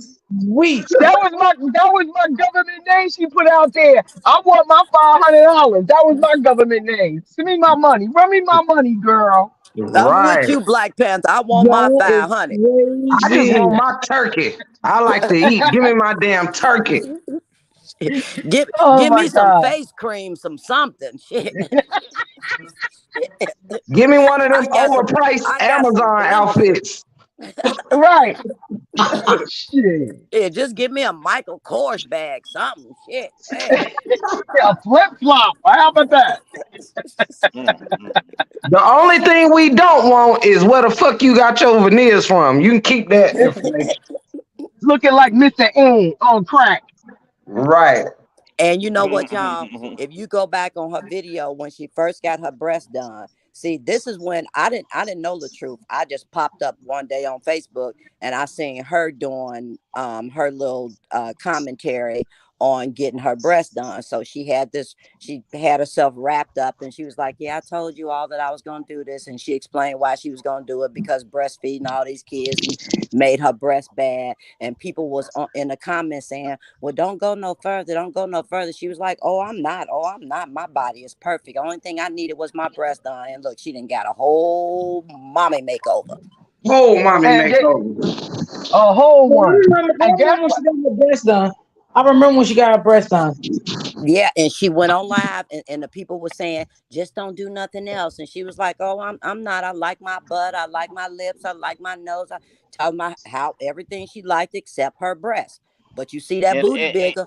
weak. that was my government name she put out there. I want my $500. That was my government name. Send me my money. Run me my money, girl. I'm with Right. you, Black Panther. I want my Y'all is 500. I just crazy. want my turkey. I like to eat. Give me my damn turkey. Oh Give my me some God. face cream, some something. Shit. Give me one of them I got some overpriced I got some Amazon bleaching. outfits. Right. Shit. Yeah, just give me a Michael Kors bag, something. Shit. Hell. Yeah, flip flop. How about that? Mm-mm. The only thing we don't want is where the fuck you got your veneers from. You can keep that information. Looking like Mr. Ed on crack. Right. And you know what, y'all? If you go back on her video when she first got her breast done, see, this is when I didn't know the truth. I just popped up one day on Facebook and I seen her doing her little commentary on getting her breast done. So she had herself wrapped up and she was like, yeah, I told you all that I was gonna do this. And she explained why she was gonna do it because breastfeeding all these kids made her breast bad. And people was in the comments saying, well, don't go no further. Don't go no further. She was like, oh, I'm not. Oh, I'm not. My body is perfect. The only thing I needed was my breast done. And look, she didn't got a whole mommy makeover. Whole mommy And get makeover. a whole Well, one. I And guess remember when what? she got her breast done. I remember when she got her breast done. Yeah, and she went on live and the people were saying, just don't do nothing else. And she was like, oh, I'm not. I like my butt. I like my lips. I like my nose. I talking about how everything she liked except her breast. But you see that and, booty and bigger.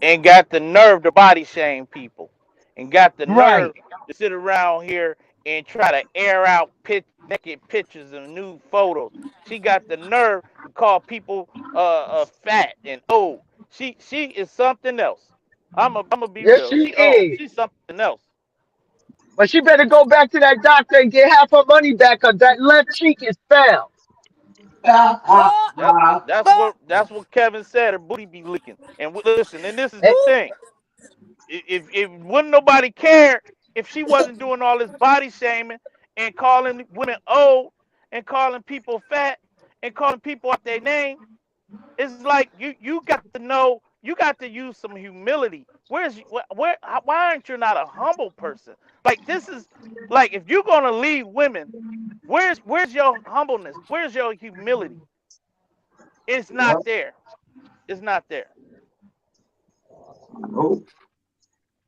and got the nerve to body shame people, and got the Right. nerve to sit around here and try to air out naked pictures and nude photos. She got the nerve to call people fat and old. She is something else. I'm a be Yes, real. she is. She's something else. But she better go back to that doctor and get half her money back because that left cheek is foul. Ah, That ah, that's what Kevin said. Her booty be leaking. And listen, and this is Eh, the thing. If wouldn't nobody care if she wasn't doing all this body shaming and calling women old and calling people fat and calling people out their name. It's like you got to know, you got to use some humility. Why aren't you not a humble person? Like this is like if you're gonna lead women, where's your humbleness? Where's your humility? It's not there. It's not there.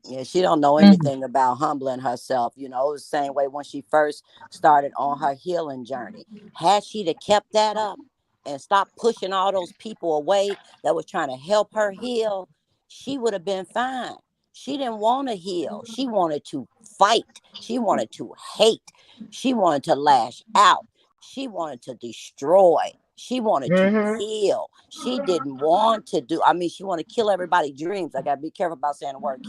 yeah, she don't know Mm. anything about humbling herself. You know, it was the same way when she first started on her healing journey. Had she to kept that up and stopped pushing all those people away that was trying to help her heal, she would have been fine. She didn't want to heal. She wanted to fight. She wanted to hate. She wanted to lash out. She wanted to destroy. She wanted to mhm. kill. She didn't want to do, I mean, she wanted to kill everybody's dreams. I got to be careful about saying the word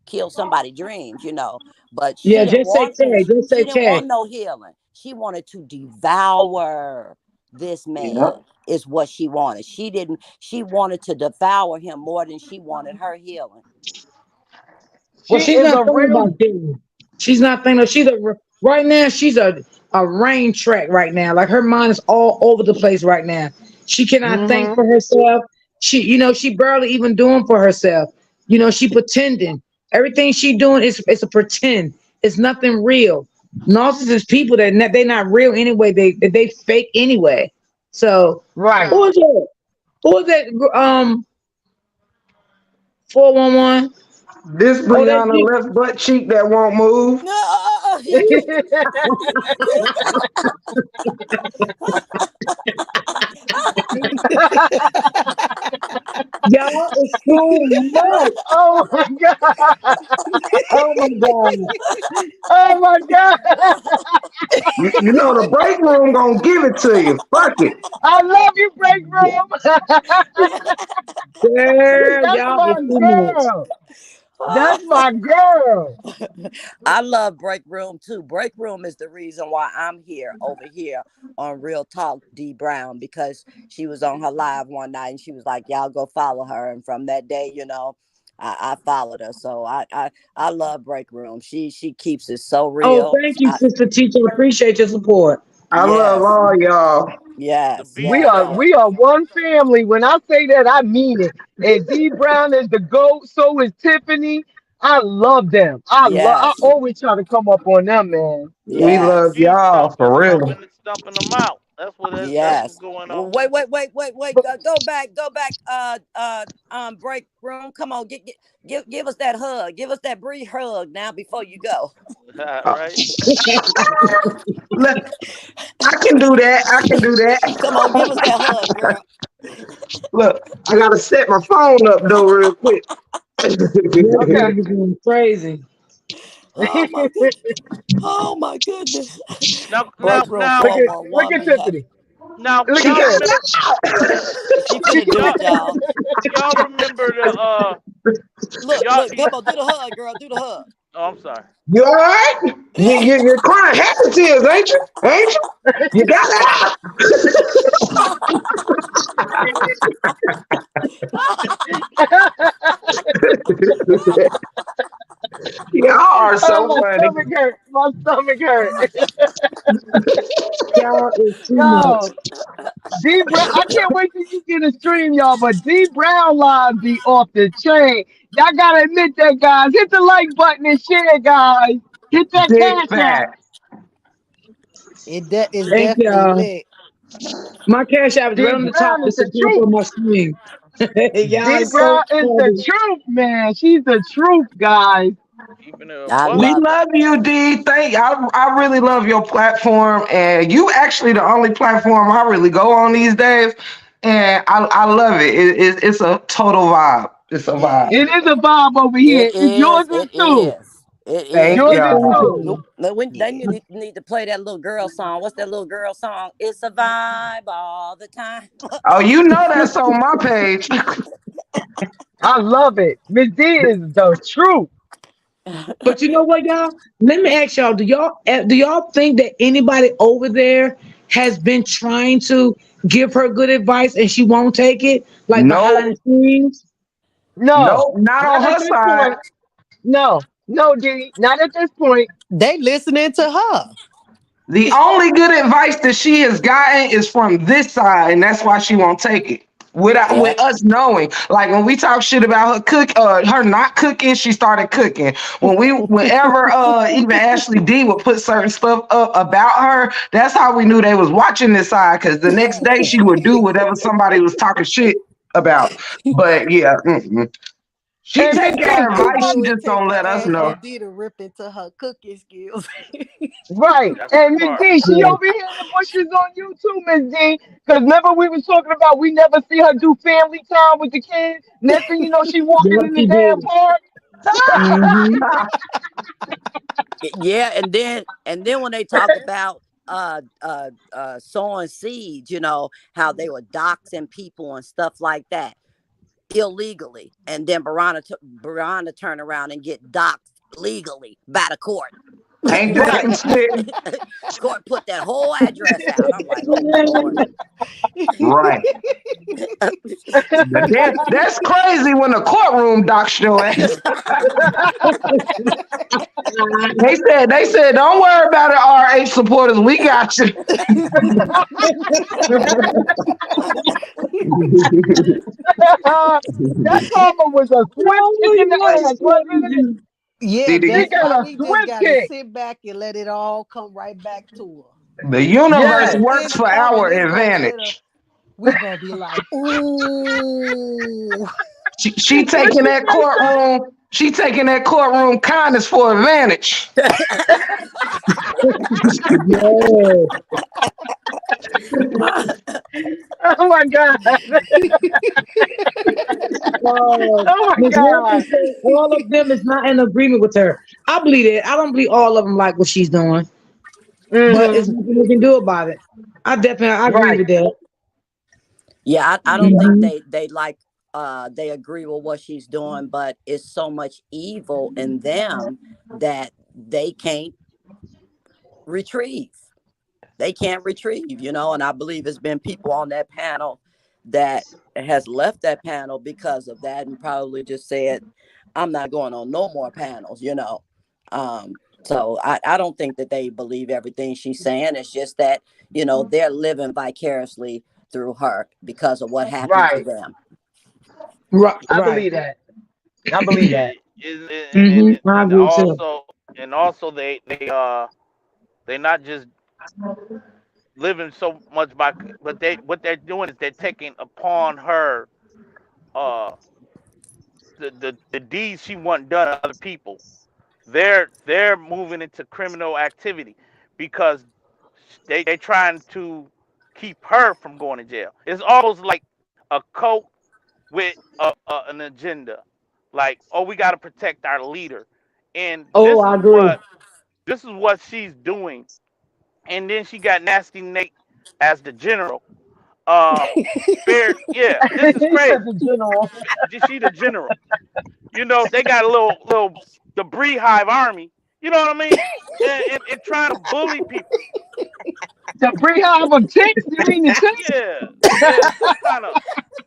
kill somebody's dreams, you know. But Yeah, just say K. Just she say didn't want K. no healing. She wanted to devour this man is what she wanted. She wanted to devour him more than she wanted her healing. She Well, she's is not a thinking real. about dating. She's not thinking. Right now. She's a rain track right now. Like her mind is all over the place right now. She cannot think Hmm. for herself. She barely even doing for herself. She pretending. Everything she doing is a pretend. It's nothing real. Narcissist people they not real anyway. They fake anyway. So Right. who is that? Who is that? 411. This Oh, that's Brianna left butt cheek that won't move. No, y'all. It's too much. Oh my god. Oh my god. Oh my god. You know the break room gonna give it to you. Fuck it. I love you, break room. Girl, That's y'all my is too much. girl. That's my girl. I love Break Room too. Break Room is the reason why I'm here over here on Real Talk D Brown, because she was on her live one night and she was like, y'all go follow her. And from that day, you know, I followed her. So I love Break Room. She keeps it so Oh, real. thank you, sister teacher. I appreciate your support. I love Yes, all y'all. The yes, beef We yes, are though. yes, we are one family. When I say that, I mean it. And D Brown is the GOAT, so is Tiffany. I love them. I yes, always try to come up on them, man. We The love yes, beef y'all stumping, for real. stumping them out. That's what's yes. going Well, on. wait. Go back. Break Room. Come on, give us that hug. Give us that brief hug now before you go. Uh, Right? let, I can do that. I can do Come on, give us that. that hug, girl. Look, I gotta set my phone up though real quick. That Okay. nigga going crazy. Oh my goodness. Oh my goodness. Now Break now room now Look 411 at be happy. Tiffany. now Look at y'all this. remember She finna do y'all it, y'all. y'all remember the y'all Look, Gumbo, do the hug, girl. Do the hug. oh I'm sorry. You all right? You're crying happy tears, ain't you? Ain't you? You got it out. Y'all are Oh, so my funny. stomach hurt. My stomach hurt. Y'all is too much. Yo, D Brown. I can't wait till you get a stream, y'all. But D Brown live be off the chain. Y'all gotta admit that, guys. Hit the like button and share, guys. Hit that Big cash app. fat. It is Thank definitely y'all. lit. My cash app is right D on the top Brown to is the support truth. for my stream. Y'all D is so Brown is the funny. truth, man. She's the truth, guys. Keeping it a I buck. We love it. love you, D. I really love your platform, and you actually the only platform I really go on these days, and I love it. It's a total vibe. It's a vibe. Yeah. It is a vibe over It here. It's yours is. is It too. is. It Thank is. Yours is Thank y'all. too. y'all. They Yeah. need to play that little girl song. What's that little girl song? It's a vibe all the time. Oh, you know that's on my page. I love it. Miss D is the truth. But you know what, y'all? Let me ask y'all: do y'all think that anybody over there has been trying to give her good advice and she won't take it, like behind the Nope, scenes? No, nope, not not on at her this side. point. No, no, D, not at this point. They listening to her. The only good advice that she has gotten is from this side, and that's why she won't take it. Without Yeah. with us knowing, like when we talk shit about her not cooking, she started cooking. Whenever even Ashley D would put certain stuff up about her, that's how we knew they was watching this side. Because the next day she would do whatever somebody was talking shit about. But yeah, she And take Miss D, our All they advice. keep She do is just take don't for let us Ashley know. D to rip into her cooking skills. right. That's the And Miss part. D, she Yeah. over here in the bushes on you too, Miss D. Because remember we was talking about we never see her do family time with the kids. Next thing you know, she walking Yep, in the she damn did. park. Hmm. Yeah, and then when they talk about sowing seeds, how they were doxing people and stuff like that illegally, and then Barana turn around and get doxed legally by the court. Ain't that Right. some shit? Court put that whole address out. I'm like, oh Lord. Right. That's crazy when the courtroom docks your ass. They said, don't worry about it, RH supporters. We got you. That karma was a swift Oh kick in the my God, ass, wasn't it? crazy. Yeah, She DD. that's got why a we just swift gotta kick. sit back and let it all come right back to her. The Cause universe Yes. works for and our it's gonna hit her. advantage. We gonna be like, ooh. She What taking she that say, Shay? courtroom. She taking that courtroom kindness for advantage. Yeah. Oh my God. Oh my Miss Wilson God. said all of them is not in agreement with her. I believe it. I don't believe all of them like what she's doing, but Hmm. it's nothing we can do about it. I agree Right. with that. Yeah, I don't think Hmm. they agree with what she's doing, but it's so much evil in them that they can't retrieve. They can't retrieve, and I believe it's been people on that panel that has left that panel because of that and probably just said, I'm not going on no more panels. So I don't think that they believe everything she's saying. It's just that, they're living vicariously through her because of what happened to Right. them. Right, I right. believe that. I believe Yeah, that. I agree too. and also they not just living so much by, but what they're doing is they're taking upon her uh the deeds she want done to other people. They're moving into criminal activity because they trying to keep her from going to jail. It's almost like a cult with an agenda. Like, oh, we got to protect our leader, and Oh, I agree. this is what she's doing. And then she got Nasty Nate as the general. Uh, yeah, this is He said crazy. the general. She the general. They got a little the Beehive army. You know what I mean? And trying to bully people. The beehive of ticks? You mean the ticks? Yeah, yeah.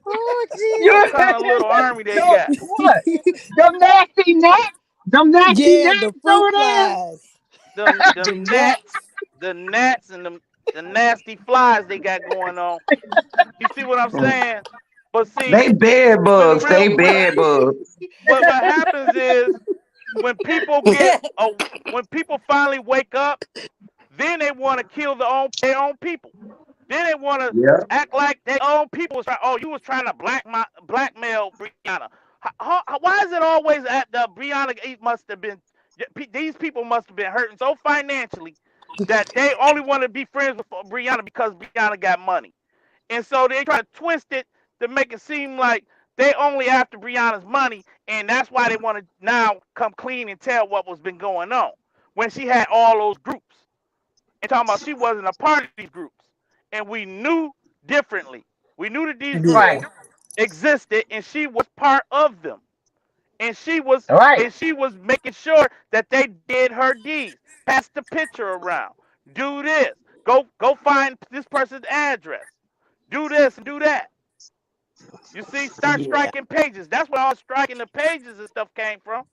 Oh You Some Jesus. kind of little army they no got. what? Them nasty gnats? Them nasty Yeah, the gnats fruit over there? flies. Them Them gnats, gnats. the gnats, and the nasty flies they got going on. You see what I'm saying? But see, They bed when bugs. real They bed bugs. what happens is when people get when people finally wake up, then they want to kill their own people. Then they want to Yeah. act like their own people was trying. Oh, you was trying to blackmail Brianna. Why is it always at the Brianna? It must have been these people must have been hurting so financially that they only want to be friends with Brianna because Brianna got money, and so they try to twist it to make it seem like they only after Brianna's money, and that's why they want to now come clean and tell what was been going on when she had all those groups and talking about she wasn't a part of these groups. And we knew differently. We knew that these groups Right. Yeah. existed and she was part of them. and she was Right. making sure that they did her deeds. Pass the picture around. Do this. Go find this person's address. Do this and do that. You see, start Yeah. striking pages. That's where all striking the pages and stuff came from.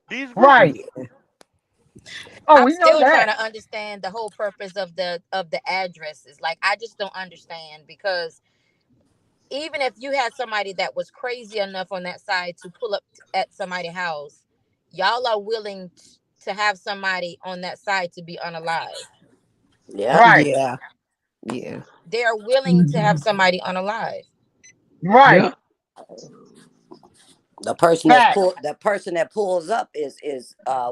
These Right. groupies. Yeah. Oh, I'm we know still that. trying to understand the whole purpose of the addresses. Like I just don't understand because even if you had somebody that was crazy enough on that side to pull up at somebody's house, y'all are willing to have somebody on that side to be unalive. Yep. Right. Yeah. Yeah. They are willing to have Mhm. somebody unalive. Right. Yeah. Fact. The person that pulls up is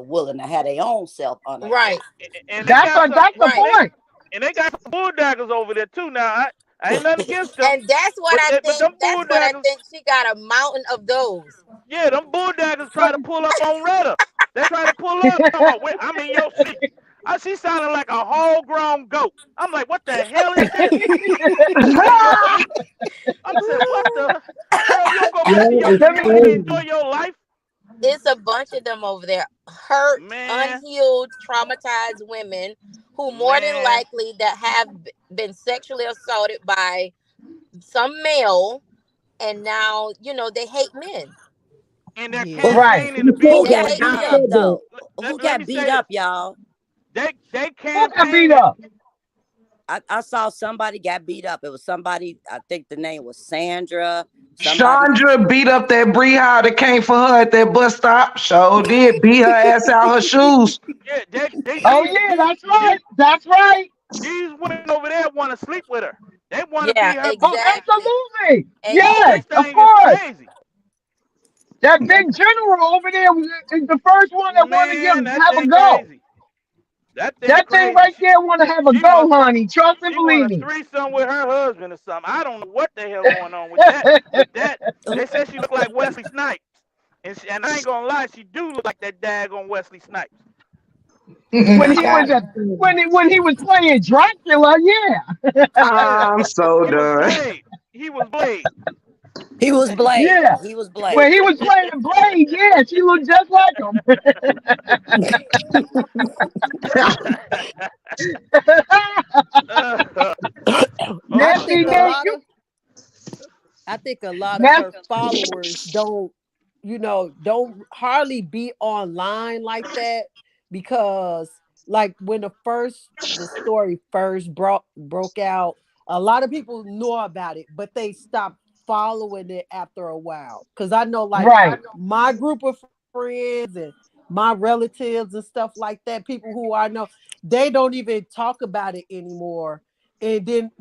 willing to have their own self unalive. Right, And they That's got a some that's the and right. they point. and they got some bulldaggers over there too now. I ain't nothing against them. And that's what I But think. them That's what I bulldaggers, think. She got a mountain of those. yeah, them bulldaggers try But to pull up on Retta. They try to pull up talking about I'm in your seat. She sounded like a whole grown goat. I'm like, what the hell is this? I'm saying, what the girl, you don't go back to Yeah, your it's let me community and enjoy crazy. your life? It's a bunch of them over there. Hurt, Man, unhealed, traumatized women who more than man. likely that have been sexually assaulted by some male, and now they hate men. And they're Yeah. Who right. campaigning to Who be who said They got that? hate Who beat now. up men. said that? though? Who Let me got beat say up, this. y'all? They Who got beat campaigning. up? I saw somebody got beat up. It was somebody, I think the name was Sandra. Somebody. Chandra beat up that Bree that came for her at that bus stop. Sure did. Beat her ass out her shoes. Yeah, they Oh yeah, that's these right. That's right. these women over there want to sleep with her. They want to Yeah, be her Oh, boo. exactly. absolutely. Yes, This Exactly. of thing is course. crazy. That big general over there is the first one that want to Man, that have a thing go. crazy. That thing That thing crazy. right there want to have a She go, want honey. Trust and she want believe a me. threesome with her husband or something. I don't know what the hell going on with that. With that, they said she looked like Wesley Snipes, and I ain't gonna lie, she do look like that daggone Wesley Snipes. when he was a when he was playing Dracula, yeah, Yeah, I'm so he was done. Blade. He was Blade. He was Blade. yeah. He was When Blade. he was playing Blade, yeah, she looked just like him. uh, I oh my think Nasty a God. lot Nate, of I think a lot of her nasty. followers don't hardly be online like that because like when the story first broke out, a lot of people knew about it, but they stopped following it after a while. Cause I know like Right, my group of friends and my relatives and stuff like that, people who I know, they don't even talk about it anymore. And then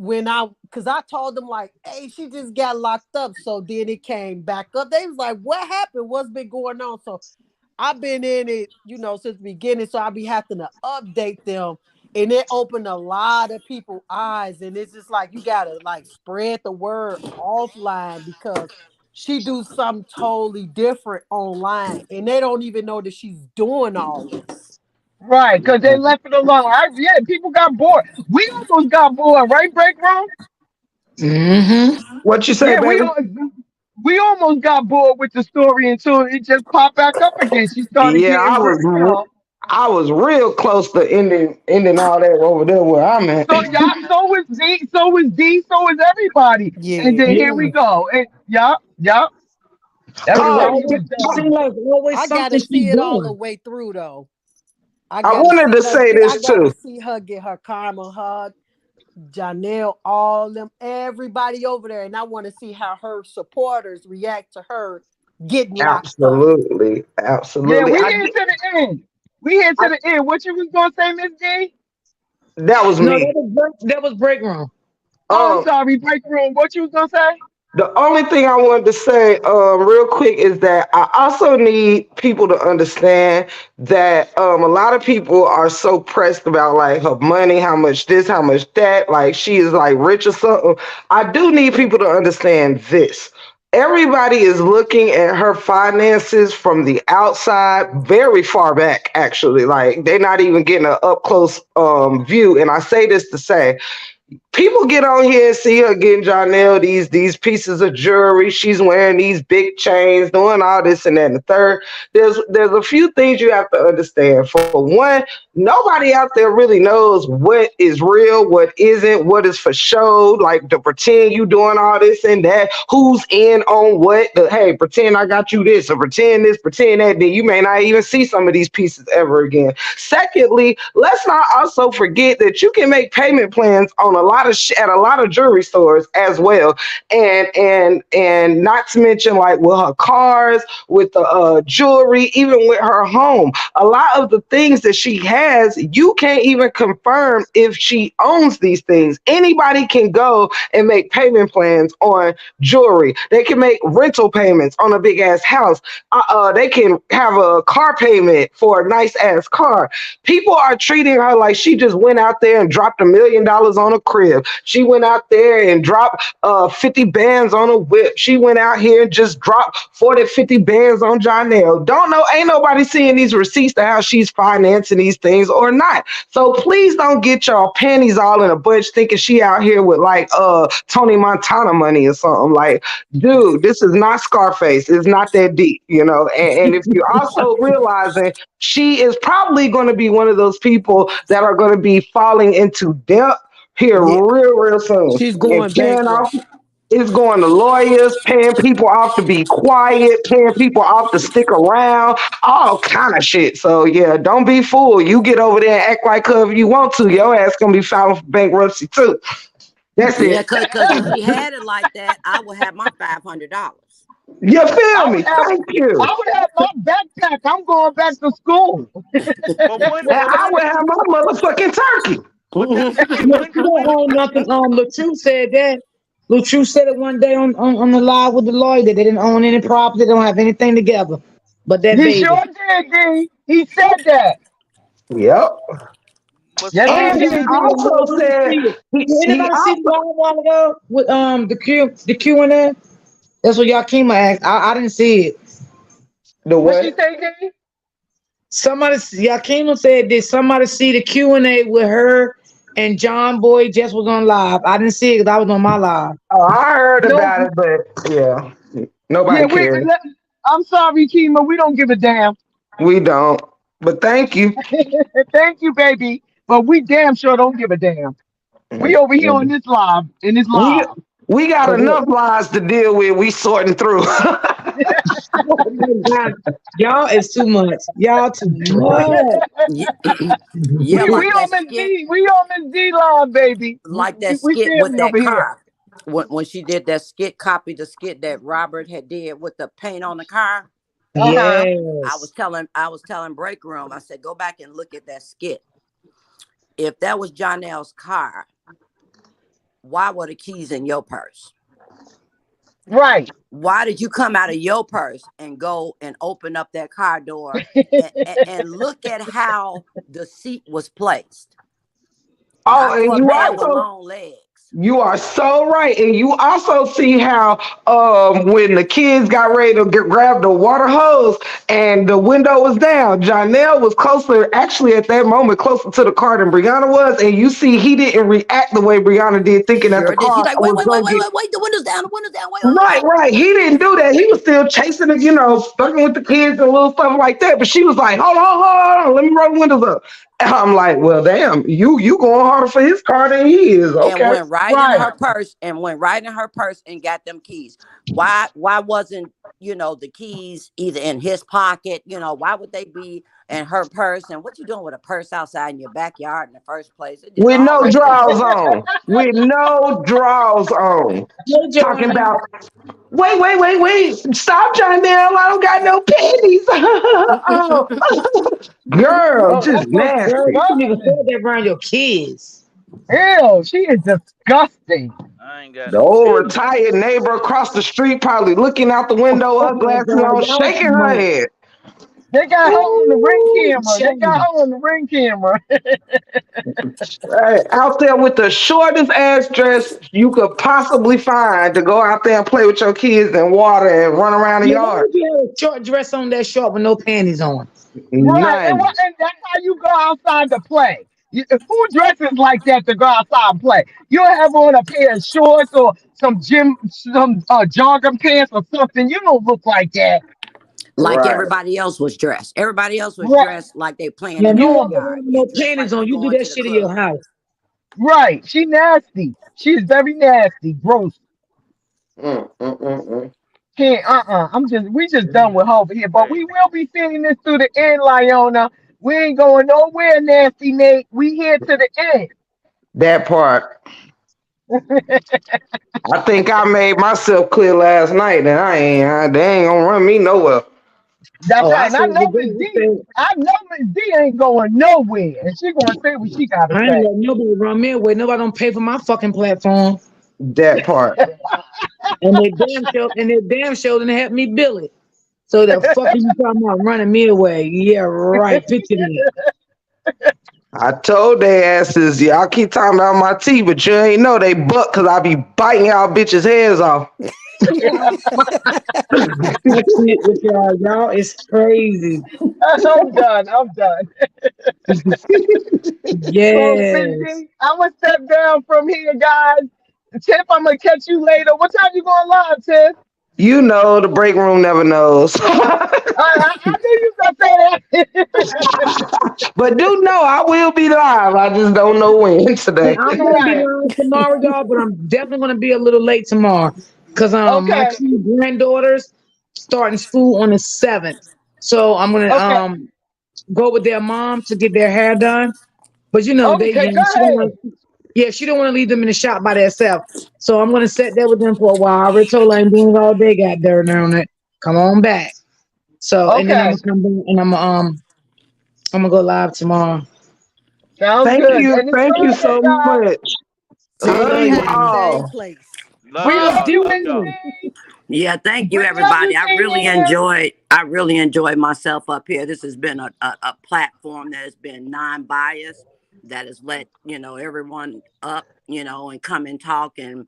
cause I told them like, hey, she just got locked up. So then it came back up. They was like, what happened? What's been going on? So I've been in it, since the beginning. So I'll be having to update them. And it opened a lot of people's eyes. And it's just like you gotta like spread the word offline because she do something totally different online. And they don't even know that she's doing all this. right, because they left it alone. Yeah, people got bored. We almost got bored, right, break room? Mm-hmm. What you say, Yeah, baby? we almost got bored with the story until it just popped back up again. She started Yeah, getting, I was real close to ending all that over there where I'm at. so y'all, so is everybody. And Yeah. then here we Yeah. go. And yup, Cause it Oh, everybody always was seems done. like always I something gotta she see it all the doing. way through though. I wanted to say I this gotta too. see her get her karma, her Janelle, all them, everybody over there, and I want to see how her supporters react to her getting locked up. Absolutely, Yeah, absolutely. we here to the end. We here to I the end. What you was gonna say, Miss G? that was No, me. that was break room. Oh, I'm Um, sorry, break room. What you was gonna say? The only thing I wanted to say, real quick, is that I also need people to understand that a lot of people are so pressed about like her money, how much this, how much that, like she is like rich or something. I do need people to understand this. Everybody is looking at her finances from the outside, very far back, actually. Like they're not even getting an up close view. And I say this to say, people get on here and see her getting Janelle these pieces of jewelry. She's wearing these big chains, doing all this and that and the third. There's a few things you have to understand. For one, nobody out there really knows what is real, what isn't, what is for show, like to pretend you doing all this and that, who's in on what. Hey, pretend I got you this, or pretend this, pretend that. Then you may not even see some of these pieces ever again. Secondly, let's not also forget that you can make payment plans on a lot of at a lot of jewelry stores as well, and not to mention like with her cars, with the jewelry, even with her home. A lot of the things that she has, you can't even confirm if she owns these things. Anybody can go and make payment plans on jewelry. They can make rental payments on a big ass house. They can have a car payment for a nice ass car. People are treating her like she just went out there and dropped $1 million on a crib. She went out there and dropped 50 bands on a whip. She went out here and just dropped 40, 50 bands on Janelle. Don't know, ain't nobody seeing these receipts to how she's financing these things or not. So please don't get your panties all in a bunch thinking she out here with like Tony Montana money or something. Like, dude, this is not Scarface. It's not that deep, you know. And if you're also realizing she is probably going to be one of those people that are going to be falling into debt here Yeah, real soon she's and going paying bankrupt. off. It's going to lawyers, paying people off to be quiet, paying people off to stick around, all kind of shit. So yeah, don't be fooled. You get over there and act like her if you want to. Your ass gonna be filing for bankruptcy too. That's Yeah, it. cause if she had it like that, I would have my $500. You feel I me? would have, Thank you. I would have my backpack. I'm going back to school. But when, And but I when, would have my motherfucking turkey. but this the thing. Look, you don't own nothing. Latrue said that. Latrue said it one day on the live with the lawyer that they didn't own any property, they don't have anything together, but that He baby. sure did, D. He said that. Yep. But Yes, see, he you And he got did, D. also said Did he anybody see the also live a while ago with the Q and A? That's what Yakima asked. I didn't see it. the What she what? say, D? Somebody Yakima said, did somebody see the Q and A with her and John Boy just was on live? I didn't see it because I was on my live. Oh, I heard No. about it, but yeah, Yeah, nobody cares. I'm sorry, Kima. We don't give a damn. We don't. But thank you. Thank you, baby. But we damn sure don't give a damn. We over here on this live, in this We live. we got But enough lies to deal with. We sorting through. oh my God, y'all is too much. Y'all too much. Yeah, yeah, we like that on Miss skit, D. We on Miss D live, baby. like that We skit with family that over here. car. When she did that skit, copied the skit that Robert had did with the paint on the car. Uh-huh. Yes. I was telling Break Room, I said, go back and look at that skit. If that was Jonelle's car, why were the keys in your purse? Right. Why did you come out of your purse and go and open up that car door and look at how the seat was placed? Oh, Not and for a you man with also long legs. you are so right. And you also see how when the kids got ready to grab the water hose and the window was down, Janelle was closer, actually at that moment, closer to the car than Brianna was. And you see he didn't react the way Brianna did, thinking that the Sure did. She's car like, wait, was wait, wait, going to wait, get wait, wait. The window's down. The window's down. Wait, wait, right, wait, wait. right. He didn't do that. He was still chasing it, fucking with the kids and little stuff like that. But she was like, hold on, let me roll the windows up. And I'm like, well, damn, you going harder for his car than he is. And Okay. went right in Right. her purse and got them keys. Why wasn't, the keys either in his pocket? Why would they be in her purse? And what you doing with a purse outside in your backyard in the first place? It just With all no make no draws sense. on. With no draws on. Hey, Talking Joanne. about, wait. Stop, John Dale. I don't got no panties. Oh, girl, Oh, just that's so Girl, nasty. you can even say disgusting. that around your kids. Ew, she is disgusting. I ain't got The no old panties. retired neighbor across the street probably looking out the window, Oh her my glasses God, on, y'all too shaking her much. head. They got her on the ring Ooh, camera. They got shame. her on the ring camera. Right, out there with the shortest ass dress you could possibly find to go out there and play with your kids in water and run around the Yeah, why yard. would you have a short dress on that short with no panties on? Right. And None. and that's how you go outside to play. Who dresses like that to go outside and play? You'll have on a pair of shorts or some jogging pants or something. You don't look like that. Like Right. everybody else was dressed. Everybody else was Right. dressed like they playing Now, in if the you walk Normal. backyard. around with You no dress panties like on, you you do going that to the shit in your club. house. Right. She nasty. She's very nasty. Gross. Mm, mm, mm, mm. Can't we just done with over here. But Hey, we will be seeing this through the end, Lyona. We ain't going nowhere, nasty Nate. We here to the end. That part. I think I made myself clear last night that they ain't gonna run me nowhere. That's Oh, I right. And said I know today, Miss D. I know Miss D ain't going nowhere. And she gonna say what she gotta I ain't say. letting nobody run me away. Nobody don't pay for my fucking platform. That part. And they damn sure didn't help me build it. So the fuck are you talking about running me away? Yeah, right. Picture that. I told they asses, y'all keep talking about my teeth, but you ain't know they buck because I be biting y'all bitches' heads off. That shit with y'all is crazy. I'm done. I'm done. Well, Miss Yes. D, I'm gonna step down from here, guys. Tiff, I'm gonna catch you later. What time you going live, Tiff? You know the break room never knows. I knew you was gonna say that. But do know I will be live. I just don't know when And today. I'm gonna be Right. on tomorrow, y'all, but I'm definitely gonna be a little late tomorrow. Cause my Okay. two granddaughters starting school on the 7th. So I'm gonna Okay. go with their mom to get their hair done. But they Okay. Go young. She don't ahead. want yeah, she don't want to leave them in the shop by themselves. So I'm gonna sit there with them for a while. I already told her I ain't doing it all day, got dirt on it. Come on back. So and then I'm Okay. gonna come back and I'm gonna go live tomorrow. Sounds Thank good. you. And Thank enjoy you that, so guys. much. love Same Love Love you time, y'all. you. same all. place. Love We Love love y'all. you, Love Miss y'all. you. D. Yeah, thank you, We love you, everybody. DM. I really enjoyed myself up here. This has been a platform that has been non-biased, that has let, everyone up, and come and talk. And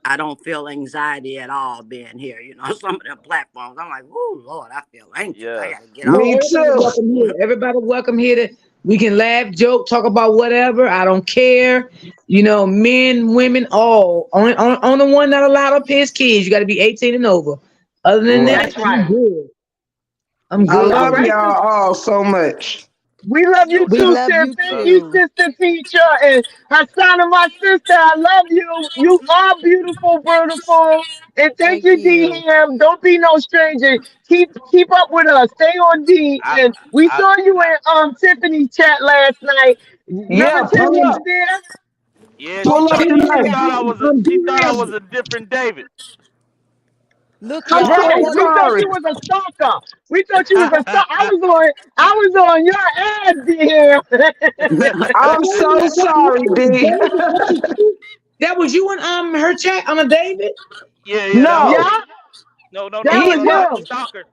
I don't feel anxiety at all being here. Some of the platforms, I'm like, oh Lord, I feel anxious. I Yes. gotta get No, off. Me everybody too. welcome here. Everybody welcome here to we can laugh, joke, talk about whatever. I don't care. Men, women, all. Only one not allowed up here is kids. You got to be 18 and over. Other than Right. that, That's I'm right. good. I'm I good All love with it. right. y'all all so much. We love you No We too, doubt. love Tiff. you Thank Love you, you. too. sister teacher. And Hassan, my sister, I love you. You are beautiful, beautiful. And thank Thank you, D you. Ham. Don't be no stranger. Keep up with us. Stay on D. I, And we I, saw you in Tiffany's chat last night. Remember Yeah, pull Tiffany Um, was up. there? yeah. She Pull up thought she she, didn't she tonight. thought I was a, she thought I was DM. a different David. Look, I'm y'all, I Right. so want We thought sorry. you was a stalker. We thought you was a stalker. I was on your ass, D I'm so sorry, D. David, that was you in her chat on a David. Yeah, yeah, that was Yeah, No, me. No, no, that no, was he. no, not the him. stalker.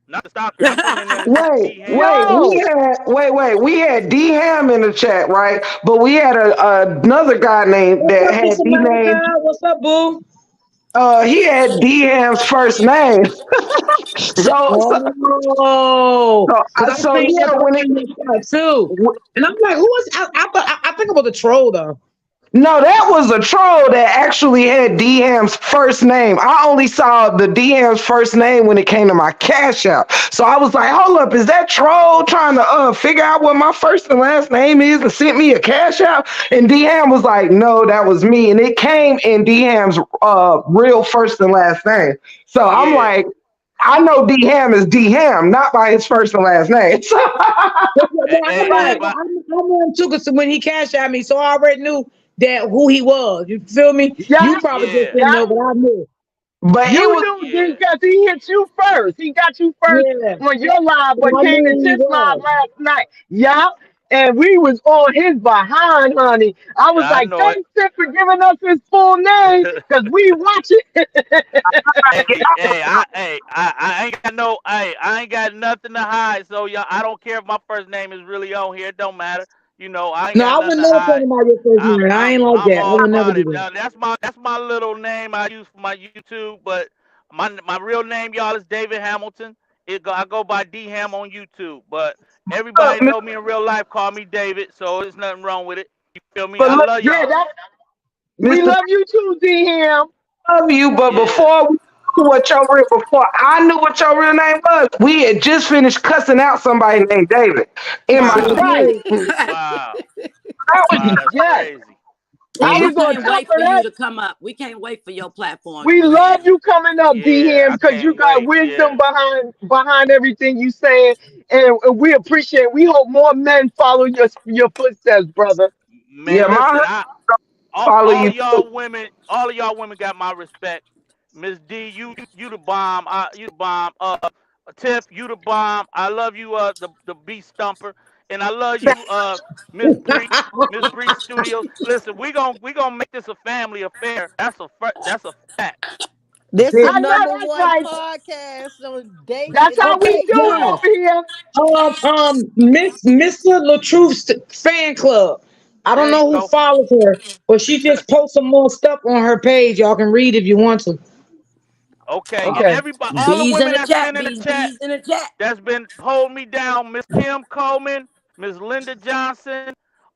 Not the stalker. I'm going in there to see Wait, D Ham. wait. No. We had D Ham in the chat, right? But we had another guy named What's that up, had Mr. D name. Malachi? What's up, boo? He had D Ham's first name. So, Oh, because I was saying that yeah, about you in the chat too. And I'm like, who is? I think about the troll though. no, that was a troll that actually had DM's first name. I only saw the DM's first name when it came to my cash app. So I was like, hold up, is that troll trying to figure out what my first and last name is and sent me a cash app? And DM was like, no, that was me. And it came in DM's real first and last name. So I'm Yeah. like, I know D Ham is D Ham, not by his first and last name. Hey, I hey, know hey, Right. him. but I know him too. Because when he cashed at me, so I already knew that who he was. You feel me? Yeah, You probably just yeah, didn't yeah. know, but I knew. But it You was knew yeah. because he hit you first. He got you first Yeah, on your live, so but I knew came to who he Tips live was. last night. Yeah. And we was on his behind, honey. I was Yeah, I like, know it. thanks, Tip, for giving us his full name, because we watch it. I ain't got no, I ain't got nothing to hide. So y'all, I don't care if my first name is really on here. It don't matter. I ain't No, got I nothing wouldn't to never talk hide. about your first I'm, name. I I'm, ain't like I'm that. I all would never about do it. that. Now, that's my little name I use for my YouTube. But my real name, y'all, is David Hamilton. I go by D Ham on YouTube, but everybody know me in real life. Call me David, so there's nothing wrong with it. You feel me? But I look, love yeah, y'all. that we Mr. love you too, D Him. Love you, but Yeah. before we knew what your real before I knew what your real name was, we had just finished cussing out somebody named David in my Wow. Right. Wow. that was Wow. That's Yes. crazy. I And we was on can't top wait of for you that. to come up. We can't wait for your platform, We D love Ham. you coming up, D Yeah. Him, I because you can't got wait. Yeah. wisdom behind everything you saying, and we appreciate. We hope more men follow your footsteps, brother. yeah, Man, my listen. husband follow All you of too. all of y'all women got my respect. Miss D, you the bomb. You the bomb. Tiff, you the bomb. I love you. The beast stumper, and I love you. Miss Bree, Miss Bree Studios. Listen, we gonna make this a family affair. That's a fact. This Yeah, the I know number that's one right. podcast on David That's and how we Okay, do D it yeah. Ham. over here. Mr. Latruth's fan club. I don't There you know who go. follows her, but she just posts some more stuff on her page. Y'all can read if you want to. Okay, and Okay. everybody, all the Bees in women the that's chat, been in the bees, chat, bees in the chat. that's been holding me down. Miss Kim Coleman, Miss Linda Johnson,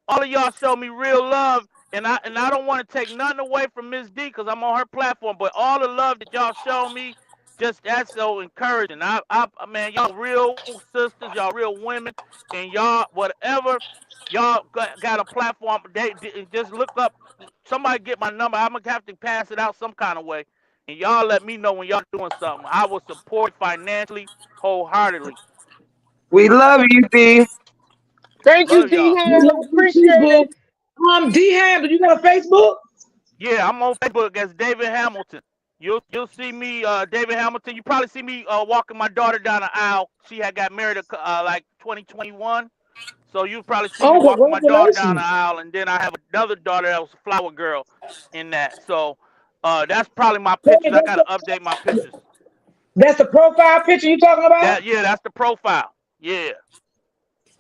all of y'all show me real love, and I don't want to take nothing away from Miss D because I'm on her platform, but all the love that y'all show me, just that's so encouraging. Man, y'all real sisters, y'all real women, and y'all whatever y'all got a platform. They just look up. Somebody get my number. I'm gonna have to pass it out some kind of way, and y'all let me know when y'all doing something. I will support financially, wholeheartedly. we love you, D. Thank you, Love D y'all. We Ham. love you too, Appreciate boo. it. D Ham, do you got a Facebook? Yeah, I'm on Facebook as David Hamilton. You'll see me, David Hamilton. You probably see me walking my daughter down the aisle. She had got married like 2021, so you'll probably see me Oh, walking my daughter down the congratulations. aisle. And then I have another daughter that was a flower girl in that. So that's probably my Hey, pictures. I gotta update my pictures. that's the profile picture you talking about? That's the profile. Yeah.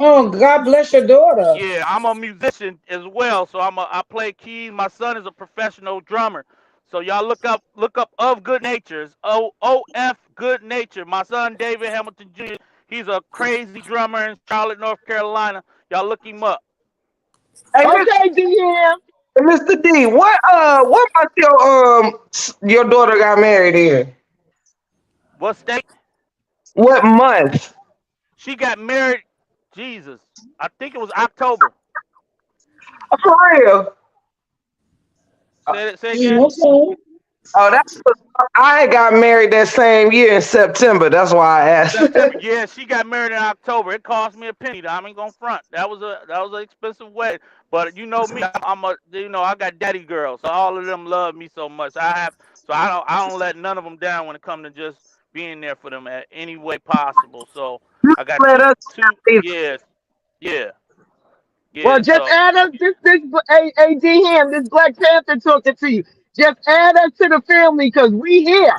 Oh, God bless your daughter. Yeah, I'm a musician as well, so I play keys. My son is a professional drummer. So y'all look up of Good Natures. OF Good Nature. My son David Hamilton Jr. He's a crazy drummer in Charlotte, North Carolina. Y'all look him up. Hey, Okay, D Ham. Mr. D, what month your daughter got married in? What state? What month? She got married. Jesus, I think it was October. For real? Say again. Okay. Oh, I got married that same year in September. That's why I asked. September. Yeah, she got married in October. It cost me a penny. I ain't gonna front. That was an expensive wedding. But you know me, I'm a I got daddy girls, so all of them love me so much. I don't let none of them down when it comes to just being there for them at any way possible. So I got Let two. us. Yeah, yeah, Well, yeah. just So add us this D Ham, this Black Panther talking to you. Just add us to the family because we here.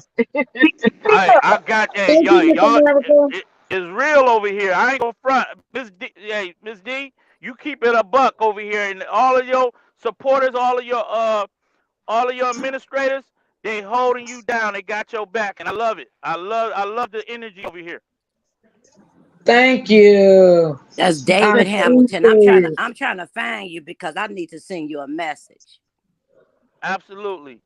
I got hey Thank you, Mr. y'all. America. It's real over here. I ain't gonna front, Miss D. Hey, Miss D, you keep it a buck over here, and all of your supporters, all of your administrators, they holding you down. They got your back, and I love it. I love the energy over here. Thank you. That's I David appreciate Hamilton. it. I'm trying to find you because I need to send you a message. Absolutely.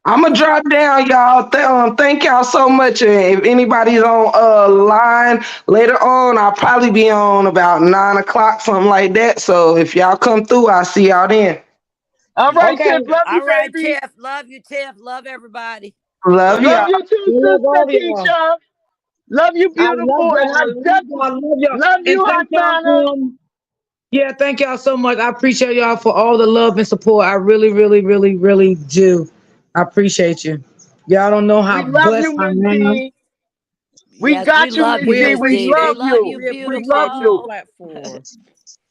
I'm gonna drop down, y'all. Thank y'all so much. If anybody's on line later on, I'll probably be on about 9 o'clock, something like that. So if y'all come through, I'll see y'all then. All right, Okay. Tiff. Love you, All right, baby. Tiff. Love you, Tiff. Love everybody. Love Love Love y'all. y'all. you too, I love Sister all of y'all. Keisha. Love you, I love beautiful. And y'all. I I love y'all. definitely I love y'all. love And you, thank Hasana. y'all. Yeah, thank y'all so much. I appreciate y'all for all the love and support. I really, really, really, really do. I appreciate you. Y'all don't know We how love you, blessed I Miss am. D. We Yes, we got you, love Miss you, We D. Miss We D. We love appreciate love you. you, we We love appreciate your you. beautiful. platform.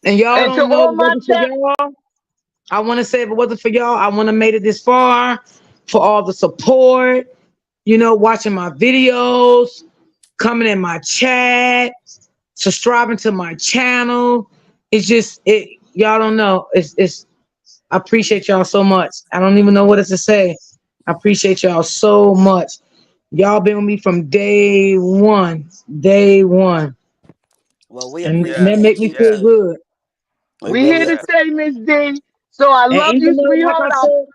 And y'all And to don't know if all it my wasn't for chat, y'all. I want to say if it wasn't for y'all, I wouldn't have made it this far. For all the support, watching my videos, coming in my chat, subscribing to my channel. It's just y'all don't know. It's I appreciate y'all so much. I don't even know what else to say. I appreciate y'all so much. Y'all been with me from day one. Day one. Well, we And that make appreciate Yes, me you feel yes, too. good. We We here really to yes. stay, Miss D. So I And love you, even though, like sweetheart. I said,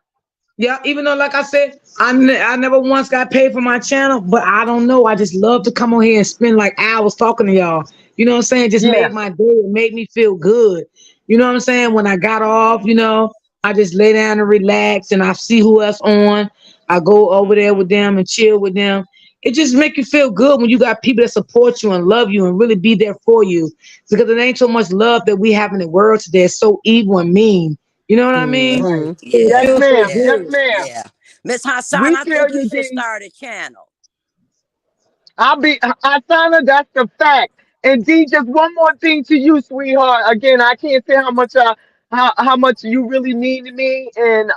yeah, even though, like I said, I never once got paid for my channel, but I don't know. I just love to come on here and spend like hours talking to y'all. You know what I'm saying? Just Yeah, made my day. It made me feel good. You know what I'm saying? When I got off, Mhm, I just lay down and relax, and I see who else on. I go over there with mhm. them and chill with them. It just make you feel good when you got people that support you and love you and really be there for you. Because it ain't so much love that we have in the world today. It's so evil and mean. You know what I mean? right. Mm-hmm. So it Yes, Yeah, feels so ma'am. yeah, Yes, good. ma'am. yeah. Miss Hassan, We I feel think you you, should D. start a channel. Asana, that's the fact. And D, just one more thing to you, sweetheart. Again, I can't say how much you really mean to me. And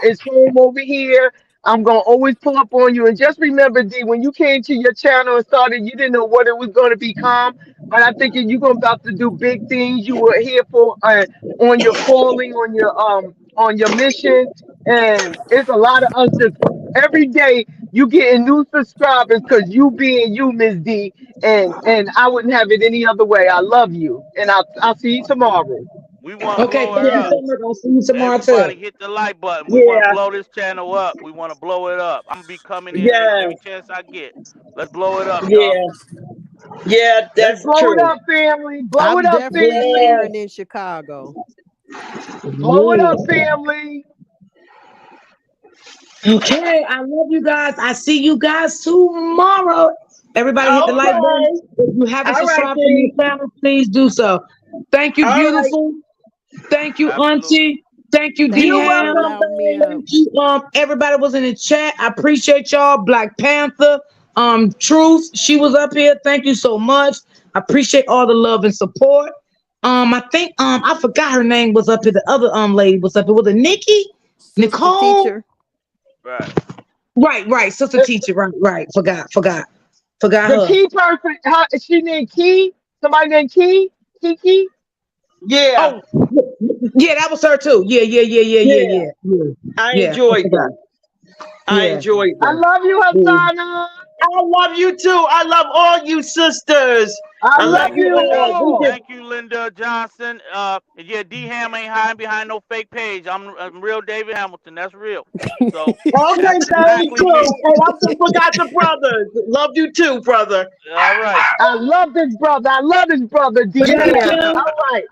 it's home over here. I'm gonna always pull up on you. And just remember, D, when you came to your channel and started, you didn't know what it was gonna become. But I think you're gonna about to do big things. You were here for on your calling, on your mission. And it's a lot of us just every day you getting new subscribers because you being you, Miss D. And I wouldn't have it any other way. I love you. And I'll see you tomorrow. We want to Okay, blow it thank you Yeah, up. so much. I'll see you tomorrow too. Everybody hit the like button. We want to yeah, blow this channel up. We want to blow it up. I'm gonna be coming in yeah, every chance I get. Let's blow it up, y'all. yeah, yeah. Let's That's blow it true. up, family. Blow it I'm up, definitely family. Yeah. sharing in Chicago. Blow it Yeah. up, family. Okay, I love you guys. I see you guys tomorrow. Everybody hit the like button. Okay. If you haven't All right, subscribed to my D. channel, please do so. Thank you, All right. beautiful. Thank you, Absolutely. Auntie. Thank you, Thank D You're you for Ham. welcome, allowing me babe. up. Thank you, everybody was in the chat. I appreciate y'all. Black Panther, Truth, she was up here. Thank you so much. I appreciate all the love and support. I think I forgot her name was up here. The other lady was up here. Was it Nikki? Sister Nicole? teacher. Right. Right. Sister The, teacher. Right. Forgot the her. key person, is she named Key? Somebody named Key? Kiki? Yeah, Oh, yeah, that was her too. yeah. I Yeah, I enjoyed forgot. them. I Yeah. enjoyed I them. love you, Mm. Hasana. I love you too. I love all you sisters. I I love love Thank you you, you Linda. all. We all. just Thank you, Linda Johnson. Yeah, D Ham ain't hiding behind no fake page. I'm real David Hamilton. That's real. So okay. that's That is exactly me. true. And I just forgot the brothers. Love you too, brother. All right. I love this brother. I love this brother, D Thank you, Ham. Kim. All right.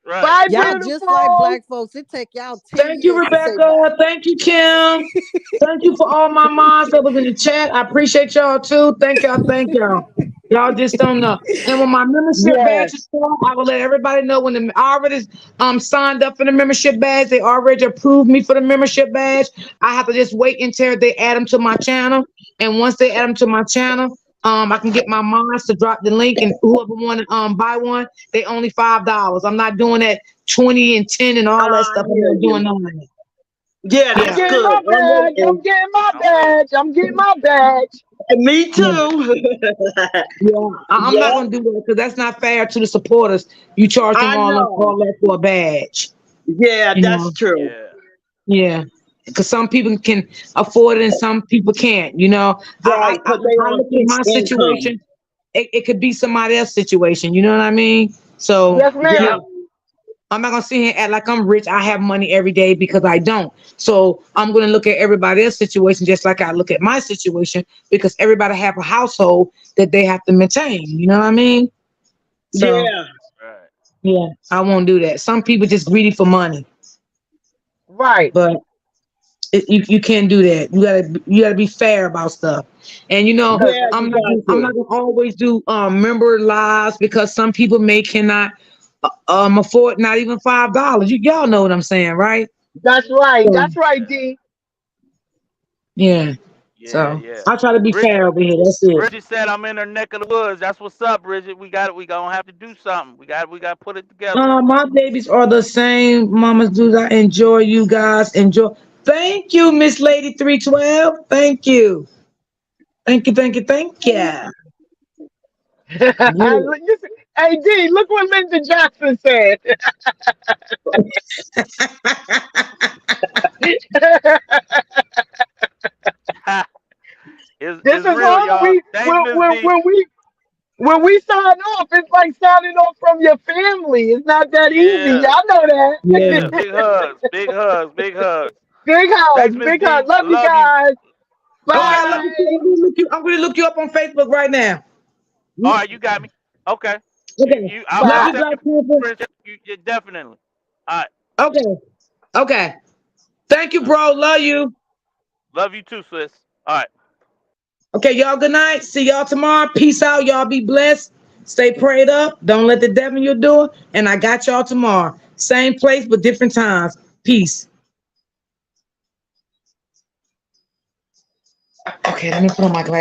Right. Bye, Y'all just like beautiful. black folks. It take y'all 10 Thank you, years to say bye. Rebecca. Thank you, Kim. Thank you for all my moms that was in the chat. I appreciate y'all too. Thank y'all. Thank y'all. Y'all just don't know. And when my membership badge is Yes. on, I will let everybody know when I already signed up for the membership badge. They already approved me for the membership badge. I have to just wait until they add them to my channel. And once they add them to my channel, I can get my moms to drop the link, and whoever want to buy one, they only $5. I'm not doing that 20 and 10 and all that I stuff. I'm hear not doing you. none of that. Yeah, I'm Yeah. that's getting good. my I'm badge. I'm waiting. getting my I'm with it. badge. I'm getting my badge. Me Yeah. too. Yeah, I'm not Yep. gonna do that because that's not fair to the supporters. You charge them I know. all that for a badge. Yeah, You that's know, true. Yeah. yeah, because some people can afford it and some people can't. You know, Right, because they I on look at fixed my income. situation. It could be somebody else's situation. You know what I mean? So Yes, yeah, Yeah. ma'am. I'm not gonna sit here and act like I'm rich. I have money every day because I don't. So I'm gonna look at everybody else's situation just like I look at my situation because everybody have a household that they have to maintain. You know what I mean? So. Yeah. Right. Yeah, I won't do that. Some people just greedy for money, Right. but you can't do that. You gotta be fair about stuff. And Yeah, you got I'm to. not gonna always do member lives because some people may cannot afford not even $5. Y'all know what I'm saying, right? That's right. So That's right, Yeah. D. yeah. Yeah. So Yeah. I try to be Bridget. fair over here. That's it. Bridget said I'm in her neck of the woods. That's what's up, Bridget. We gonna have to do something. We got to put it together. My babies are the same. Mamas do. I enjoy you guys. Enjoy. Thank you, Miss Lady 312. Thank you. Thank you. Yeah. Hey, D, look what Linda Jackson said. This It's is real, hard y'all. Thanks, Miss D. when we sign off, it's like signing off from your family. It's not that easy. Yeah, Y'all know Yeah. yeah. that. Big hugs, big hugs, big hugs. Big hugs, Thanks, Miss big D. hugs. Love you Love you. guys. All Okay, right, I love sis. you too. Bye. I'm gonna look you up on Facebook right now. All right, you got me. Okay. Okay. I'll Love Bye. you, accept Black your Panther. friendship. Yeah, definitely. All right. Okay. Okay. Thank you, bro. Love you. Love you too, sis. All right. Okay, y'all. Good night. See y'all tomorrow. Peace out. Y'all be blessed. Stay prayed up. Don't let the devil in your door. And I got y'all tomorrow. Same place, but different times. Peace. Okay, let me put on my glasses.